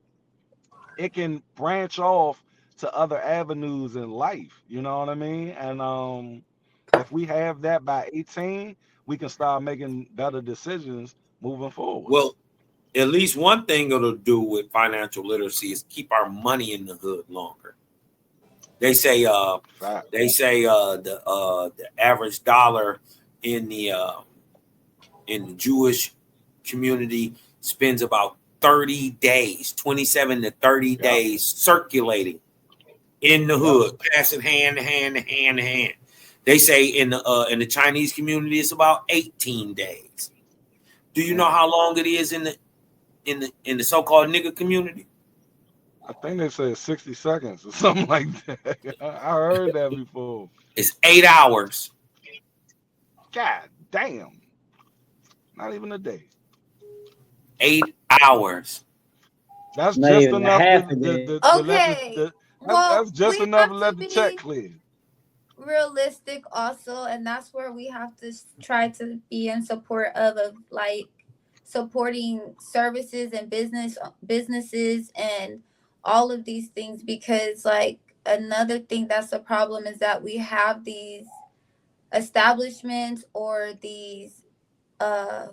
it can branch off to other avenues in life. You know what I mean? And if we have that by 18, we can start making better decisions moving forward. Well, at least one thing it'll do with financial literacy is keep our money in the hood longer. They say Fact. the average dollar in the Jewish community spends about 30 days, 27 to 30 Yep. days circulating in the Yep. hood, passing hand to hand to hand to hand. They say in the Chinese community it's about 18 days. Do you know Mm. how long it is in the so-called nigga community? I think they say 60 seconds or something like that. I heard that before. It's 8 hours. God damn. Not even a day. 8 hours. That's Not just even a enough half a day. to let Okay. that's Well, just we enough have to to let the check be clear. realistic also, and that's where we have to try to be in support of like supporting services and businesses and all of these things, because like another thing that's a problem is that we have these establishments or these uh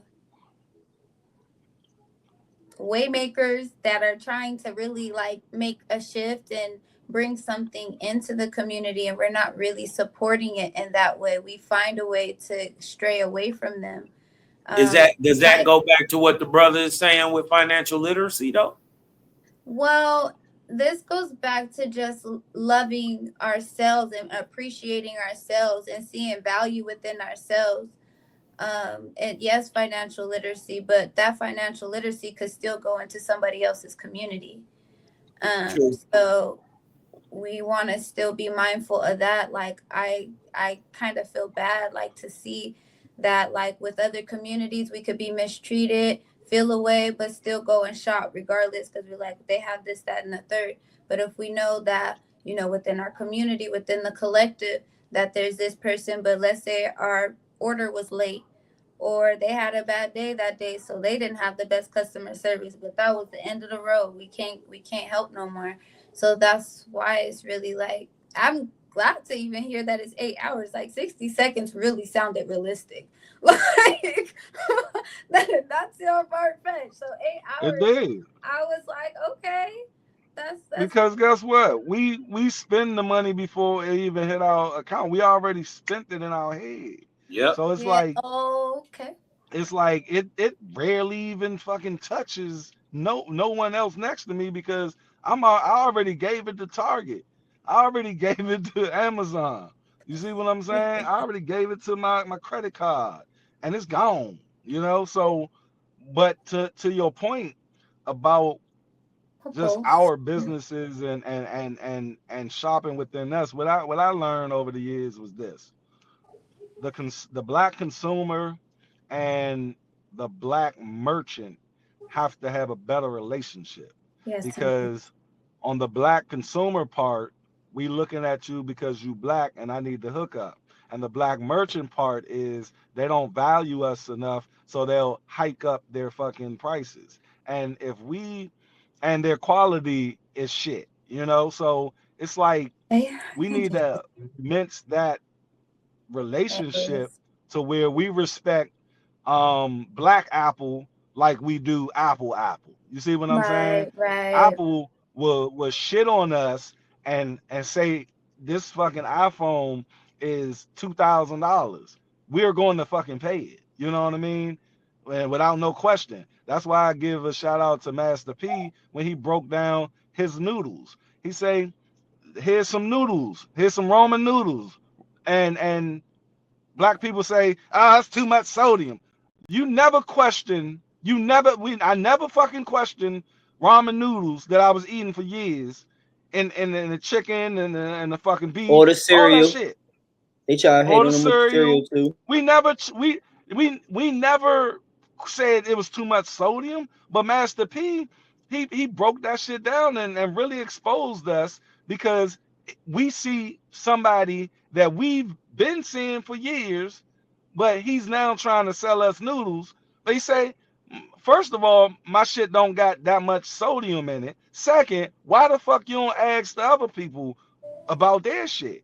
waymakers that are trying to really like make a shift and bring something into the community, and we're not really supporting it in that way. We find a way to stray away from them. Does that Like, go back to what the brother is saying with financial literacy though? well, this goes back to just loving ourselves and appreciating ourselves and seeing value within ourselves. And yes, financial literacy, but that financial literacy could still go into somebody else's community. True. So we want to still be mindful of that. Like I kind of feel bad like to see that like with other communities we could be mistreated, feel away, but still go and shop regardless because we're like they have this, that, and the third. But if we know that, you know, within our community, within the collective, that there's this person, but let's say our order was late or they had a bad day that day, so they didn't have the best customer service, but that was the end of the road. We can't help no more. So that's why it's really like I'm glad to even hear that it's 8 hours. Like 60 seconds really sounded realistic. Like that did not sound far fetched. So eight It hours, did. I was like, okay, that's Because guess what? We spend the money before it even hit our account. We already spent it in our head. Yep. So yeah, okay. it's like it rarely even fucking touches no one else next to me because I already gave it to Target. I already gave it to Amazon. You see what I'm saying? I already gave it to my credit card and it's gone, you know? So but to your point about just Post. our businesses and shopping within us, what I learned over the years was this: the black consumer and the black merchant have to have a better relationship Yes, because on the black consumer part, we looking at you because you black and I need to hook up. And the black merchant part is they don't value us enough, so they'll hike up their fucking prices. And if we and their quality is shit, you know? So it's like yeah. we need to mince that relationship to where we respect black Apple like we do Apple. You see what I'm saying? Right. Apple will shit on us and say this fucking iPhone is $2,000. We're going to fucking pay it. You know what I mean? And without no question. That's why I give a shout out to Master P when he broke down his noodles. He say, here's some noodles, here's some ramen noodles. And black people say, ah, that's too much sodium. You never question, I never fucking questioned ramen noodles that I was eating for years, and the chicken and the fucking Or the beef, all that cereal. shit, They try to hate or on the them with the cereal cereal. too. We never, we never said it was too much sodium, but Master P, he broke that shit down and really exposed us because we see somebody that we've been seeing for years, but he's now trying to sell us noodles. They say, first of all, my shit don't got that much sodium in it. Second, why the fuck you don't ask the other people about their shit?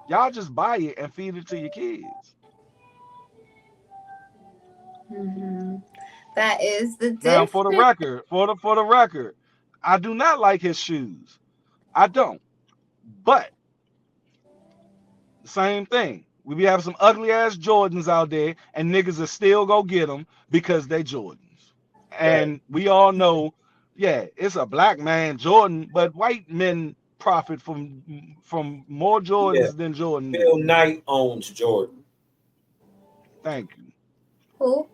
Y'all just buy it and feed it to your kids. Hmm. That is the Now, difference. for the record, I do not like his shoes. I don't. But same thing. We be having some ugly ass Jordans out there, and niggas will still go get them because they Jordans. Right. And we all know, yeah, it's a black man Jordan, but white men profit from more Yeah. Jordans than Jordan do. Phil Knight owns Jordan. Thank you. Who?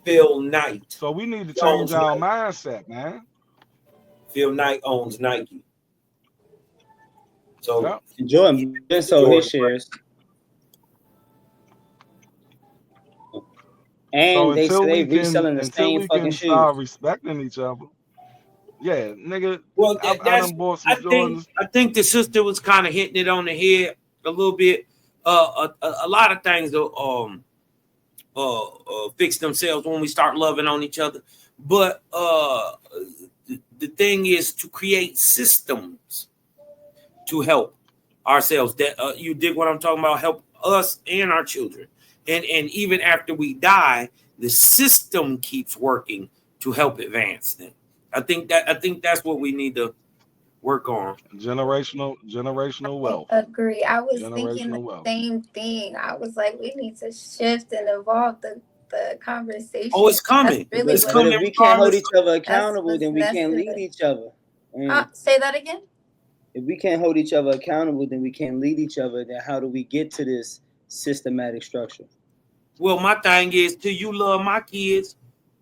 Phil Knight So we need to change owns our Nike. mindset, man. Phil Knight owns Nike. So Yep. he's Jordan been sold his Jordan. shares, So and they reselling the until same we fucking can start shoes. respecting each other, yeah, nigga, Well, I that's done bought I some think Jordans. I think the sister was kind of hitting it on the head a little bit. A lot of things fix themselves when we start loving on each other. But the thing is to create systems to help ourselves. That you dig what I'm talking about? Help us and our children, and even after we die, the system keeps working to help advance them. I think that's what we need to work on. Generational wealth. Agree. I was thinking the Generational wealth. same thing. I was like, we need to shift and evolve the Oh, conversation. it's That's coming. really It's what But it coming if we can't hold regardless. each other that's accountable, what's then we can't lead necessary. each other. And Say that again. if we can't hold each other accountable, then we can't lead each other. Then how do we get to this systematic structure? Well, my thing is, till you love my kids,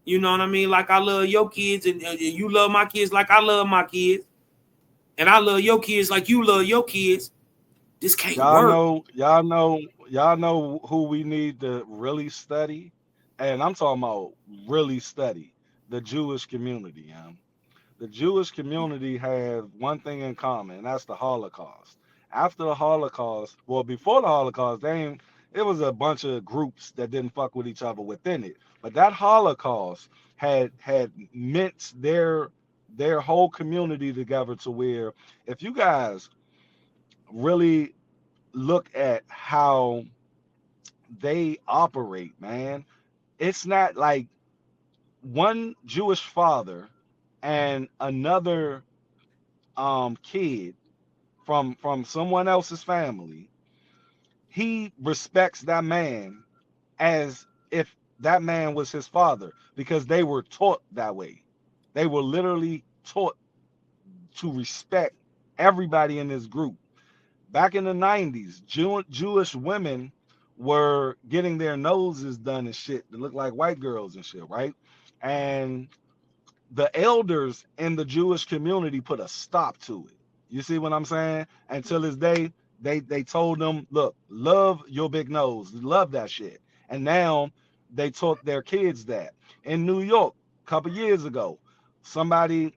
you know what I mean? Like I love your kids, and you love my kids like I love my kids, and I love your kids like you love your kids. This can't Y'all work. know, y'all know, y'all know who we need to really study, and I'm talking about really study the Jewish community. The Jewish community have one thing in common, and that's the Holocaust. After the Holocaust, well, before the Holocaust, it was a bunch of groups that didn't fuck with each other within it. But that Holocaust had mixed their whole community together to where if you guys really look at how they operate, man, it's not like one Jewish father and another kid from someone else's family. He respects that man as if that man was his father because they were taught that way. They were literally taught to respect everybody in this group. Back in the 90s, Jewish women were getting their noses done and shit to look like white girls and shit, right? And the elders in the Jewish community put a stop to it. You see what I'm saying? Until this day, they told them, look, love your big nose, love that shit. And now they taught their kids that. In New York, a couple years ago, somebody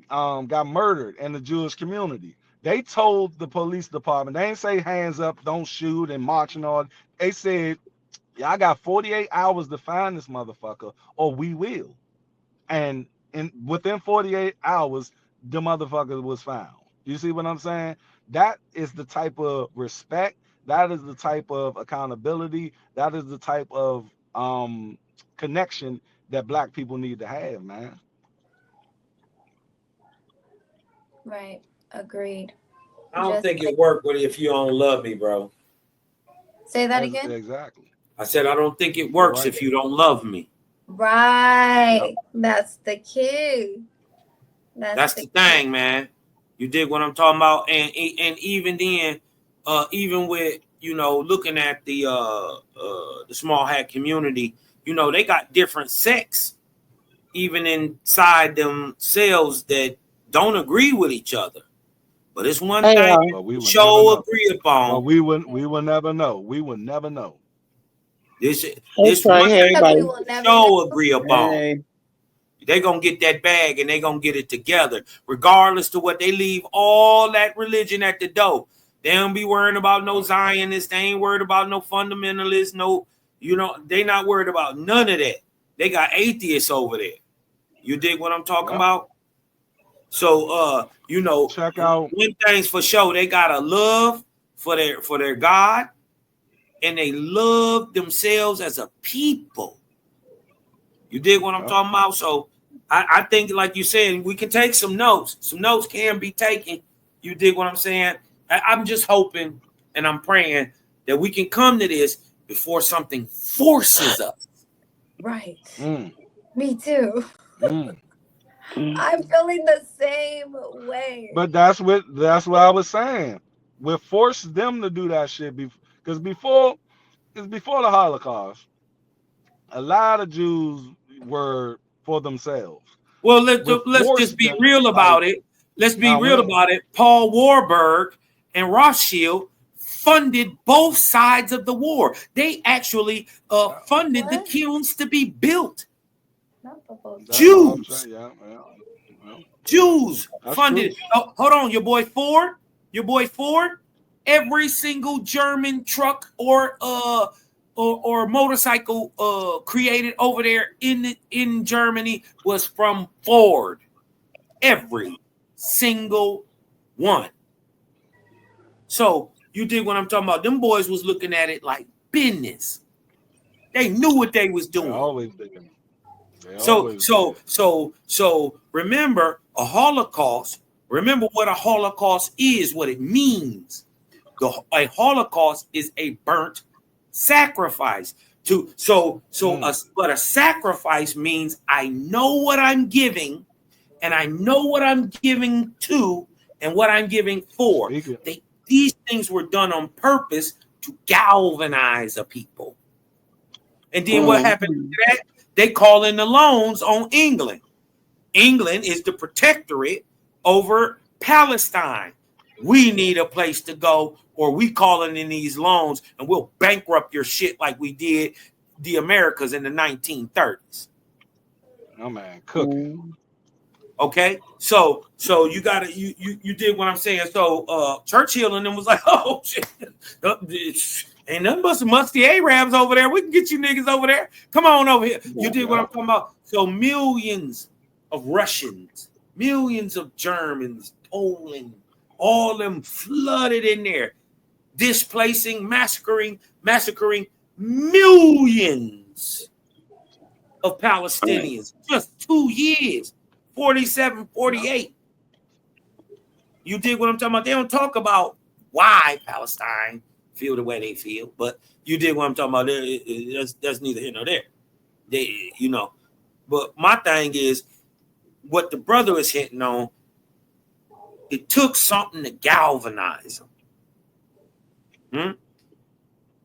got murdered in the Jewish community. They told the police department, they ain't say hands up, don't shoot and march and all. They said, yeah, I got 48 hours to find this motherfucker, or we will. And within 48 hours, the motherfucker was found. You see what I'm saying? That is the type of respect. That is the type of accountability. That is the type of connection that black people need to have, man. Right. Agreed. I don't Just think like, it worked with if you don't love me, bro. say that That's again. exactly. I said I don't think it You're works right. if you don't love me. Right. Yep. That's the key. That's That's the the key. thing, man. You dig what I'm talking about? And even then, even with looking at the small hat community, they got different sects even inside themselves that don't agree with each other. But it's one Hey, thing But we we will never sure know. agree But upon. we will never know. We will never know. This hey, this Trey. one Hey, thing But we everybody. will we never know. sure agree upon. Hey, They gonna get that bag and they gonna get it together, regardless to what they leave all that religion at the door. They don't be worrying about no Yep. Zionists. They ain't worried about no fundamentalists. No, they not worried about none of that. They got atheists over there. You dig what I'm talking Yep. about? So, Check out. one thing's for sure, they got a love for their God, and they love themselves as a people. You dig what I'm Yep. talking about? So I think, like you said, we can take some notes. Some notes can be taken. You dig what I'm saying? I'm just hoping and I'm praying that we can come to this before something forces us. Right. Mm. Me too. Mm. I'm feeling the same way. But that's what I was saying. We forced them to do that shit because before the Holocaust, a lot of Jews were for themselves. Well, We let's just forced be them real like about it. Let's be now real when about it. Paul Warburg and Rothschild funded both sides of the war. They actually funded the What? kilns to be built. Not the both that sides. both Jews. yeah, Jews that's true. funded. Oh, hold on, your boy Ford. Every single German truck or motorcycle created over there in Germany was from Ford. Every single one. So you dig what I'm talking about? Them boys was looking at it like business. They knew what they was They doing. always did. They So always so did. so so remember a Holocaust. Remember what a Holocaust is, what it means. A Holocaust is a burnt sacrifice. Mm. But a sacrifice means I know what I'm giving, and I know what I'm giving to, and what I'm giving for. Speak it. These things were done on purpose to galvanize a people. And then what happened mm, to that? They call in the loans on England. England is the protectorate over Palestine. We need a place to go, or we calling in these loans and we'll bankrupt your shit like we did the Americas in the 1930s. No man, cooking. Mm. Okay, so you gotta you did what I'm saying. So Churchill and them was like, oh shit, ain't nothing but some musty Arabs over there. We can get you niggas over there. Come on over here. You Yeah. did what I'm Yep. talking about. So millions of Russians, millions of Germans, Poland, all them flooded in there, displacing, massacring millions of Right. Palestinians. Just 2 years. 47, Yep. 48. You dig what I'm talking about? They don't talk about why Palestine feel the way they feel, but you dig what I'm talking about? That's neither here nor there. But my thing is, what the brother is hitting on, it took something to galvanize them.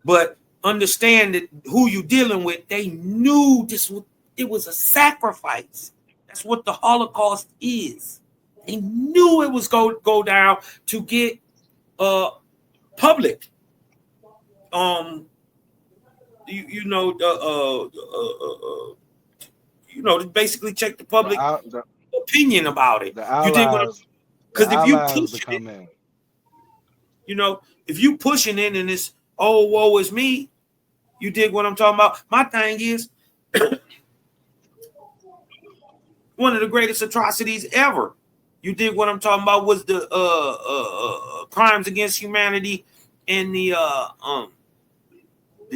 But understand that who you dealing with, they knew it was a sacrifice. That's what the Holocaust is. They knew it was go down to get public. To basically check the The, public Al- the opinion about it. the You did what? allies, the Because if you allies to pushing it, come in. if you pushing it and it's woe is me, you dig what I'm talking about. My thing is one of the greatest atrocities ever. You dig what I'm talking about? Was the crimes against humanity and the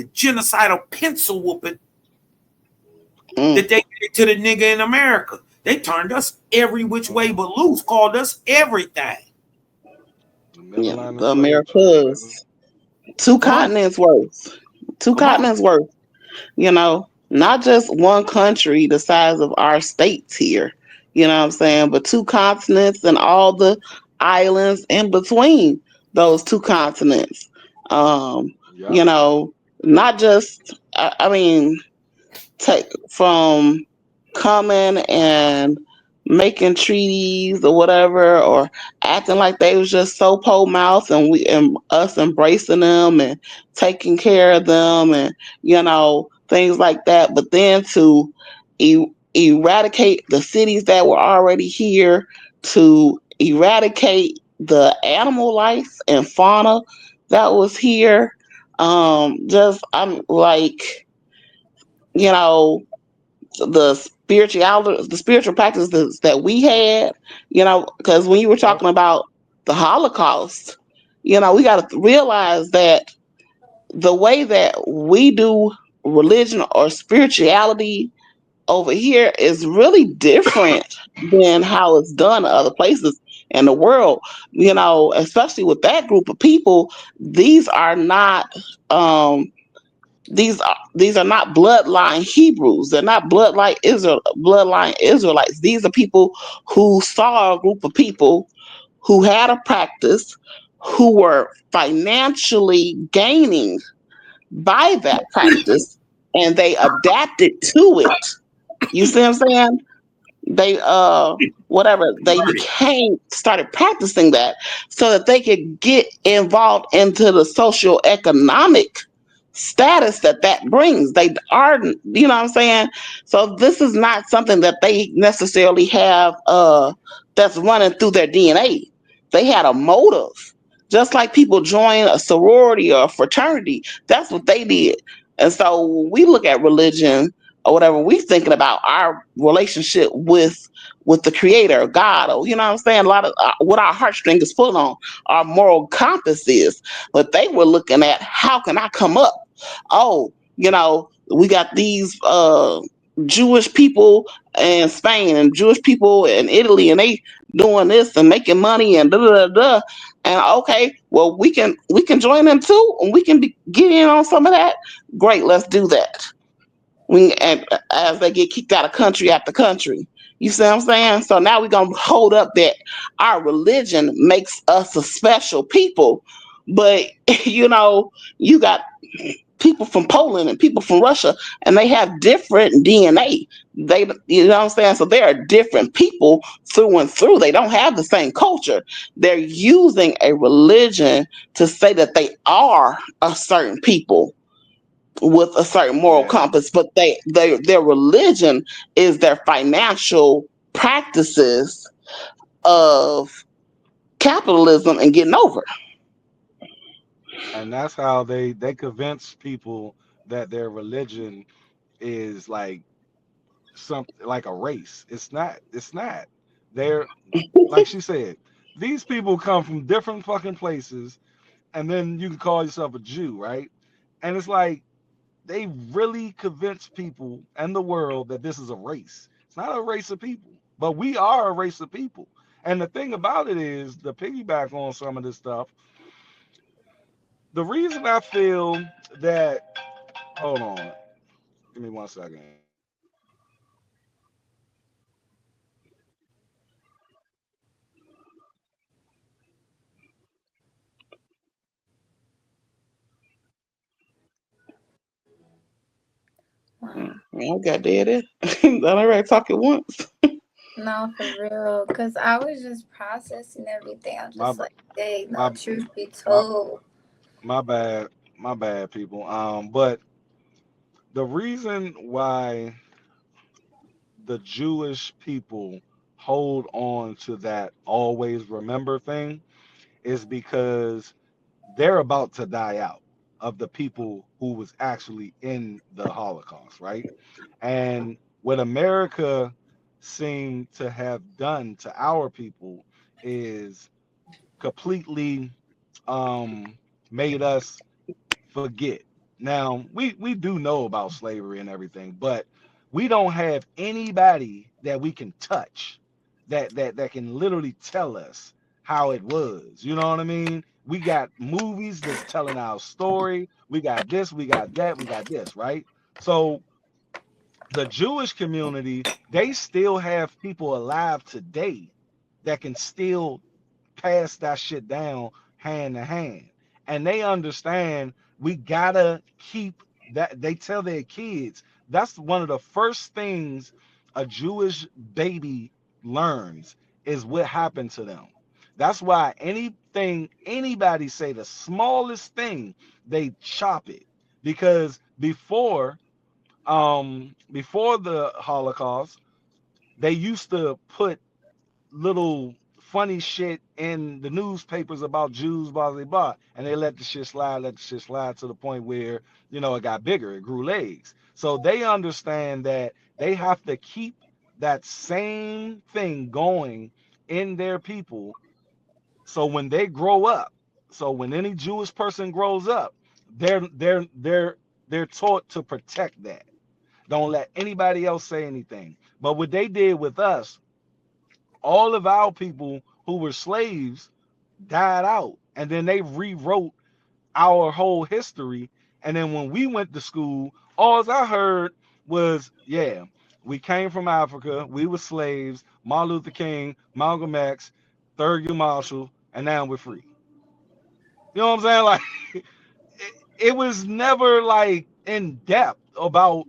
genocidal pencil whooping that they did to the nigga in America. They turned us every which way but loose, called us everything. The Yeah. Mid-Atlantic The slave trade, baby. Americas, two Huh? continents worth. Two Come on. continents worth. Not just one country the size of our states here. You know what I'm saying? But two continents and all the islands in between those two continents. Um, Yep. you know, not just I mean, take from coming and making treaties or whatever, or acting like they was just so po mouth, and us embracing them and taking care of them, and things like that. But then to eradicate the cities that were already here, to eradicate the animal life and fauna that was here. Just I'm like, you know, the spiritual practices that we had, because when you were Yep. talking about the Holocaust, we got to realize that the way that we do religion or spirituality over here is really different than how it's done in other places in the world. Especially with that group of people, these are not um, these are not bloodline Hebrews. They're not bloodline Israelites. These are people who saw a group of people who had a practice, who were financially gaining by that practice, and they adapted to it. You see what I'm saying? They whatever they Converted. became started practicing that so that they could get involved into the social economic status that brings. They are, you know what I'm saying? So this is not something that they necessarily have that's running through their DNA. They had a motive. Just like people join a sorority or a fraternity, that's what they did. And so when we look at religion or whatever, we thinking about our relationship with the creator, God, or you know what I'm saying? A lot of what our heartstring is pulling on, our moral compass is. But they were looking at, how can I come up? Oh, we got these Jewish people in Spain and Jewish people in Italy, and they doing this and making money and da da da da. And okay, well we can join them too, and we can get in on some of that. Great, let's do that. And as they get kicked out of country after country. You see what I'm saying? So now we're gonna hold up that our religion makes us a special people, but you got people from Poland and people from Russia, and they have different DNA. They, you know what I'm saying? So they are different people through and through. They don't have the same culture. They're using a religion to say that they are a certain people with a certain moral Yeah, compass, but their religion is their financial practices of capitalism and getting over. and that's how they convince people that their religion is like something like a race. It's not. It's not. They're like she said. These people come from different fucking places, and then you can call yourself a Jew, right? And it's like they really convince people and the world that this is a race. It's not a race of people, but we are a race of people. And the thing about it is, the piggyback on some of this stuff, the reason I feel that, hold on, give me 1 second. Wow. I got dead it. That all right talking once. No, for real. Because I was just processing everything. I'm My just like, hey, no, my truth be my told. my bad, my bad, people. But the reason why the Jewish people hold on to that always remember thing is because they're about to die out of the people who was actually in the Holocaust, right? And what America seemed to have done to our people is completely made us forget. Now, we do know about slavery and everything, but we don't have anybody that we can touch that can literally tell us how it was. You know what I mean? We got movies that's telling our story. We got this, we got that, we got this, right? So the Jewish community, they still have people alive today that can still pass that shit down hand to hand. And they understand we gotta keep that. They tell their kids that's one of the first things a Jewish baby learns is what happened to them. That's why anything anybody say, the smallest thing, they chop it. Because before the Holocaust, they used to put little funny shit in the newspapers about Jews, blah blah blah, and they let the shit slide to the point where it got bigger, it grew legs. So they understand that they have to keep that same thing going in their people. So when they grow up, so when any Jewish person grows up, they're taught to protect that. Don't let anybody else say anything. But what they did with us, all of our people who were slaves died out, and then they rewrote our whole history. And then when we went to school, all I heard was, yeah, we came from Africa, we were slaves, Martin Luther King, Malcolm X, Thurgood Marshall, and now we're free. You know what I'm saying? Like, it was never like in depth about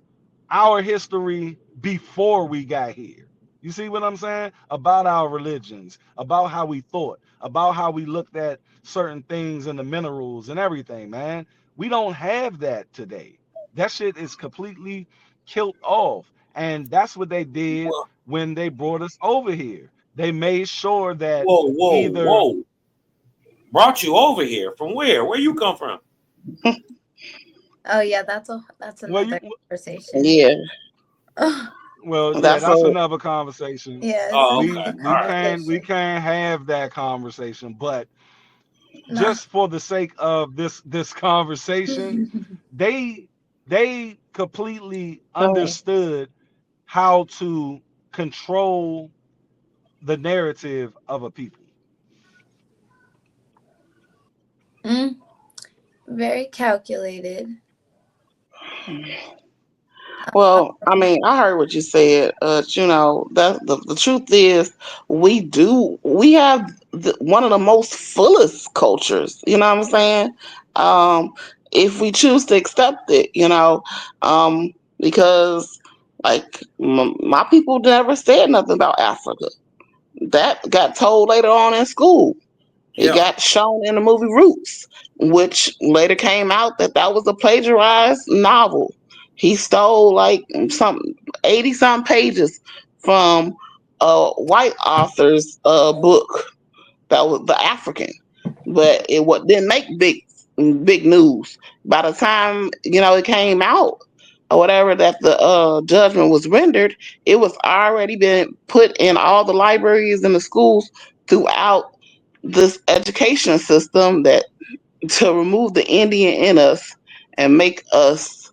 our history before we got here. You see what I'm saying? About our religions, about how we thought, about how we looked at certain things and the minerals and everything, man. We don't have that today. That shit is completely killed off. And that's what they did Well, when they brought us over here. They made sure that whoa, whoa, either, whoa. Brought you over here from where? Where you come from? Oh, yeah, that's well, you another conversation. Yeah, Well, yeah, that's a that's another conversation. Yeah, it's Oh, We okay. another All we right. can we conversation. can have that conversation, but Nah. just for the sake of this conversation, they they completely oh, understood how to control the narrative of a people. Mm, very calculated. well, I mean, I heard what you said. That the truth is, we have one of the most fullest cultures. You know what I'm saying? Um, if we choose to accept it, because like my people never said nothing about Africa. That got told later on in school. It Yeah, got shown in the movie Roots, which later came out that was a plagiarized novel. He stole like some 80 some pages from a white author's book that was the African, but didn't make big news. By the time it came out or whatever that the judgment was rendered, it was already been put in all the libraries and the schools throughout this education system that to remove the Indian in us and make us,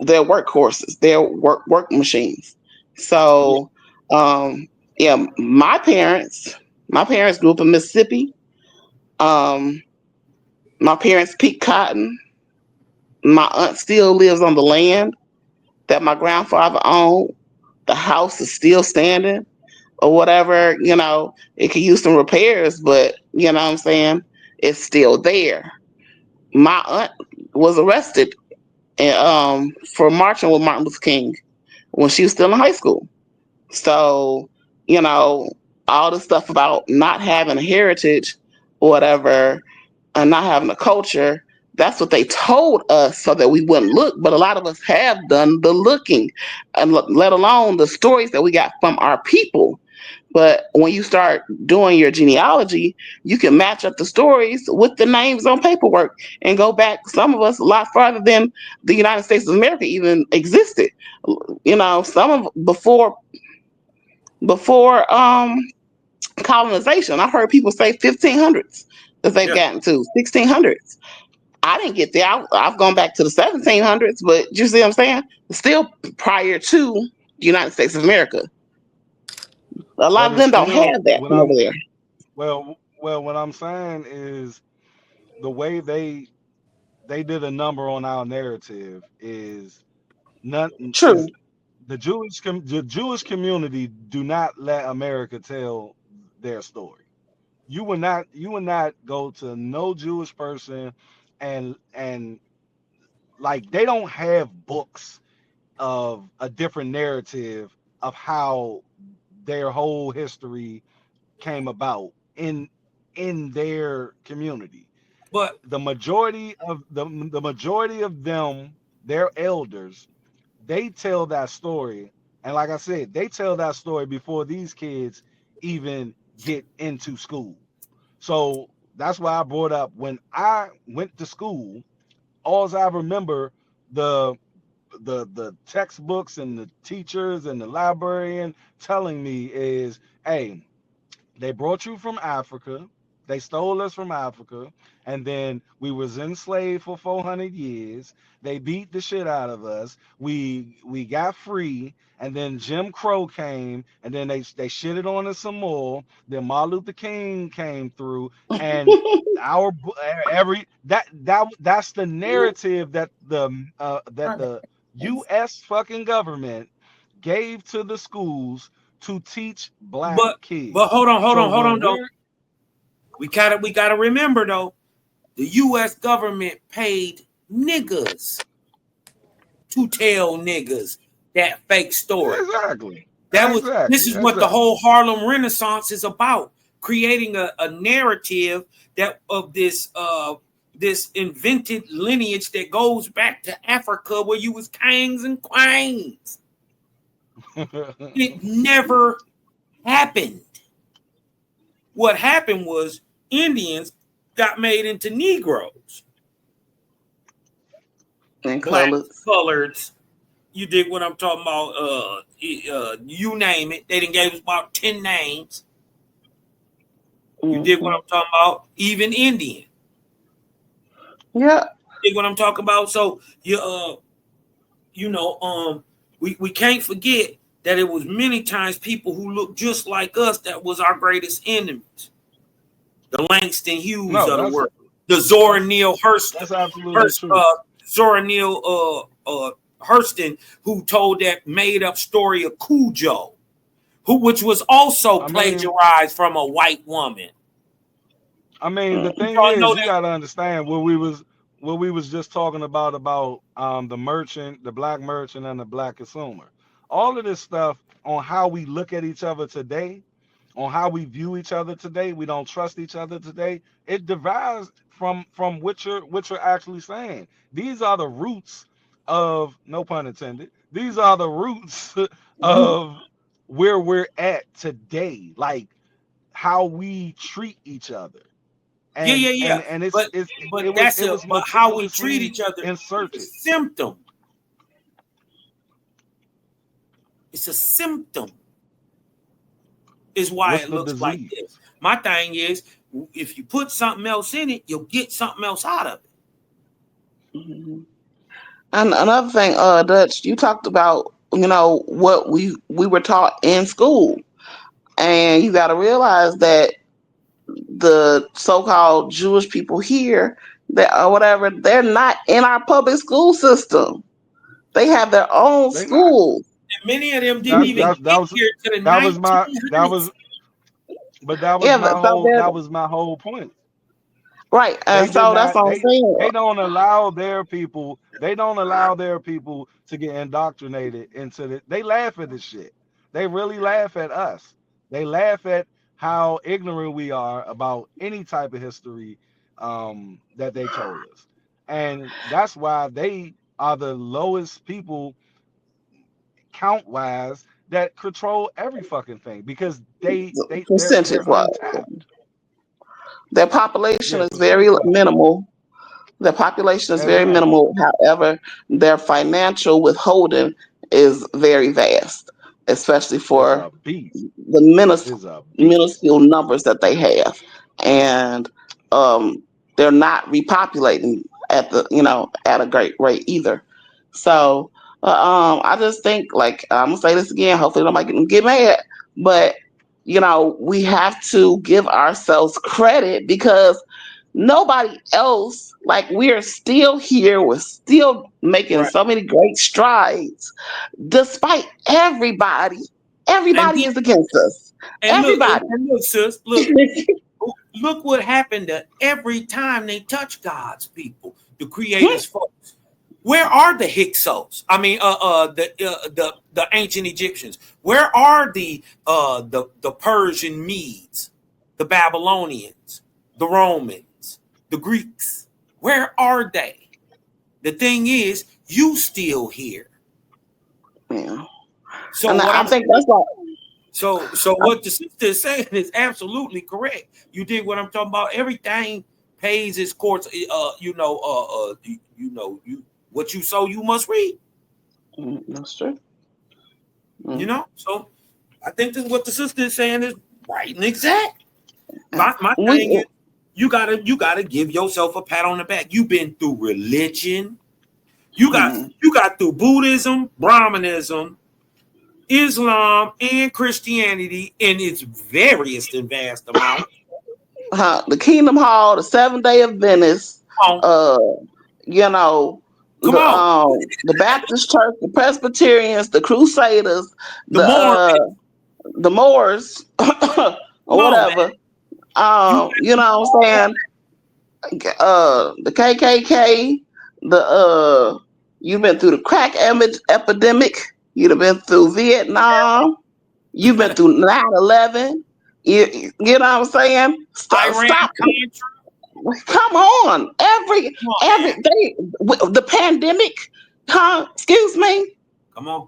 their workhorses, their work machines. So, yeah, my parents grew up in Mississippi. Um, my parents picked cotton. My aunt still lives on the land that my grandfather owned. The house is still standing or whatever. It could use some repairs, but you know what I'm saying? It's still there. My aunt was arrested for marching with Martin Luther King when she was still in high school. So, you know, all the stuff about not having a heritage or whatever and not having a culture, that's what they told us so that we wouldn't look. But a lot of us have done the looking, and let alone the stories that we got from our people. But when you start doing your genealogy, you can match up the stories with the names on paperwork and go back, some of us, a lot farther than the United States of America even existed. Some of before colonization. I heard people say 1500s that they've yeah. gotten to 1600s. I didn't get there. I've gone back to the 1700s, but you see what I'm saying? Still prior to the United States of America. A lot But of it's them don't still have that when from over I'm there. well, what I'm saying is the way they did a number on our narrative is not is True. the Jewish community do not let America tell their story. You will not go to no Jewish person and like they don't have books of a different narrative of how their whole history came about in their community. But The majority of them, their elders, they tell that story, and like I said, they tell that story before these kids even get into school. So that's why I brought up when I went to school. All I remember the the textbooks and the teachers and the librarian telling me is, hey, they brought you from Africa. They stole us from Africa, and then we was enslaved for 400 years. They beat the shit out of us. We got free, and then Jim Crow came, and then they shitted on us some more. Then Martin Luther King came through, and our every that's the narrative that the U.S. fucking government gave to the schools to teach black but but kids. hold on So though. We gotta remember though, the US government paid niggas to tell niggas that fake story. exactly, This is what the exactly. whole Harlem Renaissance is about. Creating a narrative that of this invented lineage that goes back to Africa where you was kings and queens. It never happened. What happened was Indians got made into Negroes, And blacks, colors. coloreds. You dig what I'm talking about? You name it. They done gave us about 10 names. You dig what Hmm. I'm talking about? Even Indian. Yeah. You dig what I'm talking about? So you know, we can't forget that it was many times people who looked just like us that was our greatest enemies. The Langston Hughes No, of the that's world, the Zora that's Neale Hurston, that's absolutely Hurst, true. Zora Neale Hurston, who told that made up story of Cujo, which was also I mean, plagiarized from a white woman. I mean, the But thing y'all know is, you that. got to understand what we was just talking about the merchant, the black merchant, and the black consumer. All of this stuff on how we look at each other today, on how we view each other today, we don't trust each other today. It derives from what you're actually saying. These are the roots of, no pun intended. These are the roots of where we're at today, like how we treat each other, Yeah, and yeah, and yeah. and it's But it's it but was that's it a was but how we treat meticulously each other is a inserted. symptom. It's a symptom. Is why What's it the looks like disease? this. My thing is, if you put something else in it, you'll get something else out of it. Mhm. And another thing, Dutch, you talked about, what we were taught in school, and you got to realize that the so-called Jewish people here, that or whatever, they're not in our public school system. They have their own They not. schools. And many of them didn't That even that that get was here to the that was my that 1900s. was but that was Yeah, my but whole they're that was my whole point. right, They and did so that's not. what I'm saying. They don't allow their people. They don't allow their people to get indoctrinated into the. They laugh at this shit. They really laugh at us. They laugh at how ignorant we are about any type of history that they told us, and that's why they are the lowest people count wise that control every fucking thing because they're Percentage wise, untapped. their population Yeah, is very percentage wise, minimal. Their population is very exactly. minimal. However, their financial withholding is very vast, especially Is for a beast. the Is a beast. minuscule numbers that they have, and um, they're not repopulating at a great rate either. So I just think, like, I'm gonna say this again. Hopefully, nobody get mad, but we have to give ourselves credit because nobody else, like, we're still here, we're still making Right. so many great strides despite everybody. And Everybody then, is against us. and look, Everybody. and look, sis, look what happened to every time they touch God's people, the creators folks. Where are the Hyksos? I mean, the ancient Egyptians. Where are the Persian Medes, the Babylonians, the Romans, the Greeks? Where are they? The thing is, you still here. Yeah. So And what I I'm think that's why. so what the sister is saying is absolutely correct. You did what I'm talking about. Everything pays its course. You what you sow, you must reap. That's true. You Mm. know, so I think this what the sister is saying is right and exact. My We, thing is, you gotta give yourself a pat on the back. You've been through religion. You got mm, you got through Buddhism, Brahmanism, Islam, and Christianity in its various and vast amount. the Kingdom Hall, the Seventh Day Adventists, Come on, uh, you know, come on. the Baptist Church, the Presbyterians, the Crusaders, The the more, the Moors, come or on, man. whatever. You got You know what I'm saying? The KKK, you've been through the crack epidemic, you've been through Vietnam, you've been through 9/11. You know what I'm saying? Iran Stop. Contra. Come on. Come on, Every man. day, the pandemic, huh? Excuse me. Come on.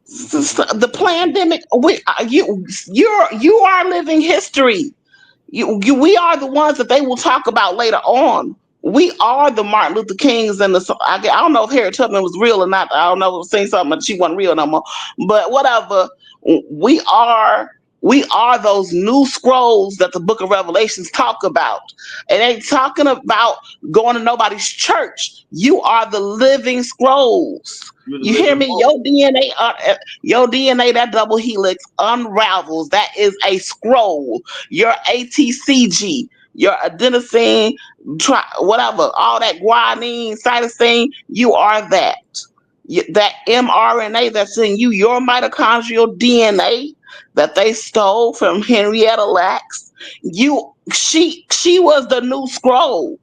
The pandemic. You are living history. We are the ones that they will talk about later on. We are the Martin Luther Kings and I don't know if Harriet Tubman was real or not. I don't know. Saying something, but she wasn't real no more. But whatever. We are. We are those new scrolls that the Book of Revelations talk about. It ain't talking about going to nobody's church. You are the living scrolls. You're the You hear living me? book. Your DNA, that double helix unravels. That is a scroll. Your ATCG, your adenosine, whatever, all that guanine, cytosine, you are that. That mRNA that's in you, your mitochondrial DNA, that they stole from Henrietta Lacks. She was the new scroll.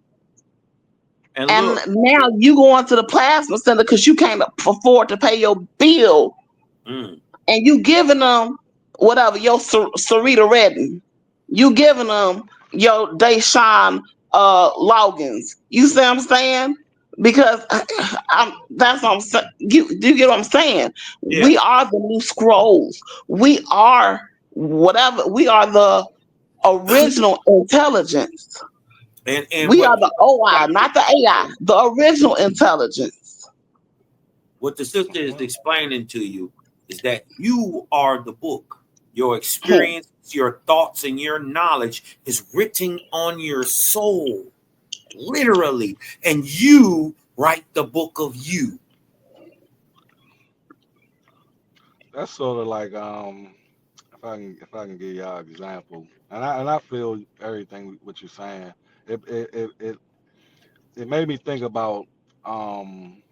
And And look, now you going to the plasma center because you can't afford to pay your bill, mm, and you giving them whatever your Sarita Redden, you giving them your Deshaun Loggins. You see what I'm saying? Because that's what I'm saying. Do you get what I'm saying? yeah. We are the new scrolls. We are whatever. We are the original intelligence. And We are the OI, not the AI. The original intelligence. what the sister is Well, explaining to you is that you are the book. Your Hmm. experience, your thoughts, and your knowledge is written on your soul, literally. And you write the book of you. that's sort of like if I can give y'all an example, and I feel everything what you're saying. It made me think about um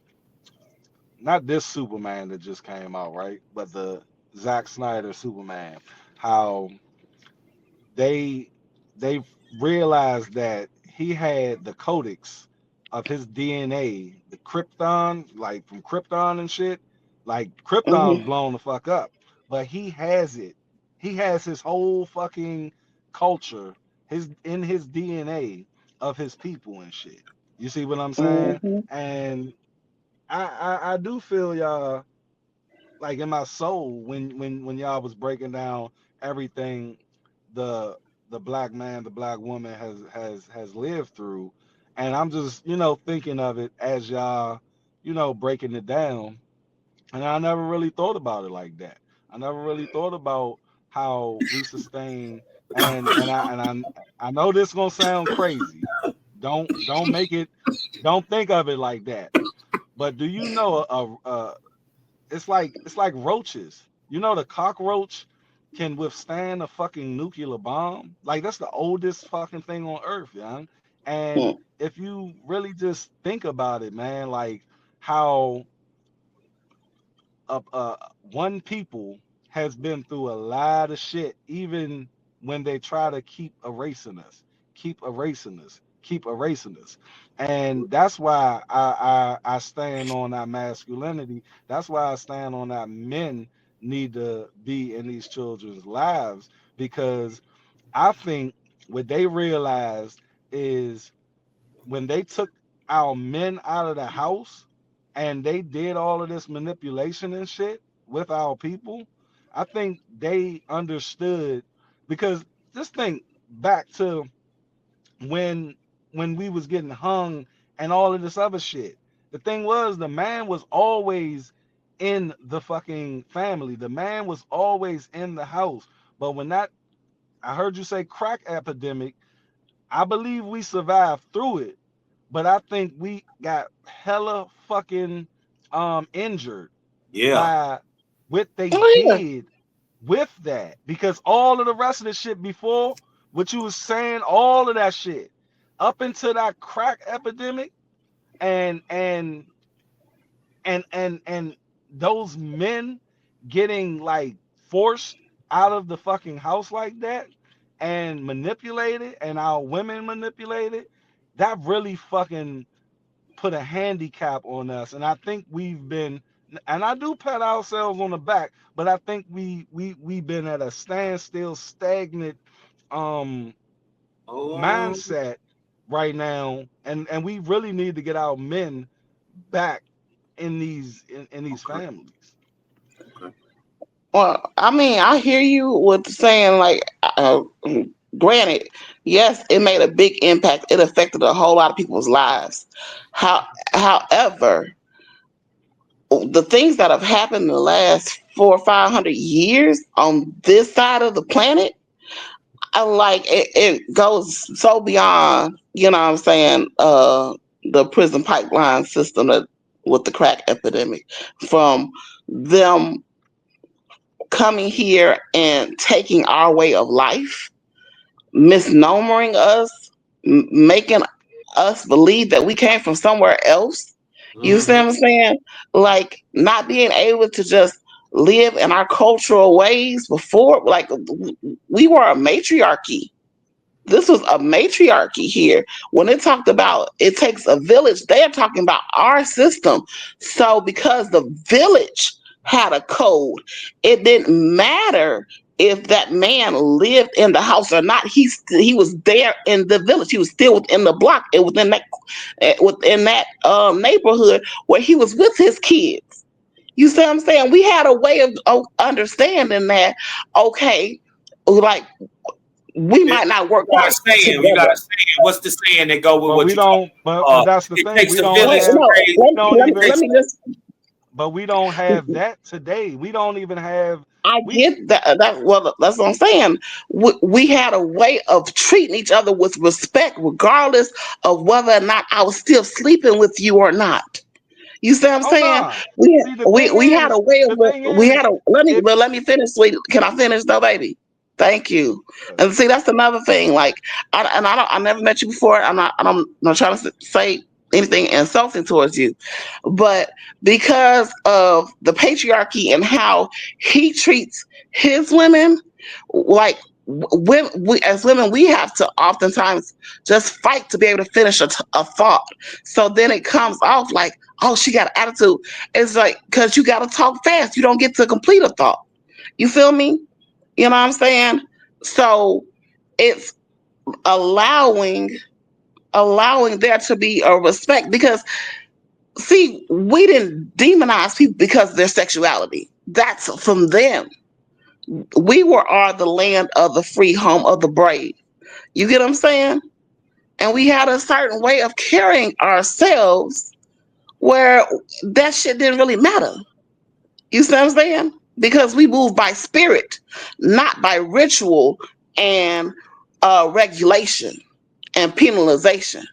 not this Superman that just came out, right? But the Zack Snyder Superman. How they they realized that he had the codex of his DNA, the Krypton, like from Krypton and shit. Like Krypton's Hmm. blown the fuck up, but he has it. He has his whole fucking culture, his in his DNA of his people and shit. You see what I'm saying? Hmm. And I do feel y'all like in my soul when y'all was breaking down everything the the black man, the black woman has lived through, and I'm just thinking of it as y'all breaking it down, and I never really thought about it like that. I never really thought about how we sustain and I know this gonna sound crazy. Don't make it. Don't think of it like that. But do you know it's like roaches. You know the cockroach can withstand a fucking nuclear bomb. Like that's the oldest fucking thing on earth, yeah. And if you really just think about it, man, like how one people has been through a lot of shit, even when they try to keep erasing us. And that's why I stand on that masculinity. That's why I stand on that men need to be in these children's lives, because I think what they realized is when they took our men out of the house and they did all of this manipulation and shit with our people, I think they understood, because just think back to when we was getting hung and all of this other shit. The thing was the man was always in the fucking family. The man was always in the house. But when that I heard you say crack epidemic, I believe we survived through it, but I think we got hella fucking injured Yeah. by what they Oh yeah. did with that. Because all of the rest of the shit before, what you was saying, all of that shit, up into that crack epidemic, and and and those men getting like forced out of the fucking house like that and manipulated, and our women manipulated, that really fucking put a handicap on us. And I think we've been, and I do pat ourselves on the back, but I think we've been at a standstill, stagnant um Oh, mindset right now, and we really need to get our men back in these okay. families. Okay. Well, I mean, I hear you with saying like, granted, yes, it made a big impact. It affected a whole lot of people's lives. How, however, the things that have happened in the last 400 or 500 years on this side of the planet, I like it. It goes so beyond. You know what I'm saying? The prison pipeline system that with the crack epidemic, from them coming here and taking our way of life, misnomering us, making us believe that we came from somewhere else. You see what Mm-hmm. I'm saying? Like not being able to just live in our cultural ways before. Like we were a matriarchy. This was a matriarchy here. When it talked about it takes a village, they are talking about our system. So because the village had a code, it didn't matter if that man lived in the house or not. He was there in the village. He was still within the block and within that neighborhood where he was with his kids. You see what I'm saying? We had a way of understanding that. Okay, like we might not work You got a out saying. You got together. a saying. What's the saying that go with But what we you talking don't. But about? that's the It thing. takes We a don't village have. to No, raise. We let, don't let, It let even. takes. me just. But we don't have that today. We don't even have. I We. get that. Well, that's what I'm saying. We had a way of treating each other with respect, regardless of whether or not I was still sleeping with you or not. You see what I'm Oh saying? nah. We See, the we thing we had a is. way of The thing we is. had a If. let me finish, sweet. Can I finish though, baby? Thank you. And see, that's another thing. Like, I never met you before. I'm not trying to say anything insulting towards you, but because of the patriarchy and how he treats his women, like when we as women we have to oftentimes just fight to be able to finish a thought, so then it comes off like, oh, she got an attitude. It's like because you got to talk fast, you don't get to complete a thought. You feel me? You know what I'm saying? So it's allowing there to be a respect, because see, we didn't demonize people because of their sexuality. That's from them. We are the land of the free, home of the brave. You get what I'm saying? And we had a certain way of carrying ourselves where that shit didn't really matter. You see what I'm saying? Because we move by spirit, not by ritual and regulation and penalization.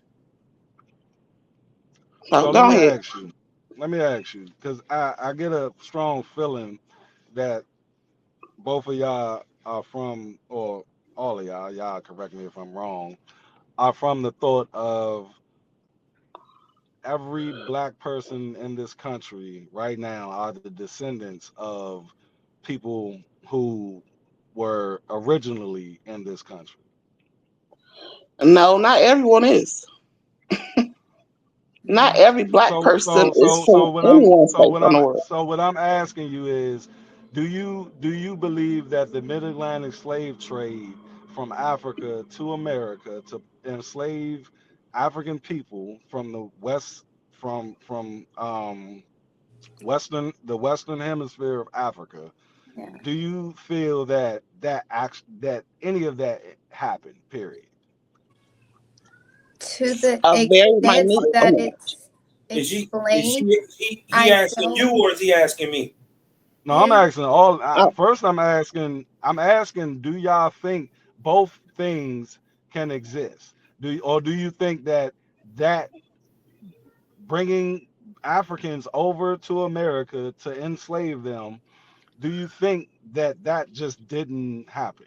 So So let go me ahead. ask you. Let me ask you, because I get a strong feeling that both of y'all are from, or all of y'all correct me if I'm wrong, are from the thought of every black person in this country right now are the descendants of people who were originally in this country. No, not everyone is. Not every black So person so is so from so when I'm anyone's so place when in the I'm world. so what I'm asking you is, do you believe that the mid-Atlantic slave trade from Africa to America to enslave African people from the west, from western hemisphere of Africa, Yeah. do you feel that that any of that happened, period? To the A very extent minute that amount. it's Is explained, he I asking don't. you or is he asking me? No, I'm asking Uh, first. I'm asking. Do y'all think both things can exist? Do you think that bringing Africans over to America to enslave them? Do you think that just didn't happen?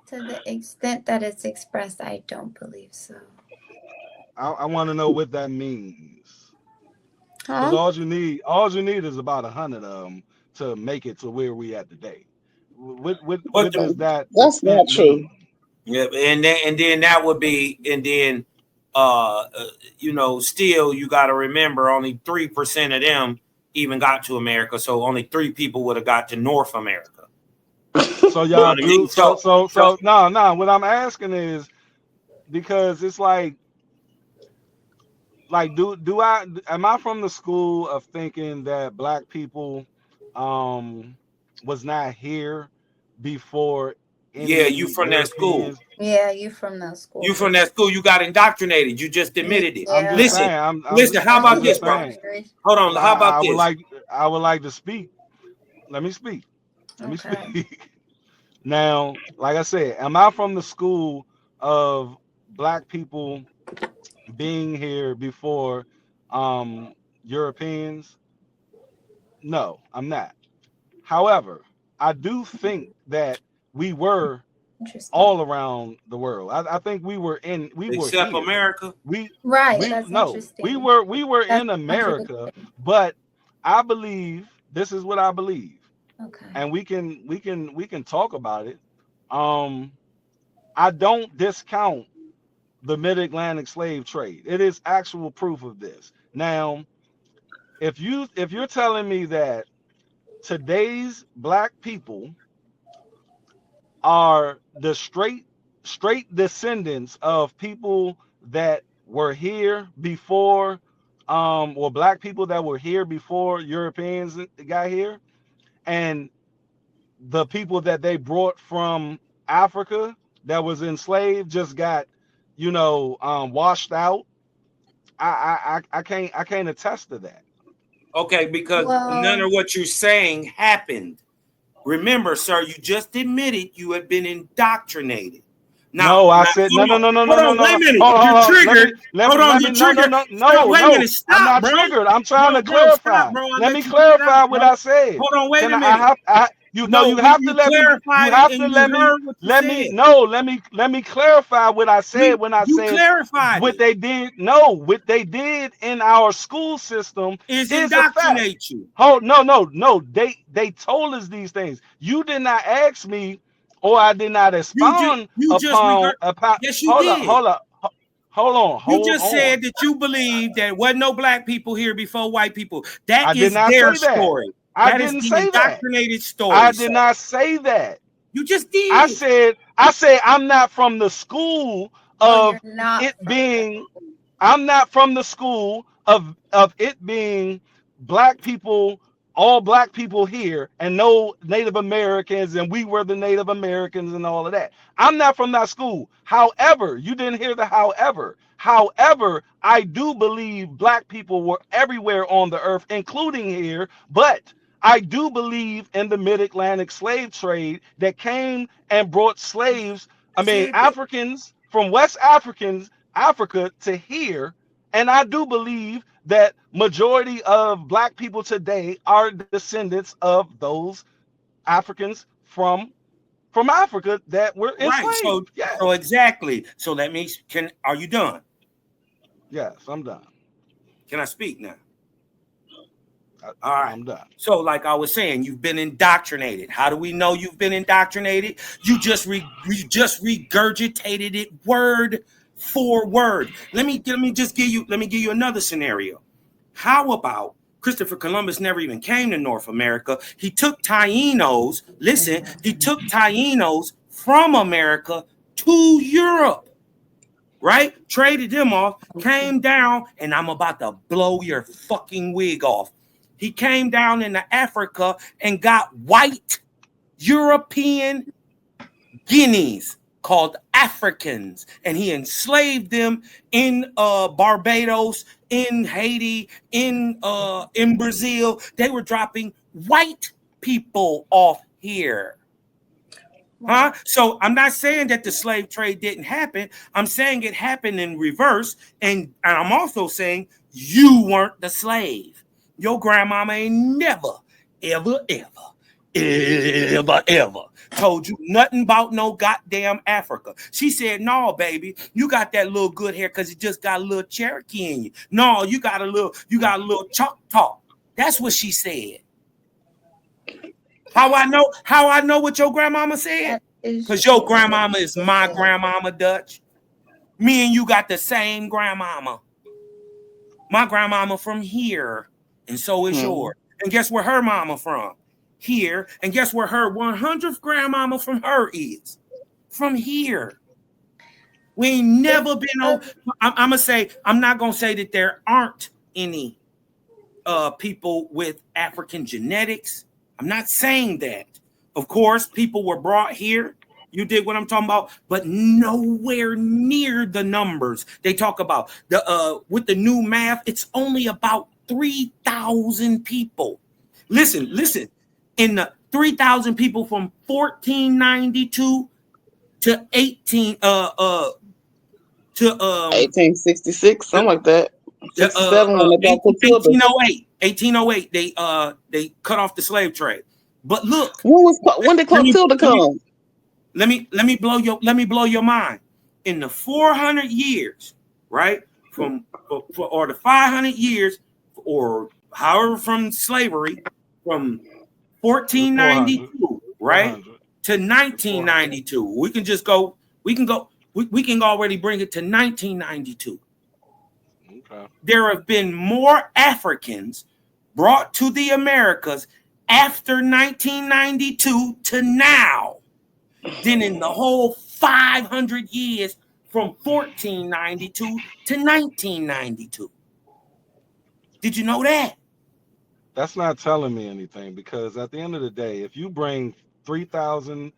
To the extent that it's expressed, I don't believe so. I want to know what that means. Because Huh? all you need is about 100 of them to make it to where we at today. What But does that that's not extent true. mean? yeah, and then that would be, and then still you got to remember only 3% of them even got to America, so only 3 people would have got to North America. So You know y'all what I mean? do so no. What I'm asking is because it's like do I am I from the school of thinking that black people um was not here before Yeah, you any from that school. Europeans? Yeah, you from that school You for from sure. that school. You got indoctrinated. You just admitted it. I'm just Yeah. Listen, saying. I'm listen. How I'm about Early this, just bro? saying. indoctrination. Hold on. But How about I would this? like to speak. Let me speak. Let me Okay. speak. Now, like I said, am I from the school of black people being here before Europeans? No, I'm not. However, I do think that we were Interesting. all around the world. I think we were Except here. America. We Right. we That's no, interesting. we were That's in America, contradictory. but I believe this is what I believe, Okay. and we can talk about it. I don't discount the mid-Atlantic slave trade. It is actual proof of this. Now, if you're telling me that today's black people are the straight descendants of people that were here before, or black people that were here before Europeans got here, and the people that they brought from Africa that was enslaved just got, washed out. I can't attest to that. Okay, because none Well, of what you're saying happened. Remember, sir, you just admitted you have been indoctrinated. No, I Now, said no, hold no, on, no, no, no, hold no, on, no, wait no. a minute. Hold on, You're hold on. triggered. Hold on, you're No, no, triggered. no, Stop. no, Wait a no. minute. I'm Stop, not bro. triggered. I'm trying Bro, to bro, stop, clarify. bro. I Let me let you get it out, clarify what bro. I said. Hold on, wait Can a I minute. have? You know, No, you have to you let me. You clarified it have to and you let me. heard what you Let me. said. No, let me clarify what I said when I You said clarified what it. they did. No, what they did in our school system Is is a fact. indoctrinate you. Oh no. They told us these things. You did not ask me, or I did not expound You just upon. Yes, you Hold up, did. hold up, You hold just on. said that you believe that wasn't no black people here before white people. That I did is not their say that. story. I That is didn't the say that. indoctrinated I story, sir. did not say that. You just I did. said I'm not from the school oh, you're of not it from the being I'm not from the school of it being black people, all black people here, and no Native Americans, and we were the Native Americans and all of that. I'm not from that school. However, you didn't hear the however. However, I do believe black people were everywhere on the earth, including here, but I do believe in the mid-Atlantic slave trade that came and brought slaves, Said that. Africans from West Africa to here, and I do believe that majority of black people today are descendants of those Africans from Africa that were Right. enslaved. Yes. So exactly. So that means are you done? Yes, I'm done. Can I speak now? I, All right. I'm done. So, like I was saying, you've been indoctrinated. How do we know you've been indoctrinated? You just regurgitated it word for word. Let me just give you another scenario. How about Christopher Columbus never even came to North America? He took Tainos. Listen, he took Tainos from America to Europe. Right? Traded them off, came down, and I'm about to blow your fucking wig off. He came down into Africa and got white European guineas called Africans, and he enslaved them in Barbados, in Haiti, in Brazil. They were dropping white people off here. Huh? So I'm not saying that the slave trade didn't happen. I'm saying it happened in reverse. And I'm also saying you weren't the slave. Your grandmama ain't never, ever told you nothing about no goddamn Africa. She said, no, baby, you got that little good hair because you just got a little Cherokee in you. No, you got a little Choctaw. That's what she said. How I know what your grandmama said? That is Because your true. grandmama is my grandmama, Dutch. Me and you got the same grandmama. My grandmama from here, and so is Hmm. yours. And guess where her mama from? Here. And guess where her 100th grandmama from her is? From here. We ain't never been over. I'm gonna say, I'm not gonna say that there aren't any people with African genetics. I'm not saying that. Of course, people were brought here. You did what I'm talking about, but nowhere near the numbers they talk about. The with the new math, it's only about 3,000 people. Listen. In the 3,000 people from 1492 to 18 to 1866, something like that. 67 when they got Clotilda. 1808 they cut off the slave trade. But look, When did let me Clotilda let me come? let me blow your mind. In the 400 years, right, or the 500 years, or however from slavery, from 400. 1492, right, 400. to It's 400. 1992. We can just go. We can already bring it to 1992. Okay. There have been more Africans brought to the Americas after 1992 to now than in the whole 500 years from 1492 to 1992. Did you know that? That's not telling me anything because at the end of the day, if you bring 3,000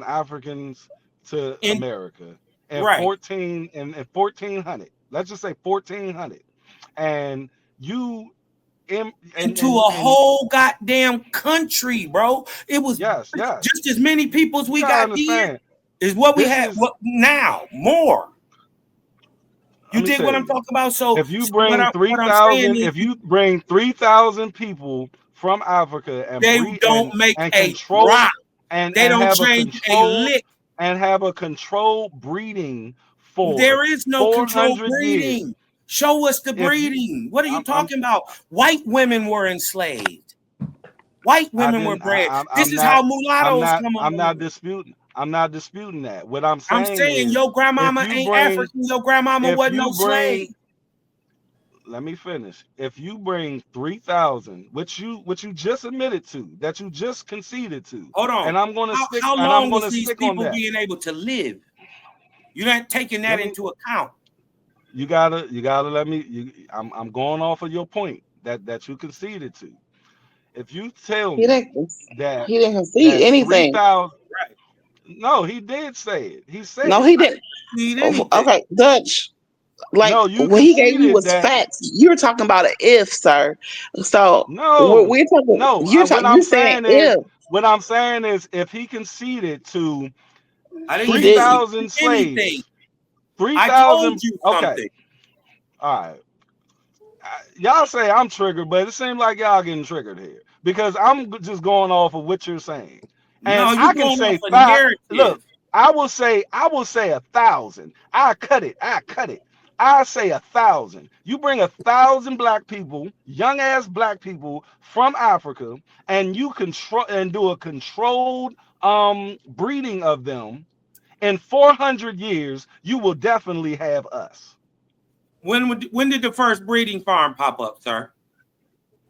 Africans to In America and right 1400, let's just say 1400, and you into a and whole goddamn country, bro. It was yes, just as many people as you we gotta got then understand. is what we This had is what now more. You let me dig tell what I'm you. talking about? So, If you so what bring I'm saying 3,000, is if you bring 3,000 people from Africa and they breed don't make and a control rock. They and don't have a change a controlled lick. breeding for There is no controlled 400 years. breeding. Show us the If you, breeding. What are you I'm talking about? White women were enslaved. White I women were didn't, bred. I'm This is how not, mulattoes come I'm not along. disputing. I'm not disputing that. What I'm I'm saying saying is, your if grandmama you ain't bring, African. Your grandmama if wasn't you no bring, slave. let me finish. If you bring 3,000, which you just admitted to, that you just conceded to, Hold on. and I'm gonna stick, How and I'm long was gonna these stick on people that. being able to live? You're not taking that Let me, into account. you gotta let me. I'm going off of your point that you conceded to. If you tell He me didn't. that He didn't concede that three anything. thousand, Right. no, he did say it. He said No, it. he didn't. Need Oh, anything. okay, Dutch. Like No, you what he gave you conceded was that. facts. You're talking about an if, sir. So what No, we're talking, no. you're What talking. I'm You're saying saying is, if if he conceded to I didn't he three didn't. concede thousand anything. slaves, three I told thousand. you Okay, something. all right. Y'all say I'm triggered, but it seems like y'all getting triggered here because I'm just going off of what you're saying, and No, you I can going off say a five. Look, narrative. I will say 1,000. I cut it. I say 1,000. You bring 1,000 black people, young ass black people from Africa, and you control and do a controlled breeding of them. In 400 years, you will definitely have us. When did the first breeding farm pop up, sir?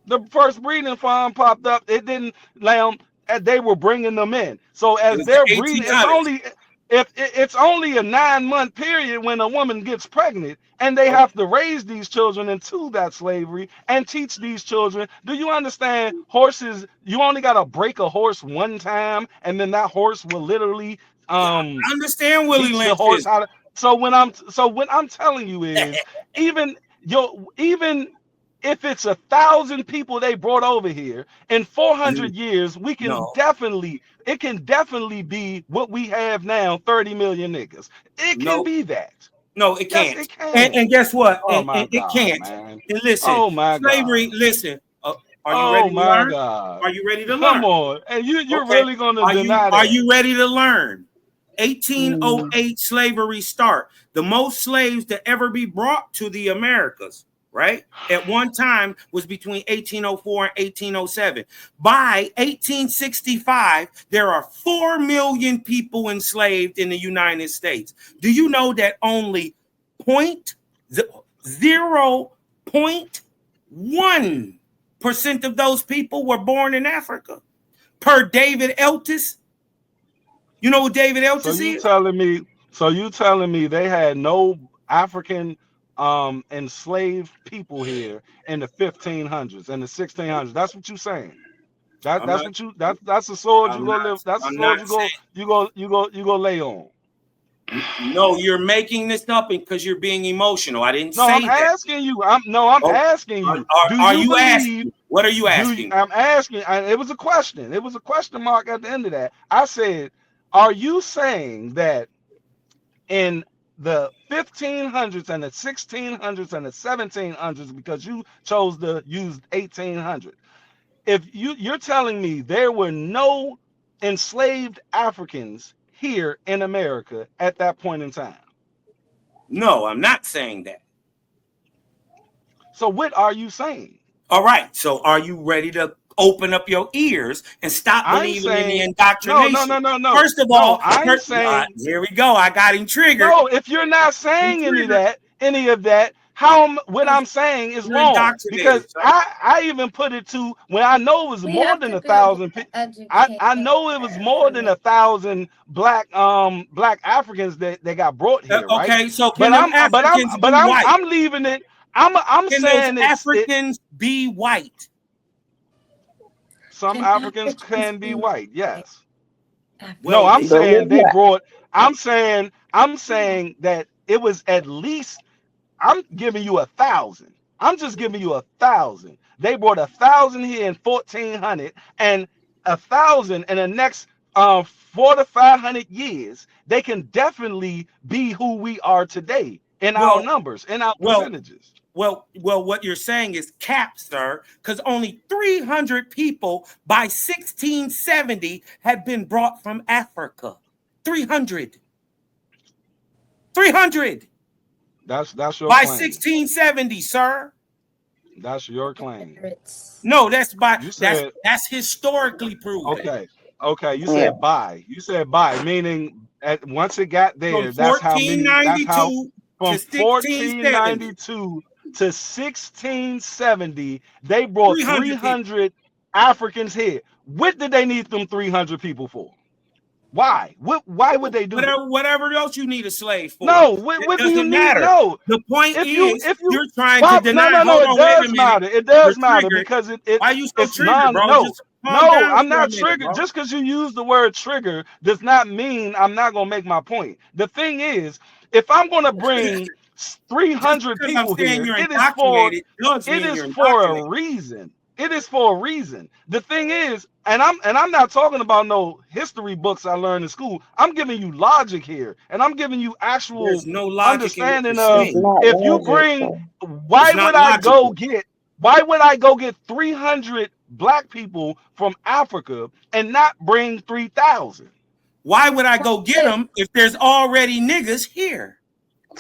The first breeding farm popped up. It didn't lamb, and they were bringing them in. So It as was the they're breeding, it's 1800s. only if it's only a 9 month period when a woman gets pregnant, and they Okay. have to raise these children into that slavery and teach these children. Do you understand? Horses, you only got to break a horse one time, and then that horse will literally Yeah, um I understand Willie teach the horse Lynch's. how to. So what I'm telling you is, even even if it's 1,000 people they brought over here in 400 years, No, it can definitely be what we have now, 30 million niggas. It can no, be that. no, it Yes, can't. it can. And guess what? Oh my And it God, can't. man. And listen, Oh my slavery. God. Listen, are you ready Oh to my learn? God. Are you ready to Come learn? on. And you're Okay. really gonna deny Are that? you ready to learn? Mm. 1808 slavery start. The most slaves to ever be brought to the Americas, right? At one time was between 1804 and 1807. By 1865, there are 4 million people enslaved in the United States. Do you know that only 0.1% of those people were born in Africa? Per David Eltis. You know who David So Eltis you is? telling me, they had no African enslaved people here in the 1500s and the 1600s? That's what you saying? I'm not. That's the sword I'm you go not. live. That's the I'm sword not saying. you go lay on. No, you're making this up because you're being emotional. I didn't No, I'm say that. asking you. I'm Oh, asking you. Do are you you believe? asking? What are you asking? I'm asking. It was a question. It was a question mark at the end of that. I said, are you saying that in the 1500s and the 1600s and the 1700s, because you chose to use 1800, if you're telling me there were no enslaved Africans here in America at that point in time? No, I'm not saying that. So what are you saying? All right. So are you ready to open up your ears and stop I'm believing in the saying indoctrination? no. First of No, all, I'm saying here we go. I got him triggered. no. If you're not He saying triggered. any of that, what I'm saying is You're wrong because indoctrinated, sir. I even put it to when I know it was We more have than to a be able thousand. to educate I know it was more than information. 1,000 black Africans that got brought here, right? Okay, so can But them Africans be white? I'm leaving it. I'm Can those saying it. Africans be white? Some Can Africans Africans can be be white, yes. No, Well, I'm they But saying we're they not. brought. I'm saying that it was at least. I'm giving you 1,000. I'm just giving you 1,000. They brought 1,000 here in 1,400 and 1,000 in the next 400 to 500 years. They can definitely be who we are today in our well, numbers, in our well, percentages. well. What you're saying is cap, sir, because only 300 people by 1670 had been brought from Africa. 300. 300 That's your by claim. 1670, sir. That's your claim. No, You said that's historically proven. okay. Okay, you Yeah. said buy. You said buy, meaning once it got From there, that's how many. That's how 1492 to from 1670, 1492 to 1670, they brought 300 people. 300 Africans here. What did they need them 300 people for? Why? Why would they do it? Whatever else you need a slave for. No, It what do you doesn't need? matter. No. The point is, If you you're trying to why deny. no, Hold it on, wait a does minute. matter. It You're does matter triggered. because Why you so it's triggered, bro? no. Just calm No, down I'm for a not minute, triggered. bro. Just because you use the word trigger does not mean I'm not gonna make my point. The thing is, if I'm gonna bring Just 300 because I'm people saying here, you're indoctrinated does it mean is you're for a indoctrinated. reason. It is for a reason. The thing is, and I'm not talking about no history books I learned in school. I'm giving you logic here, and I'm giving you actual There's no logic in what you're understanding of It's saying. not if you logic, bring though. It's why not would I go logical. get 300 black people from Africa and not bring 3,000? Why would I go get them if there's already niggas here?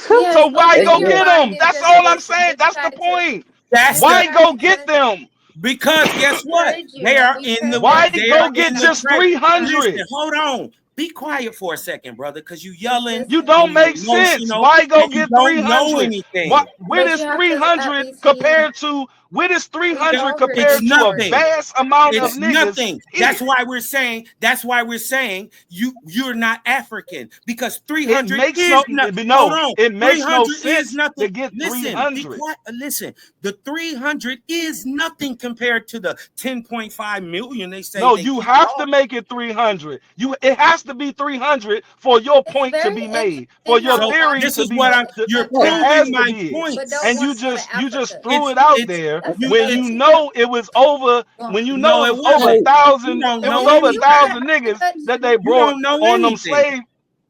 Yes, So why open go your get Exactly. mind them? and That's just all I'm listen. saying. Just That's the try to point. That's just the Why try go get to them? because guess what? encourage They you. are We in pray the Why that they go are get in the just trade. Listen, 300? hold on. Be quiet for a second, brother, because you just yelling You listen. and don't you're make sense. emotional Why and go you get don't know 300? What anything. where But is you have to at 300 least hear. compared to where is We 300 all heard the It's compared to a story. nothing. vast amount of It's niggas nothing. That's here? why we're saying. That's why we're saying you're not African because It 300 makes is no not. Hold no, on, it makes no 300 is sense to nothing. get Listen, be 300. quiet. Listen, the 300 is nothing compared to the 10.5 million they say No, they you kicked have to off. make it 300. It has to be 300 for your It's point to very be made, for interesting your how So black theory this to is be. what people I'm. You're It adapt, proving has to my be it. point. but don't And want to go to you just Africa. threw It's it out it's there That's you. when It's you messed up. know it was over. Well, When you know no, it it was over a wasn't. Hey, You thousand, don't it was know okay, over a you gotta anything. thousand pretty niggas much. that they You brought don't know on them anything. slave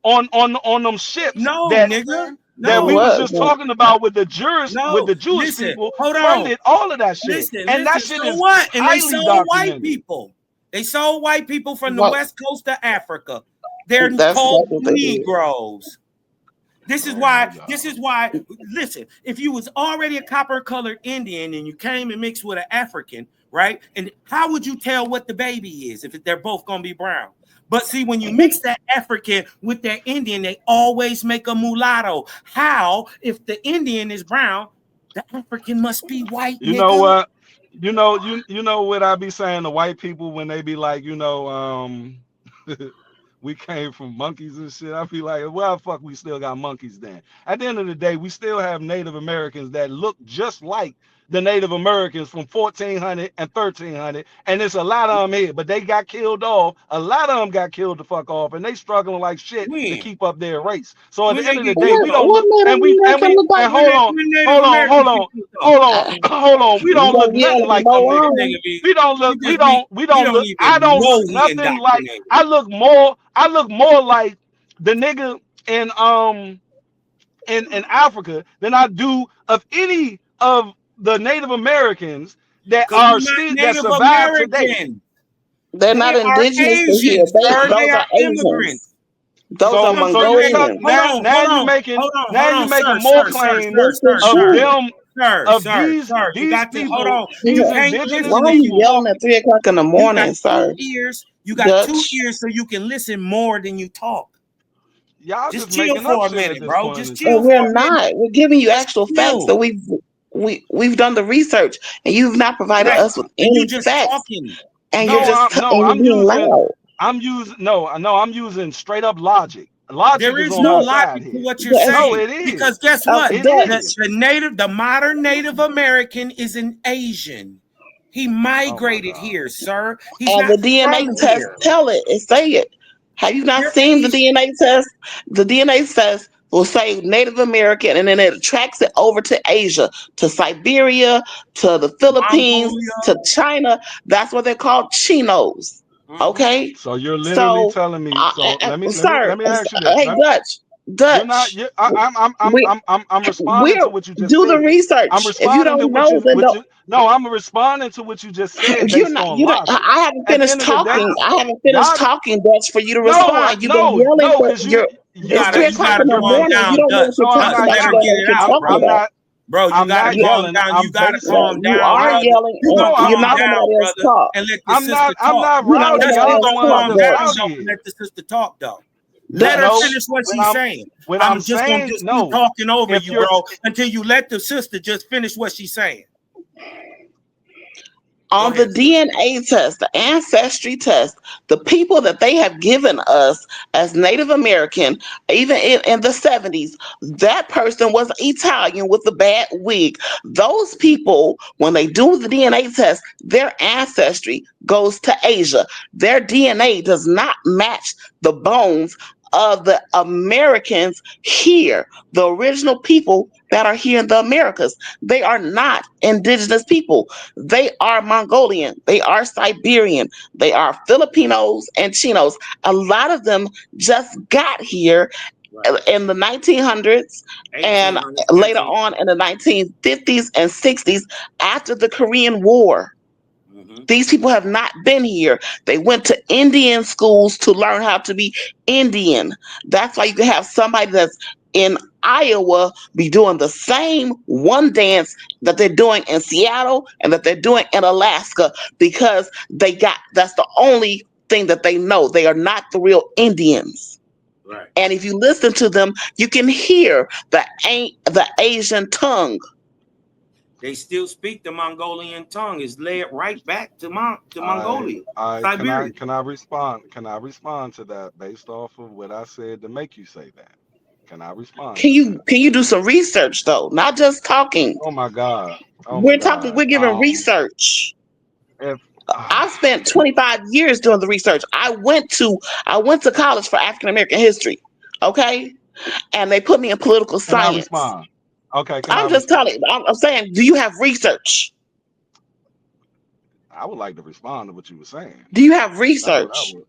on them ships No, that nigga. that it we No, was just wasn't. talking about with the no. Jewish Listen, people hold on. funded all of that shit, and that Listen. shit So is what? And they highly sold white documented. people. They sold white people from the Well, west coast of Africa. They're that's called what they did. Negroes. This is Oh my why. god. This is why. Listen, if you was already a copper-colored Indian and you came and mixed with an African, right? And how would you tell what the baby is if they're both gonna be brown? But see, when you mix that African with that Indian, they always make a mulatto. How, if the Indian is brown, the African must be white, You know nigga? what? You know what I be saying to white people when they be like, we came from monkeys and shit. I be like, well, fuck, we still got monkeys then. At the end of the day, we still have Native Americans that look just like the Native Americans from 1400 and 1300, and there's a lot of them here, but they got killed off. A lot of them got killed the fuck off, and they struggling like shit to When? keep up their race. So at When the they end of the get day, we killed don't off? What look, Native American look like? and hold on, When Native hold on, hold Americans get on, killed off? hold on, hold on. We You don't look gonna nothing yell and like go them This niggas. on? nigga be, We don't look, he just be, we he don't don't look, I even don't know look he nothing like, indoctrinated. I look more like the nigga in Africa than I do of any of the Native Americans that Because are we're not still that Native survive today. American. They're They not are indigenous to here. Asians, They sir. They those are are Asians. immigrants. You Those see are what I'm So saying? you talk Mongolians. Hold on, hold now on, hold on, you hold making on, more sir, claims That's for of sir. sure. them of these sir. You got to hold people, on. these You can't Why indigenous listen are if you you people. yelling at talking. 3 o'clock in the You got morning, two sir? ears. You got two Dutch. ears, so you can listen more than you talk. Y'all Just just chill making up for a shit at minute, this bro. point Just in chill And time. for we're a minute. not. We're giving you Just actual facts that chill. we've done the research, and you've not provided Right. us with And you any just facts, talking. and You you're No, just just no, and you're I'm being using, loud. I'm using straight up logic. Logic there is is on no my No, side logic to here. what you're that's, No, saying. it Because is. guess what? It Dutch. The is. the modern Native American is an Asian. He Oh my migrated God. here, sir. He's And not the DNA from test here. tell it and say it. Have you not They're seen the Asian. DNA test? The DNA test will say Native American, and then it tracks it over to Asia, to Siberia, to the Philippines, Mongolia. to China. That's what they're called Chinos. Hmm. Okay, So you're literally so, telling me. So sir, let me ask you this. hey Dutch, You're not. Dutch, I'm we I'm responding we're to what you just do the said. I'm research. If you responding to don't know, then don't. no, I'm responding to what you just said You're based not. on You don't. logic. I haven't At the finished end of the day, talking. I haven't finished y'all talking, Dutch, for you to no respond. You've been no yelling no for because your. It's you're 3 o'clock in the you're Calm morning. making You down, don't know what Dutch. you're no, I'm talking Dutch, not about. let You her don't get know yelling. what it you're out, talking I'm brother. about. not Bro, you I'm gotta not calm yelling. down. I'm basing You You are brother. yelling, You and no, gonna I'm you're calm not I'm letting down, nobody else brother, talk. and let the sister I'm talk. not You're not letting routing Dutch nobody is y'all else gonna on the talk, calm down Dutch. though nostalgia and here. let the sister talk though. Let her No, Dutch. finish what when she's saying. I'm I'm just gonna saying just keep no, talking over if you, you're bro, until you let the sister just finish what she's saying. Go On the ahead, sis. DNA test, the ancestry test, the people that they have given us as Native American, even in the 70s, that person was Italian with a bad wig. Those people, when they do the DNA test, their ancestry goes to Asia. Their DNA does not match the bones of the Americans here, the original people that are here in the Americas. They are not indigenous people. They are Mongolian. They are Siberian. They are Filipinos and Chinos. A lot of them just got here Right. in the 1900s and 1800s, later 19. on in the 1950s and 60s after the Korean War. Mm-hmm. These people have not been here. They went to Indian schools to learn how to be Indian. That's why you can have somebody that's in Iowa be doing the same one dance that they're doing in Seattle and that they're doing in Alaska because that's the only thing that they know. They are not the real Indians. Right. And if you listen to them, you can hear the Asian tongue. They still speak the Mongolian tongue. It's led right back to I Mongolia, I Siberia. can I respond? Can I respond to that based off of what I said to make you say that? Can I respond to that? Can you do some research though? Not just talking. Oh my God. Oh my We're talking, God. we're giving research. If I've spent 25 years doing the research. I went to college for African American history. Okay? And they put me in political can I science. respond? Okay, can I I'm just respond? telling you, I'm saying, do you have research? I would like to respond to what you were saying. Do you have That's what I research? would.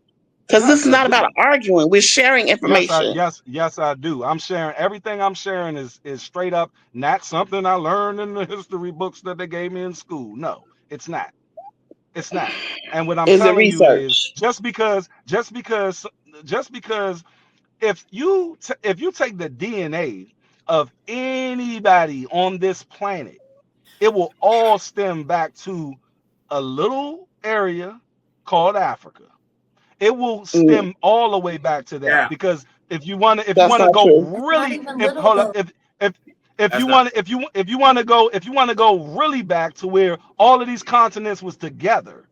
Because this Yes, is I not about do. arguing. We're sharing information. Yes I do. I'm sharing everything I'm sharing is straight up not something I learned in the history books that they gave me in school. No, it's not. It's not. And what I'm Is it telling you is research? just because if you take the DNA of anybody on this planet, it will all stem back to a little area called Africa. It will Mm, stem all the way back to that Yeah, because if you that's want to not go true. It's not really even if little hold up though. if that's you not want if you want to go really back to where all of these continents was together,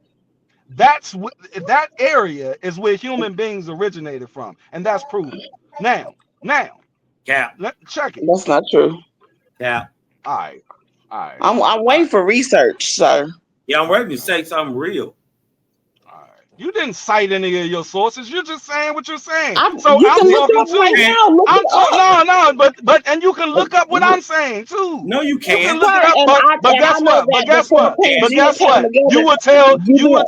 that area is where human beings originated from, and that's proven. Now, cap, check it. That's not true. cap. All right, all right, I'm all waiting right, for research, sir. Yeah, I'm all ready right. to say something real. All right. You didn't cite any of your sources. You're just saying what you're saying. So You I'm can look it talking up right too. And now. Look I'm it talking. up. No, but and you can look up what I'm saying too. no, you You can can't. look it Sir, up. But and I guess know what? that the Philippines, Can't. But you and guess coming what? together,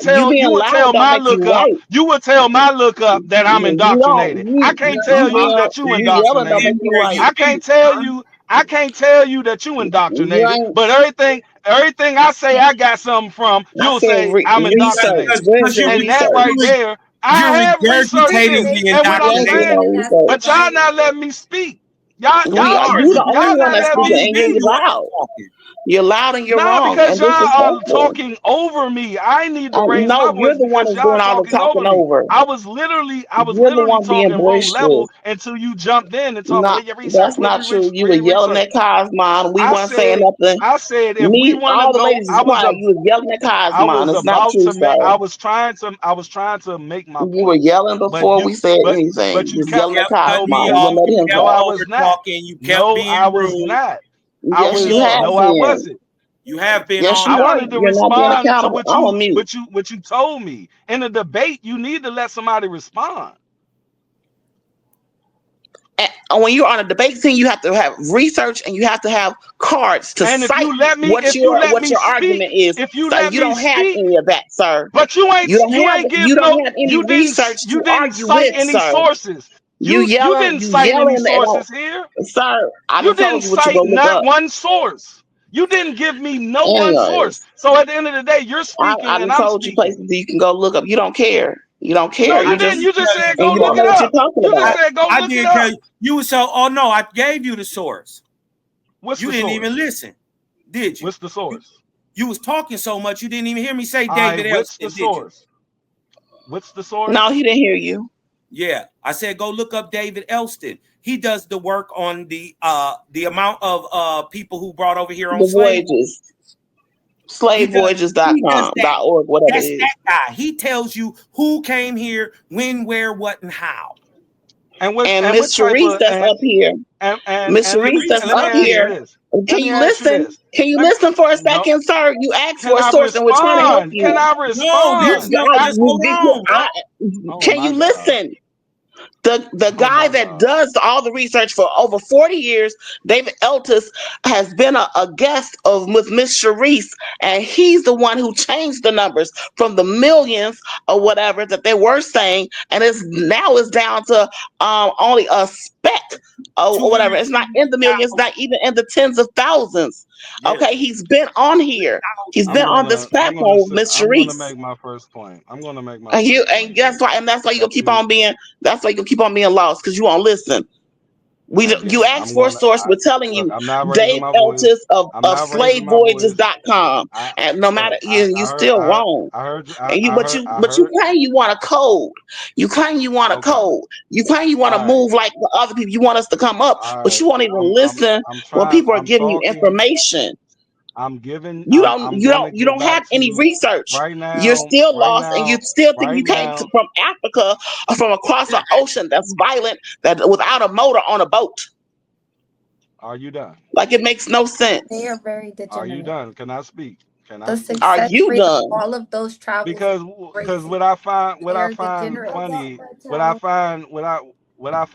you being You would loud tell don't my make you lookup. right. You would tell my lookup that I'm You don't indoctrinated. I can't you tell you being that you yelling don't make indoctrinated. you Anywhere right. you I see can't it, tell son. you. I can't tell you that you You indoctrinated. ain't. But everything I say I got something from, I you'll said say I'm research. indoctrinated. Where's your And that right research? there, I You're have researched regurgitating it. the And what You I'm ain't doing saying, indoctrinated. no research. but y'all not letting me speak. Y'all, We are. y'all, You Stars, the if only y'all that's one let not that's that speaking, supposed be. to and be you're the way I'm loud. talking. You're loud and you're Nah, wrong, because and y'all this is are helpful. talking over me. I need to raise No, my you're voice the one because that's y'all doing all the talking talking over me. over. I was literally You're the one being talking one boisterous. level until you jumped in and told me No, where your research, that's not true. You where were your yelling research. at Cosmon. We I weren't saying said, nothing. if we Me, want to all the go, ladies is quiet. You was yelling at Cosmon. It's not true, sir. I was trying to make my You were points, yelling but before you, we said but anything. you You was You kept yelling at kept cutting no, me Cosmon. You off. wouldn't let You him kept talk. was over not. talking. You kept No, I being was rude. not. Yes, you have No, I been. wasn't. You have been Yes, all you I are. night. wanted to You're not being respond to accountable. I'm a mute. what you told me. In a debate, you need to let somebody respond. And when you're on a debate scene, you have to have research and you have to have cards to And cite what your argument is. if you So let you me don't have speak, any of that, sir. but you ain't give You no, don't have any research you to didn't argue cite with, any sir. sources. You didn't You cite any yelling, sources here. sir. I You done didn't told you what to cite go look not up. one source. You didn't give me no one source. Anyways, So at the end of the day, you're I speaking and done I'm told you speaking. places that you can go look up. You don't care. You don't No, care. you You I didn't. just did You just tell said you and go the you look don't it know source. what you're up. talking You just about. said go I look it did tell up. you. You was so. Oh no, I gave you the source. What's You the didn't even source? listen, did you? What's the source? You was talking so much you didn't even hear me say All right, David what's the Elston, did you? source? What's the No, source? he didn't hear you. Yeah, I said go look up David Elston. He does the work on the amount of people who brought over here on The slavery. voyages, He does he does slavevoyages.com, that. .org, whatever it That's is. that guy. He tells you who came here, when, where, what, and how. And And what Miss type Sharice of that's up here. Miss She Sharice reached that's and let me up up ask you here. here. this. Can Let me you ask you listen? this. Can you Let me, listen for a no, second, sir? You asked can for a I source and we're trying to help respond? Can you. I No, respond? listen up. Just hold on, bro. Oh Can my you God. listen? The Oh guy my that God. does all the research for over 40 years, David Eltis, has been a guest of with Miss Sharice, and he's the one who changed the numbers from the millions or whatever that they were saying, and it's down to only a speck or whatever. It's not in the millions, 250,000. not even in the tens of thousands. Yeah. Okay, he's been on here. He's been on this platform with Miss I'm gonna Sharice. make my first point. I'm gonna make my And first point here. that's why you That gonna keep you on being lost because you won't listen. You again, asked for a source. We're telling look, you, I'm not raising Dave my Eltis voice. of I'm not raising my voice. slavevoyages.com. I And no look, matter you still wrong. I heard you And I you heard claim you want a code. You claim you want a okay. code. You claim you want to All right. move like the other people. You want us to come up, All but right. you won't even listen when people are I'm giving you talking. information. I'm gonna You get don't have back to any you research. You're still lost and you still think right you now. from Africa or from across the ocean that's violent, that without a motor on a boat. Are you done? Like it makes no They sense. are very Are you degenerate. done? Can I speak? Can I The speak? Are success you rate of done? all of those travels is Because crazy. what They I are find degenerates. funny what I find what I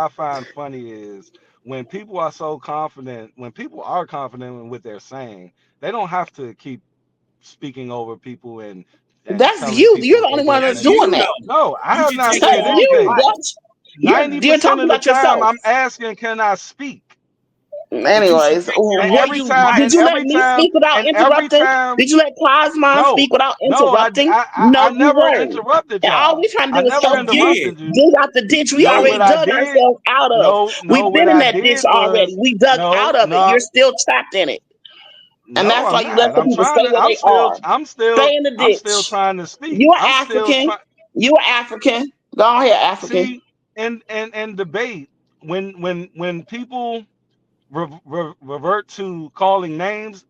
find funny is when people are so confident, when people are confident in what they're saying, they don't have to keep speaking over people and That's telling you. You're people the only one that's That's doing you that. though. no, I You have should not take That's it said off you. anything. mic. You're 90% talking of the about time yourself. I'm asking, can I speak? But you should Anyways, take your off mic. did you let me speak without and every interrupting? time Did you let Cosmon no, speak without no, interrupting? I No, you never weren't. interrupted And all y'all. we trying to I do is never help You you did. interrupted you. dig out the ditch we No, what already I dug did, ourselves out of. no, We've what been in I that ditch did already. was We dug out of it. no, You're still trapped in it. And no, that's I'm why you let not. the people stay where they are. Stay in the I'm still ditch. trying to speak. You're I'm still African. trying. You're African. Go ahead, African. See, and debate when people revert to calling names,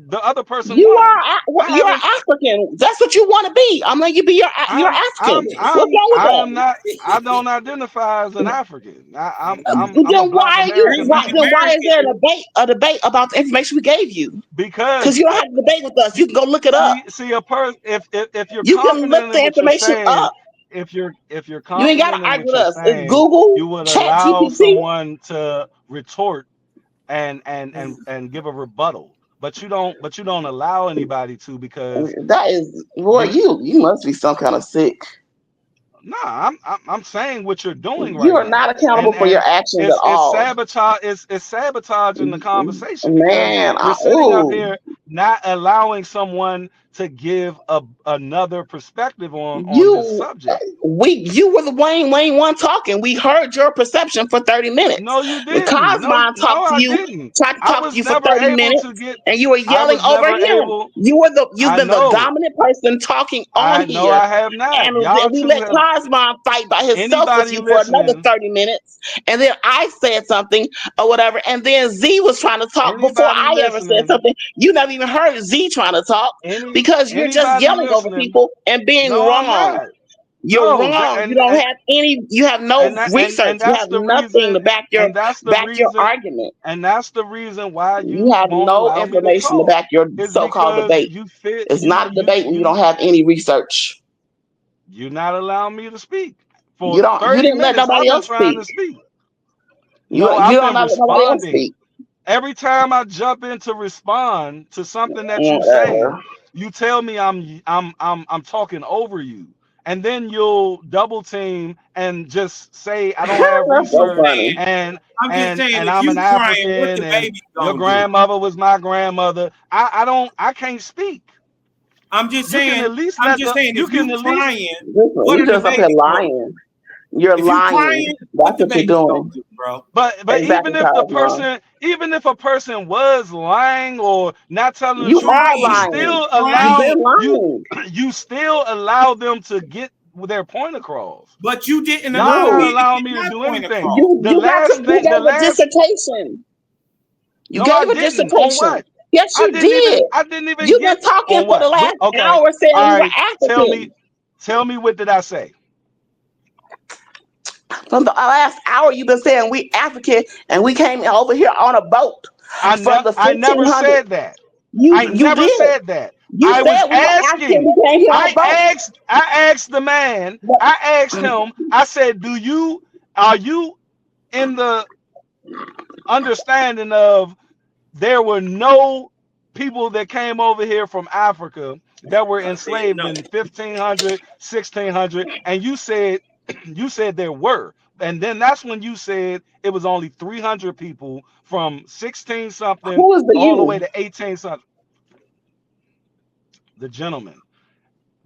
the other person won. I You're haven't. African. That's what you want to be. I'm letting you be you're African. What's wrong with I am that? not. I don't identify as an African. I'm a Then Black American man why is American. there a debate about the information we gave you? Because because you don't have to debate with us. You can go look it up. see a person if you're You can look confident in the what you're information saying, up. if you're You ain't gotta confident in argue what with you're us. It's saying, Google, you would Chat allow GPT. someone to retort and give a rebuttal. But you don't allow anybody to because That is boy, you're you must be some kind of sick. nah. I'm saying what you're doing You right are not now, accountable for your and actions at it's all. sabotage. It's sabotaging the conversation because Man, you're sitting up ooh. here not allowing someone to give another perspective on this You, subject. you were the Wayne one talking. We heard your perception for 30 minutes. No, you When didn't. No, Cosmon no, talked to I you, didn't. tried to I talk to was you for never 30 able minutes, to get. and you were I yelling was over never him. able. You've I been the know. dominant person talking on I know. here. I have not. And Y'all we two let have. Cosmon fight by himself with Anybody you for another listening? 30 minutes. And then I said something or whatever. And then Z was trying to talk before Anybody I ever said listening? something. You never even heard Z trying to talk because you're just Anybody yelling over listening? people and being No, I'm wrong. not. You're No, wrong. You don't have you have no research. and You that's have the nothing reason. to back your And that's the reason. argument. And that's the reason why You you have won't no allow me to information to talk. back your Is so-called because debate. you fit It's not a debate when you don't you have any research. you're not allowing me to speak. You For don't. You 30 didn't let minutes, nobody I've been else trying speak. to speak. You No, you I've don't been let nobody else responding. speak. Every time I jump in to respond to something that you're Whatever. saying, you tell me I'm talking over you. And then you'll double team and just say I don't have That's so research funny. I'm just saying, and if I'm an you crying, what African the and baby your gonna do? grandmother was my grandmother. I can't speak. I'm just You can saying, at least I'm let just the saying, you if can you at least crying, Listen, what you are the just up here babies gonna do? lying. You're If you lying. crying, what That's the what you're babies gonna doing. do, bro? but Exactly, Cosmo. even if a person was lying or not telling the You truth, are you Crying, lying. still You've allow crying. been you lying. you still allow them to get their point across. But you didn't Y'all allow not me No. to allowing get me to my do point anything. across. You The gave a last dissertation. You No, I gave a didn't. On dissertation. what? Yes, you did. I didn't even You've been get talking on for the what? last Okay. hour saying All we were right. African. Tell me what did I say? From the last hour, you've been saying we African and we came over here on a boat from the I never 1500s. said that. I You never did. said that. You I was said we were African. asking. We came here on a boat. I asked the man. But I asked him. I said, are you in the understanding of there were no people that came over here from Africa that were I said enslaved no. in 1500, 1600, and you said you said there were. And then that's when you said it was only 300 people from 16 something who is the all the way you? to 18 something. The gentleman.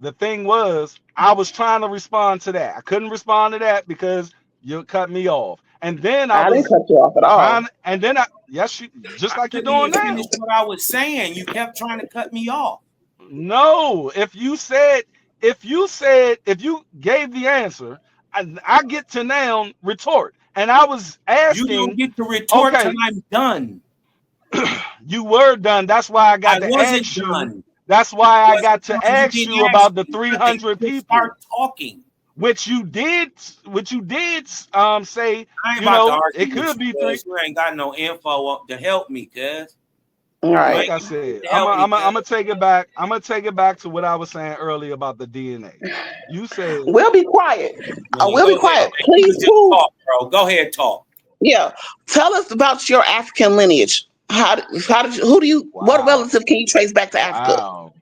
The thing was, I was trying to respond to that. I couldn't respond to that because you cut me off. And then I I didn't was cut you off at all. trying, and then yes, just I like you're couldn't doing even finish now. what I was saying. You kept trying to cut me off. No, if you gave the answer, I get to now retort. And I was You don't asking, get to retort till okay, I'm done. you were done. That's why I I got to wasn't ask you. done. That's why I Wasn't got to done. You ask didn't you ask about the me nothing. 300 You just people, start talking. which you did, say, I ain't about to it argue with could you, be three. cuz you ain't got no info to help me, cuz. All You Like right. ain't I got shit said, to help me, I'm cuz. gonna take it back. I'm gonna take it back to what I was saying earlier about the DNA. You said, We'll be quiet. Man, We'll go be ahead, quiet. man. You Please can just prove. talk, bro. Go ahead, talk. Yeah. Tell us about your African lineage. How did you, who do you, what wow, relative can you trace back to Africa? wow,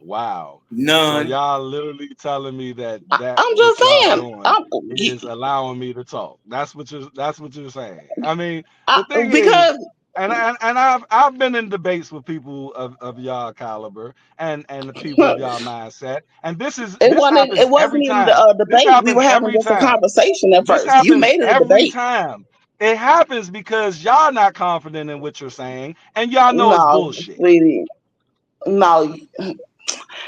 wow. So None. y'all literally telling me that I'm just what y'all saying. doing is allowing me to talk. That's what you're saying. I mean, the thing is, Because and I've been in debates with people of y'all caliber and the people of y'all mindset, and this it happens every wasn't even time. a This debate. We were happens having every just a time. conversation at This first. You happens made it a every debate. time. It happens because y'all not confident in what you're saying, and y'all know it's No, bullshit. sweetie. No.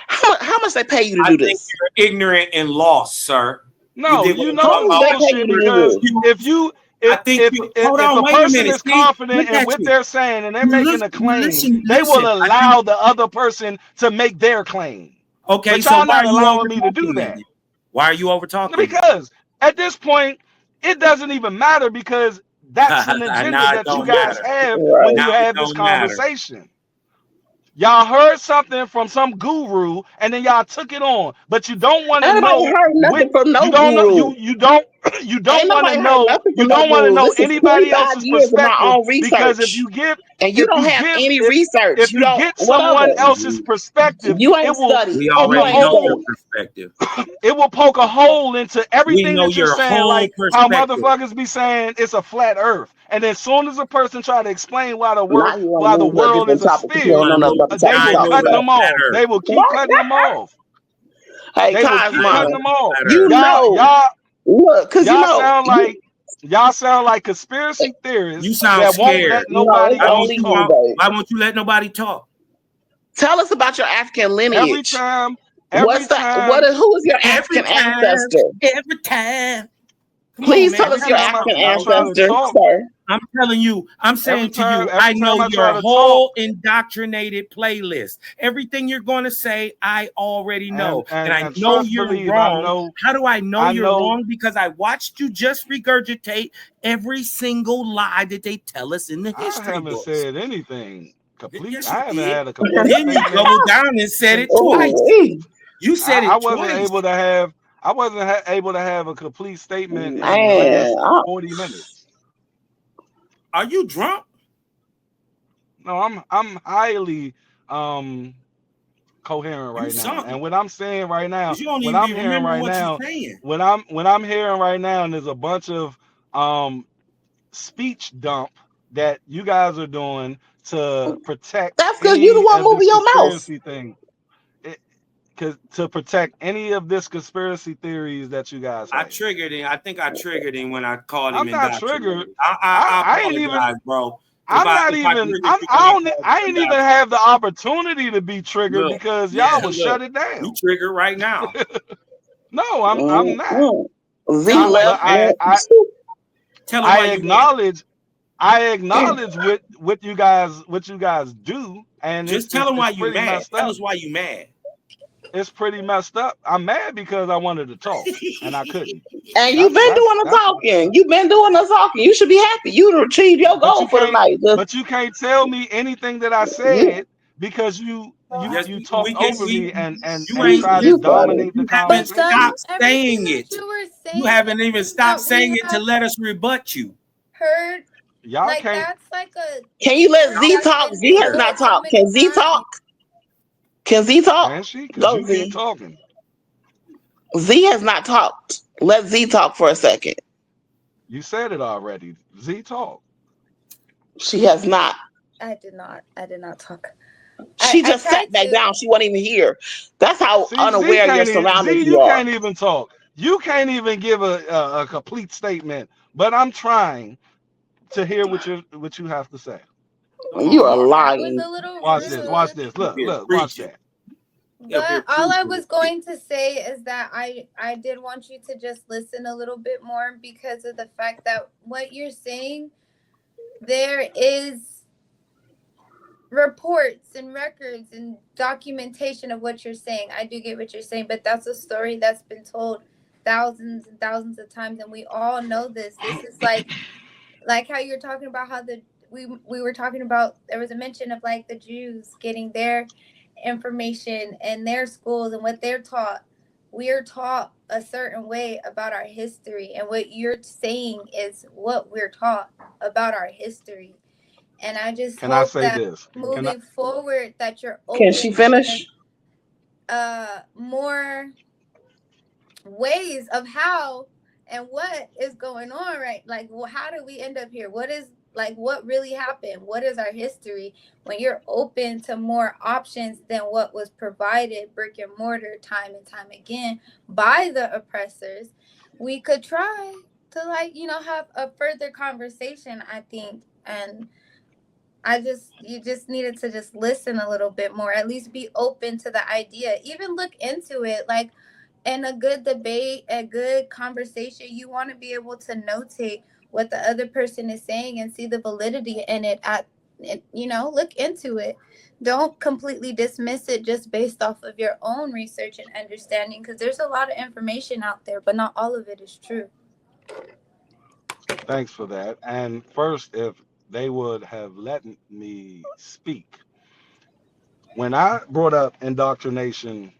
How much they pay you to I do think this? you're ignorant and lost, sir. You No, did what you I'm know How talking it's much about. they pay you bullshit to You're do because this? if confused. you I think you hold if on, a wait a person minute. is See, confident look in at what you. they're saying and they're You making listen, a you claim, listen, you they will listen. I think allow the other person to make their claim. okay, But so y'all why not are you over allowing me to do talking me that. then? Why are you over talking me? Because at this point, it doesn't even matter because that's an agenda Now it that you don't guys matter. have when Right. Now you it have this don't matter. conversation. Y'all heard something from some guru and then y'all took it on, but you don't want to Anybody know heard what nothing from you no don't know. guru. You don't You Ain't don't want to nobody heard know. nothing You from no don't want to rules. know This is anybody 25 else's years of my perspective, own because research. And you if don't you have give any if research. if You you don't, get someone whatever. else's perspective, You ain't studied. We poke You a already ain't know your hole. studied. perspective. It will poke a hole into We everything know that you're your saying, whole like how perspective. motherfuckers be saying it's a flat earth, and then soon as a person try to explain Now you want to why the move to a world is different a topic because you You don't sphere, want know to nothing move? about the they topic Now you're I will know talking cut it's a about. them flat off. earth. They will keep cutting them off. Hey, They will keep Cosmana, cutting them off. Flat you earth. Y'all, know, y'all, look, because y'all sound you like conspiracy theorists You sound that won't scared. let no, it's nobody Why else won't only you talk. you, talk? babe. Why won't you let nobody talk? Tell us about your African Every lineage. time, What's every that? time, Who is your Every African time, ancestor? every time. Come on, Please man. tell every us your Tell us time African something, I bro. try to ancestor, talk, sir. I'm telling you, I'm saying to you, I every know time I try your to talk, whole indoctrinated playlist. Everything you're going to say, I already know. And I and know trust you're believe wrong. How do I know I you're know wrong? Because I watched you just regurgitate every single lie that they tell us in the I history haven't books. said anything complete. Yes, I you haven't did. had a And complete then you statement doubled down and said since it twice. You said I it wasn't twice. able to have able to have a complete statement in the Man, last 40 minutes. Are you drunk? No, I'm highly um coherent You right now. something. And what I'm saying right now, Because you don't what even I'm be hearing remembering right what you're now, saying. what I'm hearing right now is a bunch of speech dump that you guys are doing to protect that's because you the any one of moving this your mouth. conspiracy thing. Cause to protect any of this conspiracy theories that you guys I have. triggered him. I think I triggered him when I called him I'm not triggered. indoctrinated. I I ain't even. apologize, bro. If I'm I not if I even. triggered you when I called I you ain't even indoctrinated, have the opportunity to be triggered look, because yeah, y'all would look, shut it you down. triggered right now. No, I'm not. Mm-mm. Tell Z him why you But left. mad. Tell him I why you mad. acknowledge what you guys do, and Just tell him why it's you pretty mad. messed Tell up. us why you mad. It's pretty messed up. I'm mad because I wanted to talk and I couldn't. And you've been doing the That's why. talking. You've been doing the talking. You should be happy. You achieved your goal for the night. But you can't tell me anything that I You, said because Yes, you we talked can. over me You and ain't tried to you listen. funny. dominate the You haven't But conversation. stopped everything saying that it. you were You saying haven't even stopped that saying we it to have let us rebut you. heard, Y'all like can't. that's like a Can you let story Z that's talk? been Z has not told so talked. many Can Z talk? times. Can Z talk? Can she? Because Go you keep Z. talking. Z has not talked. Let Z talk for a second. You said it already. Z talk. She has not. I did not. I did not talk. She I just tried sat back to. down. She wasn't even here. That's how See, unaware your surroundings Z, you you are. can't even talk. You can't even give a complete statement. But I'm trying to hear what you have to say. Come You on, are Mark. That was lying. a little Watch this. Watch rude. this. He up here Look. Watch preaching. that. He up here But all I preaching. was going to say is that I did want you to just listen a little bit more because of the fact that what you're saying, there is reports and records and documentation of what you're saying. I do get what you're saying, but that's a story that's been told thousands and thousands of times, and we all know this. This is like how you're talking about how we were talking about, there was a mention of like the Jews getting their information and their schools and what they're taught. We are taught a certain way about our history, and what you're saying is what we're taught about our history. And I just Can I hope say that this? Can I? moving forward that you're Can she open to finish? more ways of how and what is going on, right? Like, well, how did we end up here? What is, like, what really happened? What is our history? When you're open to more options than what was provided brick and mortar time and time again by the oppressors, we could try to, like, have a further conversation, I think. And you just needed to just listen a little bit more, at least be open to the idea, even look into it. Like, in a good debate, a good conversation, you want to be able to notate what the other person is saying and see the validity in it. Look into it. Don't completely dismiss it just based off of your own research and understanding, because there's a lot of information out there, but not all of it is true. Thanks for that. And first, if they would have let me speak, when I brought up indoctrination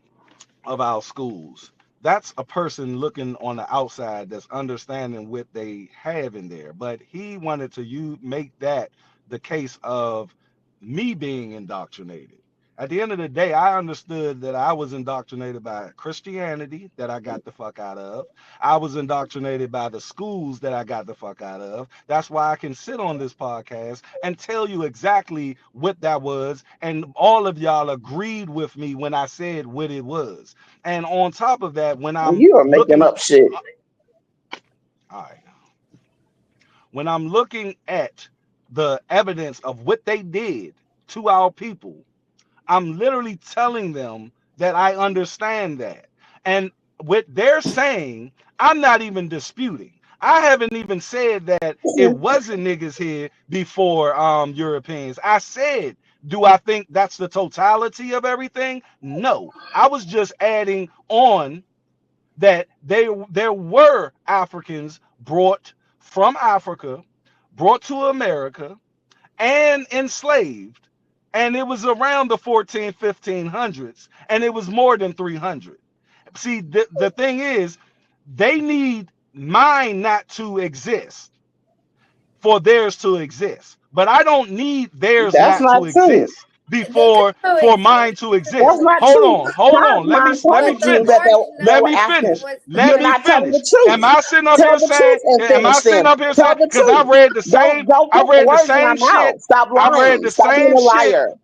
of our schools, that's a person looking on the outside that's understanding what they have in there. But he wanted to make that the case of me being indoctrinated. At the end of the day, I understood that I was indoctrinated by Christianity that I got the fuck out of. I was indoctrinated by the schools that I got the fuck out of. That's why I can sit on this podcast and tell you exactly what that was. And all of y'all agreed with me when I said what it was. And on top of that, when I'm You are making looking, up shit. all right, when I'm looking at the evidence of what they did to our people, I'm literally telling them that I understand that. And what they're saying, I'm not even disputing. I haven't even said that it wasn't niggas here before Europeans. I said, do I think that's the totality of everything? No. I was just adding on that there were Africans brought from Africa, brought to America, and enslaved, and it was around the 1500s, and it was more than 300. See, the thing is, they need mine not to exist for theirs to exist, but I don't need theirs That's not not to true. exist They could for mine coexist. to That's exist. not true. Hold on, let me Mine told you that they let were me African. finish. Was Let You're me not telling the finish. Am truth. I sitting up Tell here the saying? truth and Am I finish sitting then. up here saying? Tell the Because truth. Don't I put read the words in my same shit. mouth. Stop I read lying. the Stop being same a shit. liar.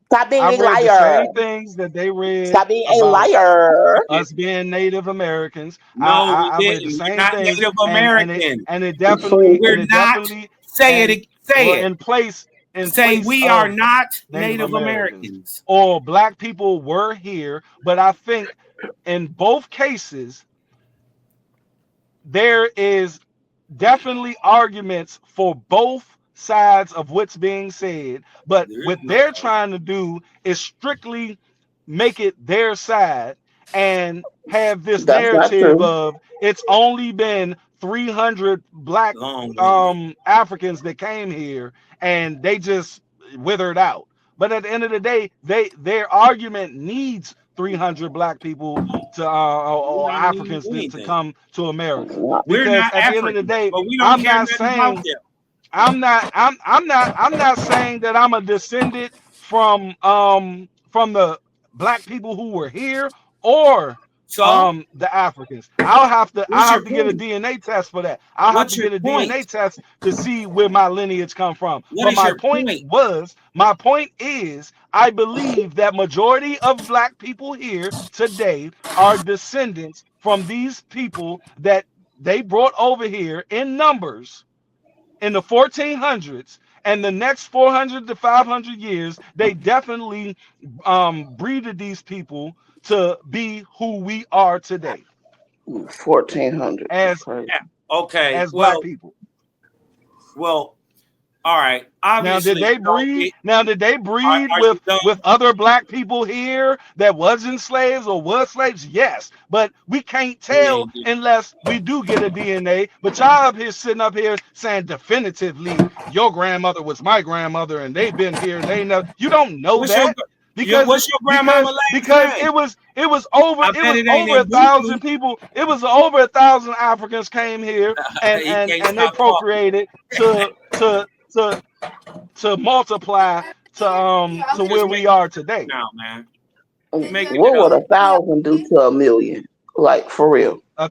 Stop being I a read the liar. same things that they read Stop being a about liar. us being Native Americans. No, we I read the didn't. We're same not things, Native and American. it definitely We're not. Say and it. Say were it. in Say place we are of not Native Native Americans, Americans. or black people were here. But I think in both cases there is definitely arguments for both sides of what's being said, but There is what no they're argument. trying to do is strictly make it their side and have this That's not narrative true. of it's only been 300 black Long winded. Africans that came here and they just withered out. But at the end of the day, their argument needs 300 black people to We or don't need Africans to anything. come to America. We're Because not at the end of the African, day, but we don't I'm care not nothing about saying them. I'm not saying that I'm a descendant from the black people who were here or So, the Africans. what's I'll have your to get a point? DNA test for that. I'll have What's to your get a DNA point? test to see where my lineage come from. What But is your point? my point is I believe that majority of black people here today are descendants from these people that they brought over here in numbers in the 1400s, and the next 400 to 500 years they definitely breeded these people to be who we are today 1400s is as crazy. Yeah. Okay. black people. Well. All right. Now, did Obviously, they breed? Now, did they breed are you done? with other black people here that wasn't slaves or was slaves? Yes, but we can't We tell ain't. unless we do get a DNA. But y'all up here sitting up here saying definitively your grandmother was my grandmother and they've been here and they know. You don't know What's your that because what's your grandmama last name? I bet it ain't over a in thousand Buckley. people. It was over 1,000 Africans came here He can't and they stop talking. procreated to multiply to Just where make we are today. now, man. You making What it would up. 1,000 do to a million? Like for real? A,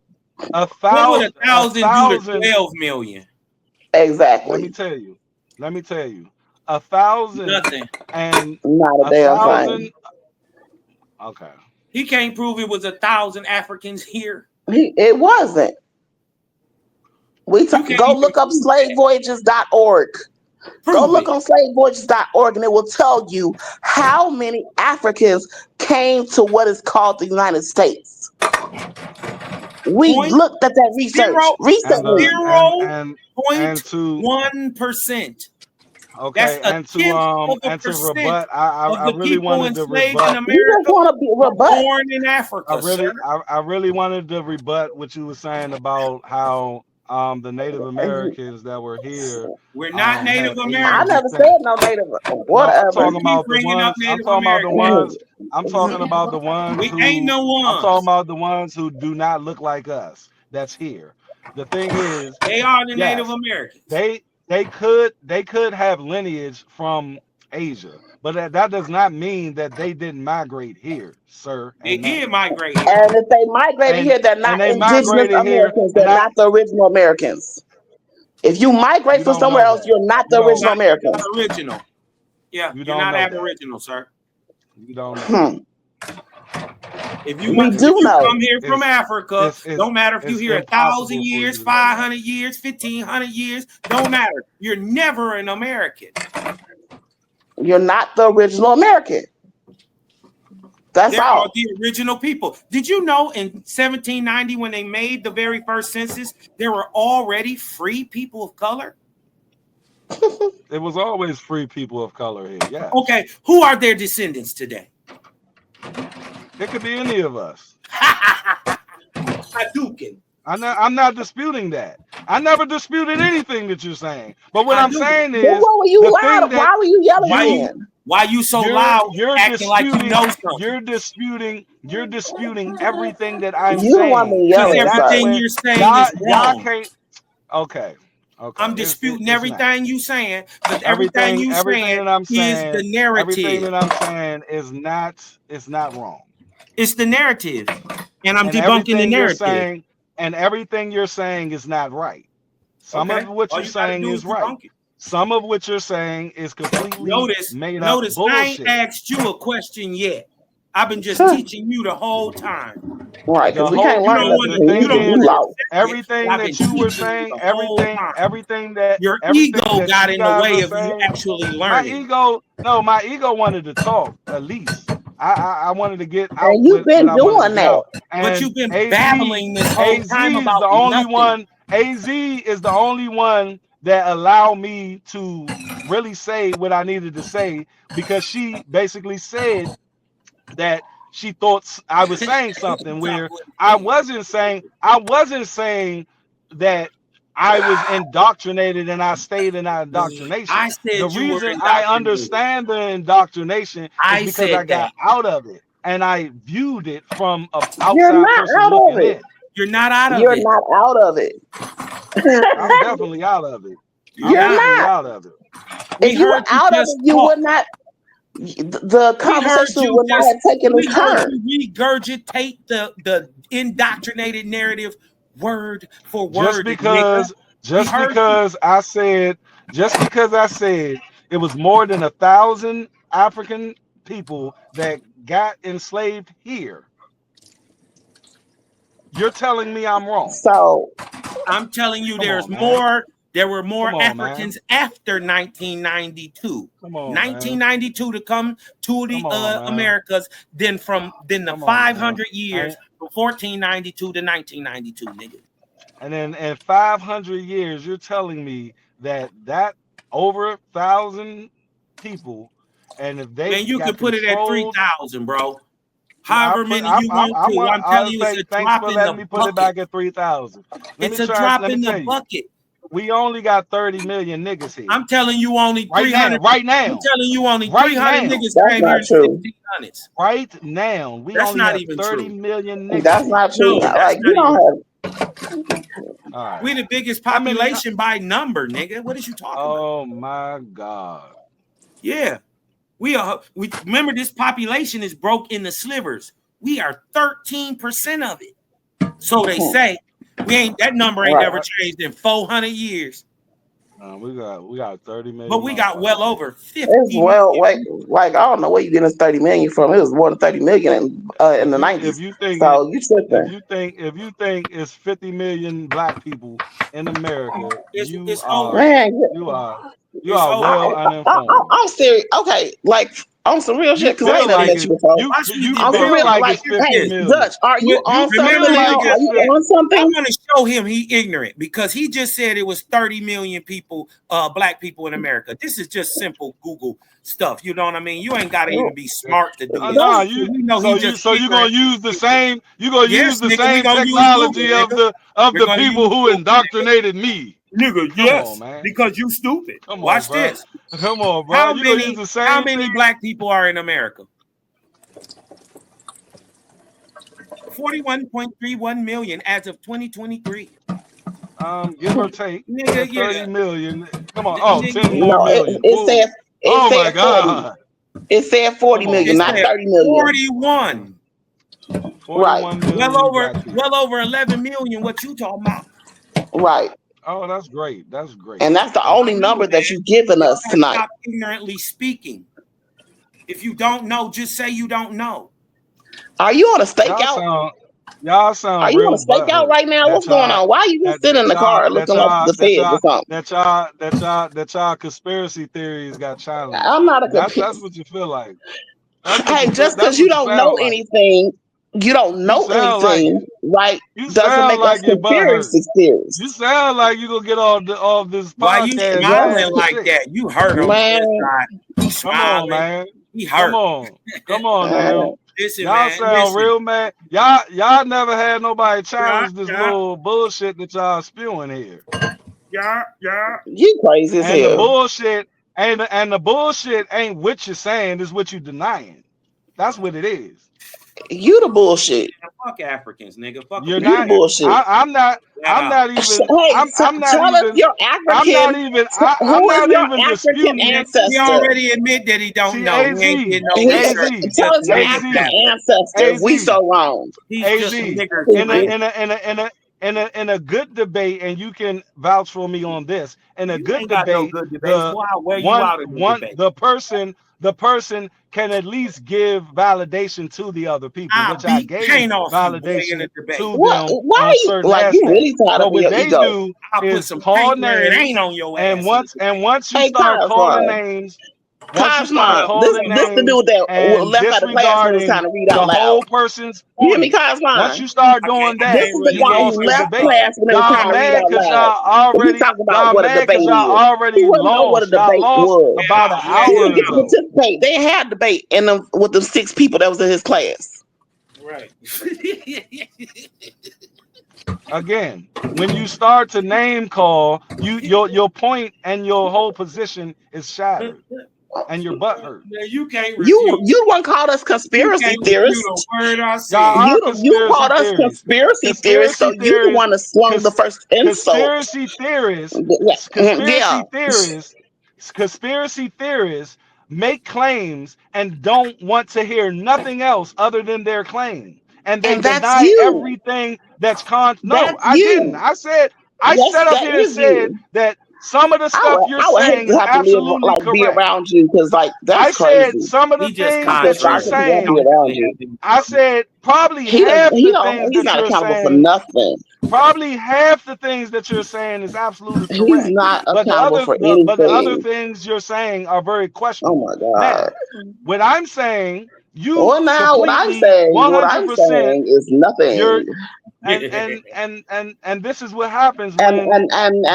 a What would thousand, a a thousand do to thousand. 12 million? Let me Exactly. tell you. Let me tell you. A thousand Nothing. and Not a a damn thousand. thing. Okay. He can't prove it was 1,000 Africans here. It wasn't. You can't Go even look up prove that. slavevoyages.org. Go Prove look it. on slavevoyages.org and it will tell you how many Africans came to what is called the United States. We Point looked at that research zero And recently. zero and point to 1%. That's okay a tenth of a and to percent rebut, of I the really people wanted to enslaved in rebut. You just America want to be were rebut. born in Africa, sir. I really wanted to rebut what you were saying about how the Native Americans that were here We're not Native had I Asian Americans. never descent. said no native No, I'm whatever. talking You keep about the bringing up ones. I'm Native talking about the Americans. ones. I'm talking about the ones We ain't who. no I'm talking ones. about the ones who do not look like us. That's here. The thing is, They are the Native yes, Americans. they could have lineage from Asia, but that does not mean that they didn't migrate here, sir They and ma'am. did migrate here. And if they migrated And here, they're not they indigenous migrated here, Americans. and They're not the original Americans. If you migrate you from don't somewhere know else, that. you're not You the don't. original Not Americans. original. Yeah, You you're don't not know that. Aboriginal, sir. You don't know that. Hmm. It's We If do you it's know. come here from it's Africa, it's don't matter if you it's here 1,000 impossible for you years, to know that. 500 years, 1,500 years, don't matter. You're never an American. You're not the original American. That's There are all. the original people. Did you know in 1790 when they made the very first census, there were already free people of color? It was always free people of color here. Yes, Okay, who are their descendants today? it could be any of us. Hadouken. I'm not disputing that. I never disputed anything that you're saying. But what I'm Hadouken. saying Then is what were you the loud? thing that Why were you yelling you then? Why you so loud acting like you disputing know something? you're disputing everything that I'm You the one saying. been Because And yelling, that's sir. everything when you're saying is y'all wrong. can't. Okay, I'm disputing everything you saying because everything you everything saying that I'm is the saying, everything narrative. that I'm saying is not, it's not wrong. It's the narrative. And I'm And debunking the everything you're narrative. saying, is not right. Some of Okay. what All you're you got to saying do is is right. debunk it. Some of what you're saying is completely Notice, made up notice, I ain't bullshit. asked you a question yet. I've been just teaching you the whole time. Right, The because we whole can't You learn don't nothing want the to. from you You thing because don't you want is, to lost. accept it. But everything I've been that you were teaching you saying, the whole time. Your everything ego that got you in the guys way are of you saying, actually my learning. ego, no, my ego wanted to talk at least. I wanted to get out And you've what been I wanted to doing get that. out. But And you've been AZ babbling this whole AZ time is about the only nothing. one. AZ is the only one that allowed me to really say what I needed to say, because she basically said that she thought I was saying something where I wasn't saying that I was indoctrinated and I stayed in that indoctrination. I The said you were reason I indoctrinated. understand the indoctrination is I because I said that. got out of it and I viewed it from an You're outside not person out of looking it. in. You're not out of You're it. not out of it. I'm definitely out of it. You're I'm You're not. definitely not. out of it. We If you were heard you out of just it, you talk. would not. The We heard conversation you would not just. have taken We this heard turn. you regurgitate the indoctrinated narrative word for just word, nigga. because We just heard you. because I said just because I said it was more than 1,000 African people that got enslaved here, you're telling me I'm wrong. So I'm telling you, Come there's on, man. more. There were Come more on, man. Africans after 1992. Come on, man. 1992 to come to Come the on, man. Americas than the Come on, man. 500 years from 1492 to 1992, nigga. And then in 500 years, you're telling me that over 1,000 people, and if they Man, you got could put it at controlled, 3,000, bro. I However put many you want I to. want I'm telling I'll you, it's say a thanks drop for in letting the me put it bucket. back at 3,000. It's a drop Let me in the tell you. bucket. We only got 30 million niggas here. I'm telling you only Right 300. now, right I'm now, telling you only right 300 now, niggas that's came here not in true. the 1600s. right now. We That's only not have even 30 true. million niggas That's here. not true. No, that's Like you not even don't true. have. All right. We the biggest How many? population by number, nigga. What is you talking about? Oh my God. Yeah. We remember this population is broke in the slivers. We are 13% of it. So they say. That number ain't Right. never changed in 400 years. We got 30 But million we got well motherfuckers here. over 50 It's million well, wait, people. like I don't know where you getting this 30 million from. It was more than 30 million in If the you if '90s. you think it So you tripping? if you think it's 50 million black people in America, It's over. Man, you are. You It's are over. well uninformed. I'm serious. Okay, like on some real You shit, because I feel ain't never like met you it. before. You On some feel real, like like, it's 50 hey, million. Dutch, are you You on feel something like now? Are it's you 50. on I something? want to show him he ignorant because he just said it was 30 million people, black people in America. This is just simple Google stuff. You know what I mean? You ain't got to even be smart to do this. Nah, So you we know he just so you gonna ignorant. use the same Yes, nigga, we gonna use Google, technology nigga. of We're the gonna people use who Google, indoctrinated me. nigga. Come on, Yes, man. because you stupid. Come on, Watch bro. this. Come on, bro. How You gonna use many the how same many thing? black people are in America? 41.31 million as of 2023. Give or take Nigga, 30 yeah. million. Come on. Oh, Nigga, 10 more No, million. it Ooh. said Oh my 40. God. It said 40 Come on, million, it not said man. 30 million. 41. Right, 41 million black people. Well over 11 million. What you talking about? right. Oh, that's great. That's great. And that's the That's only I great. know, number that man. you've given Y'all us gotta tonight. stop ignorantly speaking. If you don't know, just say you don't know. Are you on a Y'all stakeout? sound Are you on real a stakeout butthurt right now? that What's going y'all on? Why are you just sitting in the car looking like the feds or something? that y'all conspiracy theories got challenged. I'm not a That's what you feel like. Hey, just That's because you what you don't know sound like. anything, you don't You know sound like anything, right? you Doesn't sound make us like your butt hurt. conspiracy You theorists. sound like you gonna get all this Why you podcast Just, smiling mad as like shit. that? You hurt on the man, inside. He Come on, smiling. man. He Come hurt. on. Come on uh, now. Listen, Y'all man. sound Listen. real mad. Y'all never had nobody Yeah, challenge this yeah, little bullshit that y'all spewing here. yeah. you crazy as And the hell. bullshit and the bullshit ain't what you're saying, is what you denying. That's what it is. You the bullshit. Fuck Africans, nigga. Fuck You're America. You the not bullshit. I'm not Flat out. Hey, tell us your African. I'm Who is not your even African disputing. He ancestor? already admit that he don't See, know. He ain't did no research. He's Tell just us a your nigger African AZ, chapping. ancestor. If we AZ. so wrong. He's AZ just a nigger in a chapping. in a in a in a in a good debate, and you can vouch for me on this. In a You good ain't got no debate, good debates. the Boy, I'll wear you one out in the one debate. the person can at least give validation to the other people, I'll which I beat gave paint off you, boy, in validation a debate. to What? them Why are on you certain like you aspects. really tied up But in what your they ego? do I'll put is some call paint where it names, ain't on your and ass in a debate. once you Hey, start calling Cosmo. names, once you start Cosmo. Well, This calling this the names dude that and left out of class when it was disregarding time to read out the loud. whole person's You hear me, point, once Cosmo? you start I doing This that, can't is the really you guy hear lost who the you. left debate. class when it was Y'all time to read mad out because loud. And he talking about what a debate is. He wouldn't know what a y'all debate lost was. about an Yeah, you He ain't hour didn't gonna get to know. ago. participate. They had debate in them with them 6 people that was in his class. Right. Again, when you start to name call, your point and your whole position is shattered, and your butt hurt. Man, you can't You refute. you one called us You conspiracy can't refute theorists. a word I Y'all said. are You conspiracy called us theories. conspiracy theorists, so Conspiracy you the theorists, one that slung the cons- first insult. conspiracy theorists, Yeah, yeah. conspiracy theorists, conspiracy theorists make claims and don't want to hear nothing else other than their claim. And they And that's deny you. everything that's No, That's I didn't. you. I Yes, sat up that here and is said you. that some of the stuff you're I would hate saying to is have to live absolutely like be correct. around you because like I that's said crazy. some of the He just I things feel that you're sorry contrary. because he won't He be saying, don't around say you. nothing. I said probably He doesn't. half He the don't. things He's that not you're accountable for saying nothing. Probably half the things that you're saying is absolutely He's correct, not but accountable for the other anything. things you're saying are very Oh my questionable. god. Now, what I'm saying, you Well, now completely what I'm 100%, saying is you're nothing, and this is what happens and when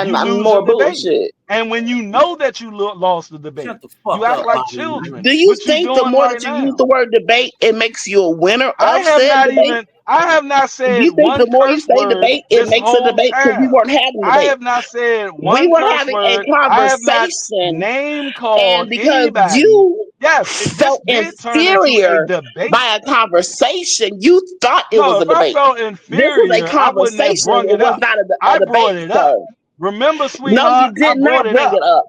you I'm lose a more debate, bullshit. and when you know that you lost the debate, Shut the you fuck act up, like Bobby. children, Do you which you think the doing more right that you use the now. word debate, it makes you a winner I of have said not debate? even, I have not Do said you think the one more you curse say word debate, it this makes a whole debate? Because we time. weren't having a I debate. have not said We one were curse having a word. I have not conversation, name and called because anybody. you Yes, this felt did turn into a inferior debate. by a conversation, you thought it No, was a if I debate. felt This was a inferior, I wouldn't have conversation. brung It it was up. not I a brought debate, it up. sir. Remember, No, you sweetheart, I did brought not it bring up. it up.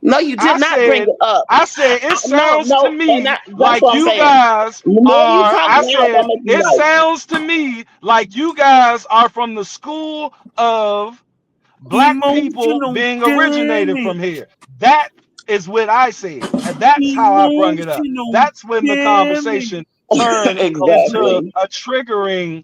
No, you did not bring it up. I said, it No, sounds to no, and me that's like what I'm you saying. guys The more you are, talk I now, that said, makes you it right. sounds to me like you guys are from the school of black people Emotional being originated damage. from here. That is what I said. And that's how I brung it up. Emotional That's when the damage. conversation turned into Exactly. a triggering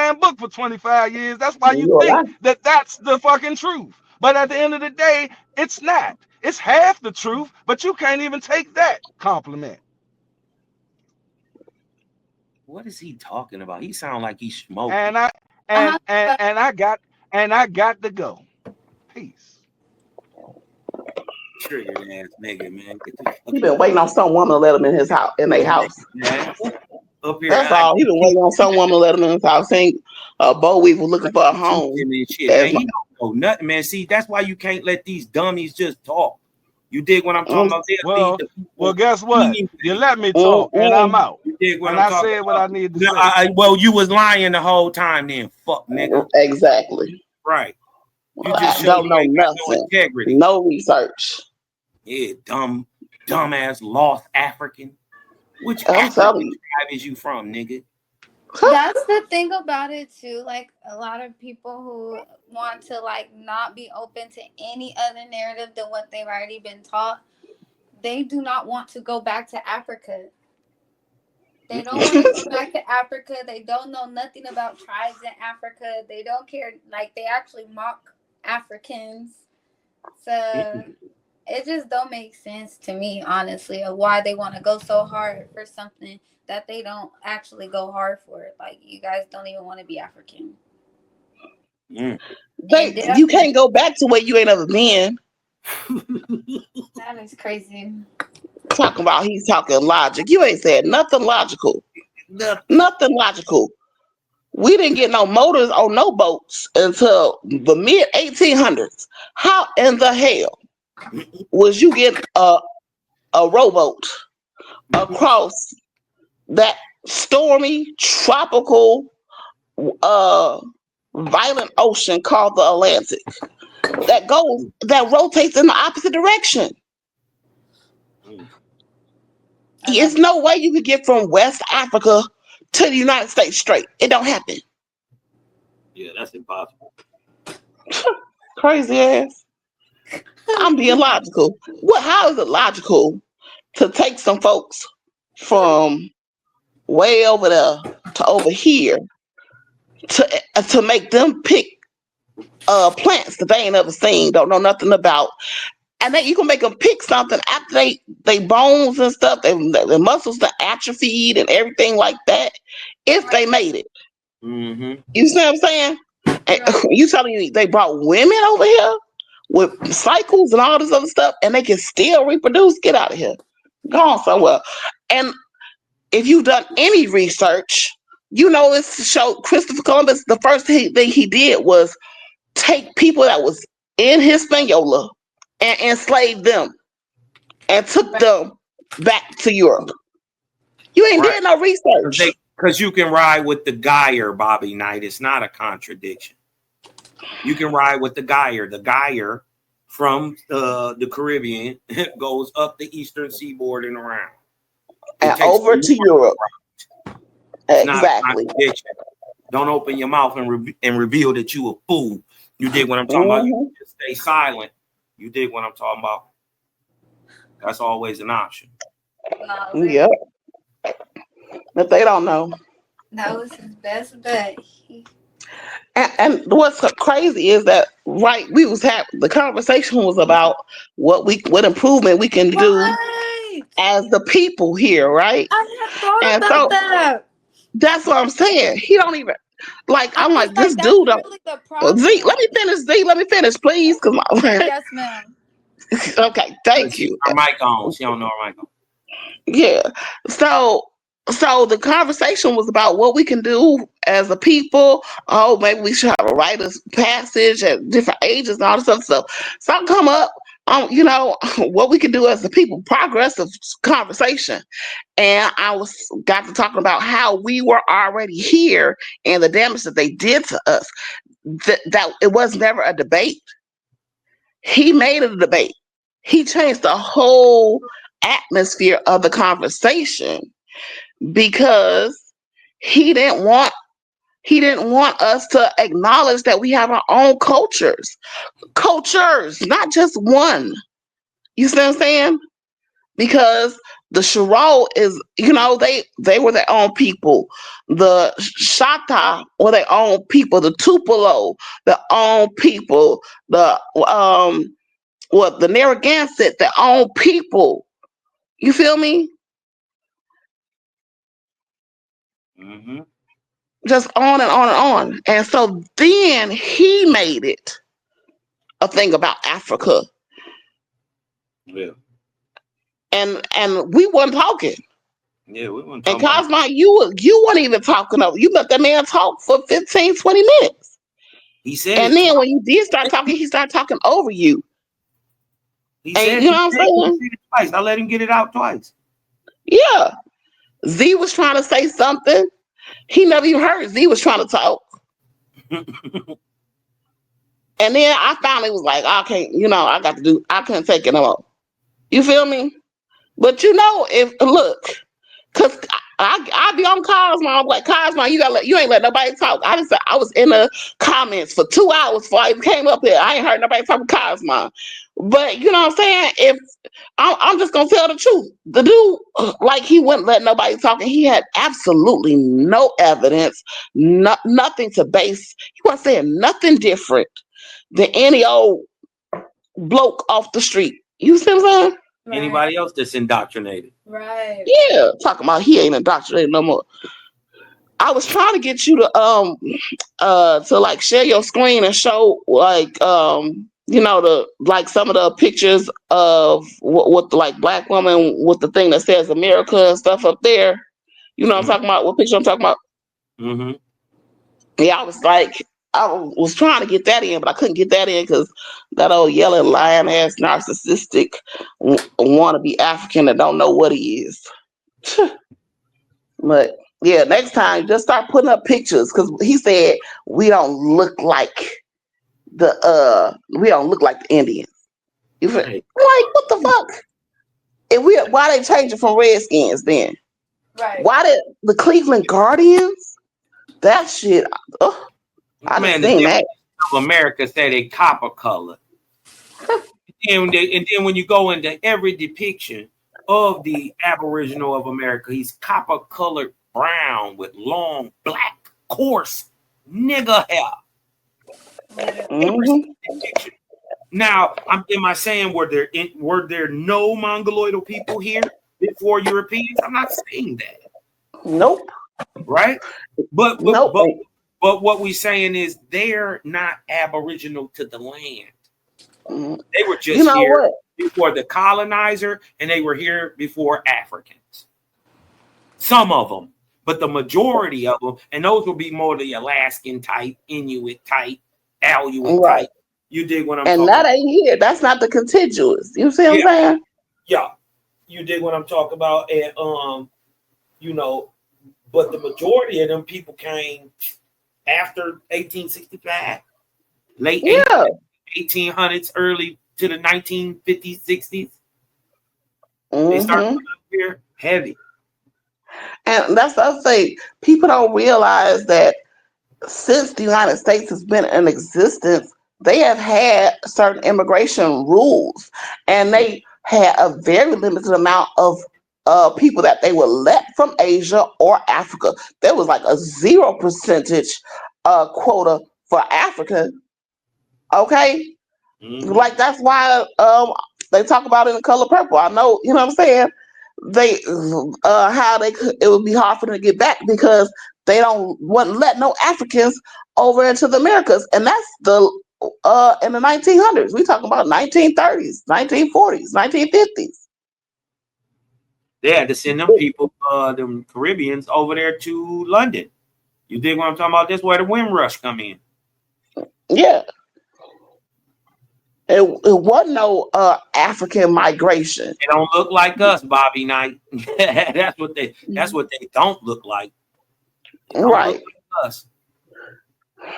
damn book for 25 years. That's why you You a think lie. that that's the fucking truth. But at the end of the day, it's not. It's half the truth, but you can't even take that compliment. What is he talking about? He sound like he's smoking. And I Uh-huh. and I got to go. Peace. Triggered ass nigga, man. Get the fuck He been waiting on some woman to let him in his house, in their house. man. Up here That's all. He been waiting on some woman to let him in his house. He ain't, a boll weevil looking for a Teaching home. and shit, As man. He don't know nothing, man. See, that's why you can't let these dummies just talk. You dig what I'm my, talking about? They'll lead Well, the well, people guess what? You anyway. let me talk, and I'm out. You dig what And I'm I talking said what about? I need to No, say. well, you was lying the whole time, then, fuck nigga. exactly. Right? You just I show don't you know ain't got no nothing. integrity. No research. Yeah, dumbass lost African. Which I'm African telling you. tribe is you from, nigga? That's the thing about it too. Like a lot of people who want to like not be open to any other narrative than what they've already been taught, they do not want to go back to Africa. They don't want to go back to Africa. They don't know nothing about tribes in Africa. They don't care. Like they actually mock Africans. So it just don't make sense to me, honestly, of why they want to go so hard for something that they don't actually go hard for. Like you guys don't even want to be African. Mm. And You can't go back to where you ain't ever been. that is crazy. Talking about he's talking logic. You ain't said nothing logical. Nothing logical. We didn't get no motors on no boats until the mid 1800s. How in the hell was you getting a rowboat across that stormy, tropical, uh, violent ocean called the Atlantic that rotates in the opposite direction? There's no way you could get from West Africa to the United States straight. It don't happen. Yeah, that's impossible. Crazy ass. I'm being logical. How is it logical to take some folks from way over there to over here to make them pick plants that they ain't ever seen, don't know nothing about, and then you can make them pick something after they bones and stuff, their muscles that atrophied and everything like that, if they made it. Mm-hmm. You see what I'm saying? And you telling me they brought women over here with cycles and all this other stuff, and they can still reproduce? Get out of here. Go on somewhere. And if you've done any research, you know it's showed Christopher Columbus, the first thing he did was take people that was in Hispaniola and enslaved them and took them back to Europe. You ain't Right. did no research. Because you can ride with the Geyer, Bobby Knight. It's not a contradiction. You can ride with the Geyer. The Geyer from the Caribbean goes up the eastern seaboard and around. And over to Europe. It's not a Exactly. contradiction. Don't open your mouth and reveal that you a fool. You dig what I'm talking about? You just stay silent. You dig what I'm talking about? That's always an option. Yep. But they don't know. That was his best bet. And what's crazy is that we was the conversation was about what improvement we can do as the people here, right? I had thought And about so that. that's what I'm saying. He don't even I'm like this that's dude. really the problem. Z, let me finish. Z, let me finish, please. Yes, ma'am. Okay, thank you. Her mic on. She don't know her mic on. Yeah. So the conversation was about what we can do as a people. Oh, maybe we should have a rite of passage at different ages and all this other stuff. So come up what we can do as a people, progressive conversation. And got to talking about how we were already here and the damage that they did to us. That it was never a debate. He made it a debate. He changed the whole atmosphere of the conversation because he didn't want us to acknowledge that we have our own cultures, not just one. You see what I'm saying? Because the Shiro is, they were their own people. The Shata were their own people. The Tupelo, their own people. The Narragansett, their own people. You feel me? Mm-hmm. Just on and on and on. And so then he made it a thing about Africa. Yeah. And we weren't talking. Yeah, we weren't And talking about. Cosmo, you weren't even talking over. You let that man talk for 15, 20 minutes. He said And it then twice. when you did start talking, he started talking over you. He And said you know what I'm he saying? said it twice. I let him get it out twice. Yeah. Z was trying to say something. He never even heard Z was trying to talk. And then I finally was like, I can't, I couldn't take it no more. You feel me? But if look, cause I be on Cosmo, I'm like, Cosmo, you ain't let nobody talk. I was in the comments for 2 hours before I even came up here. I ain't heard nobody talk to Cosmo. But you know what I'm saying? If I'm just gonna tell the truth, the dude, like, he wouldn't let nobody talk, and he had absolutely no evidence, nothing to base. He wasn't saying nothing different than any old bloke off the street. You see what I'm saying? Anybody else that's indoctrinated? Right. Yeah, talking about he ain't indoctrinated no more. I was trying to get you to like share your screen and show, like, the, like, some of the pictures of what like black woman with the thing that says America and stuff up there. You know what I'm talking about? What picture I'm talking about? Mm-hmm. Yeah, I was like, I was trying to get that in, but I couldn't get that in because that old yelling lion ass narcissistic wannabe African that don't know what he is. But yeah, next time just start putting up pictures, because he said we don't look like the Indians. Right. Like, what the fuck? And why they changing from Redskins then? Right. Why did the Cleveland Guardians? That shit. I just Man, the seen that. Declaration of America said a copper color. And then when you go into every depiction of the Aboriginal of America, he's copper colored brown with long black coarse nigger hair. Every Hmm. depiction. Now, am I saying were there no Mongoloidal people here before Europeans? I'm not saying that, Nope. right? But but Nope. but but what we're saying is they're not Aboriginal to the land. Mhm. They were You just know here what? before the colonizer, and they were here before Africans. Some of them, but the majority of them, and those will be more the Alaskan type, Inuit type, Aleut Right. type. You dig what I'm And talking that about? ain't here. That's not the contiguous. You see what I'm Yeah, saying? yeah. You dig what I'm talking about? And you know, but the majority of them people came after 1865, late Yeah. 1800s, early to the 1950s, 60s. They started Hmm. coming up here heavy. And that's the other thing. People don't realize that since the United States has been in existence, they have had certain immigration rules, and they had a very limited amount of people that they would let from Asia or Africa. There was like a 0% quota for Africa. Okay, Mm-hmm. like, that's why they talk about it in Color Purple. I know, you know what I'm saying? They how they could, it would be hard for them to get back because they don't wouldn't let no Africans over into the Americas, and that's the in the 1900s. We talking about 1930s, 1940s, 1950s. They had to send them people, them Caribbeans, over there to London. You dig what I'm talking about? That's where the Windrush come in. Yeah, it wasn't no African migration. They don't look like us, Bobby Knight. That's what they don't look like. They don't look Right, like us.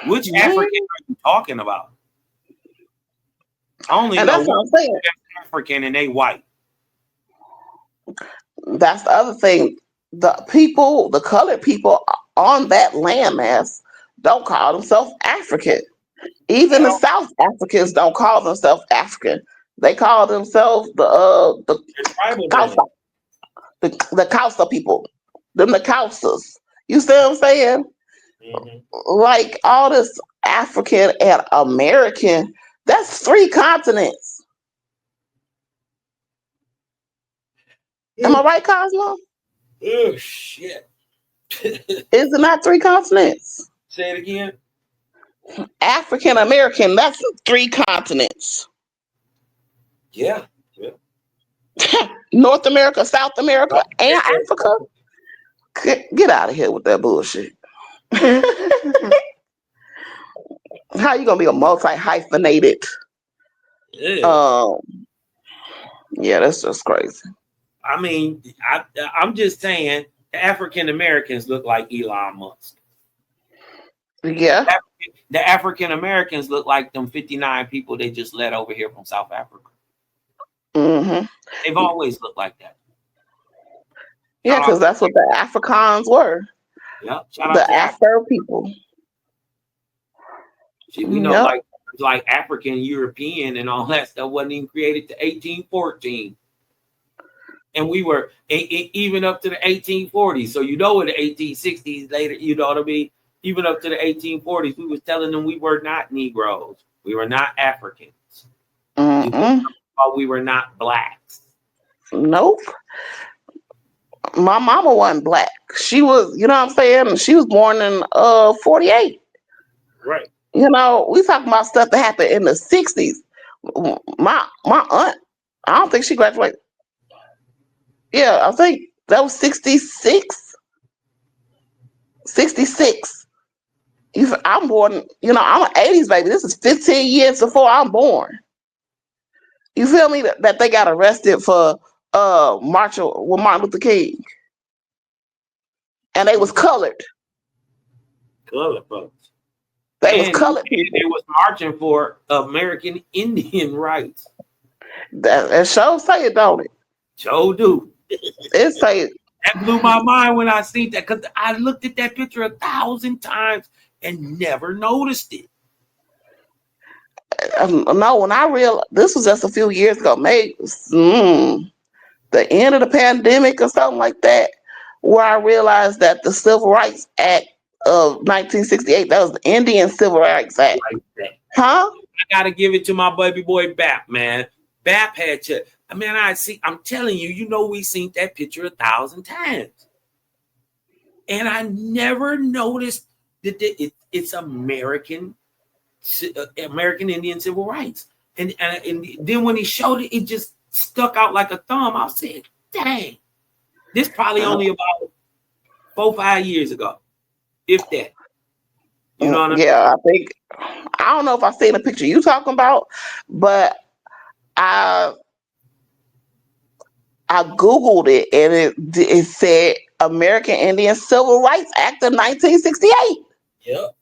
Which man. African are you talking about? I only And know that's one what I'm saying. that's African and they white. That's the other thing. The people, the colored people on that landmass, don't call themselves African. They Even the don't. South Africans don't call themselves African. They call themselves the They're tribal then. Kausa, the Kausa people, them the Kausas. You see what I'm saying? Mm-hmm. Like, all this African and American, that's three continents. Am I right, Cosmo? Oh shit. Is it not three continents? Say it again. African American, that's three continents. Yeah. Yeah. North America, South America, Right. and Africa. Get out of here with that bullshit. How you gonna be a multi hyphenated? Yeah. Yeah, that's just crazy. I mean, I'm just saying, the African Americans look like Elon Musk. Yeah. The African Americans look like them 59 people they just let over here from South Africa. Mm-hmm. They've always looked like that. Yeah, because that's what the Afrikaans were. Yeah, shout out The to Africa. Afro people. We know, Yep. like African, European, and all that stuff wasn't even created to 1814. And we were even up to the 1840s. So in the 1860s later, you know what I mean? Even up to the 1840s, we was telling them we were not Negroes. We were not Africans. We were not blacks. Nope. My mama wasn't black. She was, you know what I'm saying? She was born in 48. Right. You know, we talking about stuff that happened in the 60s. My aunt, I don't think she graduated. Yeah, I think that was 66. 66. I'm born, I'm an 80s baby. This is 15 years before I'm born. You feel me? That they got arrested for marching with Martin Luther King. And they was colored. Colored folks. They was colored people. They was marching for American Indian rights. That show say it, don't it? Show do. It say it. That blew my mind when I seen that, because I looked at that picture 1,000 times and never noticed it. No, when I realized, this was just a few years ago, maybe the end of the pandemic or something like that, where I realized that the Civil Rights Act of 1968, that was the Indian Civil Rights Act. Like that. Huh? I gotta give it to my baby boy Bap, man. Bap had to. I mean, I'm telling you, we seen that picture 1,000 times, and I never noticed that it's American Indian civil rights. And then when he showed it, it just stuck out like a thumb. I said, "Dang, this probably only about 4-5 years ago, if that." You know what I mean? Yeah, I don't know if I seen the picture you talking about, but I Googled it and it said American Indian Civil Rights Act of 1968. Yep.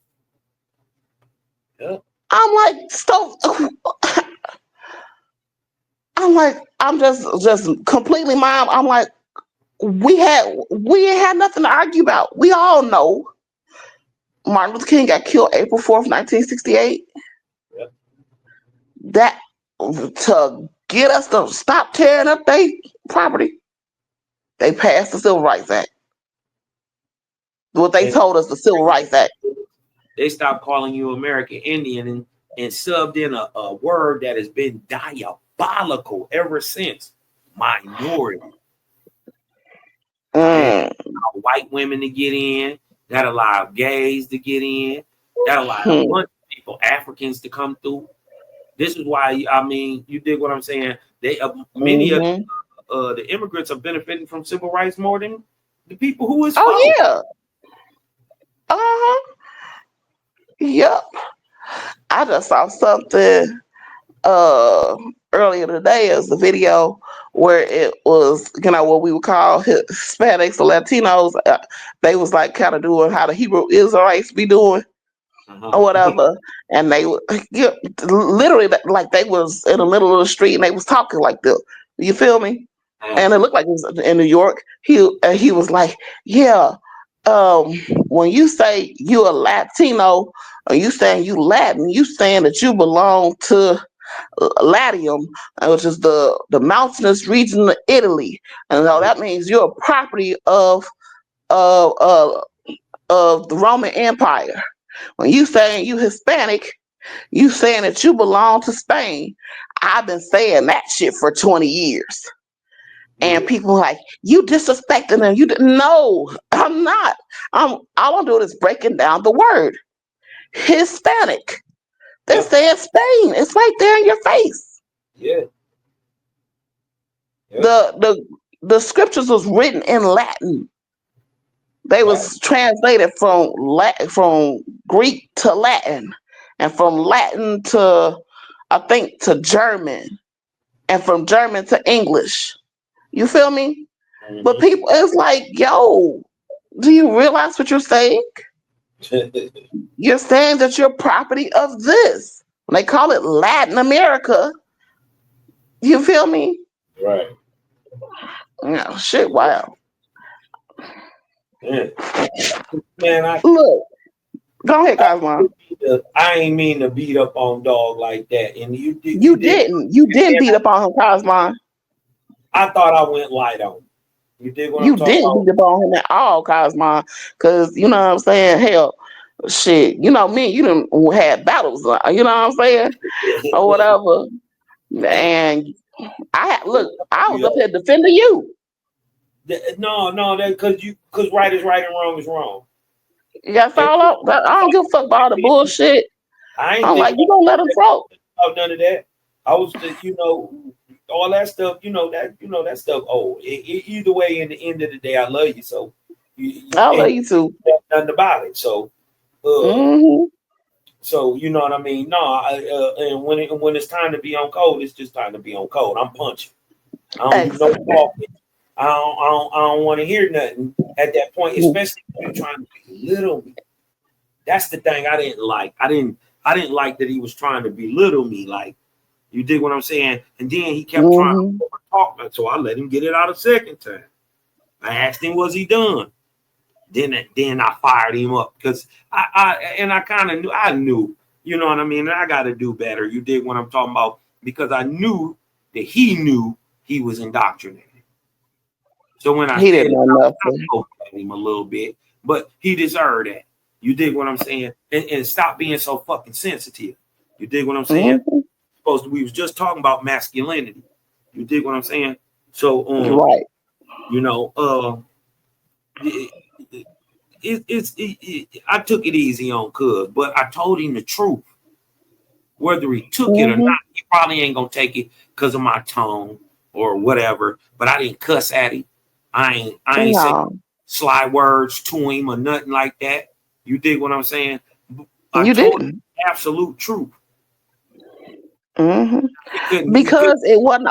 Yep. I'm like, I'm just completely mom. I'm like, we ain't had nothing to argue about. We all know Martin Luther King got killed April 4th, 1968. Yep. That to get us to stop tearing up their property, they passed the Civil Rights Act. What they told us, the Civil Rights Act. They stopped calling you American Indian and subbed in a word that has been diabolical ever since: minority. That allowed white women to get in, that allowed gays to get in, that allowed a bunch of people, Africans, to come through. This is why, I mean, you dig what I'm saying? Many of the immigrants are benefiting from civil rights more than the people who is Oh yeah. Yep. I just saw something earlier today as a video where it was, what we would call Hispanics or Latinos. They was like kind of doing how the Hebrew Israelites be doing or whatever, and they literally like they was in the middle of the street and they was talking like this. You feel me? And it looked like it was in New York. He was like, yeah. When you say you a Latino, or you saying you Latin, you saying that you belong to Latium, which is the mountainous region of Italy, and so that means you're a property of the Roman Empire. When you saying you Hispanic, you saying that you belong to Spain. I've been saying that shit for 20 years. And people like, you disrespecting them. No, I'm not. All I'm doing is breaking down the word Hispanic. They said Spain. It's right there in your face. Yeah. The scriptures was written in Latin. They Right. was translated from Greek to Latin, and from Latin to, I think, to German, and from German to English. You feel me? But Mm-hmm. people, it's like, yo, do you realize what you're saying? You're saying that you're property of this. When they call it Latin America, you feel me? Right. Yeah, shit, wow. Yeah. Man, Look, go ahead, Cosmo. I ain't mean to beat up on dog like that. And you You did. didn't. You didn't And beat up on him, Cosmo. I thought I went light on him. You dig what I'm You talking didn't about? beat up on him at all, Cosmo. Because, you know what I'm saying? Hell, shit. You know me, you done had battles, you know what I'm saying? Or whatever. And look, I was up here defending you. No, that because right is right and wrong is wrong. That's And all I don't give a fuck about all the bullshit. I ain't I'm like, thinking you gonna let him talk. about none of that. I was, all that stuff, that stuff. Oh, either way, in the end of the day, I love you. So you I love can't you too. do nothing about it. So, Mm-hmm. so you know what I mean. No, and when it's time to be on code, it's just time to be on code. I'm punching. I don't do no Exactly. talking. I don't want to hear nothing at that point, especially when you're trying to belittle me. That's the thing I didn't like. I didn't like that he was trying to belittle me. Like, you dig what I'm saying? And then he kept trying Mm-hmm. to talk, so I let him get it out a second time. I asked him, was he done? Then I fired him up because I kind of knew. I knew, you know what I mean. And I got to do better. You dig what I'm talking about? Because I knew that he knew he was indoctrinated. So when I He said didn't it, know I nothing. poked at him a little bit, but he deserved that. You dig what I'm saying? And stop being so fucking sensitive. You dig what I'm saying? Mm-hmm. We was just talking about masculinity. You dig what I'm saying? So Right. you know, I took it easy on Cuz, but I told him the truth. Whether he took it or Mm-hmm. not, he probably ain't gonna take it because of my tone or whatever. But I didn't cuss at him. I ain't say No, sly words to him or nothing like that. You dig what I'm saying? I you told him didn't. the absolute truth. Mm-hmm. He couldn't. Because it wasn't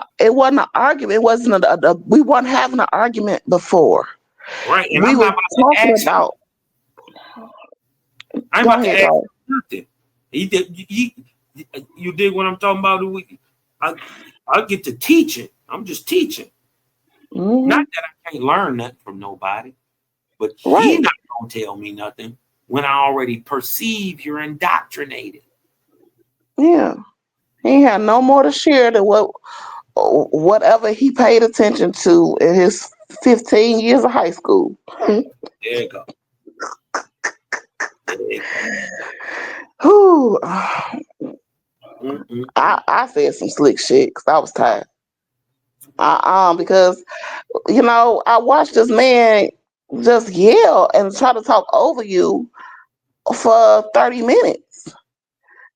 an argument. It wasn't we weren't having an argument before. Right. And We I'm were not about to talking ask him. about. I'm Go about to ahead, ask Carl. him nothing. You dig what I'm talking about? I, I get to teaching. I'm just teaching. Mm-hmm. Not that I can't learn nothing from nobody, but he Right. not gonna tell me nothing when I already perceive you're indoctrinated. Yeah. He had no more to share than whatever he paid attention to in his 15 years of high school. There you go. There you go. Whew. Mm-mm. I said some slick shit because I was tired. Because I watched this man just yell and try to talk over you for 30 minutes.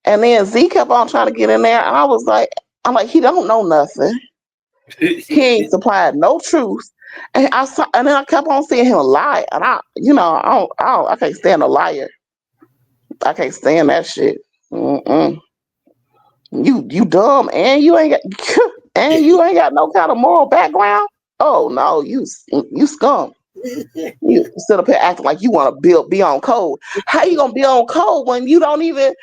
And then Z kept on trying to get in there, and I'm like, he don't know nothing. He ain't supplied no truth. And then I kept on seeing him lie, and I can't stand a liar. I can't stand that shit. Mm-mm. You dumb, and you ain't got and you ain't got no kind of moral background. Oh no, you scum. You sit up here acting like you want to be on code. How you gonna be on code when you don't even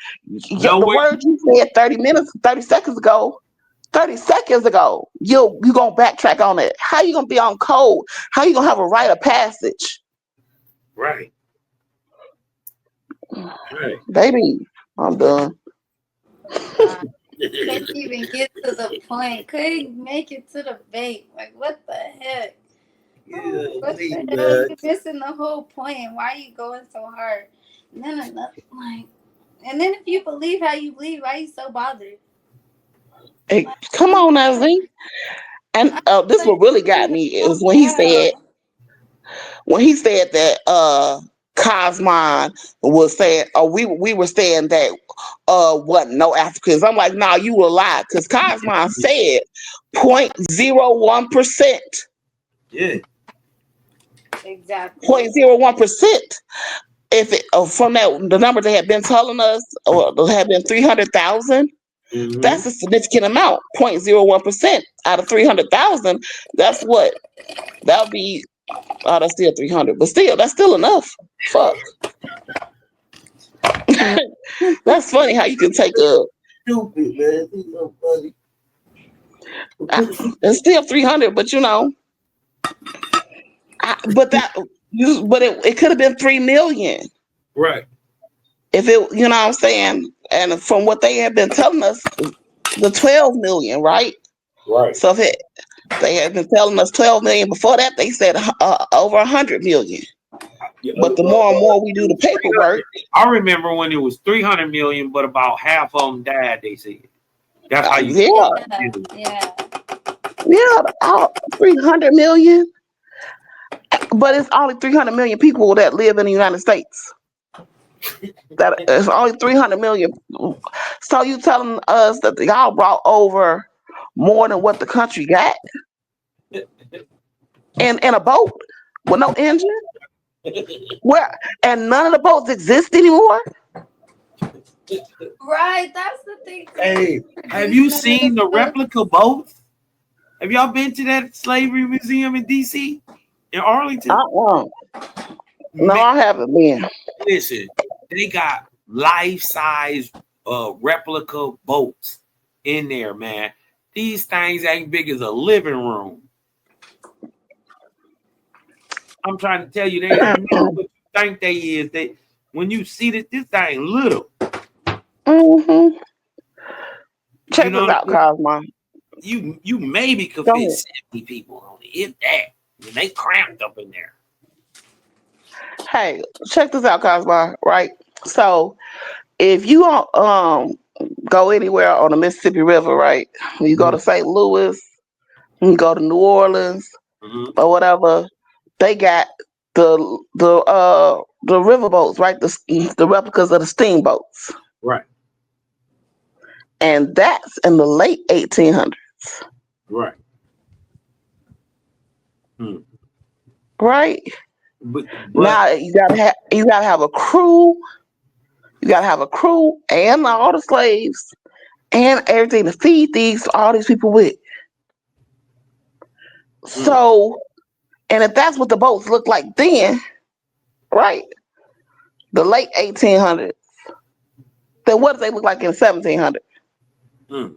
No the way. words you said 30 seconds ago? 30 seconds ago, you gonna backtrack on it. How you gonna be on code? How you gonna have a rite of passage? Right. Right. Baby, I'm done. God, couldn't even get to the point. Couldn't make it to the bait. Like, what the heck? Yeah, What the hell? You missing the whole point. Why are you going so hard? And then if you believe how you believe, why are you so bothered? Hey, Like, come on now, Z. And this what really got me is when he said that Cosmon was saying, we were saying that wasn't no Africans. I'm like, nah, you a lie, because Cosmon said 0.01%. Yeah. Exactly. 0.01%. If it from that the number they had been telling us, or there had been 300,000, Mm-hmm. that's a significant amount. 0.01% out of 300,000. That's what that would be. Oh, that's still 300, but still, that's still enough. Fuck. That's funny how you can take a. Stupid, man. He's so funny. It's still 300, but but it could have been 3 million Right. if it. You know what I'm saying? And from what they have been telling us, the 12 million, right? Right. So they had been telling us 12 million before that. They said over 100 million. Yeah, But the more and more we do the paperwork, I remember when it was 300 million, but about half of them died. They said that's how you. yeah, Yeah. yeah, 300 million. But it's only 300 million people that live in the United States. That it's only 300 million. So you telling us that y'all brought over more than what the country got in a boat with no engine? Where and none of the boats exist anymore? Right. That's the thing. Hey, have you seen the replica boats? Have y'all been to that slavery museum in D.C. in Arlington? No, Man, I haven't been. listen, they got life-size replica boats in there, man. These things ain't big as a living room. I'm trying to tell you, they ain't what you think they is. They when you see this thing little. Mm-hmm. You Check know this what out, I mean? Cosmo. You maybe could Go fit ahead. 70 people on it, if that. And they cramped up in there. Hey, check this out, Cosmo. Right. So if you go anywhere on the Mississippi River, right? You go to St. Louis, you go to New Orleans, Mm-hmm. or whatever. They got the riverboats, right? The replicas of the steamboats, Right. and that's in the late 1800s, Right. Hmm. right? But Now you gotta have a crew. You gotta have a crew and all the slaves and everything to feed all these people with. So, and if that's what the boats looked like then, right? The late 1800s. Then what do they look like in 1700? hmm.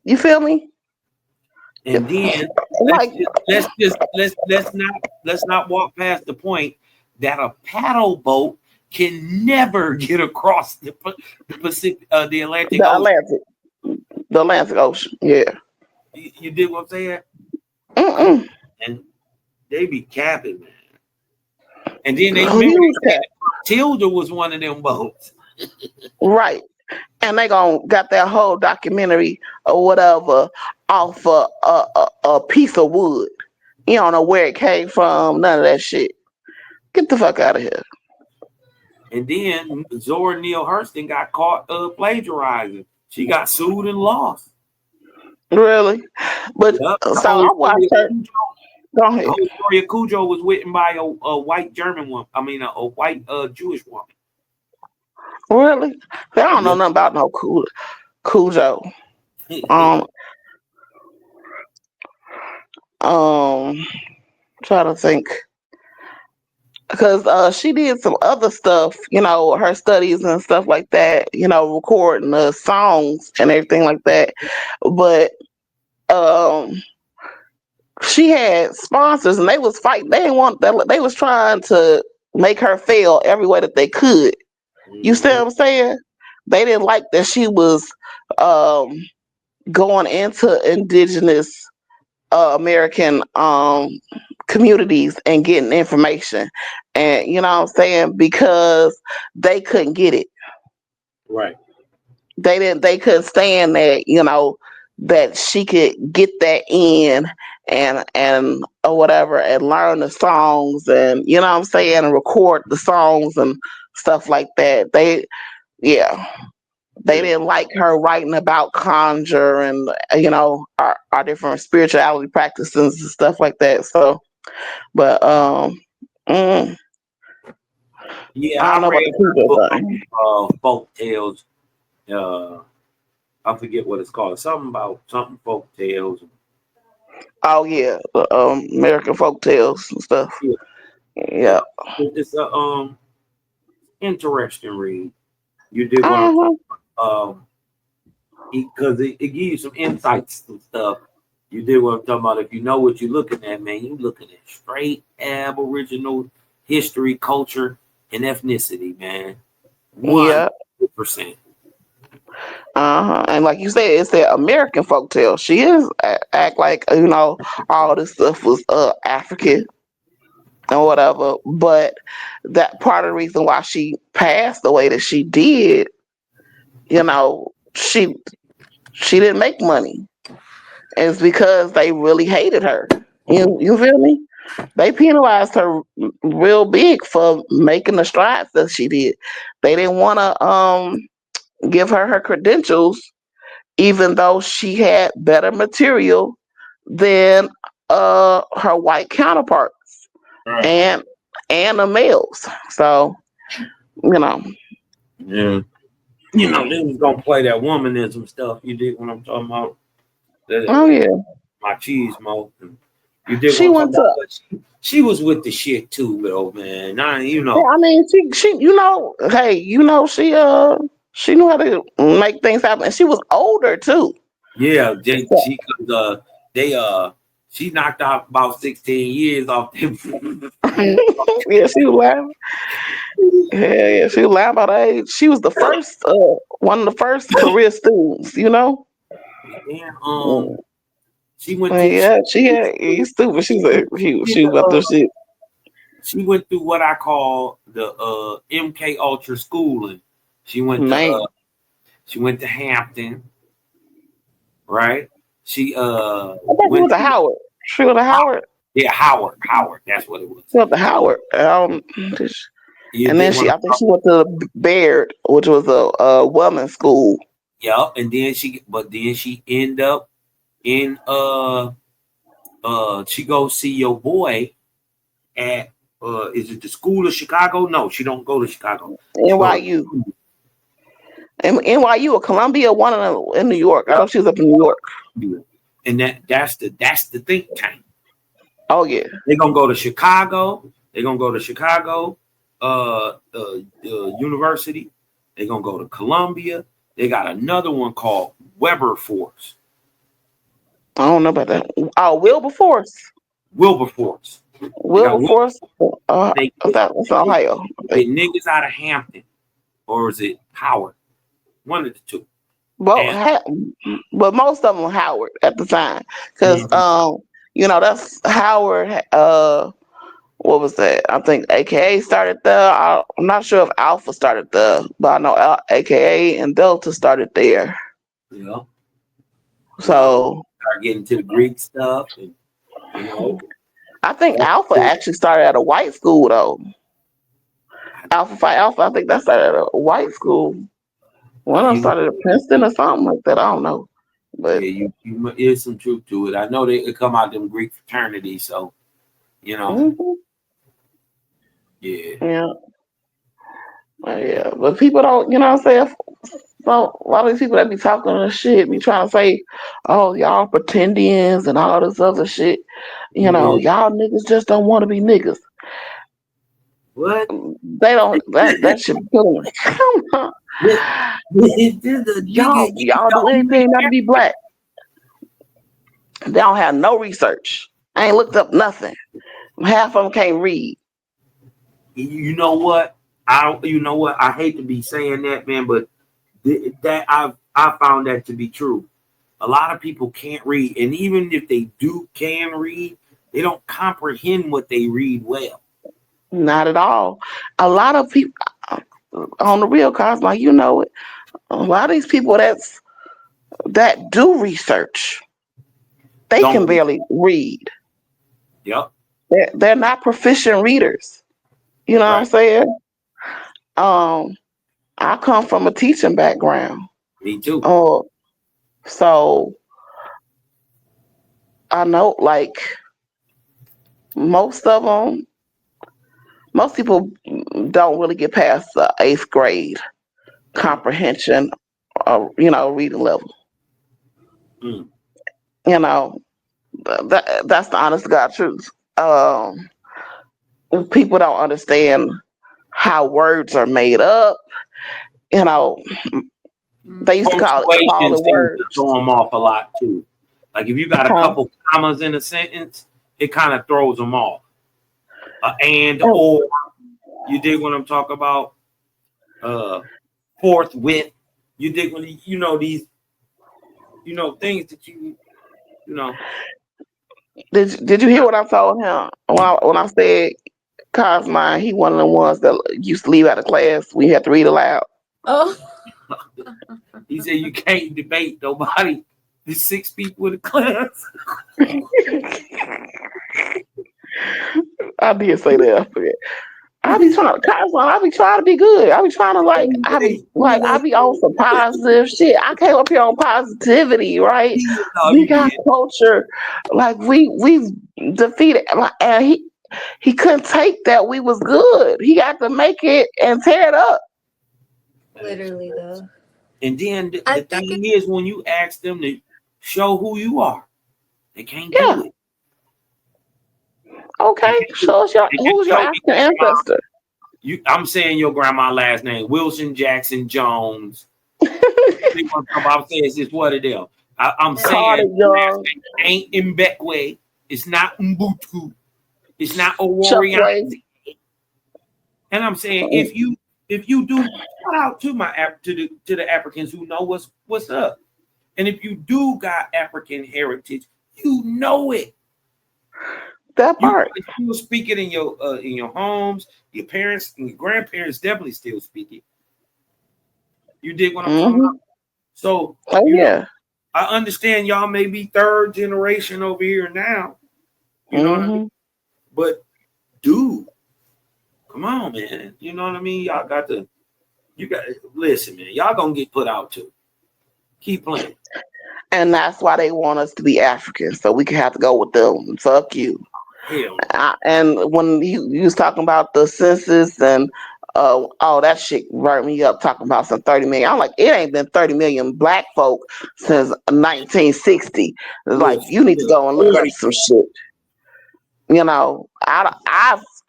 You feel me? And then Like let's not walk past the point that a paddle boat can never get across the Pacific, the Atlantic the Ocean. Atlantic Ocean. Yeah. You did what I'm saying? Mm-mm. And they be capping, man. And then they remember Huge they said cat. Tilda was one of them boats. Right. And they got that whole documentary or whatever off a piece of wood. You don't know where it came from, none of that shit. Get the fuck out of here. And then Zora Neale Hurston got caught plagiarizing. She got sued and lost. Really? But Yep. The so whole I watched story of her. Cujo, Go the ahead. whole story of Cujo was written by a white German woman. I mean, a white Jewish woman. Really? I don't know Yep. nothing about no Cujo. Um, trying to think. Because she did some other stuff, her studies and stuff like that, recording the songs and everything like that. But um, she had sponsors, and they was fighting. They didn't want that. They was trying to make her fail every way that they could. You see what I'm saying? They didn't like that she was um, going into indigenous American communities and getting information. And you know what I'm saying? Because they couldn't get it. Right. They couldn't stand that, that she could get that in and or whatever and learn the songs and you know what I'm saying and record the songs and stuff like that. Yeah. They Yeah. didn't like her writing about conjure and our different spirituality practices and stuff like that. So But mm, Yeah, I I don't know about read the one people book thing. folk tales. Uh, I forget what it's called. Something about something folk tales. Oh yeah, the American folk tales and stuff. Yeah, Yeah. yeah. It's a interesting read. You did what I'm talking Uh-huh. about. Because it gives you some insights and stuff. You did what I'm talking about. If you know what you're looking at, man, you looking at straight Aboriginal history, culture, and ethnicity, man. Yeah. 100%. Uh-huh. And like you said, it's the American folk tale. She is act like all this stuff was African or whatever. But that part of the reason why she passed the way that she did, she didn't make money. It's because they really hated her. You feel me? They penalized her real big for making the strides that she did. They didn't want to give her credentials, even though she had better material than her white counterparts Right. and the males. So you know, Yeah. You know, they was gonna play that womanism stuff. You did what I'm talking about. oh That, yeah, my cheese mo. You did what she I'm talking went about. to. But she was with the shit too, though, man. Now you Yeah, know. I mean, she hey, she knew how to make things happen, and she was older too. Yeah, So, she could they she knocked out about 16 years off them. yeah, she was laughing. Yeah, she was laughing about her age. She was the first, one of the first career students. And Mm, she went to yeah, she had. You stupid. She was about to shit. she went through what I call the MK Ultra schooling. She went to Man, she went to Hampton, right? She I thought she went went to to Howard. She went to Howard. yeah, Howard, that's what it was. She went to Howard. You And did then what I think she went to Baird, which was a woman's school. yeah, and then she end up in she go see your boy at is it the school of Chicago? No, she don't go to Chicago. She go to NYU. And NYU or Columbia, one in New York. I know she was up in New York. Columbia. And that's the think tank. Oh yeah. They're gonna go to Chicago. They're gonna go to Chicago University. They're gonna go to Columbia. They got another one called Weber Force. I don't know about that. Oh, Wilberforce. Wilberforce. They got Wilberforce. they That's get, Ohio, I get think. niggas out of Hampton, or is it Howard? One of the two. Well, And but most of them were Howard at the time, because mhm, that's Howard. What was that? I think AKA started there. I'm not sure if Alpha started there, but I know AKA and Delta started there. you know, So start getting to the Greek stuff, and you know, I think that's Alpha cool. actually started at a white school though. Alpha Phi Alpha, I think that started at a white school. One of them You started at Princeton or something like that. I don't know, but yeah, is some truth to it. I know they come out them Greek fraternities, so you know, mhm, yeah. yeah, yeah. But people don't, what I'm saying. So a lot of these people that be talking this shit be trying to say, "Oh, y'all pretendians and all this other shit." Yeah. Y'all niggas just don't want to be niggas. What? They don't. That shit be killing me. Come on, This is a nigga. y'all do anything not to be black. They don't have no research. I ain't looked up nothing. Half of them can't read. You know what? You know what? I hate to be saying that, man, but that I found that to be true. A lot of people can't read, and even if they can read, they don't comprehend what they read well. Not at all. A lot of people on the real cause, like it. A lot of these people that do research, they can Don't. barely read. Yep. They're not proficient readers. You know what I'm Right. saying? Um, I come from a teaching background. Me too. Oh, so I know, like, Most of them, most people don't really get past the 8th grade comprehension, reading level. Mm. You know, that's the honest to God truth. People don't understand how words are made up. You know, they used to call it Punctuation fallen seems to words. throw them off a lot too. Like if you got a Huh? couple commas in a sentence, it kind of throws them off. And Oh, or you dig what I'm talking about? Forthwith. You dig when these things that you know. did you hear what I told him when I said Cosmine? He one of the ones that used to leave out of class. We had to read aloud. Oh. He said you can't debate nobody. There's 6 people in the class. I did say that. I forget. I be trying to Cosmine. I be trying to be good. I be trying to I be on some positive shit. I came up here on positivity, right? No, We you got did. culture, like we defeated, and he couldn't take that we was good. He got to make it and tear it up. Literally though. And then I the think thing is, when you ask them to show who you are, they can't Yeah. do it. They Okay. can't do it. Show us They just who's your show me African ancestor. I'm saying your grandma last name, Wilson Jackson Jones. I'm saying it's just what it is. I'm Carter saying Young, ain't Mbekwe. It's not Mbutu. It's not Oworian. Chuckway. And I'm saying if you do, shout out to to the Africans who know what's up. And if you do got African heritage, you know it. That You part. still speak it in your homes. Your parents and your grandparents definitely still speak it. You dig what I'm talking Mm-hmm. about? So Oh yeah. I understand y'all may be 3rd generation over here now. You know what I mean? Mm-hmm. But dude, come on, man. You know what I mean? You got listen, man. Y'all gonna get put out too. Keep playing. And that's why they want us to be African, so we can have to go with them. Fuck you. Hell And when you was talking about the census and all that shit burned me up talking about some 30 million. I'm like, it ain't been 30 million black folk since 1960. It's like no. you need to go and look up 40. some shit.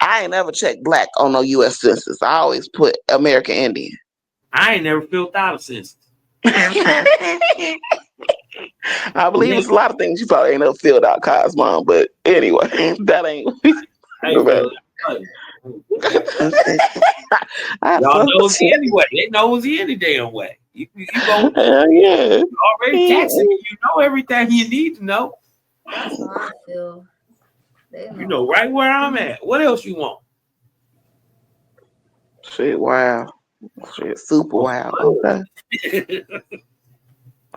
I ain't never checked black on no U.S. census. I always put American Indian. I ain't never filled out a census. I And believe it's a lot of things you probably ain't never filled out, Cosmon. But anyway, that ain't. I feel it. Y'all nosy anyway. They nosy any damn way. You go Yeah. already taxing me. You know everything you need to know. that's how I feel. They You know. know right where I'm at. What else you want? Shit, wow. Shit, super wow. Okay.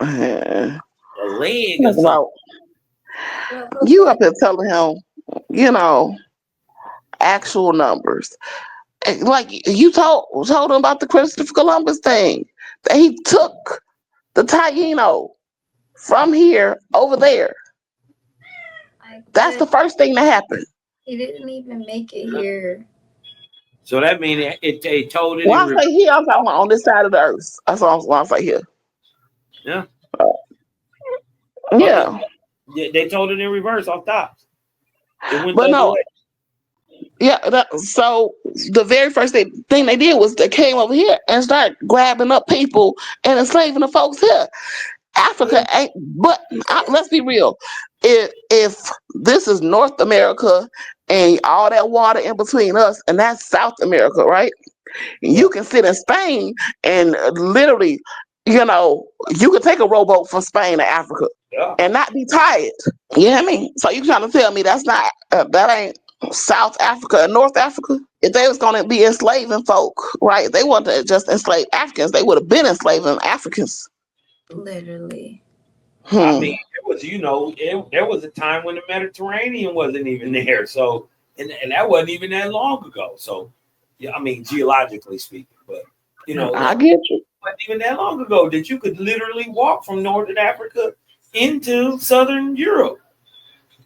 A leg or Talk something. about you up here telling him, actual numbers. Like you told him about the Christopher Columbus thing. That he took the Taino from here over there. That's the first thing that happened. He didn't even make it here. So that means they told it When in I reverse. say here, I'm talking about on this side of the earth. That's what I say here. Yeah. Yeah. They told it in reverse off top. It went the But other no, way. yeah. So the very first thing they did was they came over here and started grabbing up people and enslaving the folks here. Africa ain't, but let's be real. If this is North America and all that water in between us, and that's South America, right? You can sit in Spain and literally, you can take a rowboat from Spain to Africa Yeah. and not be tired. You know what I mean? So you trying to tell me that ain't South Africa and North Africa? If they was going to be enslaving folk, right? They wanted to just enslave Africans. They would have been enslaving Africans. Literally. I mean, there was a time when the Mediterranean wasn't even there. So, and that wasn't even that long ago. So, yeah, I mean, geologically speaking, but I get you. wasn't even that long ago that you could literally walk from Northern Africa into Southern Europe.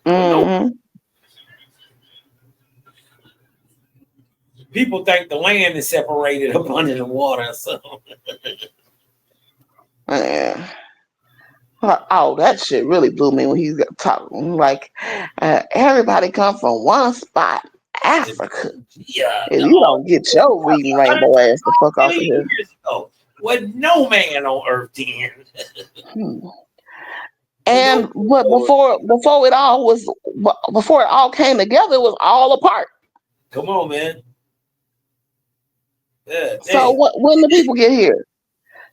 Mm-hmm. People think the land is separated up under the water. So. Man. Oh, that shit really blew me when he's talking. Like, everybody come from one spot, Africa. Yeah, If no. you don't get your reading rainbow ass the fuck off of here. Years ago, was no man on earth then. And but before it all came together, it was all apart. Come on, man. Yeah, So when the people get here,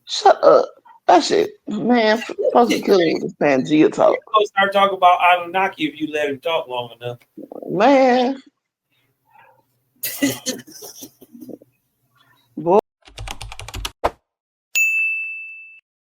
shut up. That shit, man, supposed to be killing you with Pangea talk. You're gonna start talking about Anunnaki if you let him talk long enough. Man.